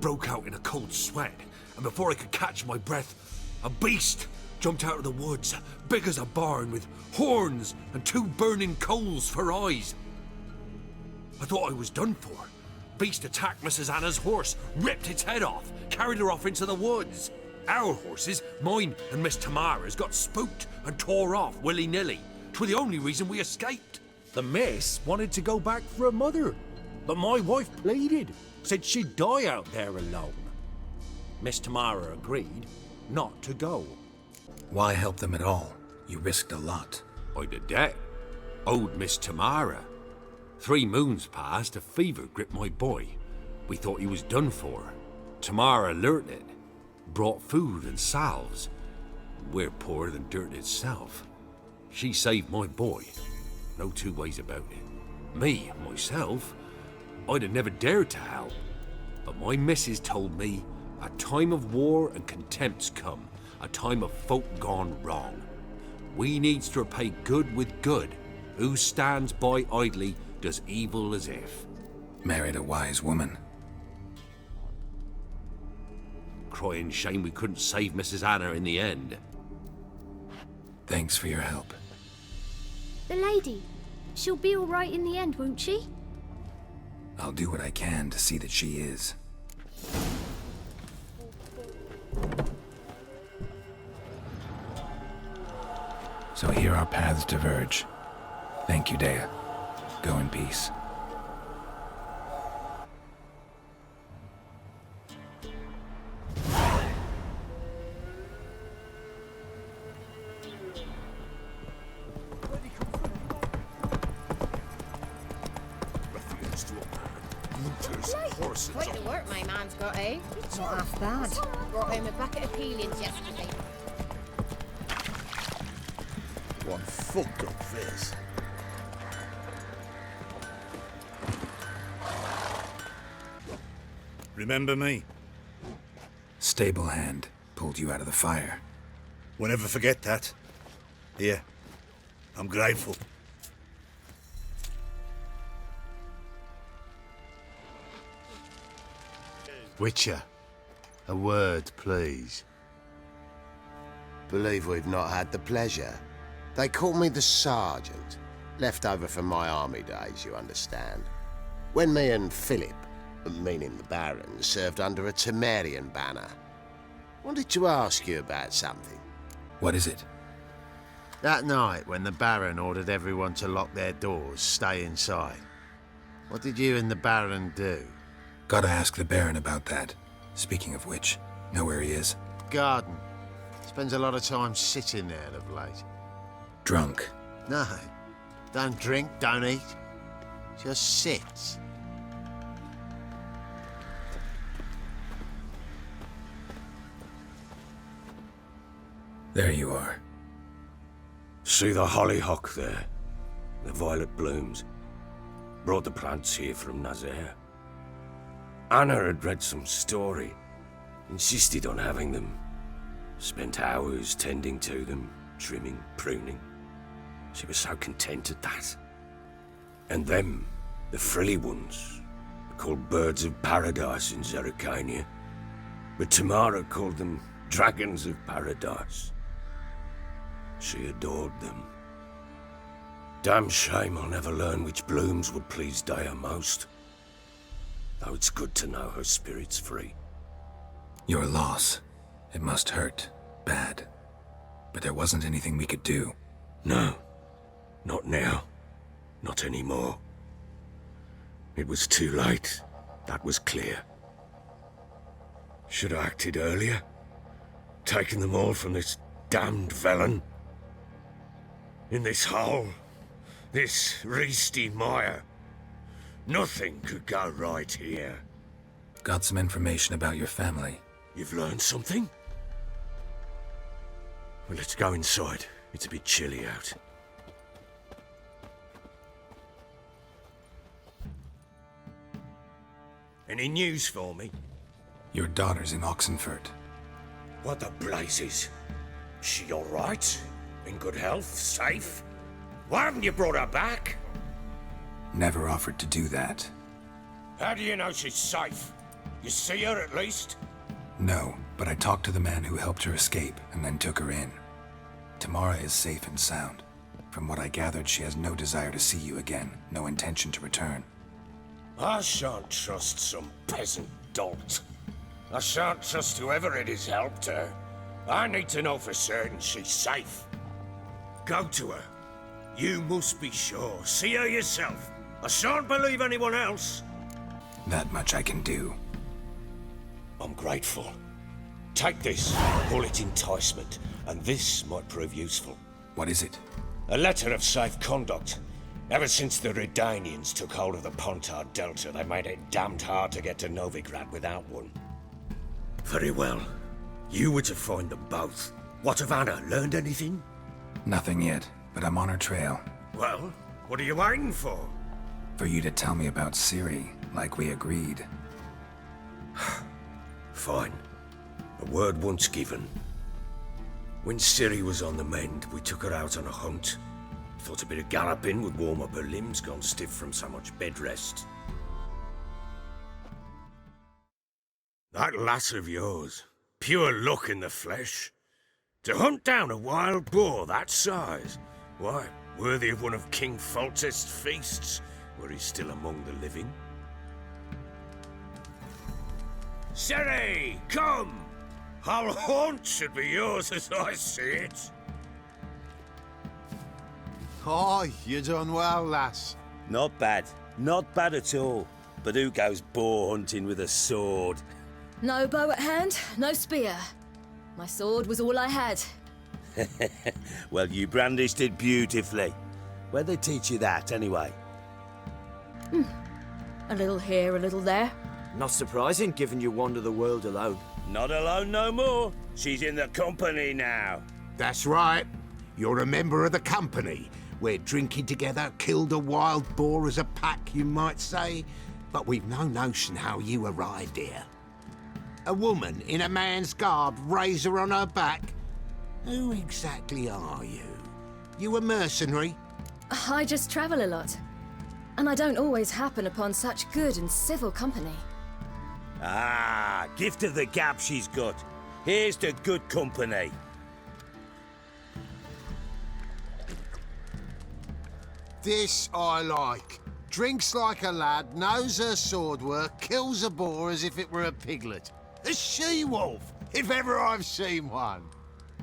Broke out in a cold sweat, and before I could catch my breath, a beast jumped out of the woods, big as a barn, with horns and 2 burning coals for eyes. I thought I was done for. Beast attacked Mrs. Anna's horse, ripped its head off, carried her off into the woods. Our horses, mine and Miss Tamara's, got spooked and tore off willy-nilly. 'Twere the only reason we escaped. The miss wanted to go back for her mother, but my wife pleaded, said she'd die out there alone. Miss Tamara agreed not to go. Why help them at all? You risked a lot. I'd a debt. Owed Miss Tamara. 3 moons passed, a fever gripped my boy. We thought he was done for. Tamara learnt it. Brought food and salves. We're poorer than dirt itself. She saved my boy. No 2 ways about it. Me, myself, I'd have never dared to help. But my missus told me a time of war and contempt's come. A time of folk gone wrong. We needs to repay good with good. Who stands by idly does evil as if. Married a wise woman. Crying shame we couldn't save Mrs. Anna in the end. Thanks for your help. The lady. She'll be all right in the end, won't she? I'll do what I can to see that she is. So here our paths diverge. Thank you, Dea. Go in peace. Quite the work my man's got, eh? Not half bad. Brought home a bucket of peelings yesterday. One fucked up face. Remember me? Stable hand pulled you out of the fire. We'll never forget that. Here, I'm grateful. Witcher, a word, please. Believe we've not had the pleasure. They call me the Sergeant. Left over from my army days, you understand. When me and Philip, meaning the Baron, served under a Temerian banner. Wanted to ask you about something. What is it? That night when the Baron ordered everyone to lock their doors, stay inside. What did you and the Baron do? Gotta ask the Baron about that. Speaking of which, know where he is? Garden. Spends a lot of time sitting there of late. Drunk. No. Don't drink, don't eat. Just sits. There you are. See the hollyhock there? The violet blooms. Brought the plants here from Nazaire. Anna had read some story. Insisted on having them. Spent hours tending to them, trimming, pruning. She was so content at that. And them, the frilly ones, are called birds of paradise in Zerrikania. But Tamara called them dragons of paradise. She adored them. Damn shame I'll never learn which blooms would please Dea most. Though it's good to know her spirit's free. Your loss. It must hurt. Bad. But there wasn't anything we could do. No. Not now. Not anymore. It was too late. That was clear. Should have acted earlier. Taken them all from this damned Velen. In this hole. This reesty mire. Nothing could go right here. Got some information about your family. You've learned something? Well, let's go inside. It's a bit chilly out. Any news for me? Your daughter's in Oxenfurt. What the blazes? She all right? In good health? Safe? Why haven't you brought her back? Never offered to do that. How do you know she's safe? You see her at least? No, but I talked to the man who helped her escape and then took her in. Tamara is safe and sound. From what I gathered, she has no desire to see you again, no intention to return. I shan't trust some peasant dolt. I shan't trust whoever it is helped her. I need to know for certain she's safe. Go to her. You must be sure. See her yourself. I shan't believe anyone else. That much I can do. I'm grateful. Take this, call it enticement, and this might prove useful. What is it? A letter of safe conduct. Ever since the Redanians took hold of the Pontar Delta, they made it damned hard to get to Novigrad without one. Very well. You were to find them both. What of Anna? Learned anything? Nothing yet, but I'm on her trail. Well, what are you waiting for? For you to tell me about Ciri, like we agreed. Fine. A word once given. When Ciri was on the mend, we took her out on a hunt. Thought a bit of galloping would warm up her limbs, gone stiff from so much bed rest. That lass of yours, pure luck in the flesh. To hunt down a wild boar that size, why, worthy of one of King Foltest's feasts, were he still among the living. Ciri, come! Whole haunt should be yours as I see it. Oh, you done well, lass. Not bad. Not bad at all. But who goes boar hunting with a sword? No bow at hand, no spear. My sword was all I had. Well, you brandished it beautifully. Where'd they teach you that, anyway? A little here, a little there. Not surprising, given you wander the world alone. Not alone no more. She's in the company now. That's right. You're a member of the company. We're drinking together, killed a wild boar as a pack, you might say. But we've no notion how you arrived here. A woman in a man's garb, razor on her back. Who exactly are you? You a mercenary? I just travel a lot. And I don't always happen upon such good and civil company. Ah, gift of the gab she's got. Here's to good company. This I like. Drinks like a lad, knows her sword work, kills a boar as if it were a piglet. A she-wolf, if ever I've seen one.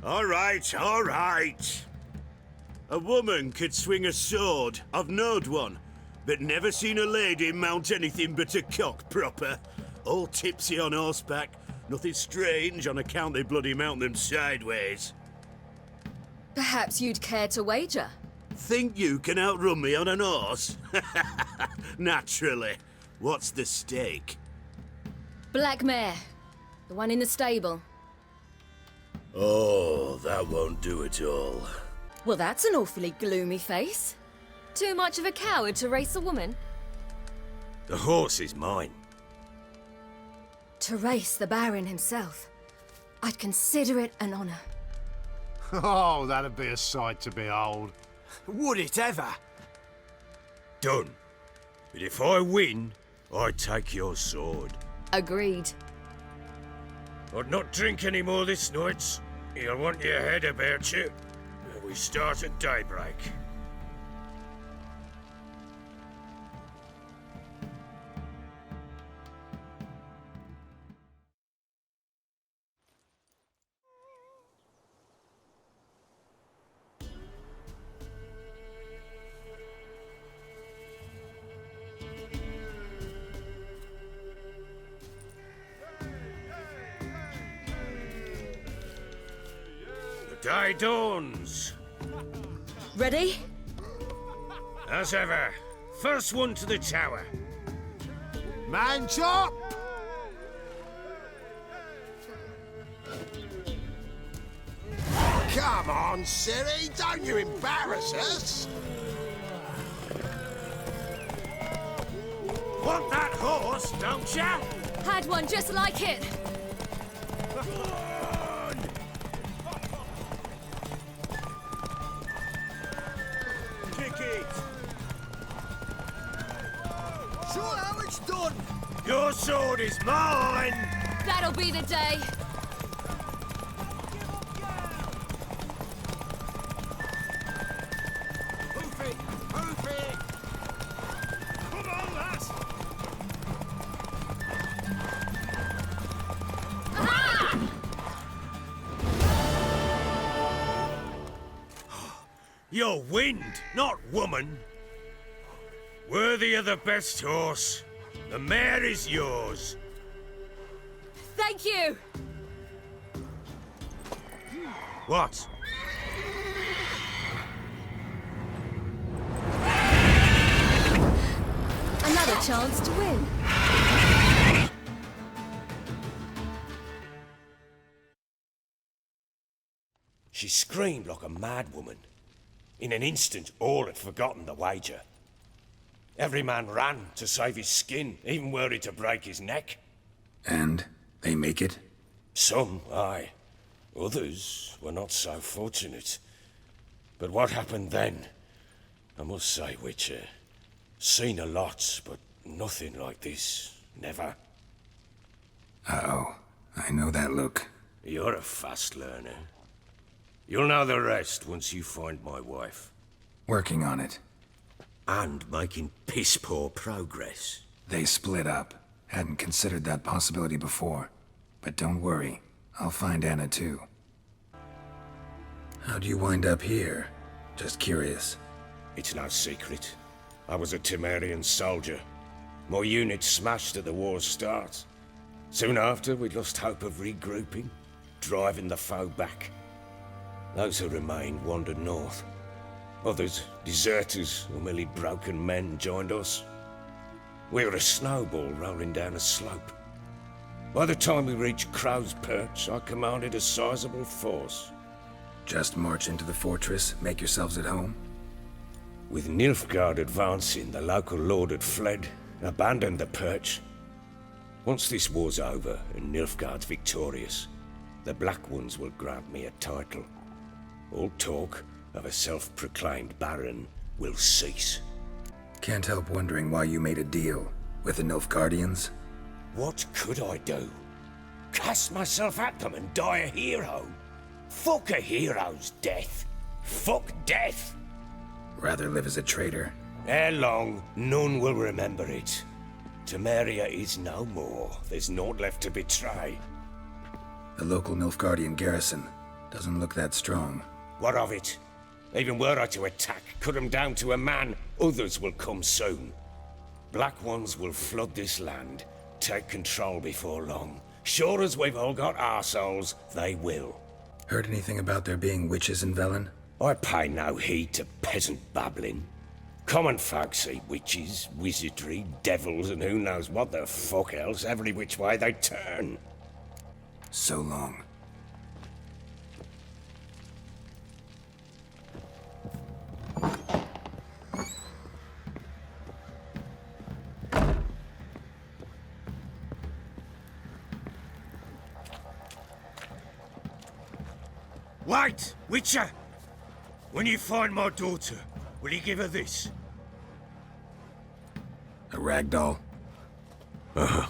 All right, all right. A woman could swing a sword. I've knowed one, but never seen a lady mount anything but a cock proper. All tipsy on horseback. Nothing strange on account they bloody mount them sideways. Perhaps you'd care to wager? Think you can outrun me on an horse? Naturally. What's the stake? Black mare. The one in the stable. Oh, that won't do at all. Well, that's an awfully gloomy face. Too much of a coward to race a woman? The horse is mine. To race the Baron himself. I'd consider it an honor. Oh, that'd be a sight to behold. Would it ever? Done. But if I win, I take your sword. Agreed. I'd not drink any more this night. You'll want your head about you. We start at daybreak. Day dawns. Ready? As ever. First one to the tower. Man chop! Come on, Ciri, don't you embarrass us! Want that horse, don't ya? Had one just like it. Sure how it's done. Your sword is mine! That'll be the day. Hoof it! Hoof it! Come on, lass! You're wind, not woman. Worthy of the best horse. The mare is yours. Thank you. What? Another chance to win. She screamed like a mad woman. In an instant, all had forgotten the wager. Every man ran to save his skin, even were he to break his neck. And they make it? Some, aye. Others were not so fortunate. But what happened then? I must say, Witcher, seen a lot, but nothing like this. Never. Uh-oh. I know that look. You're a fast learner. You'll know the rest once you find my wife. Working on it. And making piss-poor progress. They split up. Hadn't considered that possibility before. But don't worry. I'll find Anna too. How'd you wind up here? Just curious. It's no secret. I was a Temerian soldier. My unit smashed at the war's start. Soon after, we lost hope of regrouping, driving the foe back. Those who remained wandered north. Others, deserters or merely broken men, joined us. We were a snowball rolling down a slope. By the time we reached Crow's Perch, I commanded a sizable force. Just march into the fortress, make yourselves at home? With Nilfgaard advancing, the local lord had fled, abandoned the Perch. Once this war's over and Nilfgaard's victorious, the Black Ones will grant me a title. All talk of a self-proclaimed Baron will cease. Can't help wondering why you made a deal with the Nilfgaardians. What could I do? Cast myself at them and die a hero? Fuck a hero's death. Fuck death. Rather live as a traitor. Ere long, none will remember it. Temeria is no more. There's naught left to betray. The local Nilfgaardian garrison doesn't look that strong. What of it? Even were I to attack, cut them down to a man, others will come soon. Black ones will flood this land, take control before long. Sure as we've all got arseholes, they will. Heard anything about there being witches in Velen? I pay no heed to peasant babbling. Common folk see witches, wizardry, devils, and who knows what the fuck else every which way they turn. So long. Wait, Witcher! When you find my daughter, will you give her this? A rag doll? Uh-huh.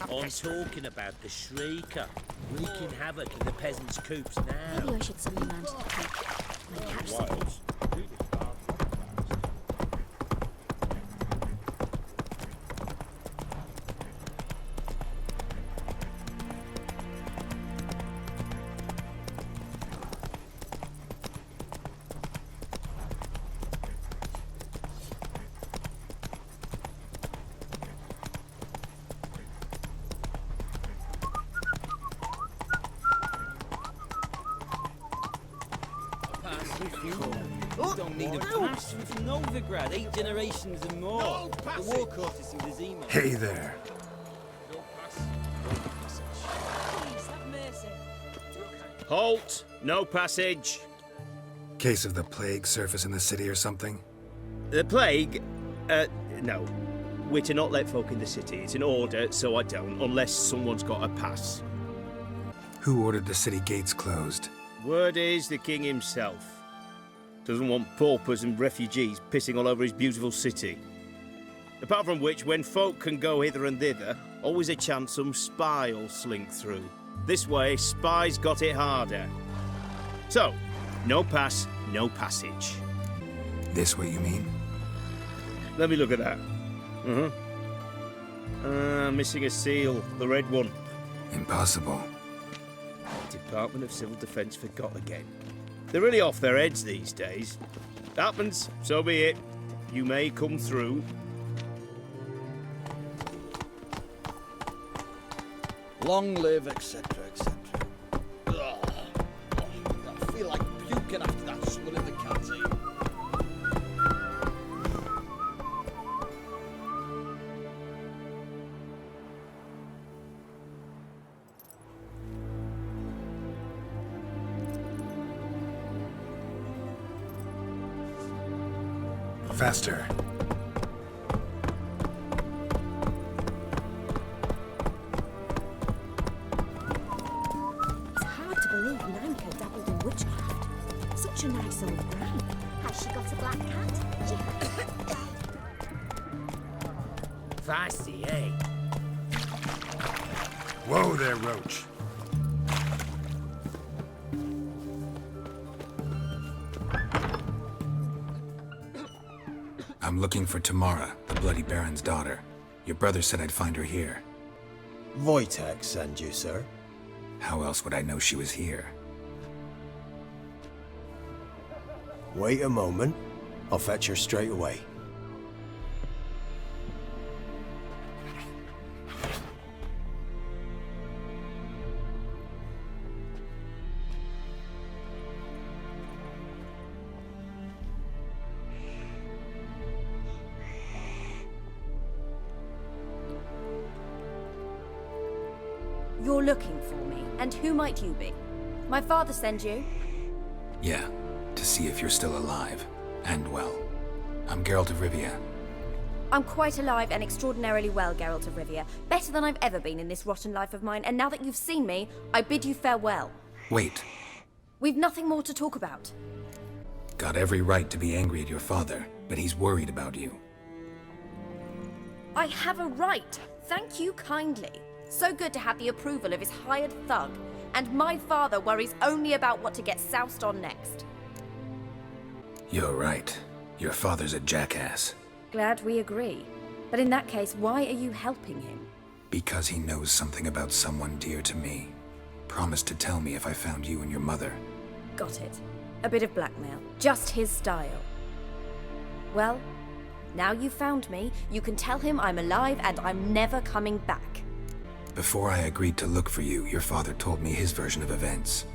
I'm talking about the Shrieker, wreaking havoc in the peasants' coops now. Maybe I should summon a man to the creek and catch something. Don't need a pass from Novigrad, 8 generations and more. The war courtesy with Zemo. Hey there. Halt! No passage. Case of the plague surface in the city or something? The plague? No. We're to not let folk in the city. It's an order, so I don't, unless someone's got a pass. Who ordered the city gates closed? Word is the king himself. Doesn't want paupers and refugees pissing all over his beautiful city. Apart from which, when folk can go hither and thither, always a chance some spy will slink through. This way, spies got it harder. So, no pass, no passage. This way, you mean? Let me look at that. Missing a seal, the red one. Impossible. Department of Civil Defence forgot again. They're really off their heads these days. Happens, so be it. You may come through. Long live, etc., etc. I feel like puking after that swill in the canteen. Faster. It's hard to believe Nanka dabbled in witchcraft. Such a nice old granny. Has she got a black cat? Feisty, eh? Whoa there, Roach. I'm looking for Tamara, the Bloody Baron's daughter. Your brother said I'd find her here. Wojtek send you, sir. How else would I know she was here? Wait a moment. I'll fetch her straight away. You're looking for me, and who might you be? My father sent you? Yeah, to see if you're still alive. And well. I'm Geralt of Rivia. I'm quite alive and extraordinarily well, Geralt of Rivia. Better than I've ever been in this rotten life of mine, and now that you've seen me, I bid you farewell. Wait. We've nothing more to talk about. Got every right to be angry at your father, but he's worried about you. I have a right. Thank you kindly. So good to have the approval of his hired thug. And my father worries only about what to get soused on next. You're right. Your father's a jackass. Glad we agree. But in that case, why are you helping him? Because he knows something about someone dear to me. Promised to tell me if I found you and your mother. Got it. A bit of blackmail. Just his style. Well, now you've found me, you can tell him I'm alive and I'm never coming back. Before I agreed to look for you, your father told me his version of events.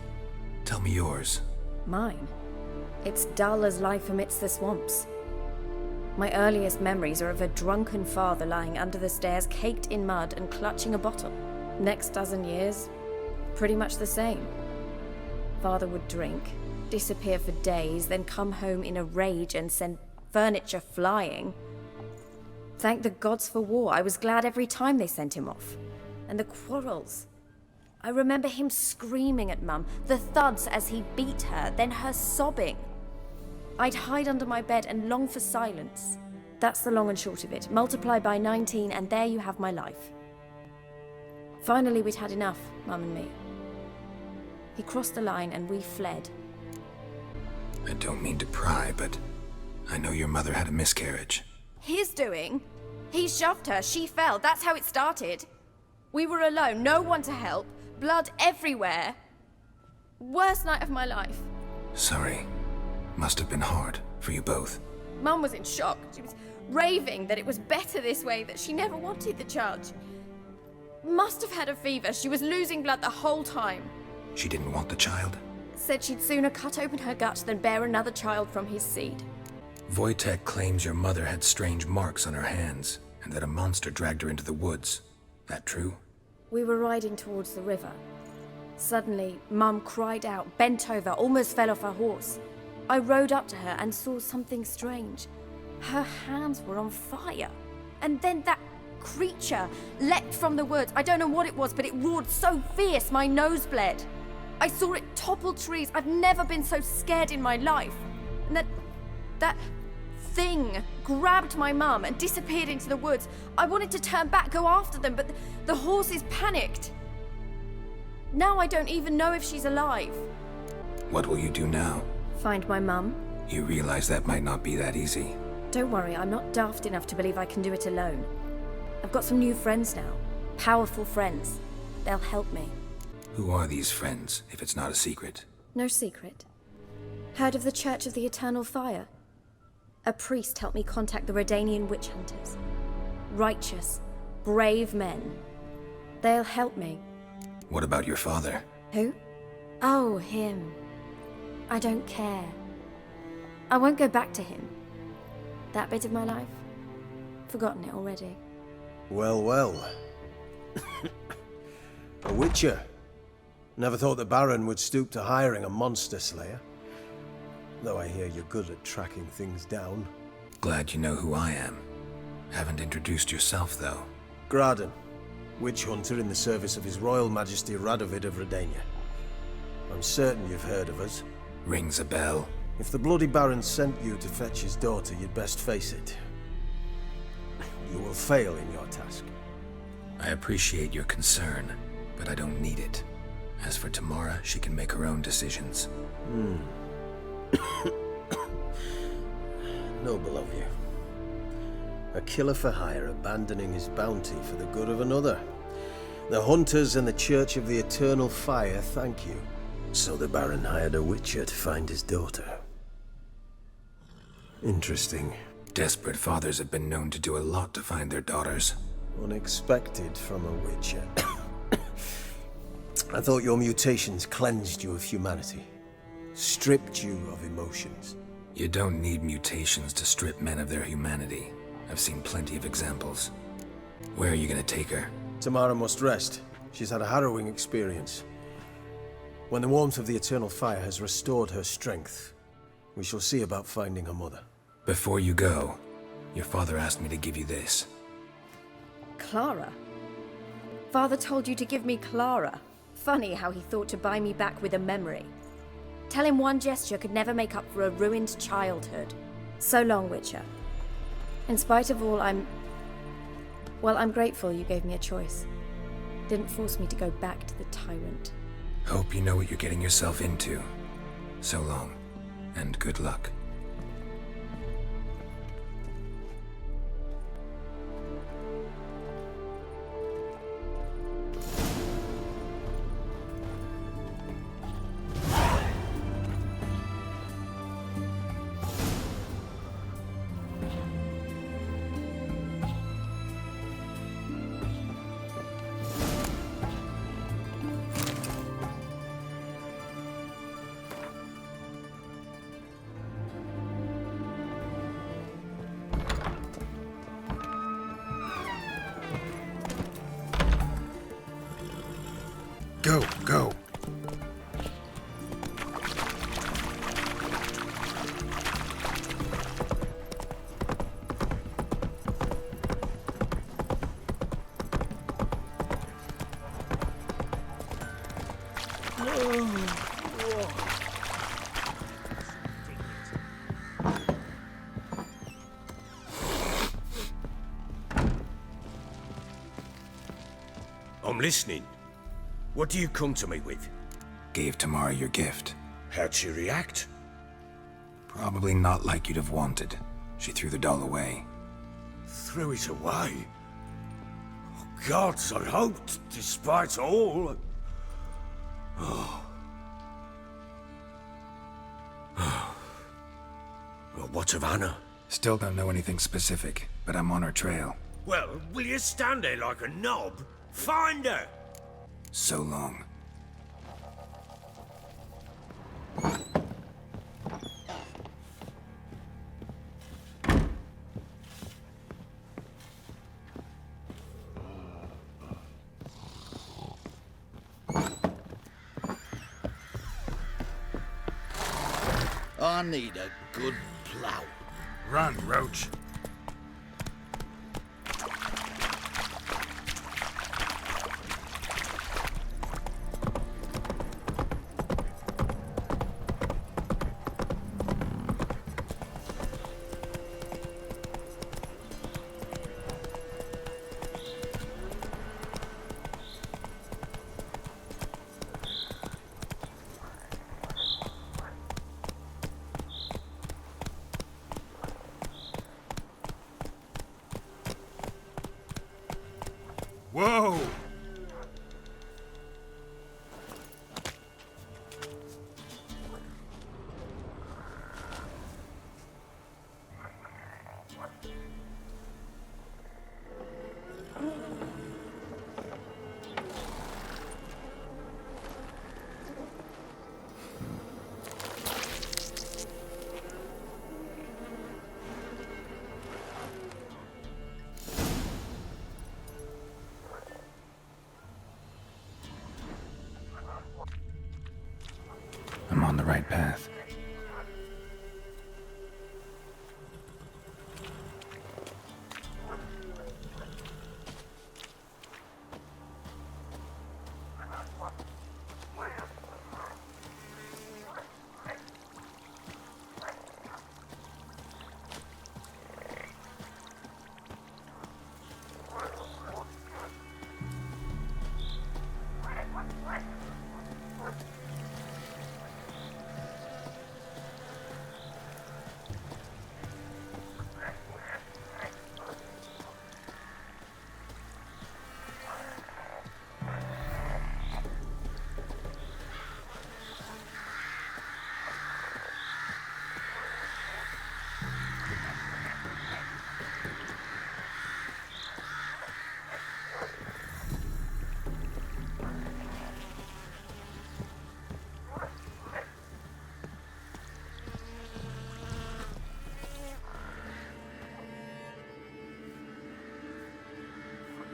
Tell me yours. Mine? It's dull as life amidst the swamps. My earliest memories are of a drunken father lying under the stairs, caked in mud and clutching a bottle. Next dozen years, pretty much the same. Father would drink, disappear for days, then come home in a rage and send furniture flying. Thank the gods for war. I was glad every time they sent him off. And the quarrels. I remember him screaming at Mum, the thuds as he beat her, then her sobbing. I'd hide under my bed and long for silence. That's the long and short of it. Multiply by 19 and there you have my life. Finally we'd had enough, Mum and me. He crossed the line and we fled. I don't mean to pry, but I know your mother had a miscarriage. His doing? He shoved her, she fell, that's how it started. We were alone, no one to help, blood everywhere. Worst night of my life. Sorry. Must have been hard for you both. Mum was in shock. She was raving that it was better this way, that she never wanted the child. Must have had a fever. She was losing blood the whole time. She didn't want the child? Said she'd sooner cut open her gut than bear another child from his seed. Wojtek claims your mother had strange marks on her hands, and that a monster dragged her into the woods. That true? We were riding towards the river. Suddenly, Mum cried out, bent over, almost fell off her horse. I rode up to her and saw something strange. Her hands were on fire. And then that creature leapt from the woods. I don't know what it was, but it roared so fierce my nose bled. I saw it topple trees. I've never been so scared in my life. And that thing grabbed my mum and disappeared into the woods. I wanted to turn back, go after them, but the horses panicked. Now I don't even know if she's alive. What will you do now? Find my mum. You realize that might not be that easy. Don't worry, I'm not daft enough to believe I can do it alone. I've got some new friends now. Powerful friends. They'll help me. Who are these friends, if it's not a secret? No secret. Heard of the Church of the Eternal Fire? A priest helped me contact the Redanian witch hunters. Righteous, brave men. They'll help me. What about your father? Who? Oh, him. I don't care. I won't go back to him. That bit of my life? Forgotten it already. Well, well. A witcher. Never thought the Baron would stoop to hiring a monster slayer. Though I hear you're good at tracking things down. Glad you know who I am. Haven't introduced yourself, though. Graden, witch hunter in the service of His Royal Majesty Radovid of Redania. I'm certain you've heard of us. Rings a bell. If the Bloody Baron sent you to fetch his daughter, you'd best face it. You will fail in your task. I appreciate your concern, but I don't need it. As for Tamara, she can make her own decisions. Noble of you. A killer for hire abandoning his bounty for the good of another. The hunters and the Church of the Eternal Fire thank you. So the Baron hired a witcher to find his daughter. Interesting. Desperate fathers have been known to do a lot to find their daughters. Unexpected from a witcher. I thought your mutations cleansed you of humanity. Stripped you of emotions. You don't need mutations to strip men of their humanity. I've seen plenty of examples. Where are you gonna take her? Tamara must rest. She's had a harrowing experience. When the warmth of the Eternal Fire has restored her strength, we shall see about finding her mother. Before you go, your father asked me to give you this. Clara? Father told you to give me Clara. Funny how he thought to buy me back with a memory. Tell him one gesture could never make up for a ruined childhood. So long, Witcher. In spite of all, I'm grateful you gave me a choice. Didn't force me to go back to the tyrant. Hope you know what you're getting yourself into. So long, and good luck. Go, go. I'm listening. What do you come to me with? Gave Tamara your gift. How'd she react? Probably not like you'd have wanted. She threw the doll away. Threw it away? Oh, gods, I hoped, despite all... Oh. Well, what of Anna? Still don't know anything specific, but I'm on her trail. Well, will you stand there like a knob? Find her! So long. I need a good plow. Run, Roach. Whoa! I'm on the right path.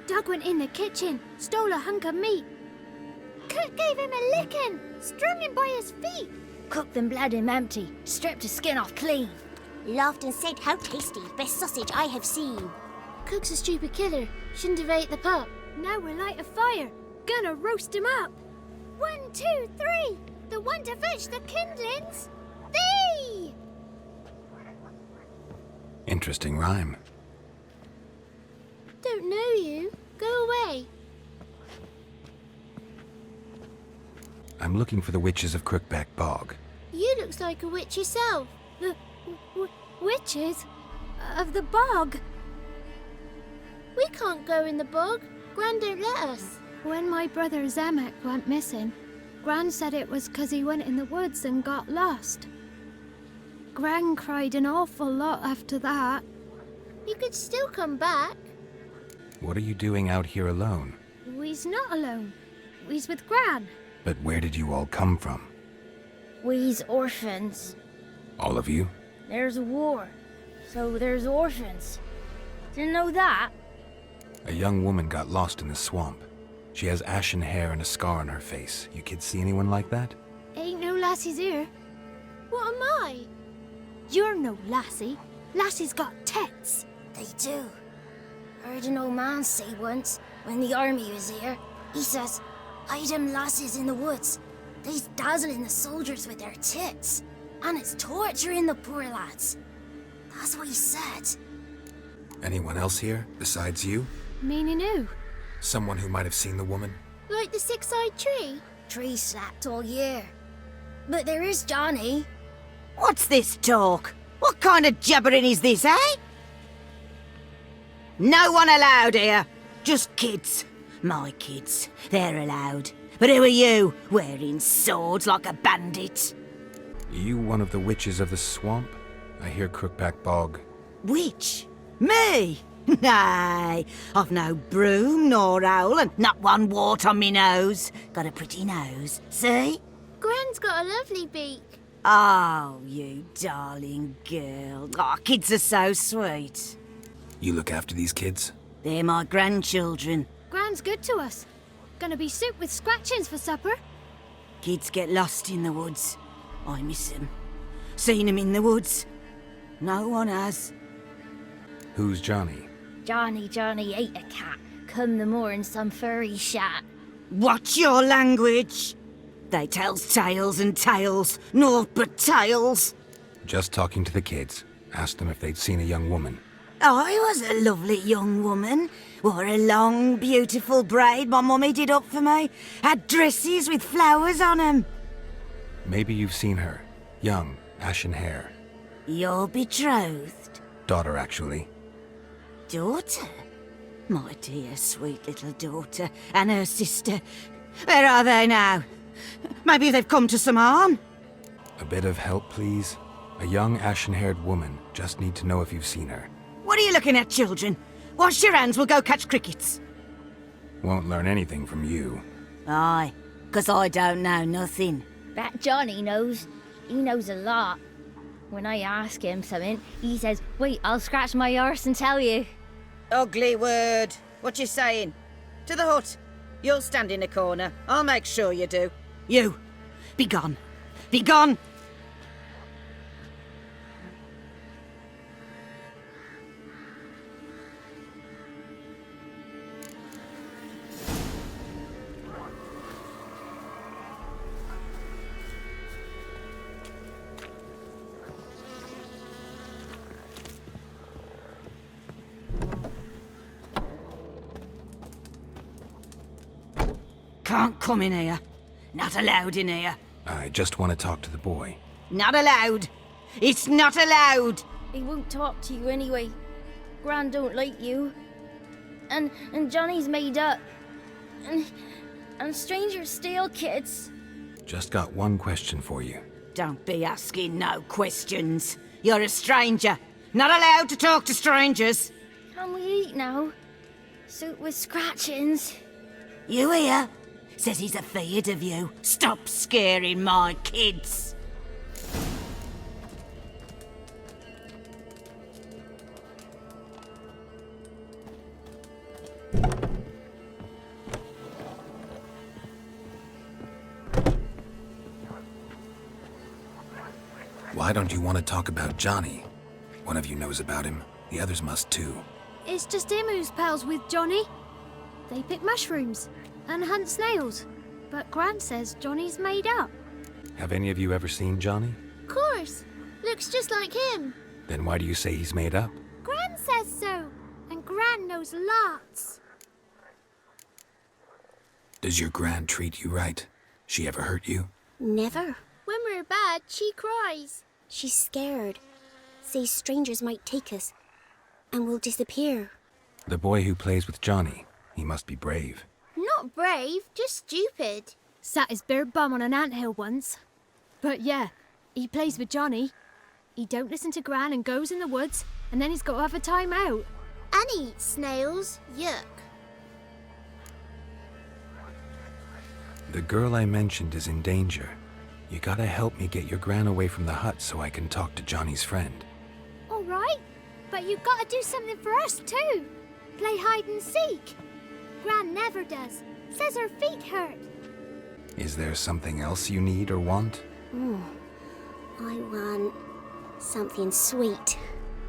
Doug went in the kitchen, stole a hunk of meat. Cook gave him a licking, strung him by his feet. Cooked and bled him empty, stripped his skin off clean. Laughed and said, "How tasty, best sausage I have seen." Cook's a stupid killer, shouldn't have ate the pup. Now we'll light a fire, gonna roast him up. 1, 2, 3, The one to fetch the kindlings? Thee! Interesting rhyme. Don't know you. Go away. I'm looking for the witches of Crookback Bog. You looks like a witch yourself. The witches of the bog. We can't go in the bog. Gran don't let us. When my brother Zemek went missing, Gran said it was 'cause he went in the woods and got lost. Gran cried an awful lot after that. You could still come back. What are you doing out here alone? We's not alone. We's with Gran. But where did you all come from? We's orphans. All of you? There's a war, so there's orphans. Didn't know that? A young woman got lost in the swamp. She has ashen hair and a scar on her face. You kids see anyone like that? Ain't no lassies here. What am I? You're no lassie. Lassie's got tits. They do. Heard an old man say once, when the army was here, he says, "Hide them lasses in the woods. They's dazzling the soldiers with their tits, and it's torturing the poor lads." That's what he said. Anyone else here, besides you? Meaning who? Someone who might have seen the woman? Like the six-eyed tree? Tree slapped all year. But there is Johnny. What's this talk? What kind of jabbering is this, eh? No one allowed here. Just kids. My kids. They're allowed. But who are you, wearing swords like a bandit? You one of the witches of the swamp? I hear Crookback Bog. Witch? Me? Nay, I've no broom nor owl and not one wart on me nose. Got a pretty nose, see? Gran's got a lovely beak. Oh, you darling girl. Oh, kids are so sweet. You look after these kids? They're my grandchildren. Gran's good to us. Gonna be soup with scratchings for supper. Kids get lost in the woods. I miss them. Seen them in the woods. No one has. Who's Johnny? Johnny ate a cat. Come the moor in some furry shat. Watch your language. They tells tales and tales, naught but tales. Just talking to the kids. Asked them if they'd seen a young woman. I was a lovely young woman. Wore a long, beautiful braid my mummy did up for me. Had dresses with flowers on 'em. Maybe you've seen her. Young, ashen hair. You're betrothed? Daughter, actually. Daughter? My dear, sweet little daughter. And her sister. Where are they now? Maybe they've come to some harm? A bit of help, please? A young, ashen-haired woman. Just need to know if you've seen her. What are you looking at, children? Wash your hands, we'll go catch crickets. Won't learn anything from you. Aye, 'cause I don't know nothing. That Johnny knows. He knows a lot. When I ask him something, he says, "Wait, I'll scratch my arse and tell you." Ugly word. What you saying? To the hut. You'll stand in a corner. I'll make sure you do. You, be gone. Be gone! Can't come in here. Not allowed in here. I just want to talk to the boy. Not allowed. It's not allowed. He won't talk to you anyway. Gran don't like you. And Johnny's made up. And strangers steal kids. Just got one question for you. Don't be asking no questions. You're a stranger. Not allowed to talk to strangers. Can we eat now? Soup with scratchings. You hear? Says he's afeard of you. Stop scaring my kids. Why don't you want to talk about Johnny? One of you knows about him. The others must too. It's just him who's pals with Johnny. They pick mushrooms and hunt snails. But Gran says Johnny's made up. Have any of you ever seen Johnny? Of course. Looks just like him. Then why do you say he's made up? Gran says so, and Gran knows lots. Does your Gran treat you right? She ever hurt you? Never. When we're bad, she cries. She's scared. Says strangers might take us, and we'll disappear. The boy who plays with Johnny, he must be brave. Not brave, just stupid. Sat his bare bum on an anthill once. But yeah, he plays with Johnny. He don't listen to Gran and goes in the woods, and then he's got to have a time out. And he eats snails. Yuck. The girl I mentioned is in danger. You gotta help me get your Gran away from the hut so I can talk to Johnny's friend. All right, but you got to do something for us too. Play hide and seek. Gran never does. Says her feet hurt. Is there something else you need or want? I want something sweet.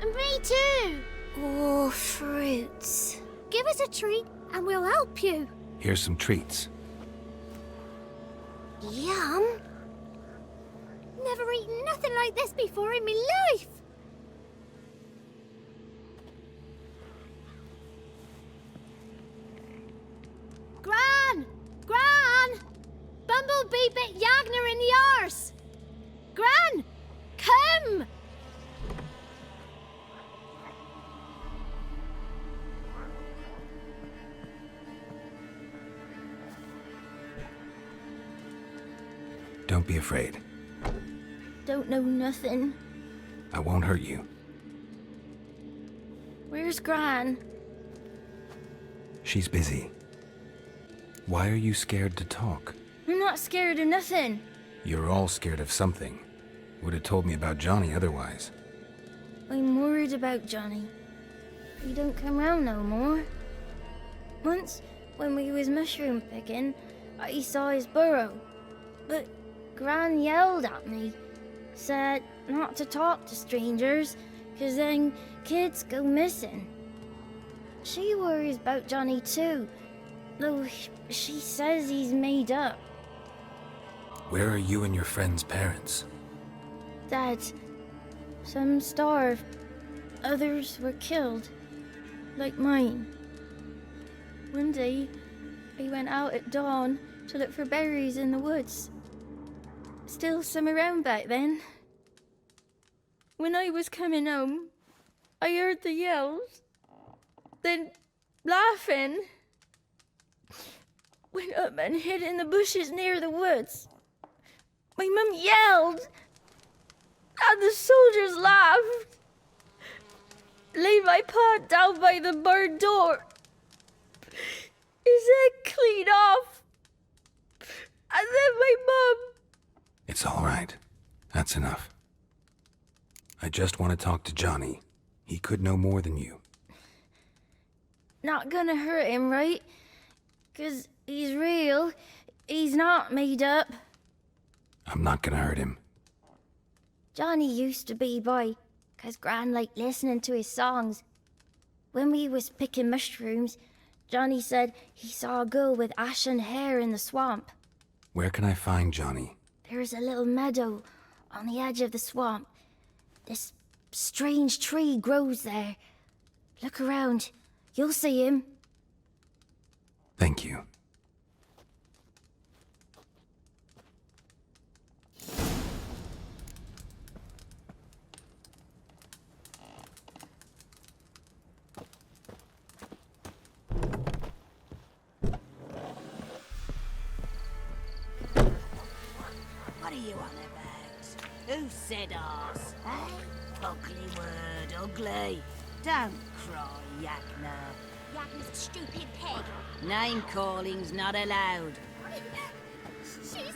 And me too. Oh, fruits. Give us a treat and we'll help you. Here's some treats. Yum. Never eaten nothing like this before in my life. Gran! Gran! Bumblebee bit Yagner in the arse! Gran! Come! Don't be afraid. Don't know nothing. I won't hurt you. Where's Gran? She's busy. Why are you scared to talk? I'm not scared of nothing. You're all scared of something. Would have told me about Johnny otherwise. I'm worried about Johnny. He don't come round no more. Once, when we was mushroom picking, I saw his burrow. But Gran yelled at me. Said not to talk to strangers, 'cause then kids go missing. She worries about Johnny too, though she says he's made up. Where are you and your friend's parents? Dad, some starved, others were killed, like mine. One day, I went out at dawn to look for berries in the woods. Still some around back then. When I was coming home, I heard the yells, then laughing. Went up and hid in the bushes near the woods. My mum yelled, and the soldiers laughed. Laid my pa down by the barn door. His head clean off. And then my mum... It's all right. That's enough. I just want to talk to Johnny. He could know more than you. Not gonna hurt him, right? 'Cause he's real. He's not made up. I'm not gonna hurt him. Johnny used to be boy, 'cause Gran liked listening to his songs. When we was picking mushrooms, Johnny said he saw a girl with ashen hair in the swamp. Where can I find Johnny? There's a little meadow on the edge of the swamp. This strange tree grows there. Look around. You'll see him. Thank you. What are you on about? Who said arse? Eh? Ugly word, ugly. Don't cry, Yagner. Yagner's a stupid pig. Name calling's not allowed. She says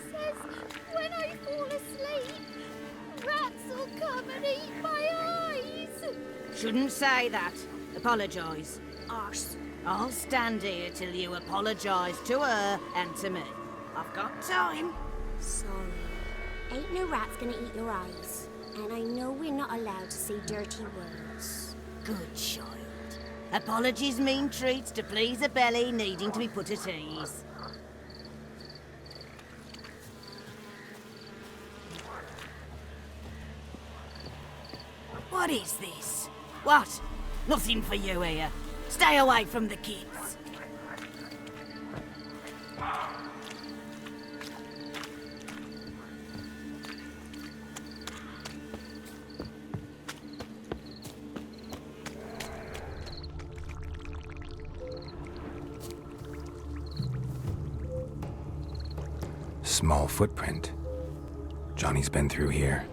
when I fall asleep, rats will come and eat my eyes. Shouldn't say that. Apologise. Arse. I'll stand here till you apologise to her and to me. I've got time. Sorry. Ain't no rat's gonna eat your eyes. And I know we're not allowed to say dirty words. Good child. Apologies mean treats to please a belly needing to be put at ease. What is this? What? Nothing for you here. Stay away from the kids. Small footprint. Johnny's been through here.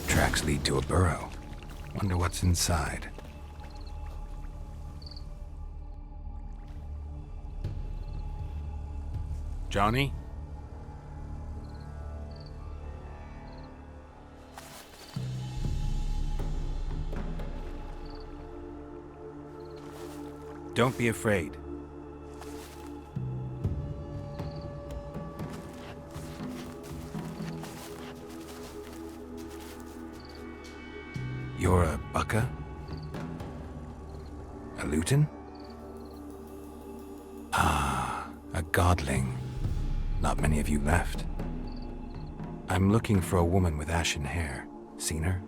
Tracks lead to a burrow. Wonder what's inside. Johnny? Don't be afraid. You're a bucka? A lutin? Ah, a godling. Not many of you left. I'm looking for a woman with ashen hair. Seen her?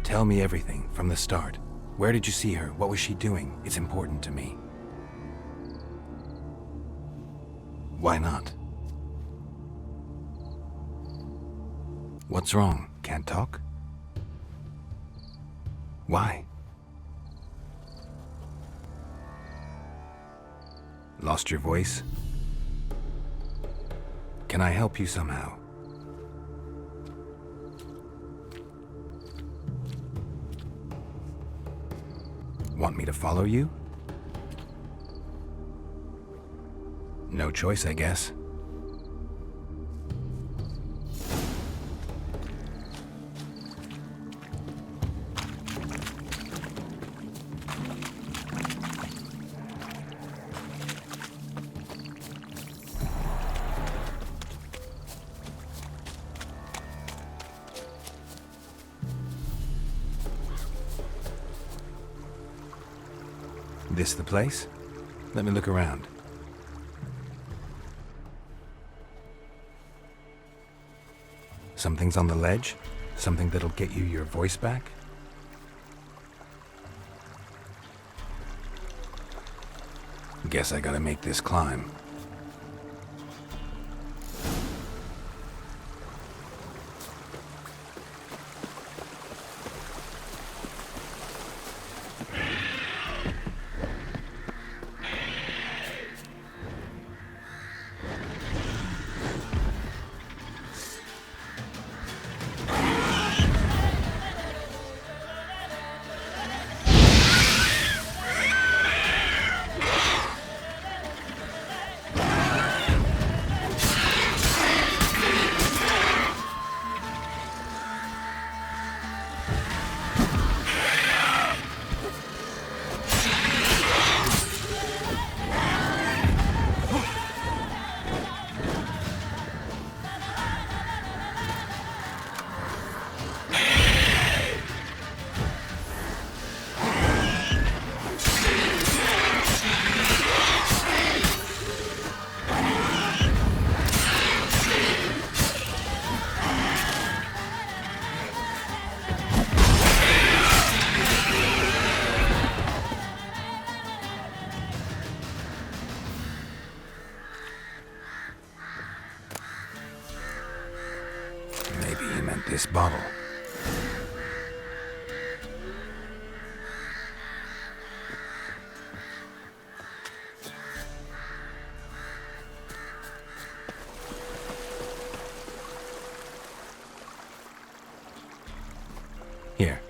Tell me everything from the start. Where did you see her? What was she doing? It's important to me. Why not? What's wrong? Can't talk? Why? Lost your voice? Can I help you somehow? Want me to follow you? No choice, I guess. This the place? Let me look around. Something's on the ledge? Something that'll get you your voice back? Guess I gotta make this climb. This bottle. Here.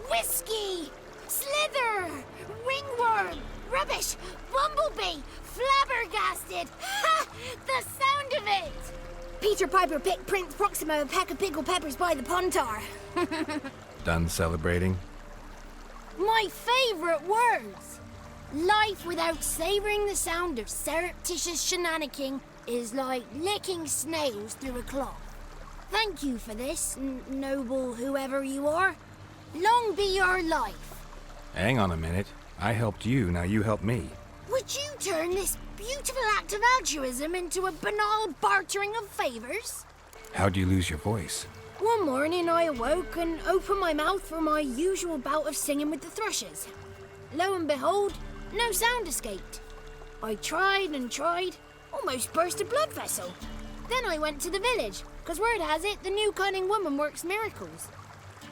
Whiskey! Slither! Peter Piper picked Prince Proximo a pack of pickled peppers by the pontar. Done celebrating? My favourite words! Life without savouring the sound of surreptitious shenanigans is like licking snails through a cloth. Thank you for this, noble whoever you are. Long be your life. Hang on a minute. I helped you, now you help me. Would you turn this beautiful act of altruism into a banal bartering of favours? How'd you lose your voice? One morning I awoke and opened my mouth for my usual bout of singing with the thrushes. Lo and behold, no sound escaped. I tried and tried, almost burst a blood vessel. Then I went to the village, because word has it the new cunning woman works miracles.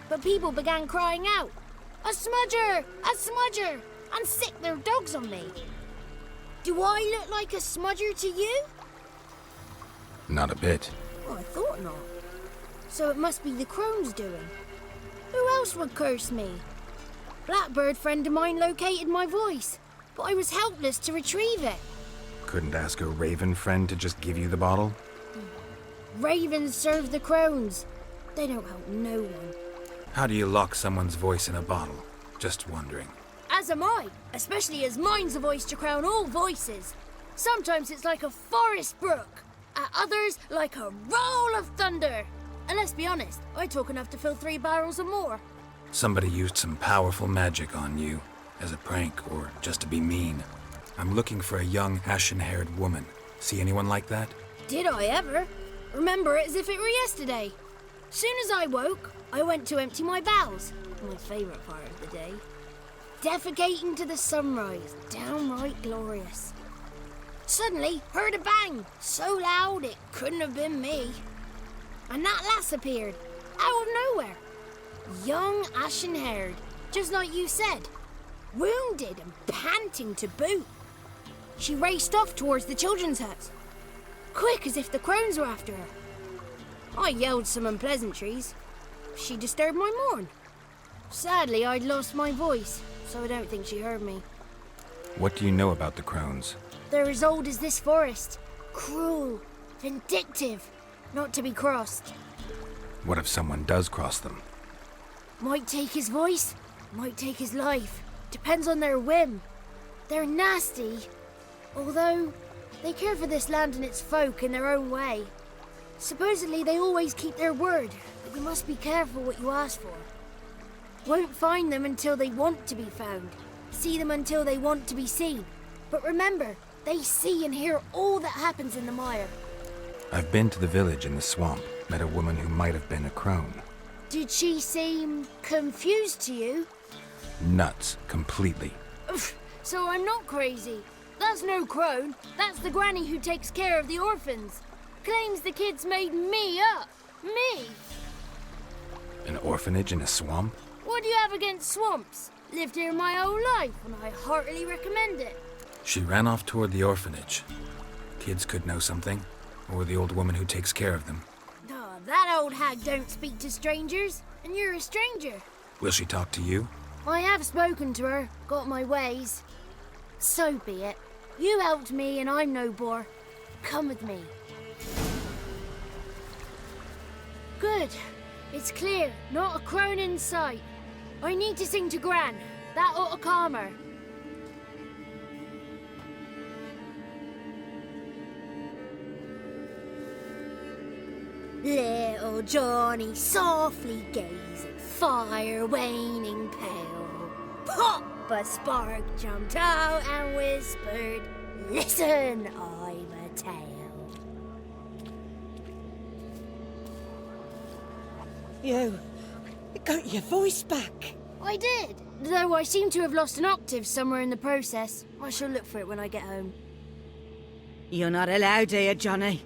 But people began crying out, "A smudger! A smudger!" and sick their dogs on me. Do I look like a smudger to you? Not a bit. Oh, I thought not. So it must be the crone's doing. Who else would curse me? Blackbird friend of mine located my voice, but I was helpless to retrieve it. Couldn't ask a raven friend to just give you the bottle? Ravens serve the crones. They don't help no one. How do you lock someone's voice in a bottle? Just wondering. As am I, especially as mine's a voice to crown all voices. Sometimes it's like a forest brook, at others like a roll of thunder. And let's be honest, I talk enough to fill 3 barrels or more. Somebody used some powerful magic on you, as a prank or just to be mean. I'm looking for a young, ashen-haired woman. See anyone like that? Did I ever? Remember it as if it were yesterday. Soon as I woke, I went to empty my bowels. My favourite part of the day. Defecating to the sunrise, downright glorious. Suddenly, heard a bang, so loud it couldn't have been me. And that lass appeared, out of nowhere. Young, ashen-haired, just like you said. Wounded and panting to boot. She raced off towards the children's huts, quick as if the crones were after her. I yelled some unpleasantries. She disturbed my morn. Sadly, I'd lost my voice, so I don't think she heard me. What do you know about the crones? They're as old as this forest. Cruel, vindictive, not to be crossed. What if someone does cross them? Might take his voice, might take his life. Depends on their whim. They're nasty, although they care for this land and its folk in their own way. Supposedly they always keep their word, but you must be careful what you ask for. Won't find them until they want to be found. See them until they want to be seen. But remember, they see and hear all that happens in the mire. I've been to the village in the swamp, met a woman who might have been a crone. Did she seem confused to you? Nuts, completely. So I'm not crazy. That's no crone. That's the granny who takes care of the orphans. Claims the kids made me up. Me! An orphanage in a swamp? What do you have against swamps? Lived here my whole life, and I heartily recommend it. She ran off toward the orphanage. Kids could know something, or the old woman who takes care of them. Oh, that old hag don't speak to strangers, and you're a stranger. Will she talk to you? I have spoken to her, got my ways. So be it. You helped me, and I'm no bore. Come with me. Good. It's clear, not a crone in sight. I need to sing to Gran. That ought to calm her. Little Johnny softly gazing, fire waning pale. Pop! A spark jumped out and whispered, "Listen, I'm a tale." You got your voice back. I did, though I seem to have lost an octave somewhere in the process. I shall look for it when I get home. You're not allowed here, Johnny.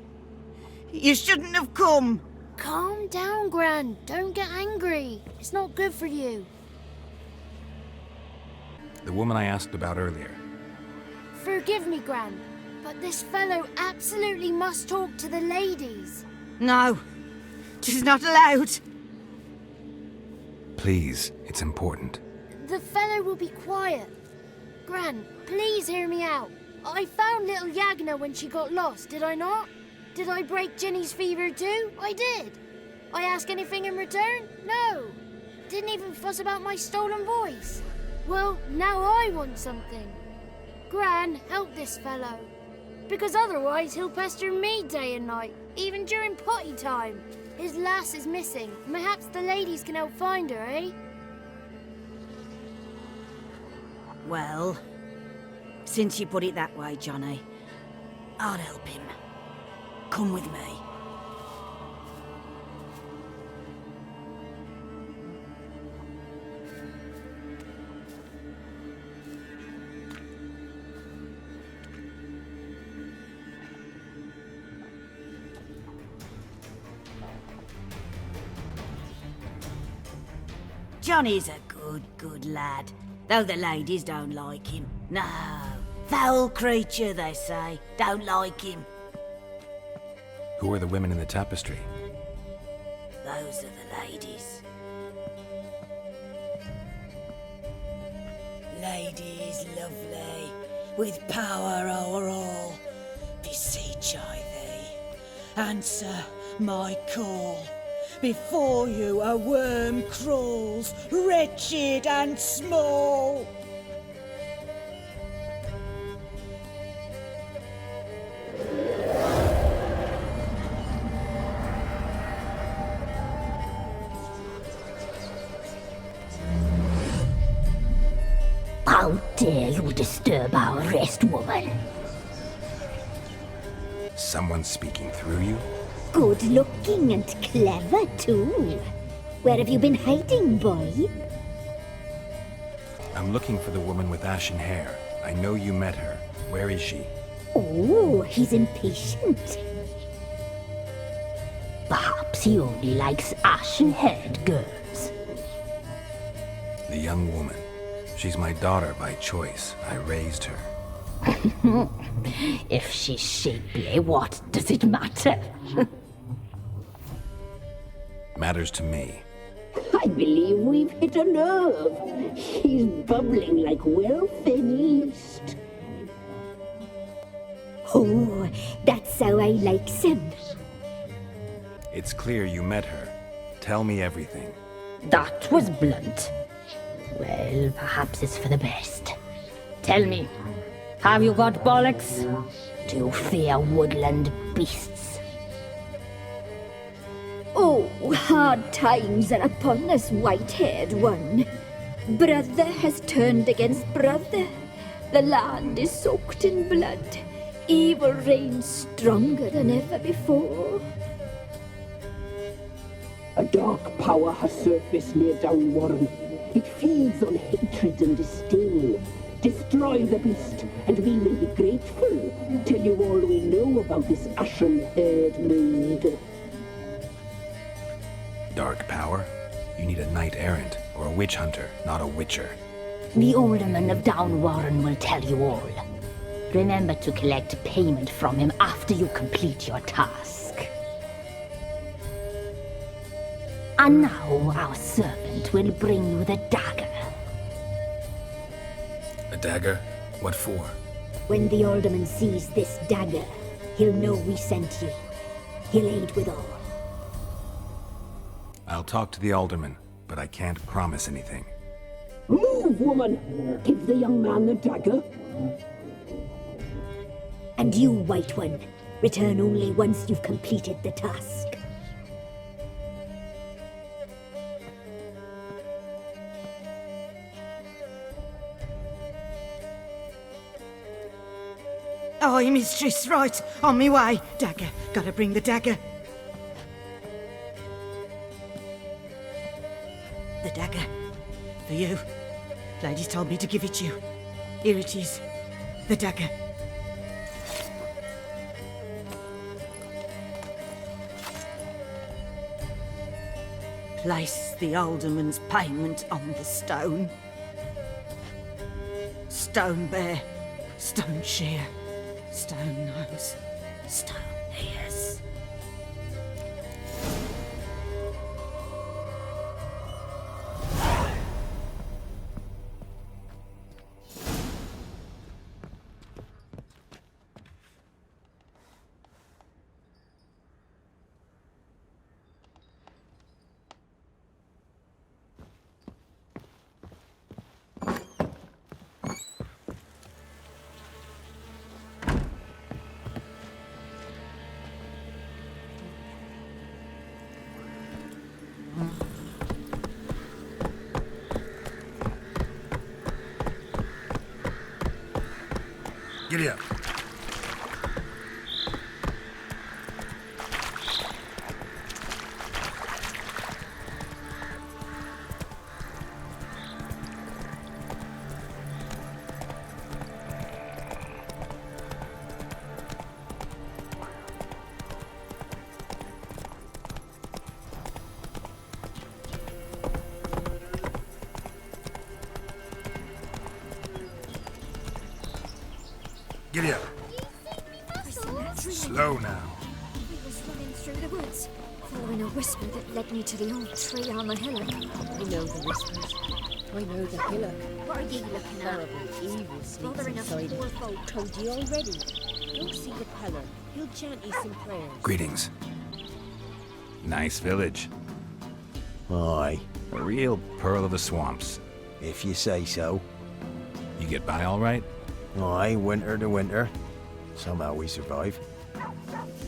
You shouldn't have come. Calm down, Gran. Don't get angry. It's not good for you. The woman I asked about earlier. Forgive me, Gran, but this fellow absolutely must talk to the ladies. No, she's not allowed. Please, it's important. The fellow will be quiet. Gran, please hear me out. I found little Yagna when she got lost, did I not? Did I break Ginny's fever too? I did. I ask anything in return? No. Didn't even fuss about my stolen voice. Well, now I want something. Gran, help this fellow. Because otherwise he'll pester me day and night, even during potty time. His lass is missing. Perhaps the ladies can help find her, eh? Well, since you put it that way, Johnny, I'll help him. Come with me. Johnny's a good lad, though the ladies don't like him. No, foul creature, they say. Don't like him. Who are the women in the tapestry? Those are the ladies. Ladies lovely, with power o'er all, beseech I thee, answer my call. Before you a worm crawls, wretched and small. How dare you disturb our rest, woman? Someone speaking through you? Good looking and clever, too. Where have you been hiding, boy? I'm looking for the woman with ashen hair. I know you met her. Where is she? Oh, he's impatient. Perhaps he only likes ashen-haired girls. The young woman. She's my daughter by choice. I raised her. If she's shapely, what does it matter? Matters to me. I believe we've hit a nerve. He's bubbling like well-fed yeast. Oh, that's how I likes him. It's clear you met her. Tell me everything. That was blunt. Well, perhaps it's for the best. Tell me, have you got bollocks? Do you fear woodland beasts? Oh, hard times are upon us, white-haired one. Brother has turned against brother. The land is soaked in blood. Evil reigns stronger than ever before. A dark power has surfaced near Downwarren. It feeds on hatred and disdain. Destroy the beast, and we will be grateful. Tell you all we know about this ashen-haired maid. Dark power? You need a knight-errant or a witch hunter, not a witcher. The alderman of Downwarren will tell you all. Remember to collect payment from him after you complete your task. And now our servant will bring you the dagger. A dagger? What for? When the alderman sees this dagger, he'll know we sent you. He'll aid with all. I'll talk to the alderman, but I can't promise anything. Move, woman! Give the young man the dagger. And you, White One, return only once you've completed the task. Aye, mistress, right. On me way. Dagger. Gotta bring the dagger. The dagger. For you. Ladies told me to give it you. Here it is. The dagger. Place the alderman's payment on the stone. Stone bear, stone shear, stone nose, stone ears. Giddy up. Giddy up. Slow now. I was running through the woods, following a whisper that led me to the old tree on the hillock. I know the whispers. I know the hillock. What are you looking at? Horrible, evil sneaks Bothering us inside poor it. folk. Told you already. Go see the Peller. He'll chant you some prayers. Greetings. Nice village. Aye. A real pearl of the swamps. If you say so. You get by all right? Aye, winter to winter. Somehow we survive.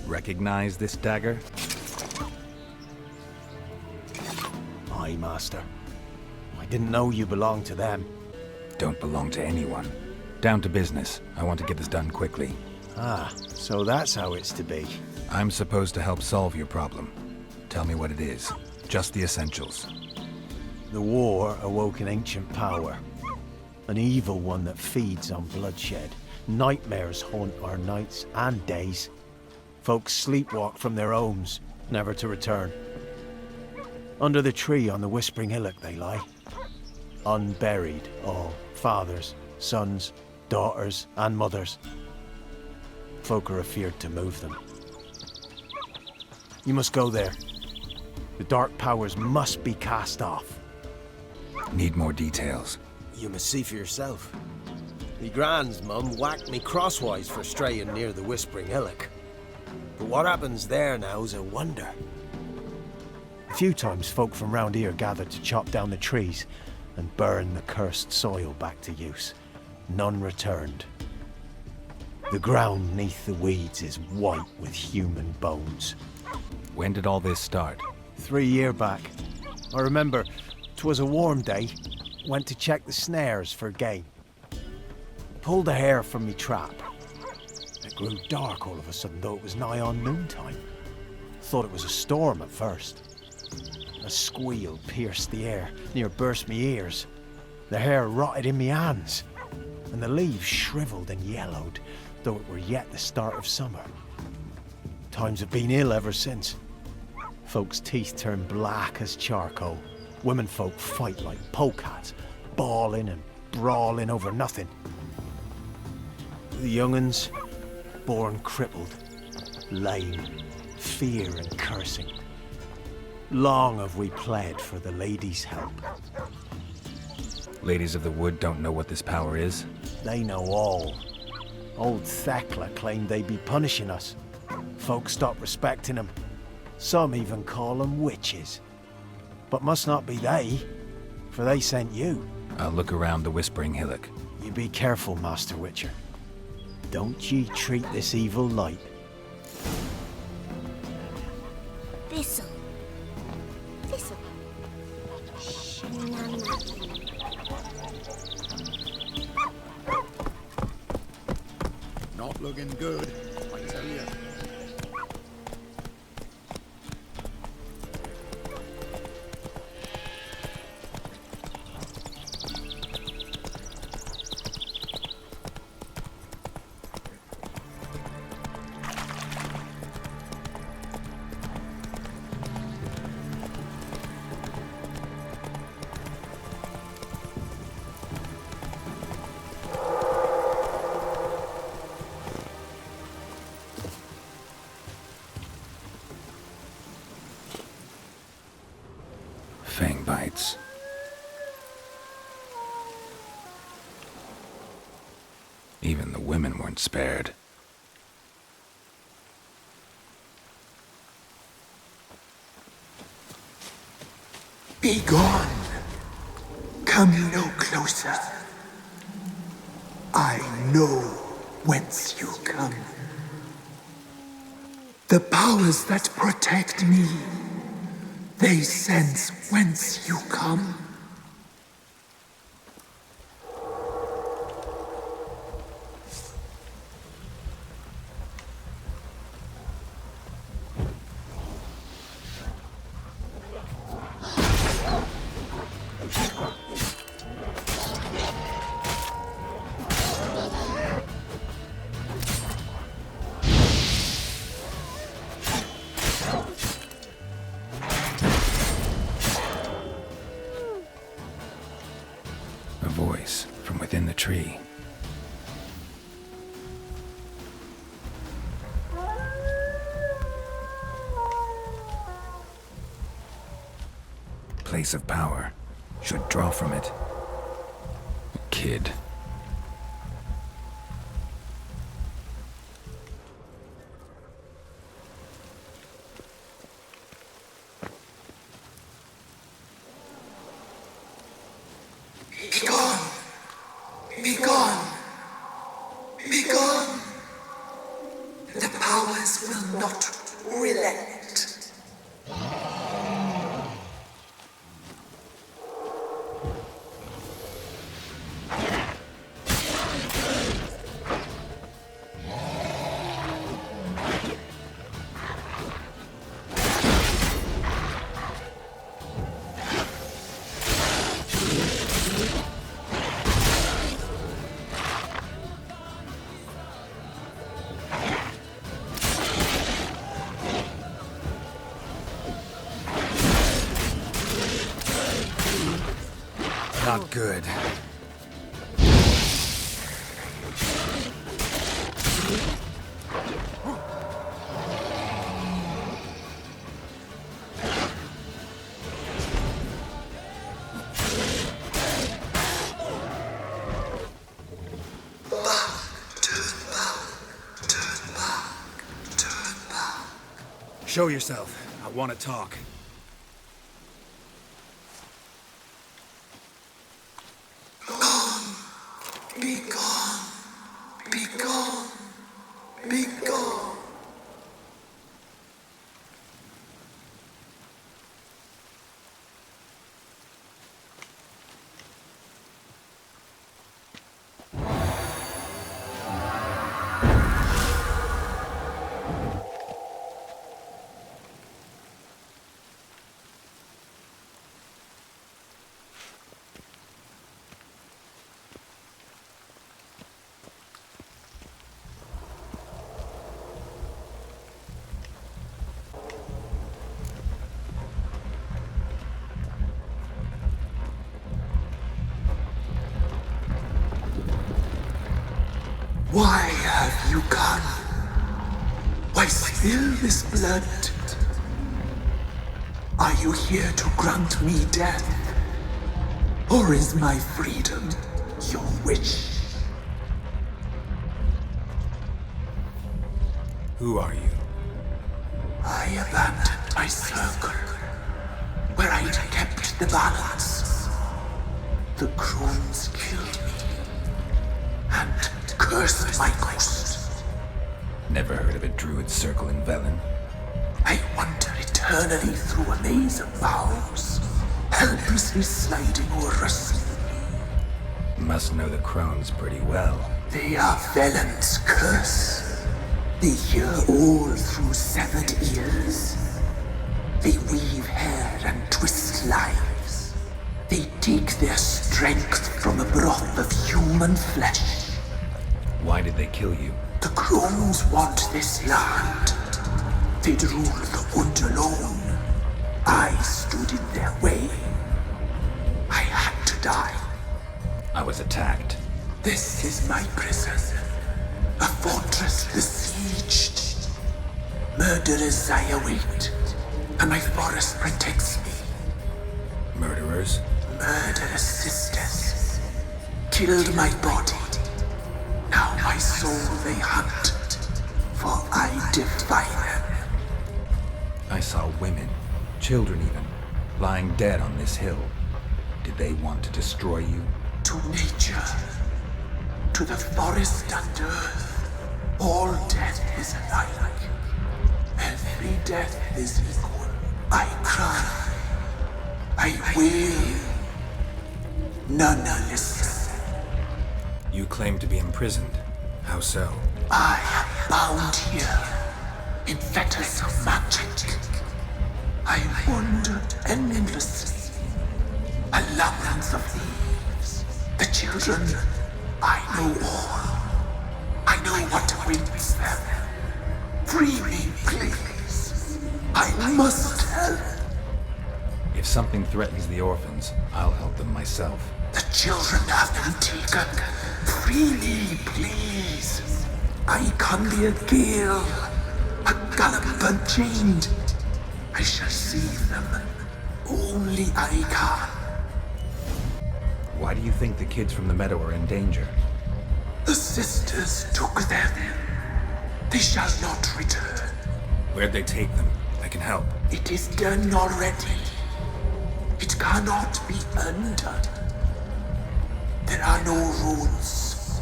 Recognize this dagger? Aye, master. I didn't know you belonged to them. Don't belong to anyone. Down to business. I want to get this done quickly. Ah, so that's how it's to be. I'm supposed to help solve your problem. Tell me what it is. Just the essentials. The war awoke an ancient power. An evil one that feeds on bloodshed. Nightmares haunt our nights and days. Folks sleepwalk from their homes, never to return. Under the tree on the Whispering Hillock they lie. Unburied, all. Fathers, sons, daughters, and mothers. Folk are afeard to move them. You must go there. The dark powers must be cast off. Need more details. You must see for yourself. Me grand's mum whacked me crosswise for straying near the Whispering Hillock. But what happens there now's a wonder. A few times folk from round here gathered to chop down the trees and burn the cursed soil back to use. None returned. The ground neath the weeds is white with human bones. When did all this start? 3 years back. I remember 'twas a warm day. Went to check the snares for game. Pulled a hare from me trap. It grew dark all of a sudden, though it was nigh on noontime. Thought it was a storm at first. A squeal pierced the air, near burst me ears. The hair rotted in me hands, and the leaves shriveled and yellowed, though it were yet the start of summer. Times have been ill ever since. Folks' teeth turn black as charcoal. Women folk fight like polecats, bawling and brawling over nothing. The young'uns, born crippled, lame, fear and cursing. Long have we pled for the ladies' help. Ladies of the Wood don't know what this power is? They know all. Old Thekla claimed they'd be punishing us. Folk stopped respecting them. Some even call them witches. But must not be they, for they sent you. I'll look around the Whispering Hillock. You be careful, Master Witcher. Don't ye treat this evil light. Thistle. Thistle. Not looking good, I tell you. Fang bites. Even the women weren't spared. Be gone. Come no closer. I know whence you come. The powers that protect me, they sense whence you come. voice from within the tree. Place of power. Should draw from it. Kid. Be gone! Be gone! Be gone! The powers will not relent. Not good. Show yourself. I want to talk. Be gone. Be gone. Be gone. Why have you come? Why spill this blood? Are you here to grant me death? Or is my freedom your wish? Who are you? I abandoned my circle, where I'd kept the balance. The crones killed me, and cursed my ghost. Never heard of a druid circle in Velen. I wander eternally through a maze of boughs, helplessly sliding o'er a sea. Must know the crones pretty well. They are Velen's curse. They hear all through severed ears. They weave hair and twist lives. They take their strength from a broth of human flesh. Why did they kill you? The crones want this land. They'd rule the wood alone. I stood in their way. I had to die. I was attacked. This is my prison. A fortress besieged. Murderers I await, and my forest protects me. Murderers? Murderous sisters. Killed my body. Now my soul they hunt, for I defy them. I saw women, children even, lying dead on this hill. Did they want to destroy you? To nature, to the forest and earth, all death is alike. Every death is equal. I cry. I wail. None listen. You claim to be imprisoned. How so? I am bound here, in fetters of magic. I wandered endlessly, a labyrinth of leaves. The children, I know all. I know what awaits them. Free me, please. I must help. If something threatens the orphans, I'll help them myself. The children have been taken. Freely, please. I can be a gale, a gallop unchained. I shall save them. Only I can. Why do you think the kids from the meadow are in danger? The sisters took them. They shall not return. Where'd they take them? I can help. It is done already. It cannot be undone. There are no rules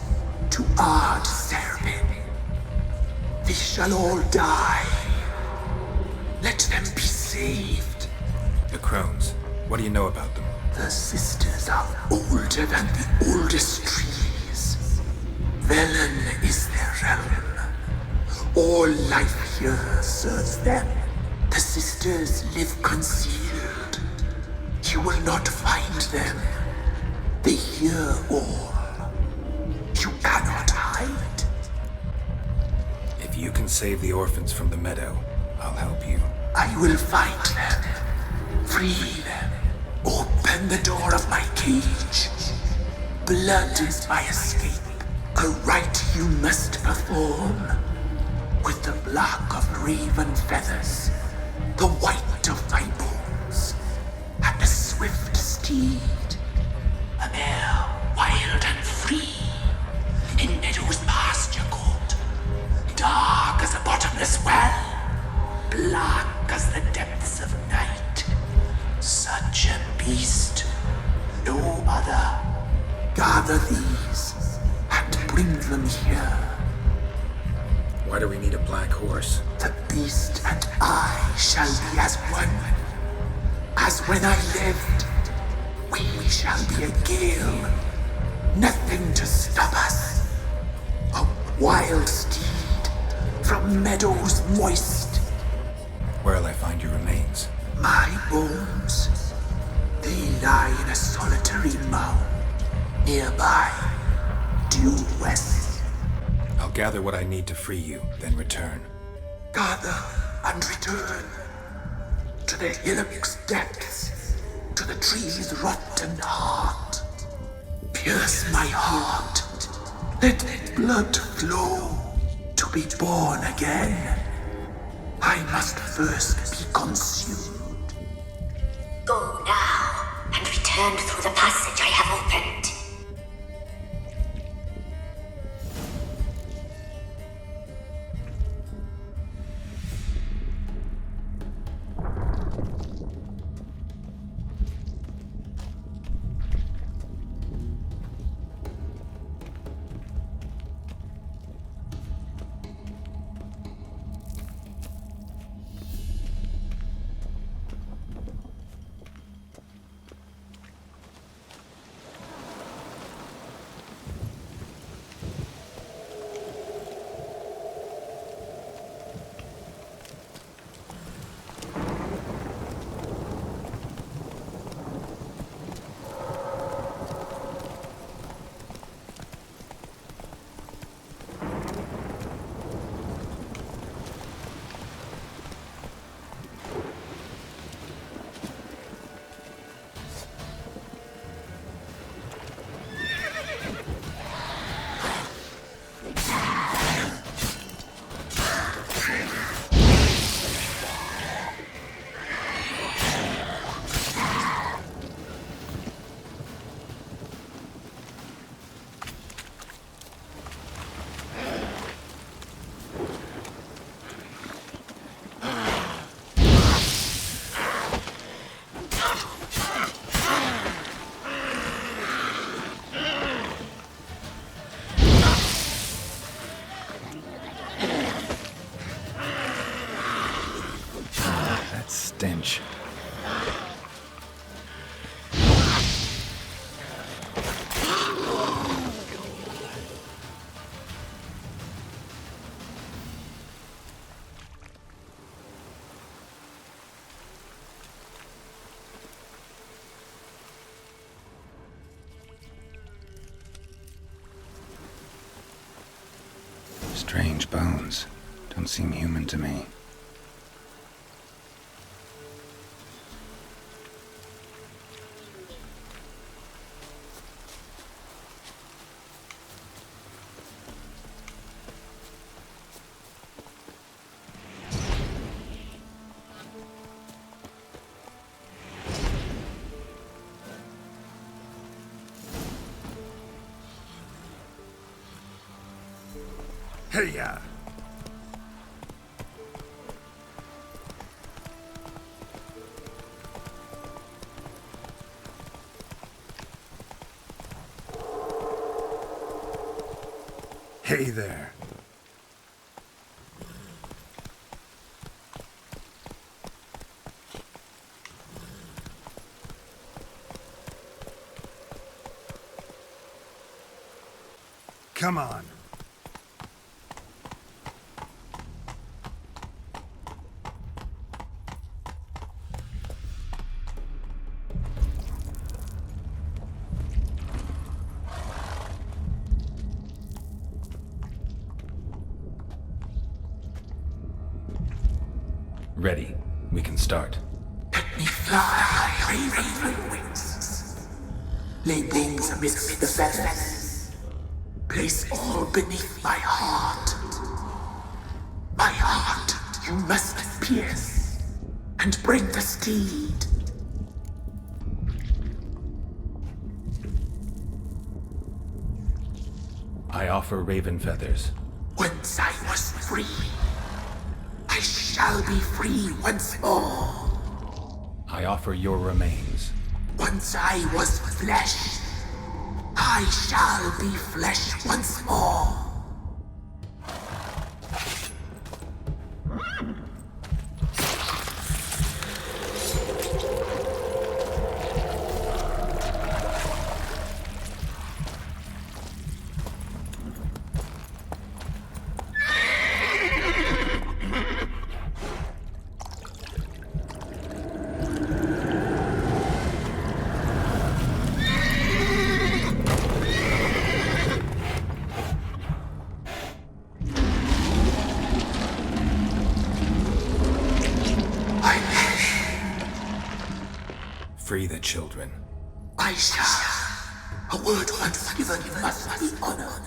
to our ceremony. They shall all die. Let them be saved. The crones. What do you know about them? The sisters are older than the oldest trees. Velen is their realm. All life here serves them. The sisters live concealed. You will not find them. They hear all. You cannot hide. If you can save the orphans from the meadow, I'll help you. I will find them. Free them. Open the door of my cage. Blood is my escape. A rite you must perform. With the black of raven feathers, the white of my bones, and a swift steed. A mare wild and free, in meadows pasture court, dark as a bottomless well, black as the depths of night. Such a beast, no other. Gather these, and bring them here. Why do we need a black horse? The beast and I shall be as one. As when I lived, we shall be a gale. Nothing to stop us. A wild steed from meadows moist. Where'll I find your remains? My bones. They lie in a solitary mound. Nearby, due west. I'll gather what I need to free you, then return. Gather and return. To the hillock's depths. To the tree's rotten heart. Pierce my heart. Let blood flow. To be born again, I must first be consumed. Go now, and return through the passage I have opened. Stench. Strange bones. Don't seem human to me. Hey-ya! Hey there. Come on. Ready. We can start. Let me fly, raven wings. Lay wings amidst the feathers. Place all beneath my heart. My heart you must pierce, and bring the steed. I offer raven feathers. Once I was free, I shall be free once more. I offer your remains. Once I was flesh, I shall be flesh once more. Free the children. I shall. A word once given must be honored.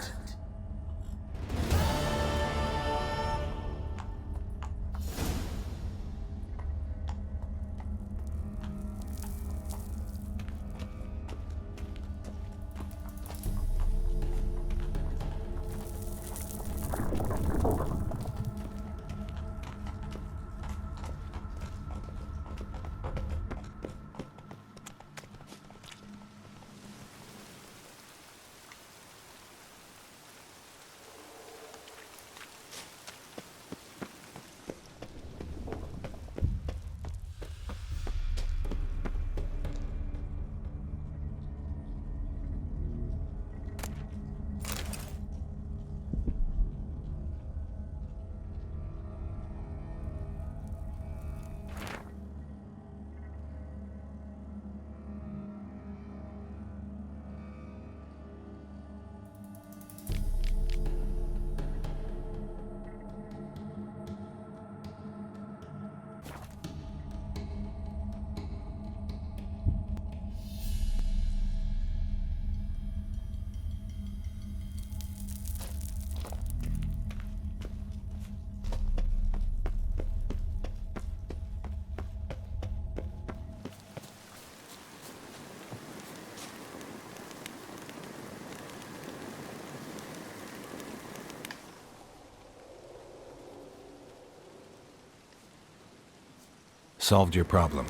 Solved your problem.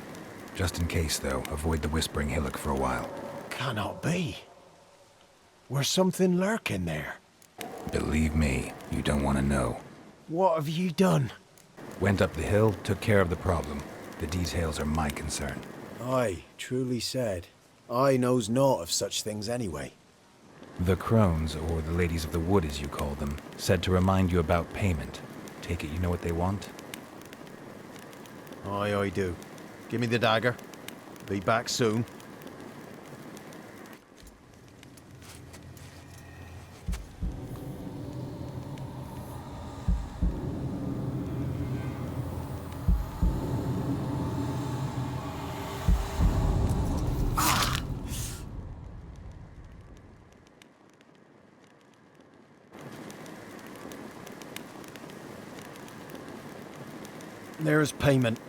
Just in case, though, avoid the Whispering Hillock for a while. Cannot be. Where's something lurking there? Believe me, you don't want to know. What have you done? Went up the hill, took care of the problem. The details are my concern. Aye, truly said. I knows naught of such things anyway. The crones, or the ladies of the wood as you call them, said to remind you about payment. Take it you know what they want? Aye, I do. Give me the dagger. Be back soon. There's payment.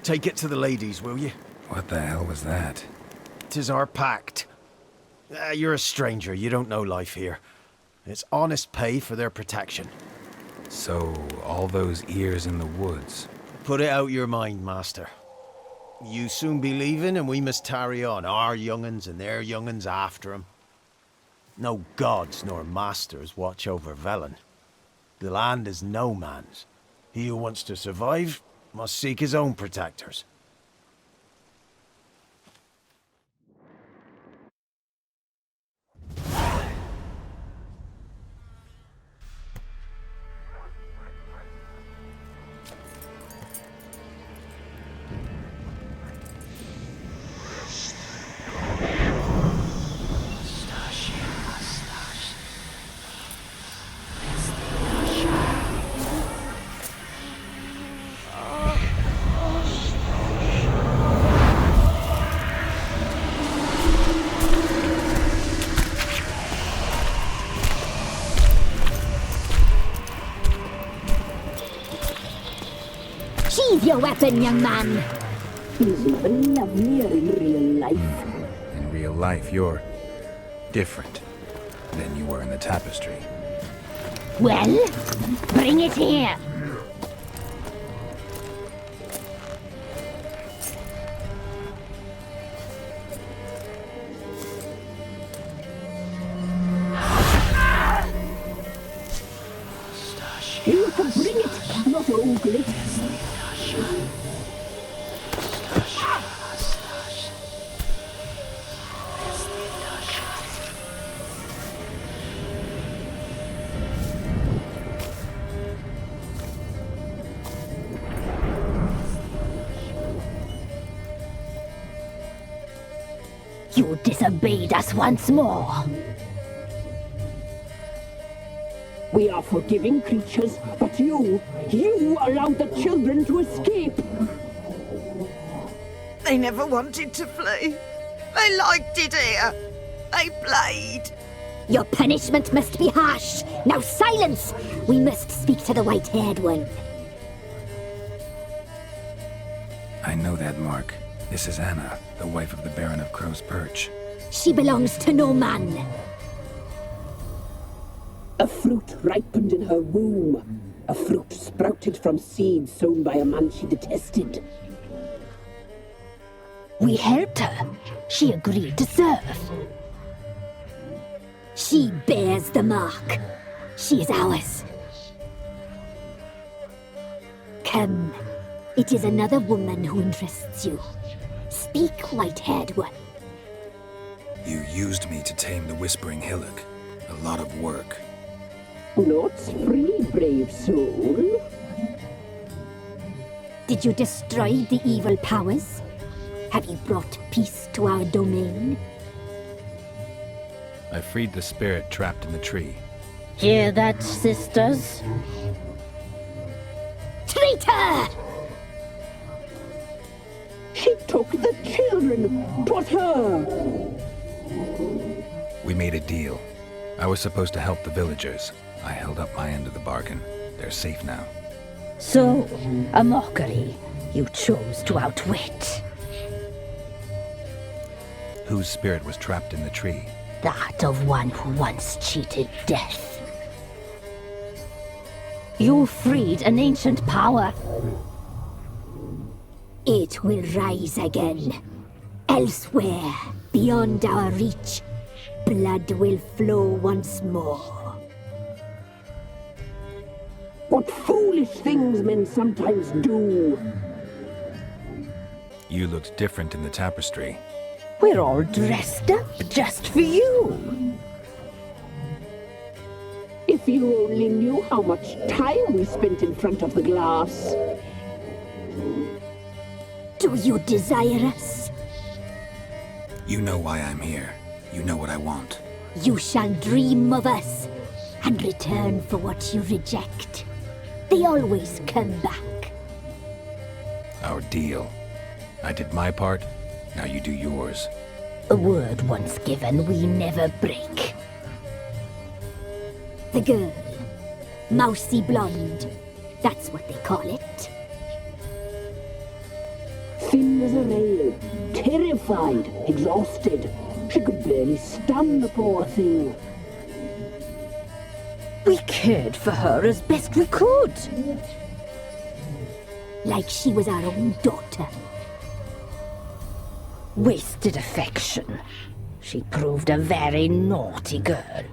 Take it to the ladies, will you? What the hell was that? 'Tis our pact. You're a stranger, you don't know life here. It's honest pay for their protection. So, all those ears in the woods. Put it out your mind, master. You soon be leaving and we must tarry on, our young'uns and their young'uns after 'em. No gods nor masters watch over Velen. The land is no man's. He who wants to survive must seek his own protectors. Sheathe your weapon, young man. He's even lovelier in real life. In real life, you're different than you were in the tapestry. Well, bring it here. You can bring it, not ogle it. You disobeyed us once more. We are forgiving creatures, but you allowed the children to escape. They never wanted to flee. They liked it here. They played. Your punishment must be harsh. Now silence! We must speak to the white-haired one. I know that mark. This is Anna, the wife of the Baron of Crow's Perch. She belongs to no man. A fruit ripened in her womb. A fruit sprouted from seeds sown by a man she detested. We helped her. She agreed to serve. She bears the mark. She is ours. Come. It is another woman who interests you. Speak, white-haired one. You used me to tame the Whispering Hillock. A lot of work. Not free, brave soul. Did you destroy the evil powers? Have you brought peace to our domain? I freed the spirit trapped in the tree. Hear that, sisters? Traitor! She took the children. 'Twas her. We made a deal. I was supposed to help the villagers. I held up my end of the bargain. They're safe now. So, a mockery you chose to outwit. Whose spirit was trapped in the tree? That of one who once cheated death. You freed an ancient power. It will rise again. Elsewhere, beyond our reach, blood will flow once more. What foolish things men sometimes do. You looked different in the tapestry. We're all dressed up just for you. If you only knew how much time we spent in front of the glass. Do you desire us? You know why I'm here. You know what I want. You shall dream of us and return for what you reject. They always come back. Our deal. I did my part, now you do yours. A word once given, we never break. The girl. Mousy blonde. That's what they call it. Thin as a rail. Terrified. Exhausted. She could barely stand, the poor thing. We cared for her as best we could. Like she was our own daughter. Wasted affection. She proved a very naughty girl.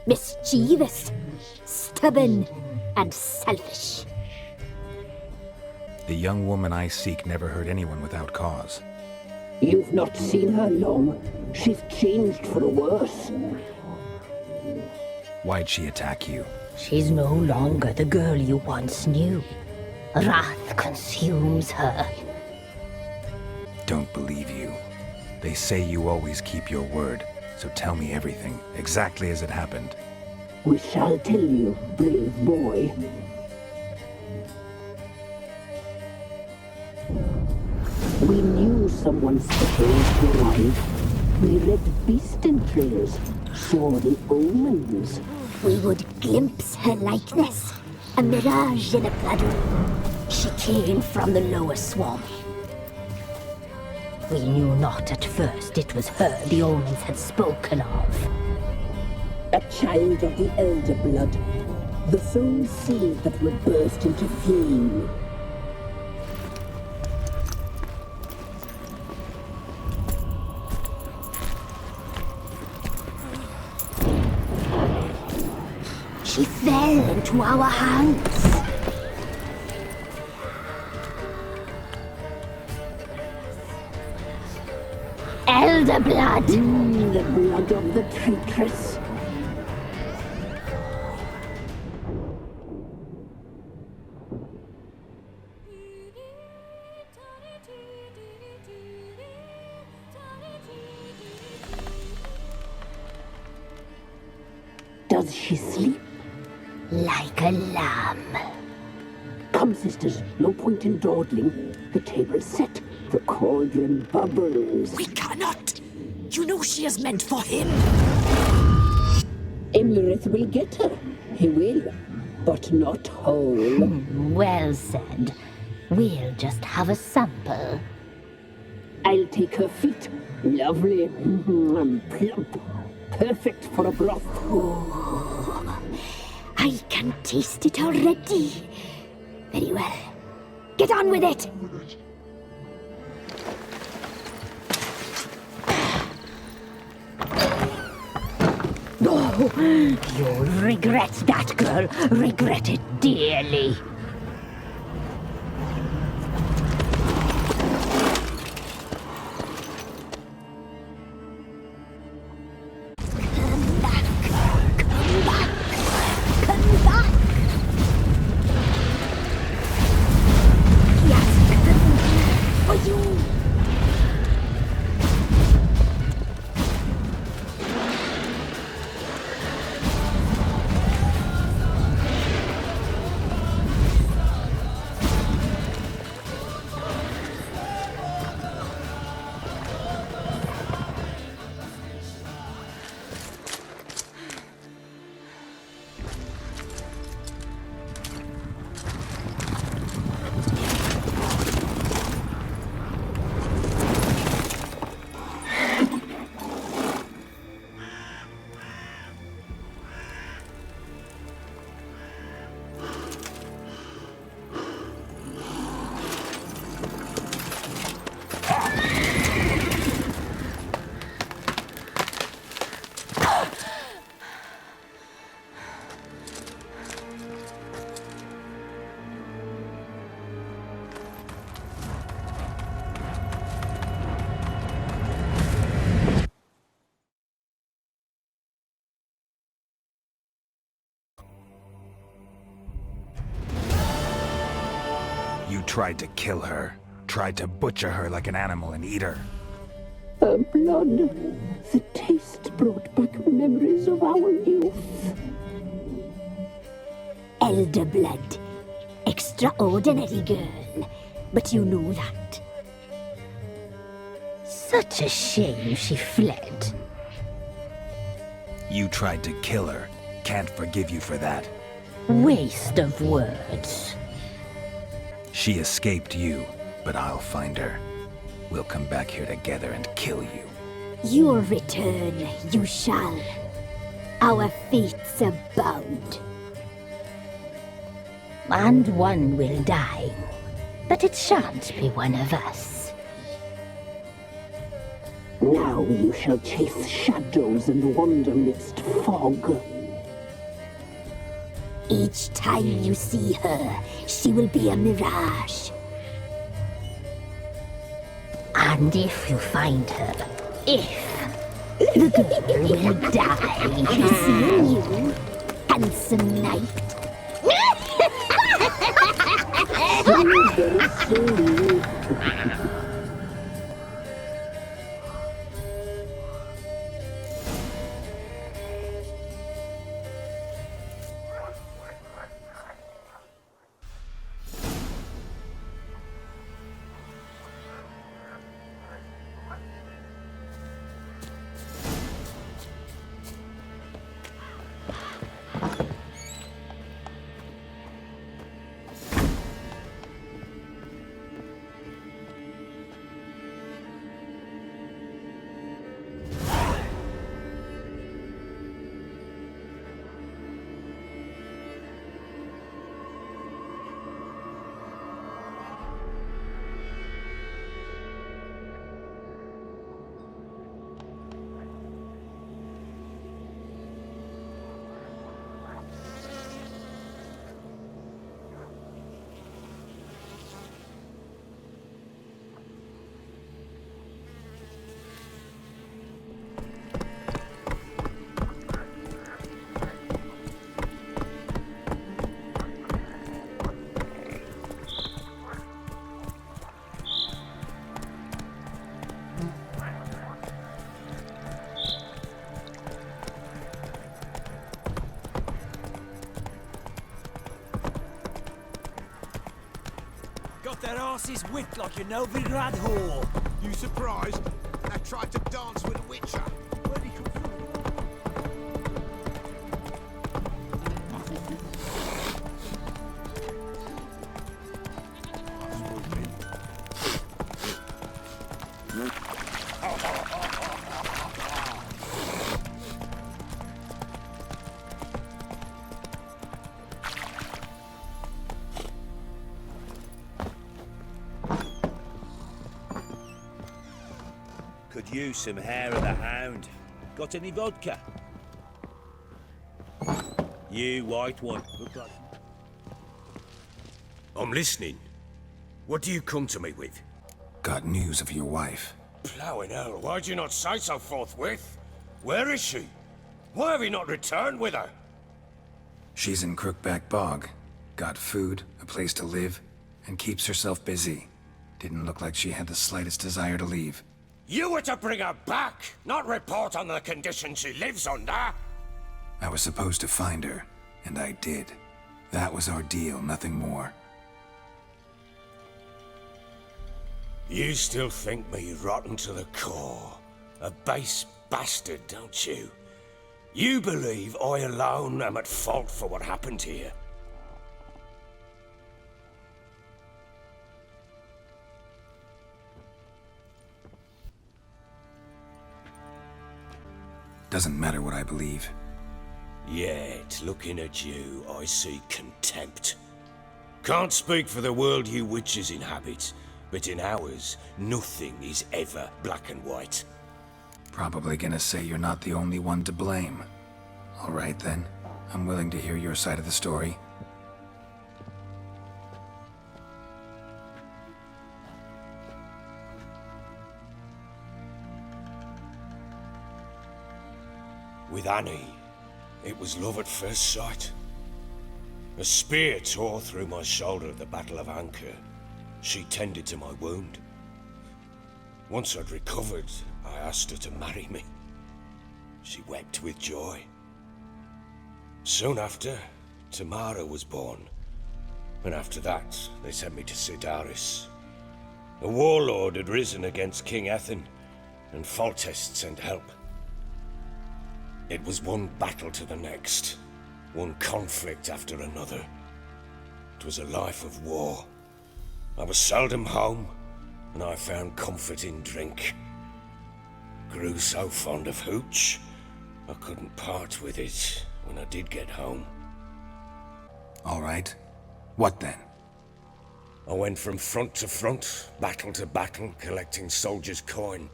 Mischievous, stubborn, and selfish. The young woman I seek never hurt anyone without cause. You've not seen her long. She's changed for the worse. Why'd she attack you? She's no longer the girl you once knew. Wrath consumes her. Don't believe you. They say you always keep your word, so tell me everything, exactly as it happened. We shall tell you, brave boy. We knew someone special would arrive. We read beast entrails, saw the omens. We would glimpse her likeness, a mirage in a puddle. She came from the lower swamp. We knew not at first it was her the omens had spoken of. A child of the elder blood, the sole seed that would burst into flame. She fell into our hands. Elder blood! The blood of the traitress. Does she sleep? Like a lamb. Come, sisters, no point in dawdling. The table's set. The cauldron bubbles. We cannot! You know she is meant for him! Imlerith will get her. He will, but not whole. Well said. We'll just have a sample. I'll take her feet. Lovely. Plump. Perfect for a broth. Oh, I can taste it already. Very well. Get on with it! Oh, you'll regret that, girl. Regret it dearly. Come back! Come back! Come back! He has come for you! You tried to kill her, tried to butcher her like an animal and eat her. Her blood, the taste brought back memories of our youth. Elder blood. Extraordinary girl. But you know that. Such a shame she fled. You tried to kill her. Can't forgive you for that. Waste of words. She escaped you, but I'll find her. We'll come back here together and kill you. Your return, you shall. Our fates are bound. And one will die. But it shan't be one of us. Now you shall chase shadows and wander midst fog. Each time you see her, she will be a mirage. And if you find her, the girl will die. Seeing you, handsome knight. Very slowly. Their asses whipped like a Novigrad whore. You surprised? I tried to dance with a witcher. Where'd he come from? Could use some hair of the hound. Got any vodka? You white one. Look like... I'm listening. What do you come to me with? Got news of your wife. Plowing hell, why'd you not say so forthwith? Where is she? Why have you not returned with her? She's in Crookback Bog. Got food, a place to live, and keeps herself busy. Didn't look like she had the slightest desire to leave. You were to bring her back, not report on the conditions she lives under. I was supposed to find her, and I did. That was our deal, nothing more. You still think me rotten to the core. A base bastard, don't you? You believe I alone am at fault for what happened here. Doesn't matter what I believe. Yet, looking at you, I see contempt. Can't speak for the world you witches inhabit, but in ours, nothing is ever black and white. Probably gonna say you're not the only one to blame. All right then, I'm willing to hear your side of the story. With Annie, it was love at first sight. A spear tore through my shoulder at the Battle of Anchor. She tended to my wound. Once I'd recovered, I asked her to marry me. She wept with joy. Soon after, Tamara was born. And after that, they sent me to Sidaris. A warlord had risen against King Ethan, and Foltest sent help. It was one battle to the next, one conflict after another. It was a life of war. I was seldom home, and I found comfort in drink. Grew so fond of hooch, I couldn't part with it when I did get home. All right. What then? I went from front to front, battle to battle, collecting soldiers' coin,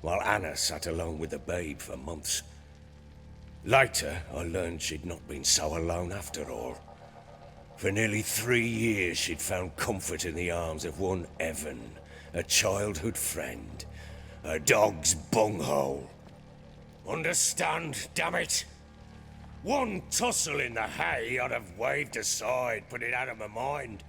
while Anna sat alone with the babe for months. Later, I learned she'd not been so alone after all. For nearly 3 years, she'd found comfort in the arms of one Evan, a childhood friend, a dog's bunghole. Understand, damn it? One tussle in the hay I'd have waved aside, put it out of my mind.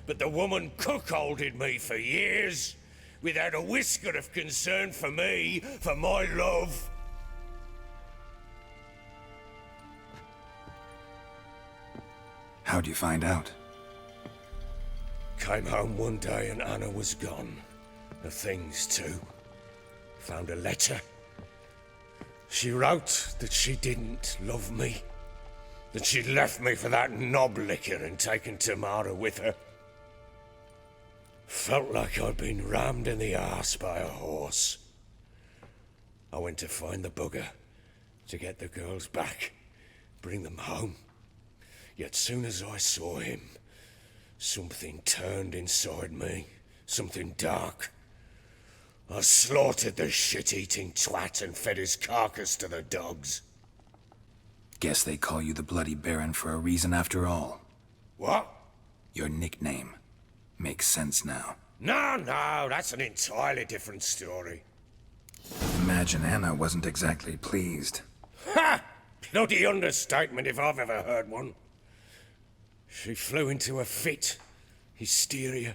But the woman cuckolded me for years, without a whisker of concern for me, for my love. How'd you find out? Came home one day and Anna was gone. The things too. Found a letter. She wrote that she didn't love me. That she'd left me for that knob licker and taken Tamara with her. Felt like I'd been rammed in the arse by a horse. I went to find the bugger, to get the girls back, bring them home. Yet soon as I saw him, something turned inside me, something dark. I slaughtered the shit-eating twat and fed his carcass to the dogs. Guess they call you the Bloody Baron for a reason after all. What? Your nickname. Makes sense now. No, that's an entirely different story. Imagine Anna wasn't exactly pleased. Ha! Bloody understatement if I've ever heard one. She flew into a fit, hysteria,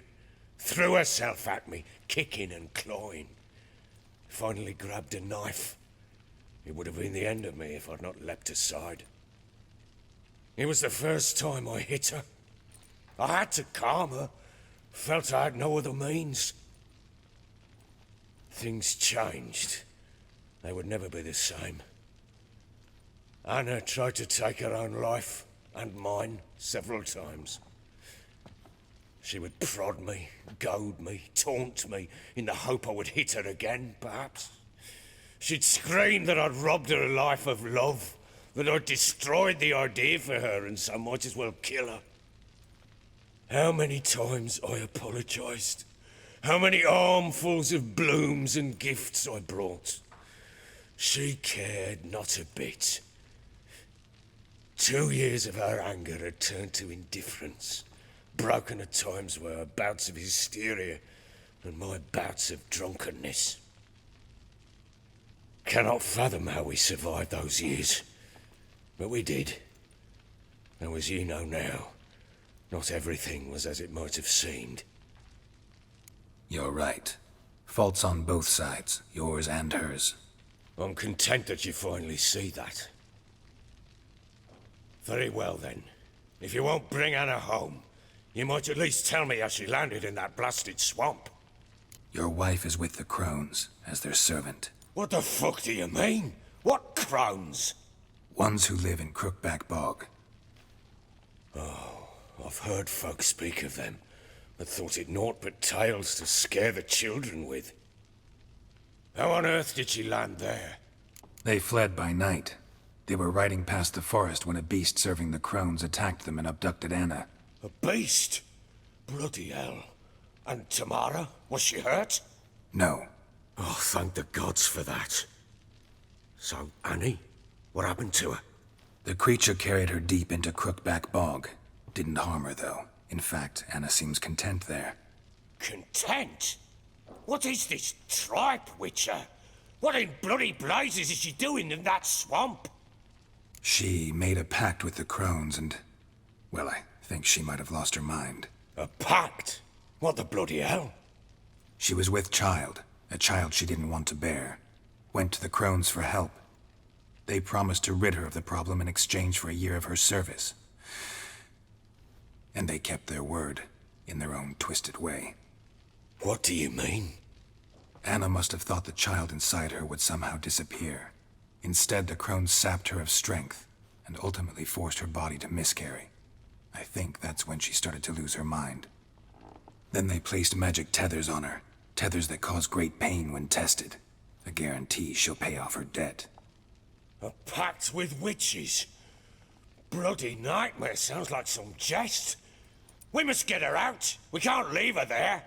threw herself at me, kicking and clawing. Finally grabbed a knife. It would have been the end of me if I'd not leapt aside. It was the first time I hit her. I had to calm her. Felt I had no other means. Things changed. They would never be the same. Anna tried to take her own life, and mine, several times. She would prod me, goad me, taunt me, in the hope I would hit her again, perhaps. She'd scream that I'd robbed her life of love, that I'd destroyed the idea for her and so might as well kill her. How many times I apologized. How many armfuls of blooms and gifts I brought. She cared not a bit. 2 years of her anger had turned to indifference, broken at times by her bouts of hysteria and my bouts of drunkenness. Cannot fathom how we survived those years, but we did. And as you know now, not everything was as it might have seemed. You're right. Faults on both sides, yours and hers. I'm content that you finally see that. Very well then. If you won't bring Anna home, you might at least tell me how she landed in that blasted swamp. Your wife is with the crones, as their servant. What the fuck do you mean? What crones? Ones who live in Crookback Bog. Oh, I've heard folk speak of them, but thought it naught but tales to scare the children with. How on earth did she land there? They fled by night. They were riding past the forest when a beast serving the crones attacked them and abducted Anna. A beast? Bloody hell. And Tamara? Was she hurt? No. Oh, thank the gods for that. So, Annie? What happened to her? The creature carried her deep into Crookback Bog. Didn't harm her, though. In fact, Anna seems content there. Content? What is this tripe, Witcher? What in bloody blazes is she doing in that swamp? She made a pact with the crones and... well, I think she might have lost her mind. A pact? What the bloody hell? She was with child, a child she didn't want to bear. Went to the crones for help. They promised to rid her of the problem in exchange for a year of her service. And they kept their word, in their own twisted way. What do you mean? Anna must have thought the child inside her would somehow disappear. Instead, the crones sapped her of strength, and ultimately forced her body to miscarry. I think that's when she started to lose her mind. Then they placed magic tethers on her, tethers that cause great pain when tested. A guarantee she'll pay off her debt. A pact with witches? Bloody nightmare, sounds like some jest. We must get her out. We can't leave her there.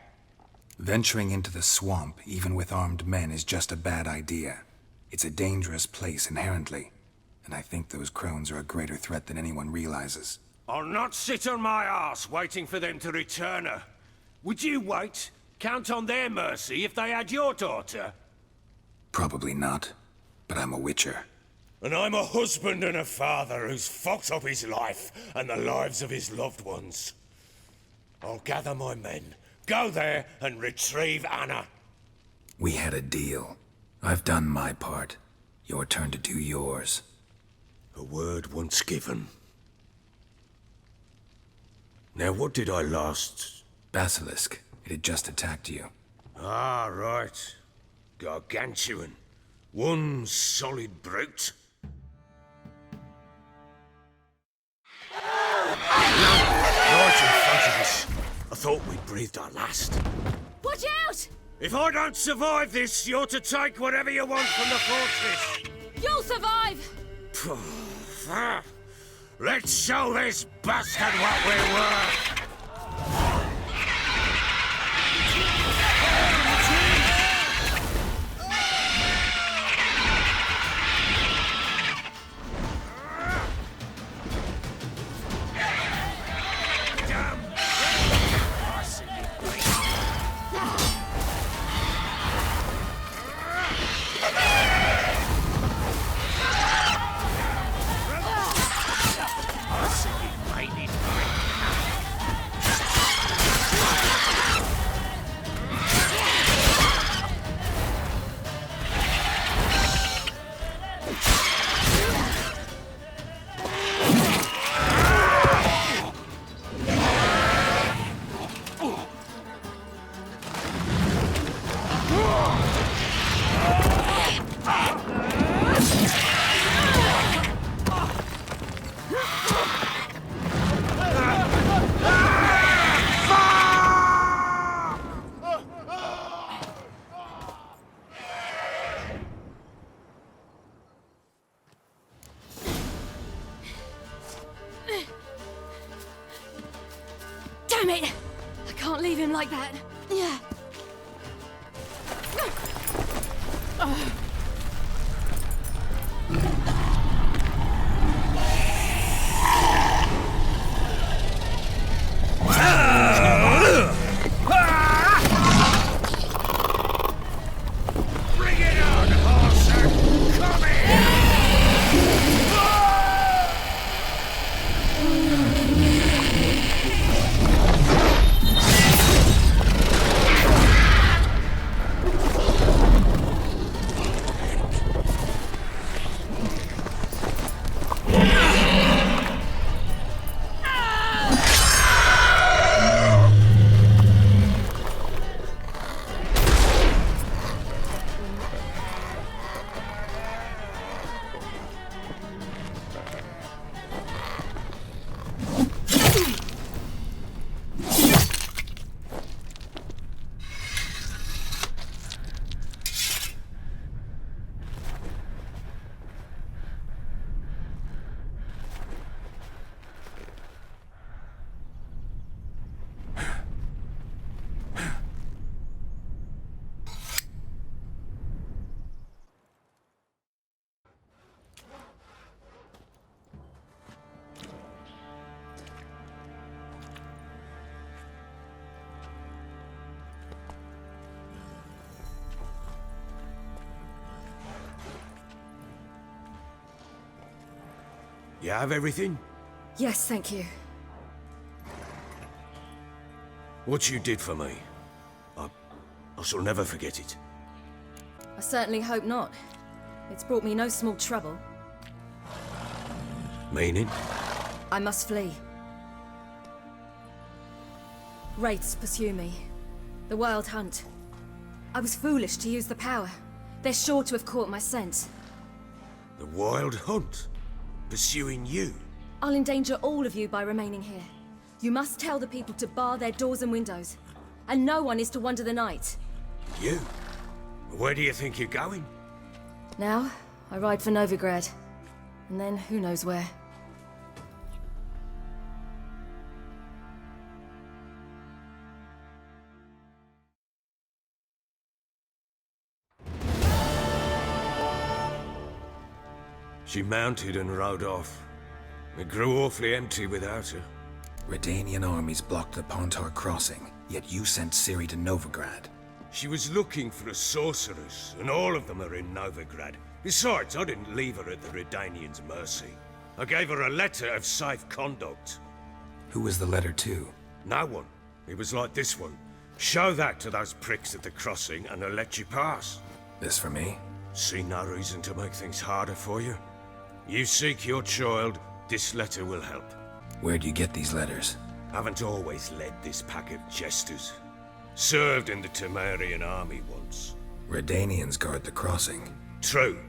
Venturing into the swamp, even with armed men, is just a bad idea. It's a dangerous place inherently, and I think those crones are a greater threat than anyone realizes. I'll not sit on my arse waiting for them to return her. Would you wait? Count on their mercy if they had your daughter? Probably not, but I'm a witcher. And I'm a husband and a father who's fucked up his life and the lives of his loved ones. I'll gather my men, go there and retrieve Anna. We had a deal. I've done my part. Your turn to do yours. A word once given. Now what did I last... Basilisk. It had just attacked you. Ah, right. Gargantuan. One solid brute. Right in front of us. I thought we breathed our last. Watch out! If I don't survive this, you're to take whatever you want from the fortress. You'll survive! Let's show this bastard what we're worth. Damn it! I can't leave him like that. Yeah. You have everything? Yes, thank you. What you did for me, I shall never forget it. I certainly hope not. It's brought me no small trouble. Meaning? I must flee. Wraiths pursue me. The Wild Hunt. I was foolish to use the power. They're sure to have caught my scent. The Wild Hunt? Pursuing you? I'll endanger all of you by remaining here. You must tell the people to bar their doors and windows. And no one is to wander the night. You? Where do you think you're going? Now, I ride for Novigrad. and then who knows where. She mounted and rode off. It grew awfully empty without her. Redanian armies blocked the Pontar crossing, yet you sent Ciri to Novigrad. She was looking for a sorceress, and all of them are in Novigrad. Besides, I didn't leave her at the Redanians' mercy. I gave her a letter of safe conduct. Who was the letter to? No one. It was like this one. Show that to those pricks at the crossing, and they'll let you pass. This for me? See no reason to make things harder for you. You seek your child, this letter will help. Where'd you get these letters? Haven't always led this pack of jesters. Served in the Temerian army once. Redanians guard the crossing. True,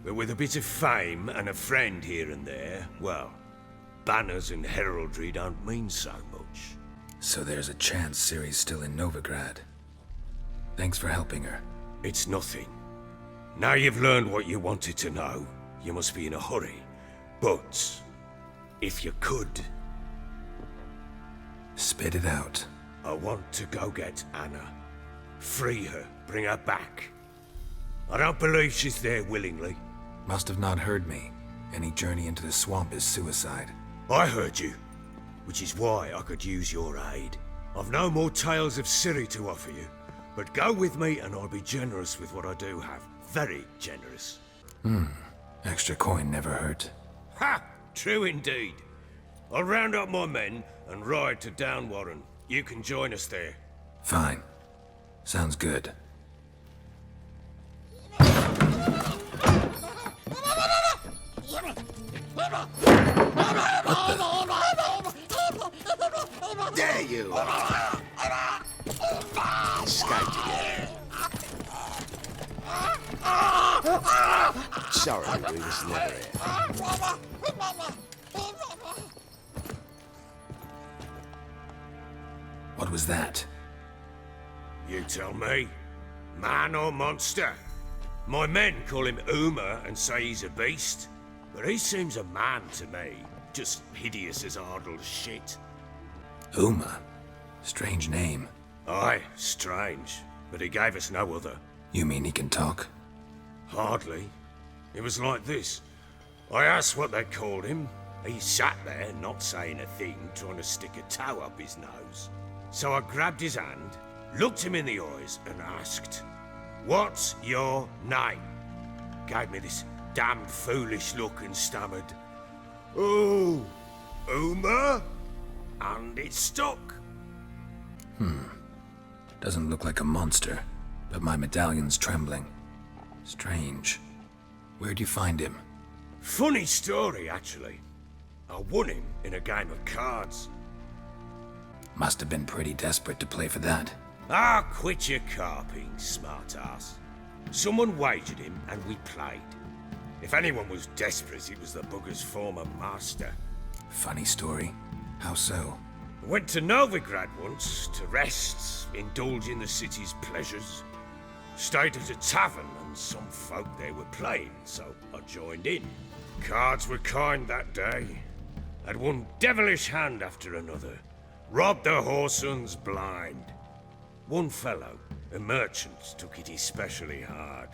but with a bit of fame and a friend here and there, well, banners and heraldry don't mean so much. So there's a chance Ciri's still in Novigrad. Thanks for helping her. It's nothing. Now you've learned what you wanted to know, you must be in a hurry. But, if you could... Spit it out. I want to go get Anna. Free her, bring her back. I don't believe she's there willingly. Must have not heard me. Any journey into the swamp is suicide. I heard you, which is why I could use your aid. I've no more tales of Ciri to offer you, but go with me and I'll be generous with what I do have. Very generous. Extra coin never hurt. Ha! True indeed. I'll round up my men and ride to Downwarren. You can join us there. Fine. Sounds good. There you are. Escaped again. Sorry, we was never here. What was that? You tell me. Man or monster? My men call him Uma and say he's a beast, but he seems a man to me. Just hideous as Ardle's shit. Uma? Strange name. Aye, strange. But he gave us no other. You mean he can talk? Hardly. It was like this. I asked what they called him. He sat there, not saying a thing, trying to stick a toe up his nose. So I grabbed his hand, looked him in the eyes, and asked, "What's your name?" Gave me this damned foolish look and stammered, "Oh, Uma?" And it stuck. Doesn't look like a monster, but my medallion's trembling. Strange. Where'd you find him? Funny story, actually. I won him in a game of cards. Must have been pretty desperate to play for that. Ah, quit your carping, smartass. Someone wagered him and we played. If anyone was desperate, it was the bugger's former master. Funny story. How so? Went to Novigrad once to rest, indulge in the city's pleasures. Stayed at a tavern and some folk there were playing, so I joined in. Cards were kind that day. Had one devilish hand after another. Robbed the whoresun's blind. One fellow, a merchant, took it especially hard.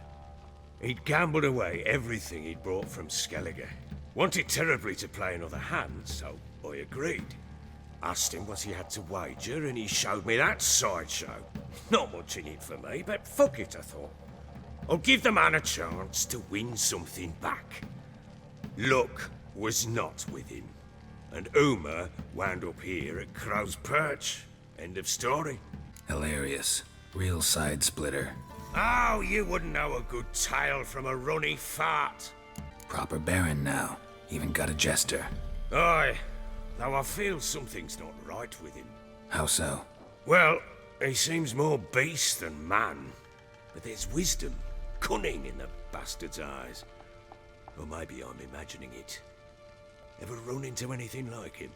He'd gambled away everything he'd brought from Skellige. Wanted terribly to play another hand, so I agreed. Asked him what he had to wager, and he showed me that sideshow. Not much in it for me, but fuck it, I thought. I'll give the man a chance to win something back. Luck was not with him, and Uma wound up here at Crow's Perch. End of story. Hilarious. Real side splitter. Oh, you wouldn't know a good tale from a runny fart. Proper baron now. Even got a jester. Aye, though I feel something's not right with him. How so? Well, he seems more beast than man. But there's wisdom, cunning in the bastard's eyes. Or maybe I'm imagining it. Ever run into anything like him?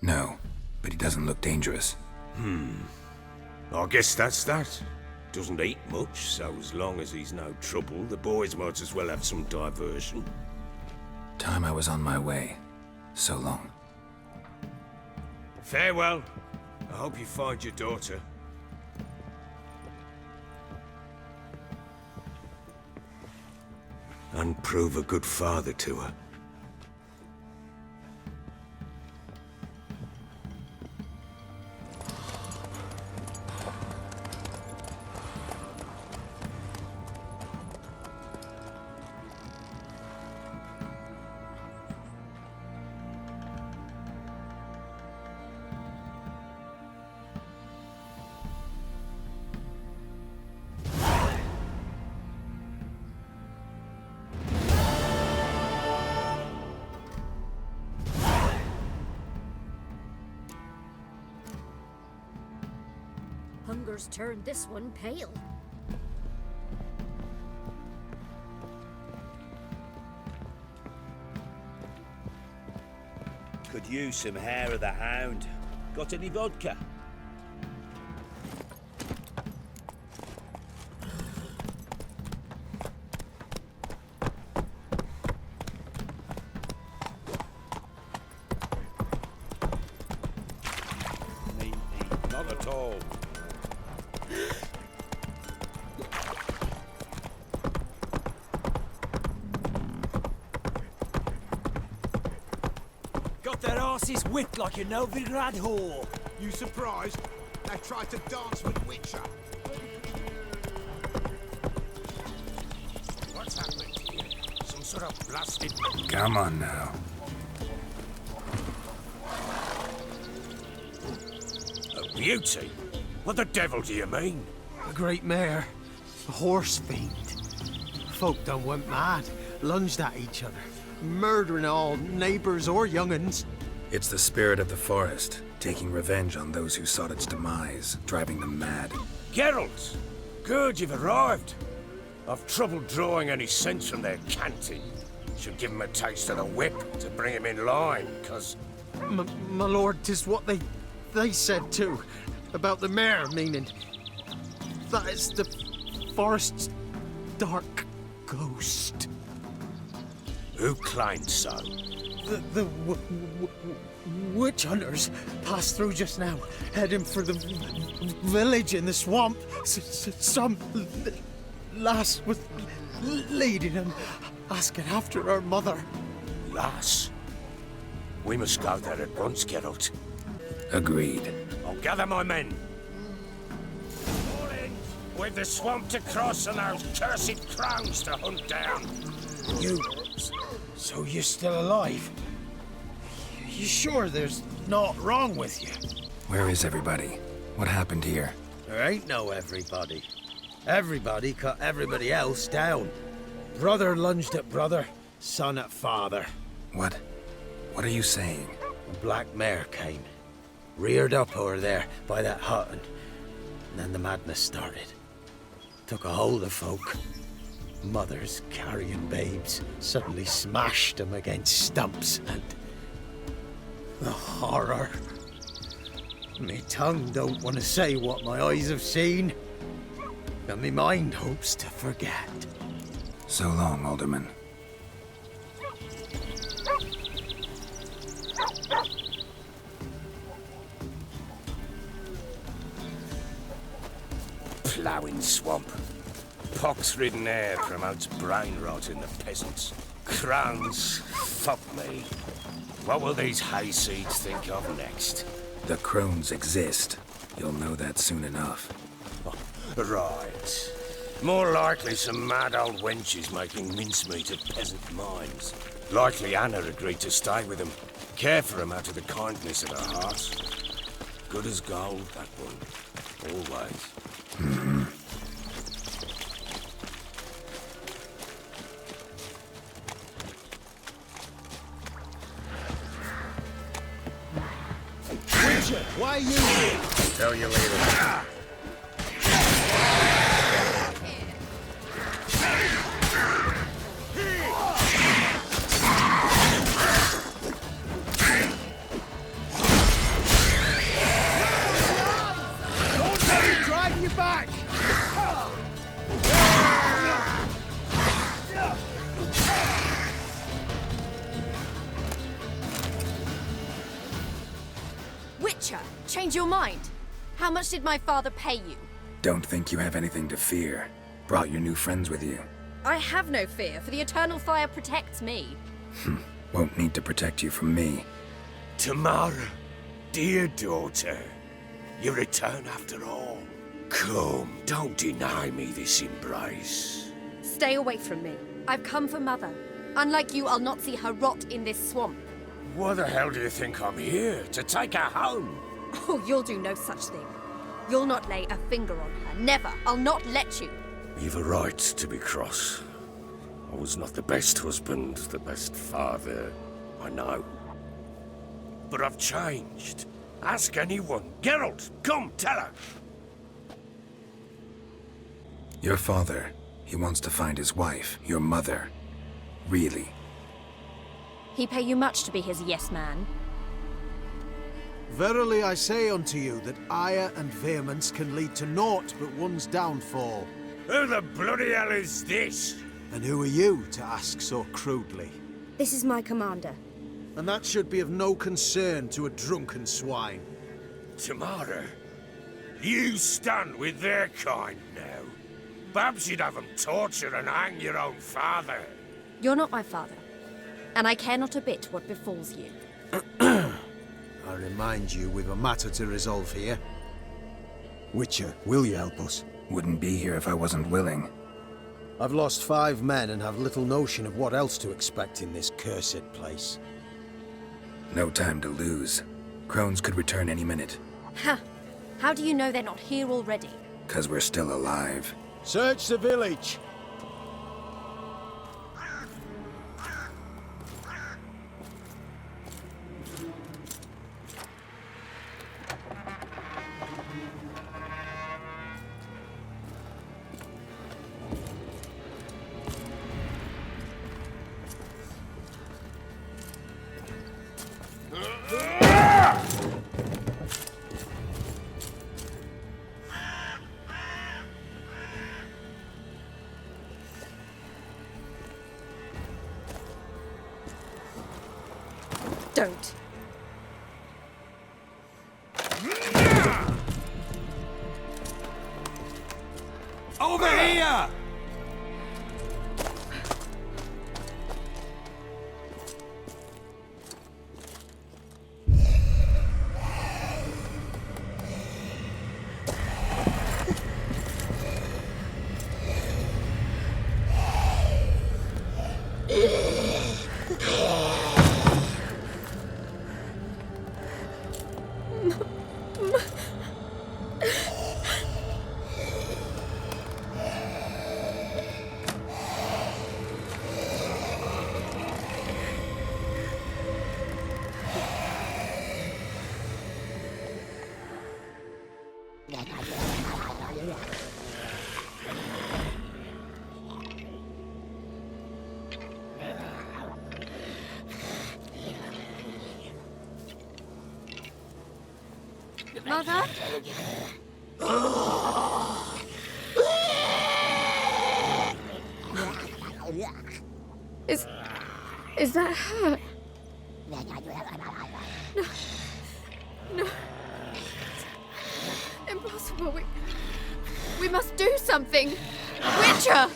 No, but he doesn't look dangerous. I guess that's that. Doesn't eat much, so as long as he's no trouble, the boys might as well have some diversion. Time I was on my way. So long. Farewell. I hope you find your daughter. And prove a good father to her. Hunger's turned this one pale. Could use some hair of the hound. Got any vodka? Not at all. Got their asses whipped like a Novigrad whore. You surprised? They tried to dance with Witcher. What's happened here? Some sort of blasted... Come on now. A beauty? What the devil do you mean? A great mare. A horse fiend. Folk done went mad. Lunged at each other. Murdering all neighbors or young'uns. It's the spirit of the forest, taking revenge on those who sought its demise, driving them mad. Geralt! Good, you've arrived. I've trouble drawing any sense from their canting. Should give 'em a taste of the whip to bring 'em in line, 'cause... My lord, 'tis what they said too. About the mare, meaning... That is the forest's dark ghost. Who claimed so? The witch hunters passed through just now, heading for the village in the swamp. Some lass was leading them, asking after her mother. Lass? We must go there at once, Geralt. Agreed. I'll gather my men. We've the swamp to cross and those cursed crows to hunt down. You... So you're still alive? You sure there's naught wrong with you? Where is everybody? What happened here? There ain't no everybody. Everybody cut everybody else down. Brother lunged at brother, son at father. What? What are you saying? A black mare came. Reared up over there by that hut and then the madness started. Took a hold of folk. Mothers carrying babes suddenly smashed them against stumps and... the horror. Me tongue don't want to say what my eyes have seen, but me mind hopes to forget. So long, Alderman. Ploughing swamp. Pox-ridden air promotes brain rot in the peasants. Crowns, fuck me. What will these hayseeds think of next? The crones exist. You'll know that soon enough. Right. More likely some mad old wenches making mincemeat at peasant mines. Likely Anna agreed to stay with them. Care for them out of the kindness of her heart. Good as gold, that one. Always. Mm-hmm. Why are you here? Tell you later. Don't let me drive you back! Change your mind? How much did my father pay you? Don't think you have anything to fear. Brought your new friends with you. I have no fear, for the eternal fire protects me. Won't need to protect you from me. Tamara, dear daughter, you return after all. Come, don't deny me this embrace. Stay away from me. I've come for Mother. Unlike you, I'll not see her rot in this swamp. What the hell do you think I'm here? To take her home? Oh, you'll do no such thing. You'll not lay a finger on her. Never. I'll not let you. You've a right to be cross. I was not the best husband, the best father, I know. But I've changed. Ask anyone. Geralt, come, tell her. Your father, he wants to find his wife, your mother. Really? He pay you much to be his yes man. Verily I say unto you that ire and vehemence can lead to naught but one's downfall. Who the bloody hell is this? And who are you to ask so crudely? This is my commander. And that should be of no concern to a drunken swine. Tamara, you stand with their kind now. Perhaps you'd have them torture and hang your own father. You're not my father, and I care not a bit what befalls you. I remind you, we've a matter to resolve here. Witcher, will you help us? Wouldn't be here if I wasn't willing. I've lost 5 men and have little notion of what else to expect in this cursed place. No time to lose. Crones could return any minute. Ha! How do you know they're not here already? 'Cause we're still alive. Search the village! Don't. Over here! Mother? Is that her? No. No. Impossible. We must do something. Witcher!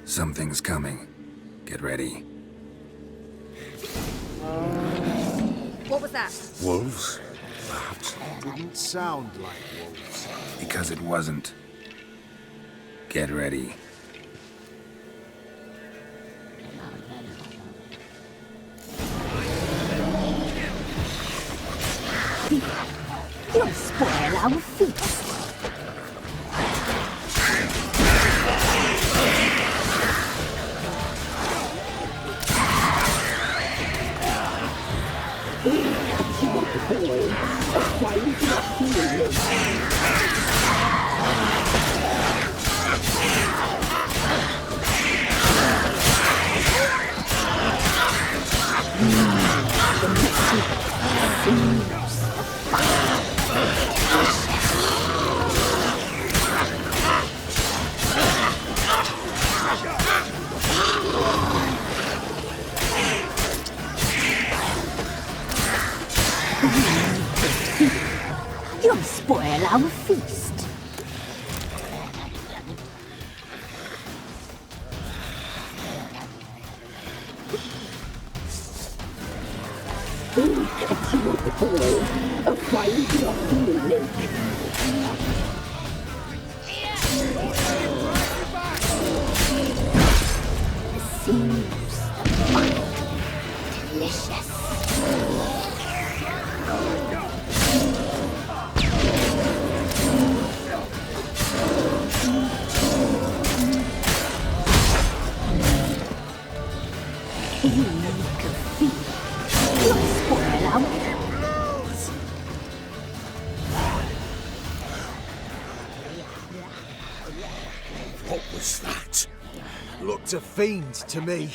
Something's coming. Get ready. What was that? Wolves? Perhaps. Didn't sound like wolves. Because it wasn't. Get ready. You'll spoil our feast. You'll spoil our feast. We cut you at the ball, a fine drop in the lake. The seams are delicious. You make a feast. You'll spoil our plans. What was that? Looked a fiend to me.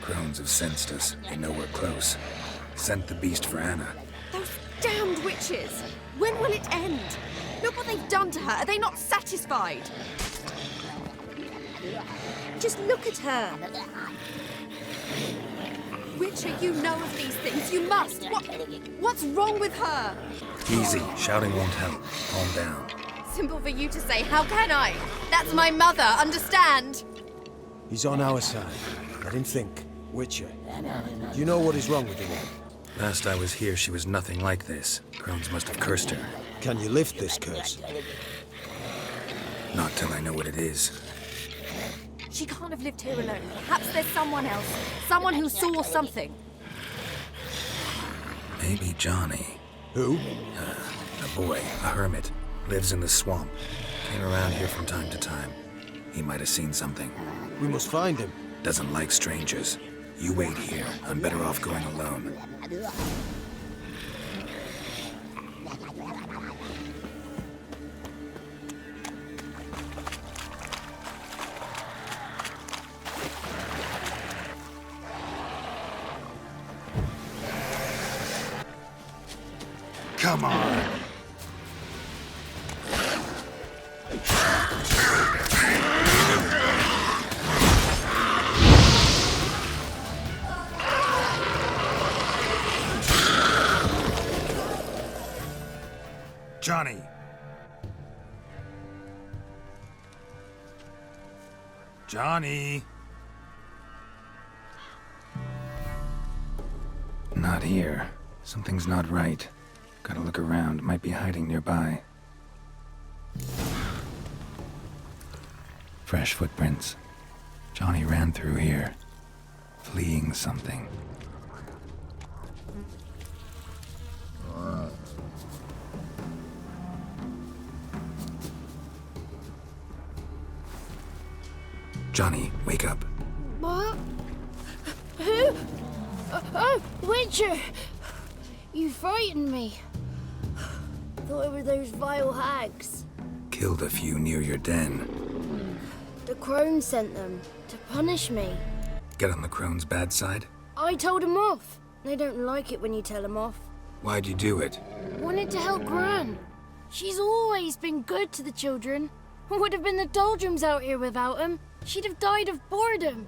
Crones have sensed us. They know we're close. Sent the beast for Anna. Those damned witches! When will it end? Look what they've done to her. Are they not satisfied? Just look at her. Witcher, you know of these things. You must. What's wrong with her? Easy. Shouting won't help. Calm down. Simple for you to say. How can I? That's my mother. Understand? He's on our side. Let him think. Witcher. Do you know what is wrong with the woman? Last I was here, she was nothing like this. Crones must have cursed her. Can you lift this curse? Not till I know what it is. She can't have lived here alone. Perhaps there's someone else. Someone who saw something. Maybe Johnny. Who? A boy, a hermit. Lives in the swamp. Came around here from time to time. He might have seen something. We must find him. Doesn't like strangers. You wait here. I'm better off going alone. Come on. Johnny! Johnny! Not here. Something's not right. Gotta look around. Might be hiding nearby. Fresh footprints. Johnny ran through here, fleeing something. Johnny, wake up. What? Who? Oh, Witcher! You frightened me. Thought it were those vile hags. Killed a few near your den. The crone sent them to punish me. Get on the crone's bad side? I told them off. They don't like it when you tell them off. Why'd you do it? Wanted to help Gran. She's always been good to the children. Would have been the doldrums out here without them. She'd have died of boredom.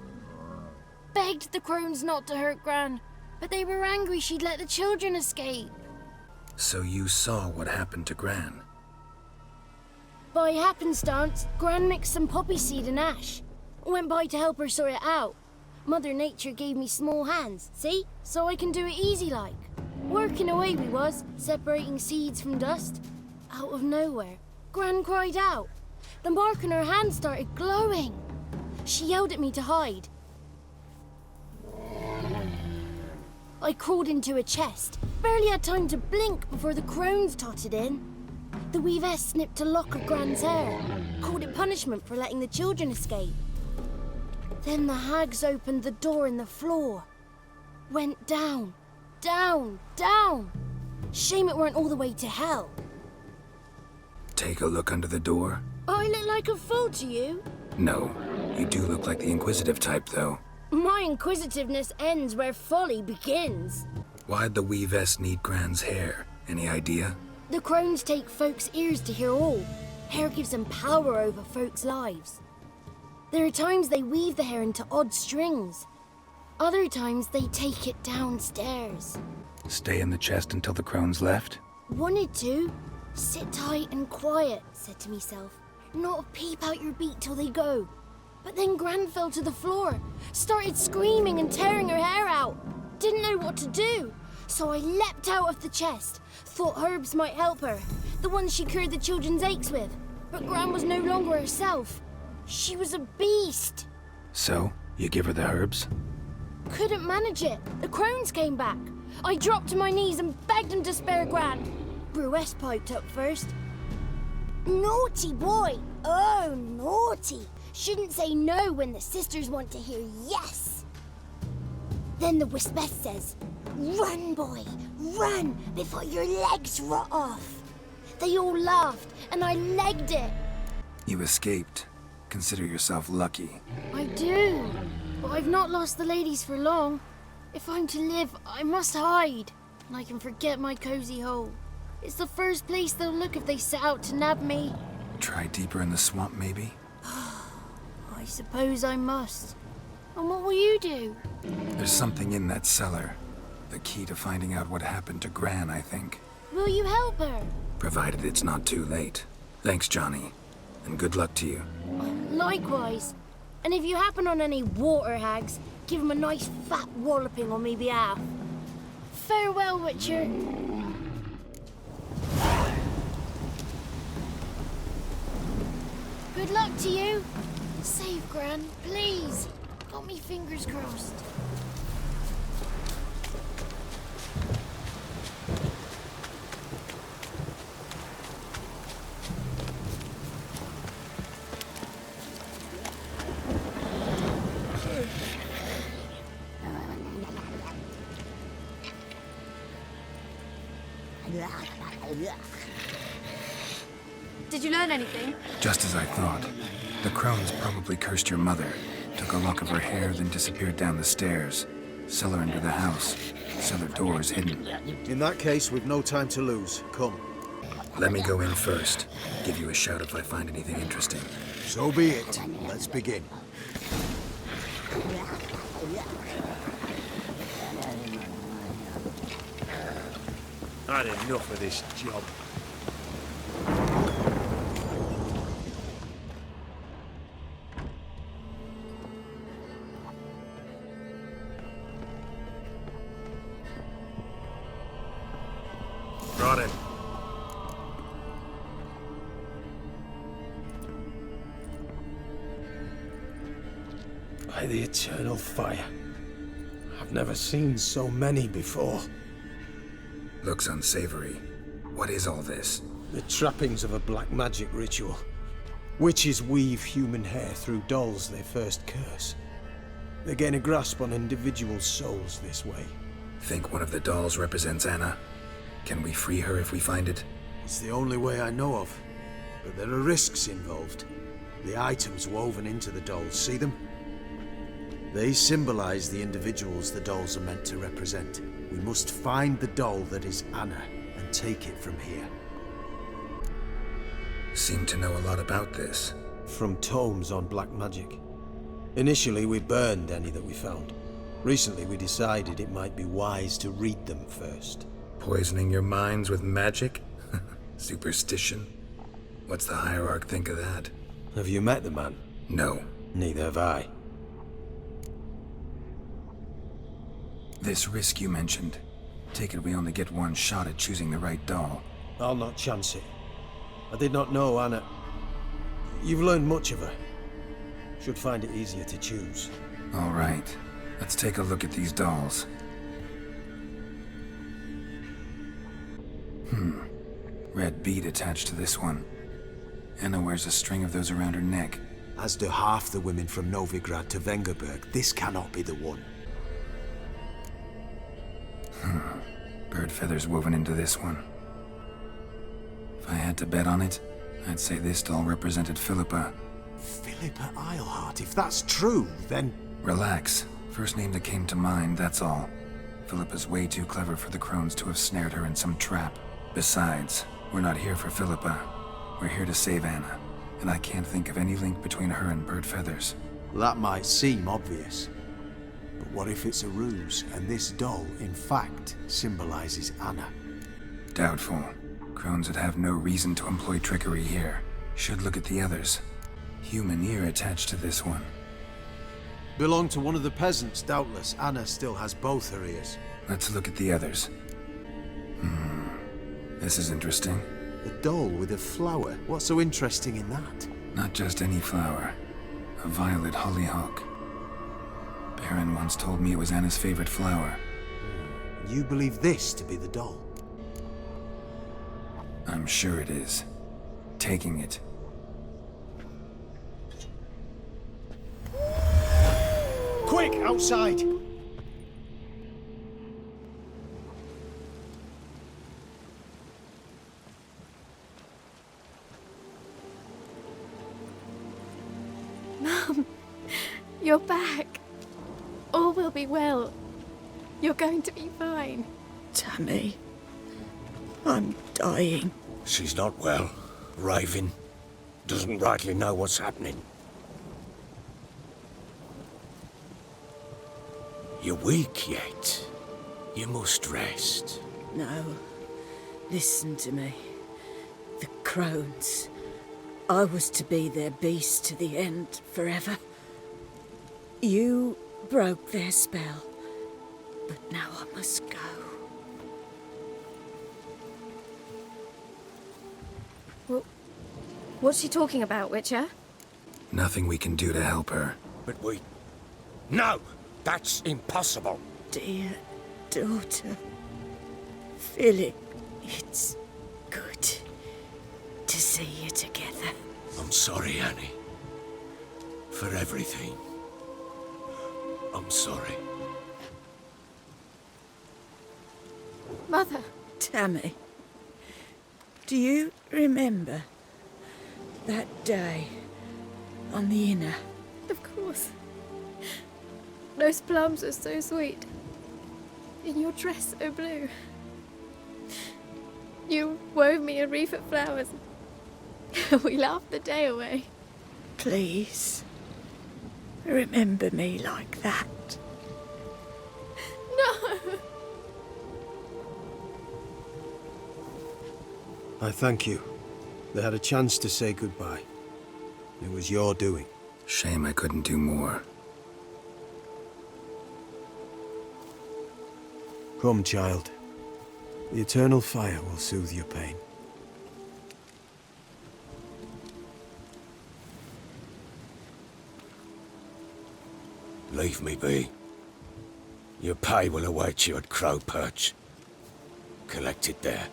Begged the crones not to hurt Gran, but they were angry she'd let the children escape. So you saw what happened to Gran? By happenstance, Gran mixed some poppy seed and ash. Went by to help her sort it out. Mother Nature gave me small hands, see? So I can do it easy like. Working away we was, separating seeds from dust. Out of nowhere, Gran cried out. The mark on her hand started glowing. She yelled at me to hide. I crawled into a chest. Barely had time to blink before the crones totted in. The weavess snipped a lock of Gran's hair. Called it punishment for letting the children escape. Then the hags opened the door in the floor. Went down, down, down. Shame it weren't all the way to hell. Take a look under the door? I look like a fool to you? No. You do look like the inquisitive type, though. My inquisitiveness ends where folly begins. Why'd the weavess need Gran's hair? Any idea? The crones take folks' ears to hear all. Hair gives them power over folks' lives. There are times they weave the hair into odd strings. Other times they take it downstairs. Stay in the chest until the crones left? Wanted to. Sit tight and quiet, said to myself. Not a peep out your beak till they go. But then Gran fell to the floor, started screaming and tearing her hair out. Didn't know what to do. So I leapt out of the chest. Thought herbs might help her, the ones she cured the children's aches with. But Gran was no longer herself. She was a beast. So, you give her the herbs? Couldn't manage it. The crones came back. I dropped to my knees and begged him to spare Gran. Bruess piped up first. Naughty boy. Oh, naughty. Shouldn't say no when the sisters want to hear yes. Then the Wispeth says, run, boy, run before your legs rot off. They all laughed and I legged it. You escaped. Consider yourself lucky. I do, but I've not lost the ladies for long. If I'm to live, I must hide, and I can forget my cozy hole. It's the first place they'll look if they set out to nab me. Try deeper in the swamp, maybe? I suppose I must. And what will you do? There's something in that cellar. The key to finding out what happened to Gran, I think. Will you help her? Provided it's not too late. Thanks, Johnny. And good luck to you. Likewise. And if you happen on any water hags, give them a nice fat walloping on me behalf. Farewell, Witcher. Good luck to you. Save Gran, please. Got me fingers crossed. Did you learn anything? Just as I thought. The crones probably cursed your mother, took a lock of her hair, then disappeared down the stairs. Cellar into the house. Cellar doors hidden. In that case, we've no time to lose. Come. Let me go in first. Give you a shout if I find anything interesting. So be it. Let's begin. I'd had enough of this job. Brought it. By the eternal fire. I've never seen so many before. Looks unsavory. What is all this? The trappings of a black magic ritual. Witches weave human hair through dolls they first curse. They gain a grasp on individual souls this way. Think one of the dolls represents Anna? Can we free her if we find it? It's the only way I know of. But there are risks involved. The items woven into the dolls, see them? They symbolize the individuals the dolls are meant to represent. We must find the doll that is Anna and take it from here. Seem to know a lot about this. From tomes on black magic. Initially, we burned any that we found. Recently, we decided it might be wise to read them first. Poisoning your minds with magic? Superstition? What's the hierarch think of that? Have you met the man? No. Neither have I. This risk you mentioned. Take it we only get one shot at choosing the right doll. I'll not chance it. I did not know Anna. You've learned much of her. Should find it easier to choose. All right. Let's take a look at these dolls. Red bead attached to this one. Anna wears a string of those around her neck. As do half the women from Novigrad to Vengerberg. This cannot be the one. Bird feathers woven into this one. If I had to bet on it, I'd say this doll represented Philippa. Philippa Eilhart, if that's true, then... Relax. First name that came to mind, that's all. Philippa's way too clever for the crones to have snared her in some trap. Besides, we're not here for Philippa. We're here to save Anna. And I can't think of any link between her and bird feathers. That might seem obvious. But what if it's a ruse, and this doll, in fact, symbolizes Anna? Doubtful. Crones would have no reason to employ trickery here. Should look at the others. Human ear attached to this one. Belonged to one of the peasants, doubtless. Anna still has both her ears. Let's look at the others. This is interesting. A doll with a flower. What's so interesting in that? Not just any flower. A violet hollyhock. Baron once told me it was Anna's favorite flower. You believe this to be the doll? I'm sure it is. Taking it. Quick, outside! Mum, you're back. All will be well. You're going to be fine. Tammy, I'm dying. She's not well. Raving. Doesn't rightly know what's happening. You're weak yet. You must rest. No. Listen to me. The Crones. I was to be their beast to the end, forever. You broke their spell. But now I must go. What's she talking about, Witcher? Nothing we can do to help her. But we... No! That's impossible! Dear daughter, Philip, it's good to see you together. I'm sorry, Annie. For everything. I'm sorry. Mother. Tammy, do you remember that day on the Inner? Of course. Those plums are so sweet. In your dress so blue. You wove me a wreath of flowers. We laughed the day away. Please, remember me like that. No! I thank you. They had a chance to say goodbye. It was your doing. Shame I couldn't do more. Come, child. The eternal fire will soothe your pain. Leave me be. Your pay will await you at Crow Perch. Collect it there.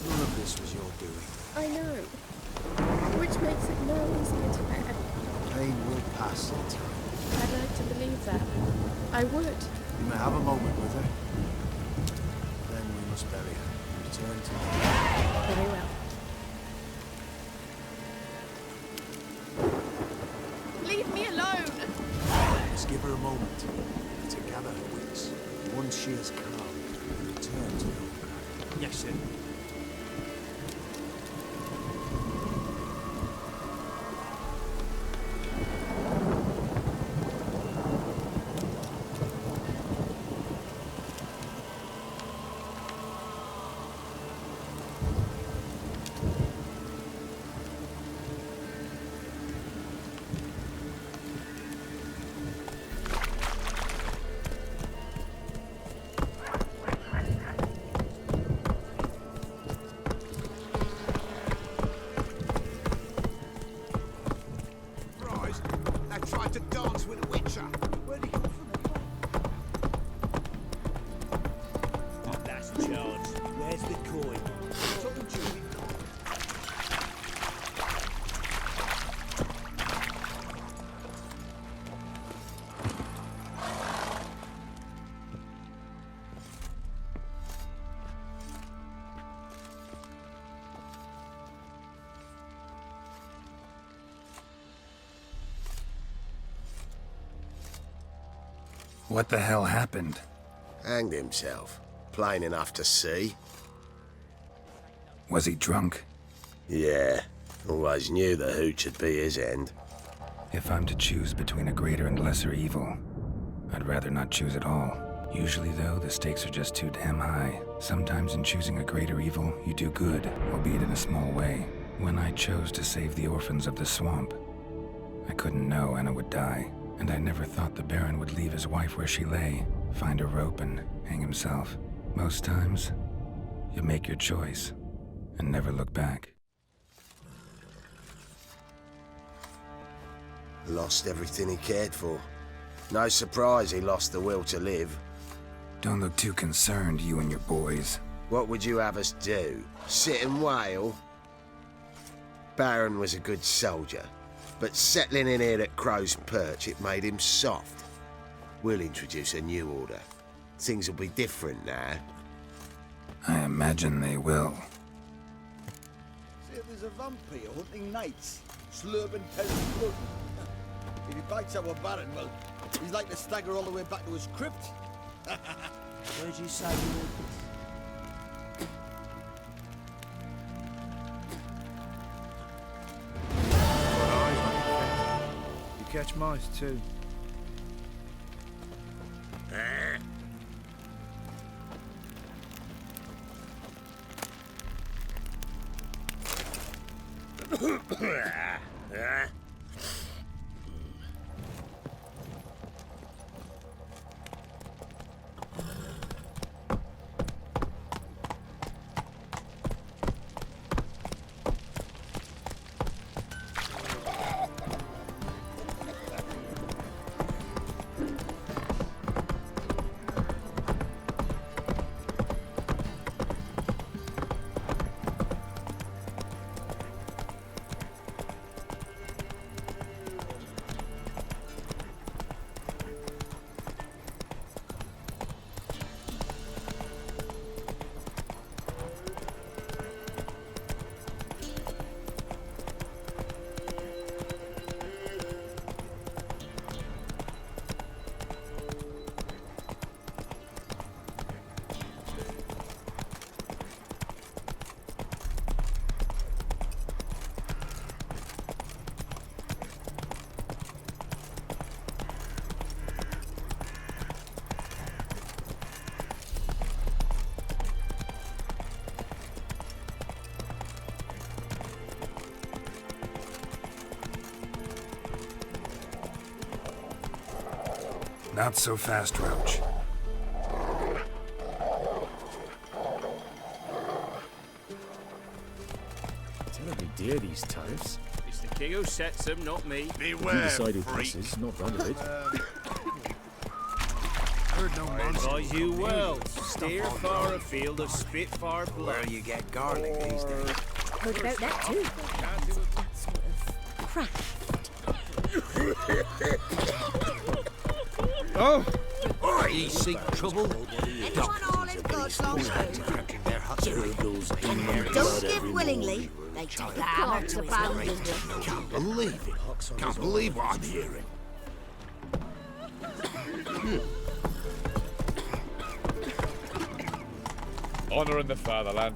None of this was your doing. I know. Which makes it no easier to bear. Pain will pass in time. I'd like to believe that. I would. You may have a moment with her. Then we must bury her. Return to her. Very well. Leave me alone! Just give her a moment to gather her wits. Once she is calm, return to Novigrad. Yes, sir. Tried to dance with a witcher. Where'd he come from? That's Charles. Where's the coin? Told you. What the hell happened? Hanged himself. Plain enough to see. Was he drunk? Yeah. Always knew the hooch would be his end. If I'm to choose between a greater and lesser evil, I'd rather not choose at all. Usually, though, the stakes are just too damn high. Sometimes in choosing a greater evil, you do good, albeit in a small way. When I chose to save the orphans of the swamp, I couldn't know Anna would die, and I never thought the Baron would leave his wife where she lay, find a rope and hang himself. Most times, you make your choice and never look back. Lost everything he cared for. No surprise he lost the will to live. Don't look too concerned, you and your boys. What would you have us do? Sit and wail? Baron was a good soldier, but settling in here at Crow's Perch, it made him soft. We'll introduce a new order. Things will be different now. I imagine they will. See if there's a vampire hunting knights, slurping peasant blood. If he bites our Baron, well, he's like to stagger all the way back to his crypt. Where'd you say you were? You catch mice too. Not so fast, Roach. Terribly dear, these tariffs. It's the king who sets them, not me. Beware, you decided passes, not wrong with it. Heard no I advise you well. Steer far afield of Spitfire blood. Where you get garlic these days. Heard about that too. That sort of craft. Oh! Ye seek trouble? Anyone all in God's long Don't give willingly. They take the hammer to his Can't believe it. Can't believe what I'm hearing. Honor in the fatherland.